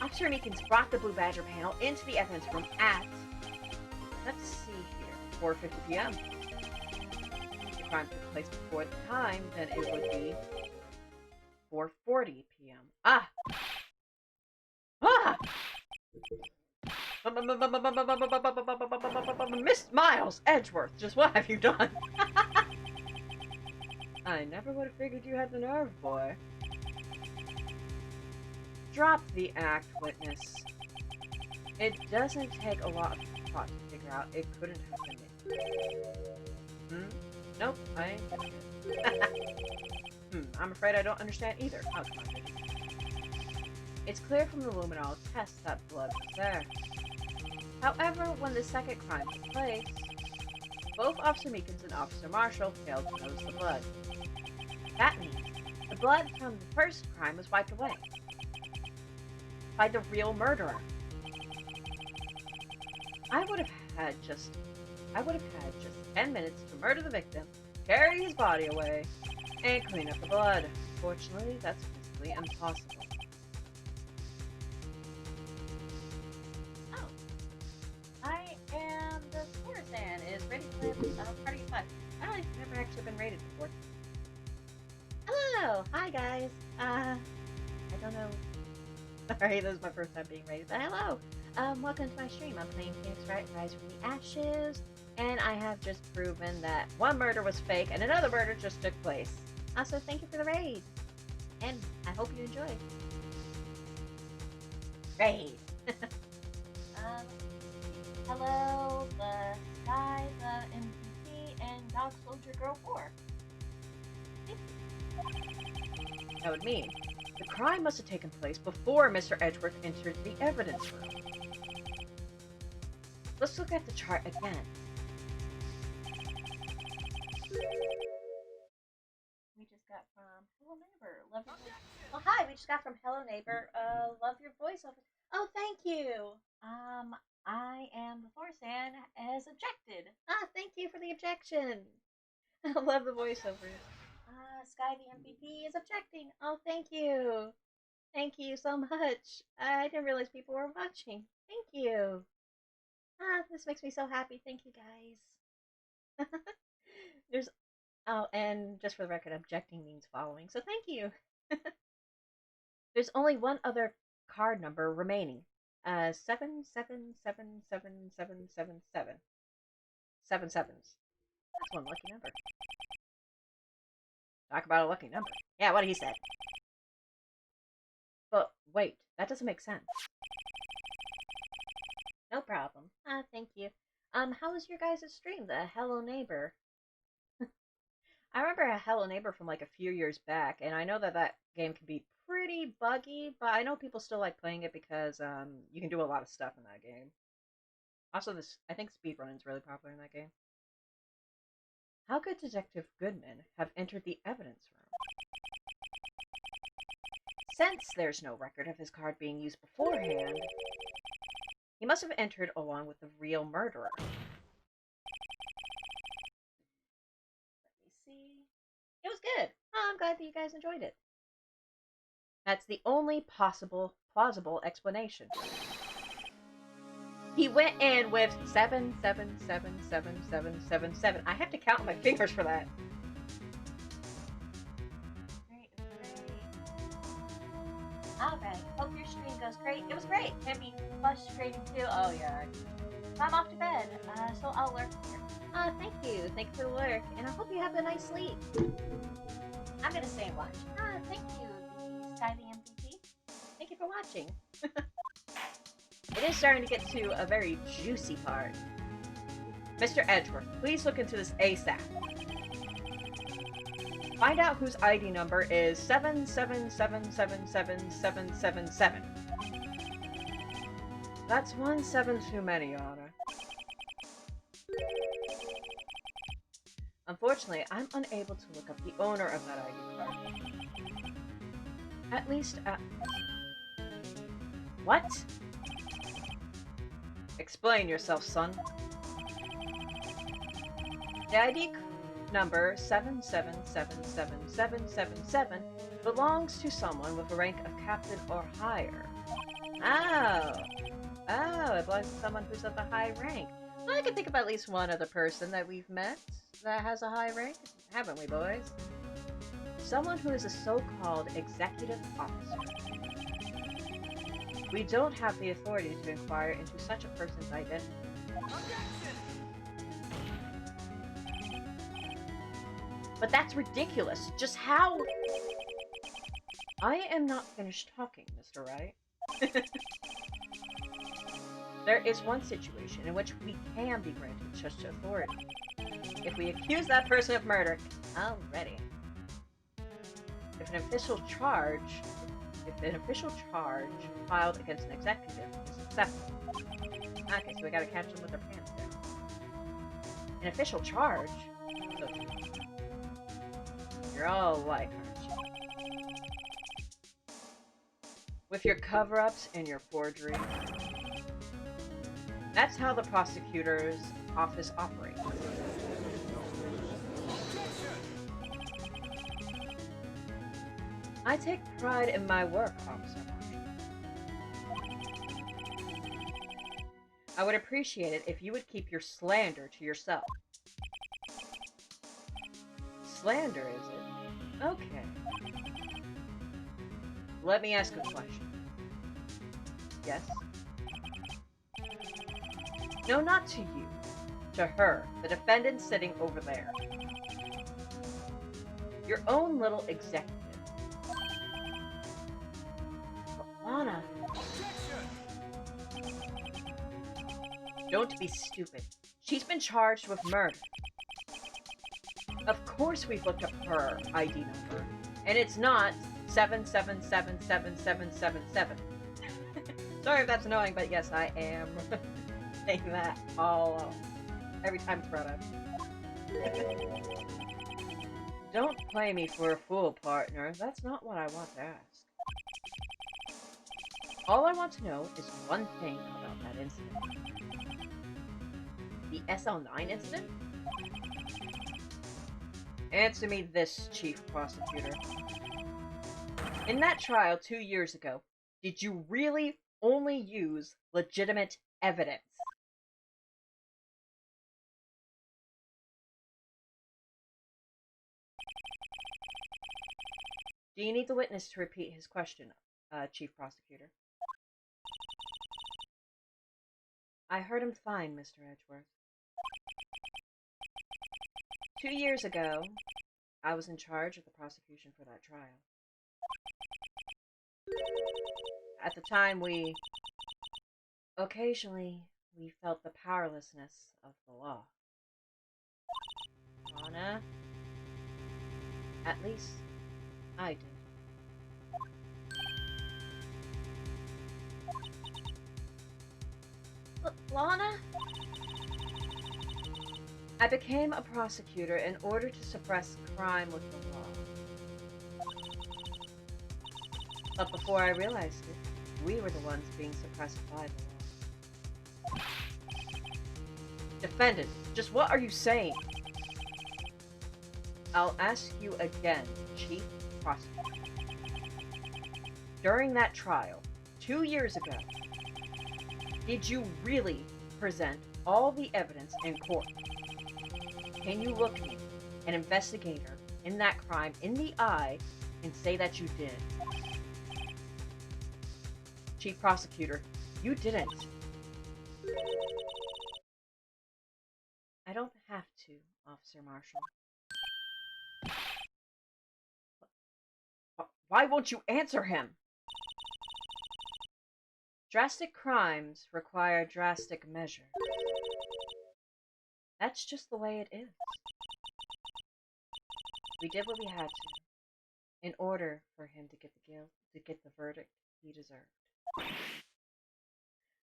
Speaker 3: Officer Meekins brought the Blue Badger panel into the evidence room at, let's see here, 4:50 p.m. If the crime took place before the time, then it would be 4:40 p.m. Ah! Ah! Miss Miles Edgeworth, just what have you done? I never would have figured you had the nerve, boy. Drop the act, witness. It doesn't take a lot of thought to figure out it couldn't have been me. Nope, I ain't gonna do it. I'm afraid I don't understand either. Oh, come on, baby. It's clear from the luminol test that blood was there. However, when the second crime took place, both Officer Meekins and Officer Marshall failed to notice the blood. That means the blood from the first crime was wiped away by the real murderer. I would have had just 10 minutes to murder the victim, carry his body away, and clean up the blood. Unfortunately, that's physically impossible.
Speaker 2: Oh. I am the Forest is ready to party 5.
Speaker 3: I've never actually been rated before.
Speaker 2: Hello! Hi guys. I don't know.
Speaker 3: Sorry, this is my first time being rated.
Speaker 2: But hello! Welcome to my stream. I'm playing Fingerprint, Rise from the Ashes, and I have just proven that
Speaker 3: One murder was fake and another murder just took place.
Speaker 2: also thank you for the raid. And I hope you enjoy. Raid! Hello, the Sky, the MVP, and Dog Soldier Girl 4.
Speaker 3: That would mean the crime must have taken place before Mr. Edgeworth entered the evidence room. Let's look at the chart again.
Speaker 2: We just got from Hello Neighbor. Love your voice. Oh hi, we just got from Hello Neighbor. Love your voiceover. Oh, thank you. I am the Forsan as objected. Thank you for the objection.
Speaker 3: I love the voiceovers.
Speaker 2: Sky the MVP is objecting. Oh, thank you. Thank you so much. I didn't realize people were watching. Thank you. This makes me so happy. Thank you, guys. There's and just for the record, objecting means following. So thank you. There's only one other card number remaining. 77777777. 7 sevens. That's one lucky number.
Speaker 3: Talk about a lucky number.
Speaker 2: Yeah, what he said.
Speaker 3: But wait, that doesn't make sense.
Speaker 2: No problem. Thank you. How was your guys' stream? The Hello Neighbor.
Speaker 3: I remember a Hello Neighbor from like a few years back, and I know that that game can be pretty buggy, but I know people still like playing it because you can do a lot of stuff in that game. Also, I think speedrunning is really popular in that game. How could Detective Goodman have entered the evidence room? Since there's no record of his card being used beforehand, he must have entered along with the real murderer.
Speaker 2: Let me see. It was good. Oh, I'm glad that you guys enjoyed it.
Speaker 3: That's the only plausible explanation. He went in with 77777777. I have to count my fingers for that.
Speaker 2: Great. Alright. Hope your stream goes great. It was great. Can be frustrating too. Oh yeah. I'm off to bed, so I'll lurk here. Thank you. Thank you for the lurk, and I hope you have a nice sleep. I'm gonna stay and watch. Thank you, Sky the MVP. Thank you for watching.
Speaker 3: It is starting to get to a very juicy part. Mr. Edgeworth, please look into this ASAP. Find out whose ID number is 77777777. That's 1 7 too many, Your Honor. Unfortunately, I'm unable to look up the owner of that ID card. At least What? Explain yourself, son. The ID number 77777777 belongs to someone with a rank of captain or higher. Oh, it belongs to someone who's of a high rank. Well, I can think of at least one other person that we've met that has a high rank, haven't we, boys? Someone who is a so-called executive officer. We don't have the authority to inquire into such a person's identity. But that's ridiculous. Just how? I am not finished talking, Mr. Wright. There is one situation in which we can be granted such authority. If we accuse that person of murder, already. If an official charge filed against an executive is acceptable. Okay, so we gotta catch them with their pants down. An official charge? So you're all alike, aren't you? With your cover-ups and your forgery. That's how the prosecutor's office operates. I take pride in my work, Officer Marshall. I would appreciate it if you would keep your slander to yourself. Slander, is it? Okay. Let me ask a question. Yes? No, not to you. To her, the defendant sitting over there. Your own little executive. But Lana... Don't be stupid. She's been charged with murder. Of course we've looked up her ID number. And it's not 7777777. Sorry if that's annoying, but yes, I am saying that all every time it's brought up. Don't play me for a fool, partner. That's not what I want to ask. All I want to know is one thing about that incident. The SL9 incident? Answer me this, Chief Prosecutor. In that trial 2 years ago, did you really only use legitimate evidence? Do you need the witness to repeat his question, Chief Prosecutor? I heard him fine, Mr. Edgeworth. 2 years ago, I was in charge of the prosecution for that trial. At the time, occasionally, we felt the powerlessness of the law. Lana? At least, I did. Lana? I became a prosecutor in order to suppress crime with the law. But before I realized it, we were the ones being suppressed by the law. Defendant, just what are you saying? I'll ask you again, Chief Prosecutor. During that trial, 2 years ago, did you really present all the evidence in court? Can you look me, an investigator, in that crime in the eye and say that you did? Chief Prosecutor, you didn't. I don't have to, Officer Marshall. Why won't you answer him? Drastic crimes require drastic measures. That's just the way it is. We did what we had to, in order for him to get the verdict he deserved.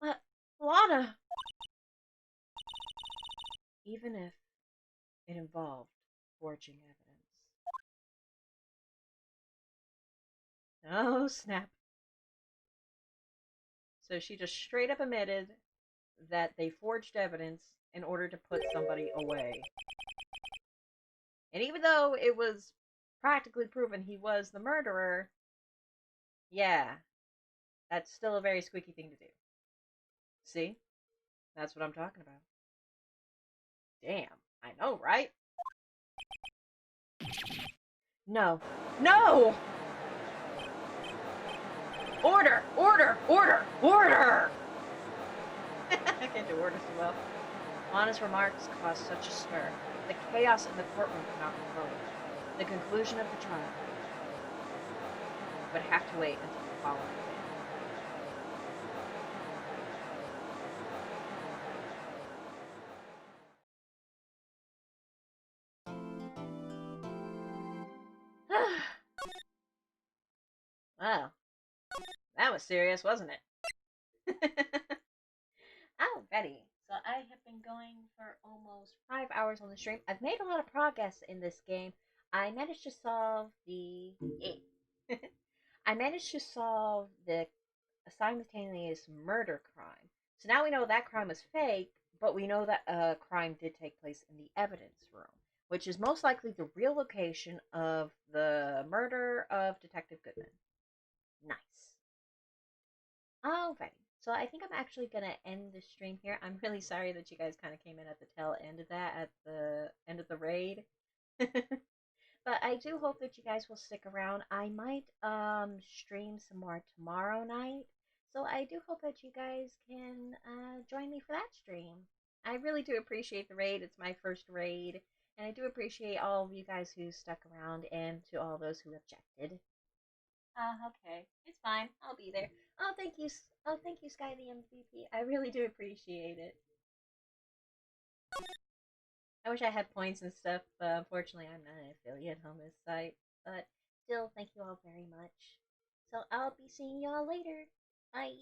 Speaker 3: But, Lana! Even if it involved forging evidence. Oh, snap. So she just straight up admitted that they forged evidence in order to put somebody away. And even though it was practically proven he was the murderer, yeah, that's still a very squeaky thing to do. See? That's what I'm talking about. Damn, I know, right? No. No! Order! Order! Order! Order! I can't do orders too well. Lana's remarks caused such a stir. The chaos in the courtroom could not control it. The conclusion of the trial would have to wait until the following day. Well, that was serious, wasn't it? Alrighty, so I have been going for almost 5 hours on the stream. I've made a lot of progress in this game. I managed to solve the... I managed to solve the simultaneous murder crime. So now we know that crime was fake, but we know that a crime did take place in the evidence room.
Speaker 2: which is most likely the real location of the murder of Detective Goodman. Nice. Alrighty. So I think I'm actually gonna end the stream here. I'm really sorry that you guys kind of came in at the tail end of that, at the end of the raid. But I do hope that you guys will stick around. I might stream some more tomorrow night. So I do hope that you guys can join me for that stream. I really do appreciate the raid. It's my first raid. And I do appreciate all of you guys who stuck around and to all those who objected. Okay. It's fine. I'll be there. Oh, thank you. Oh, thank you, Sky the MVP. I really do appreciate it. I wish I had points and stuff, but unfortunately I'm not an affiliate on this site. But still, thank you all very much. So I'll be seeing y'all later. Bye.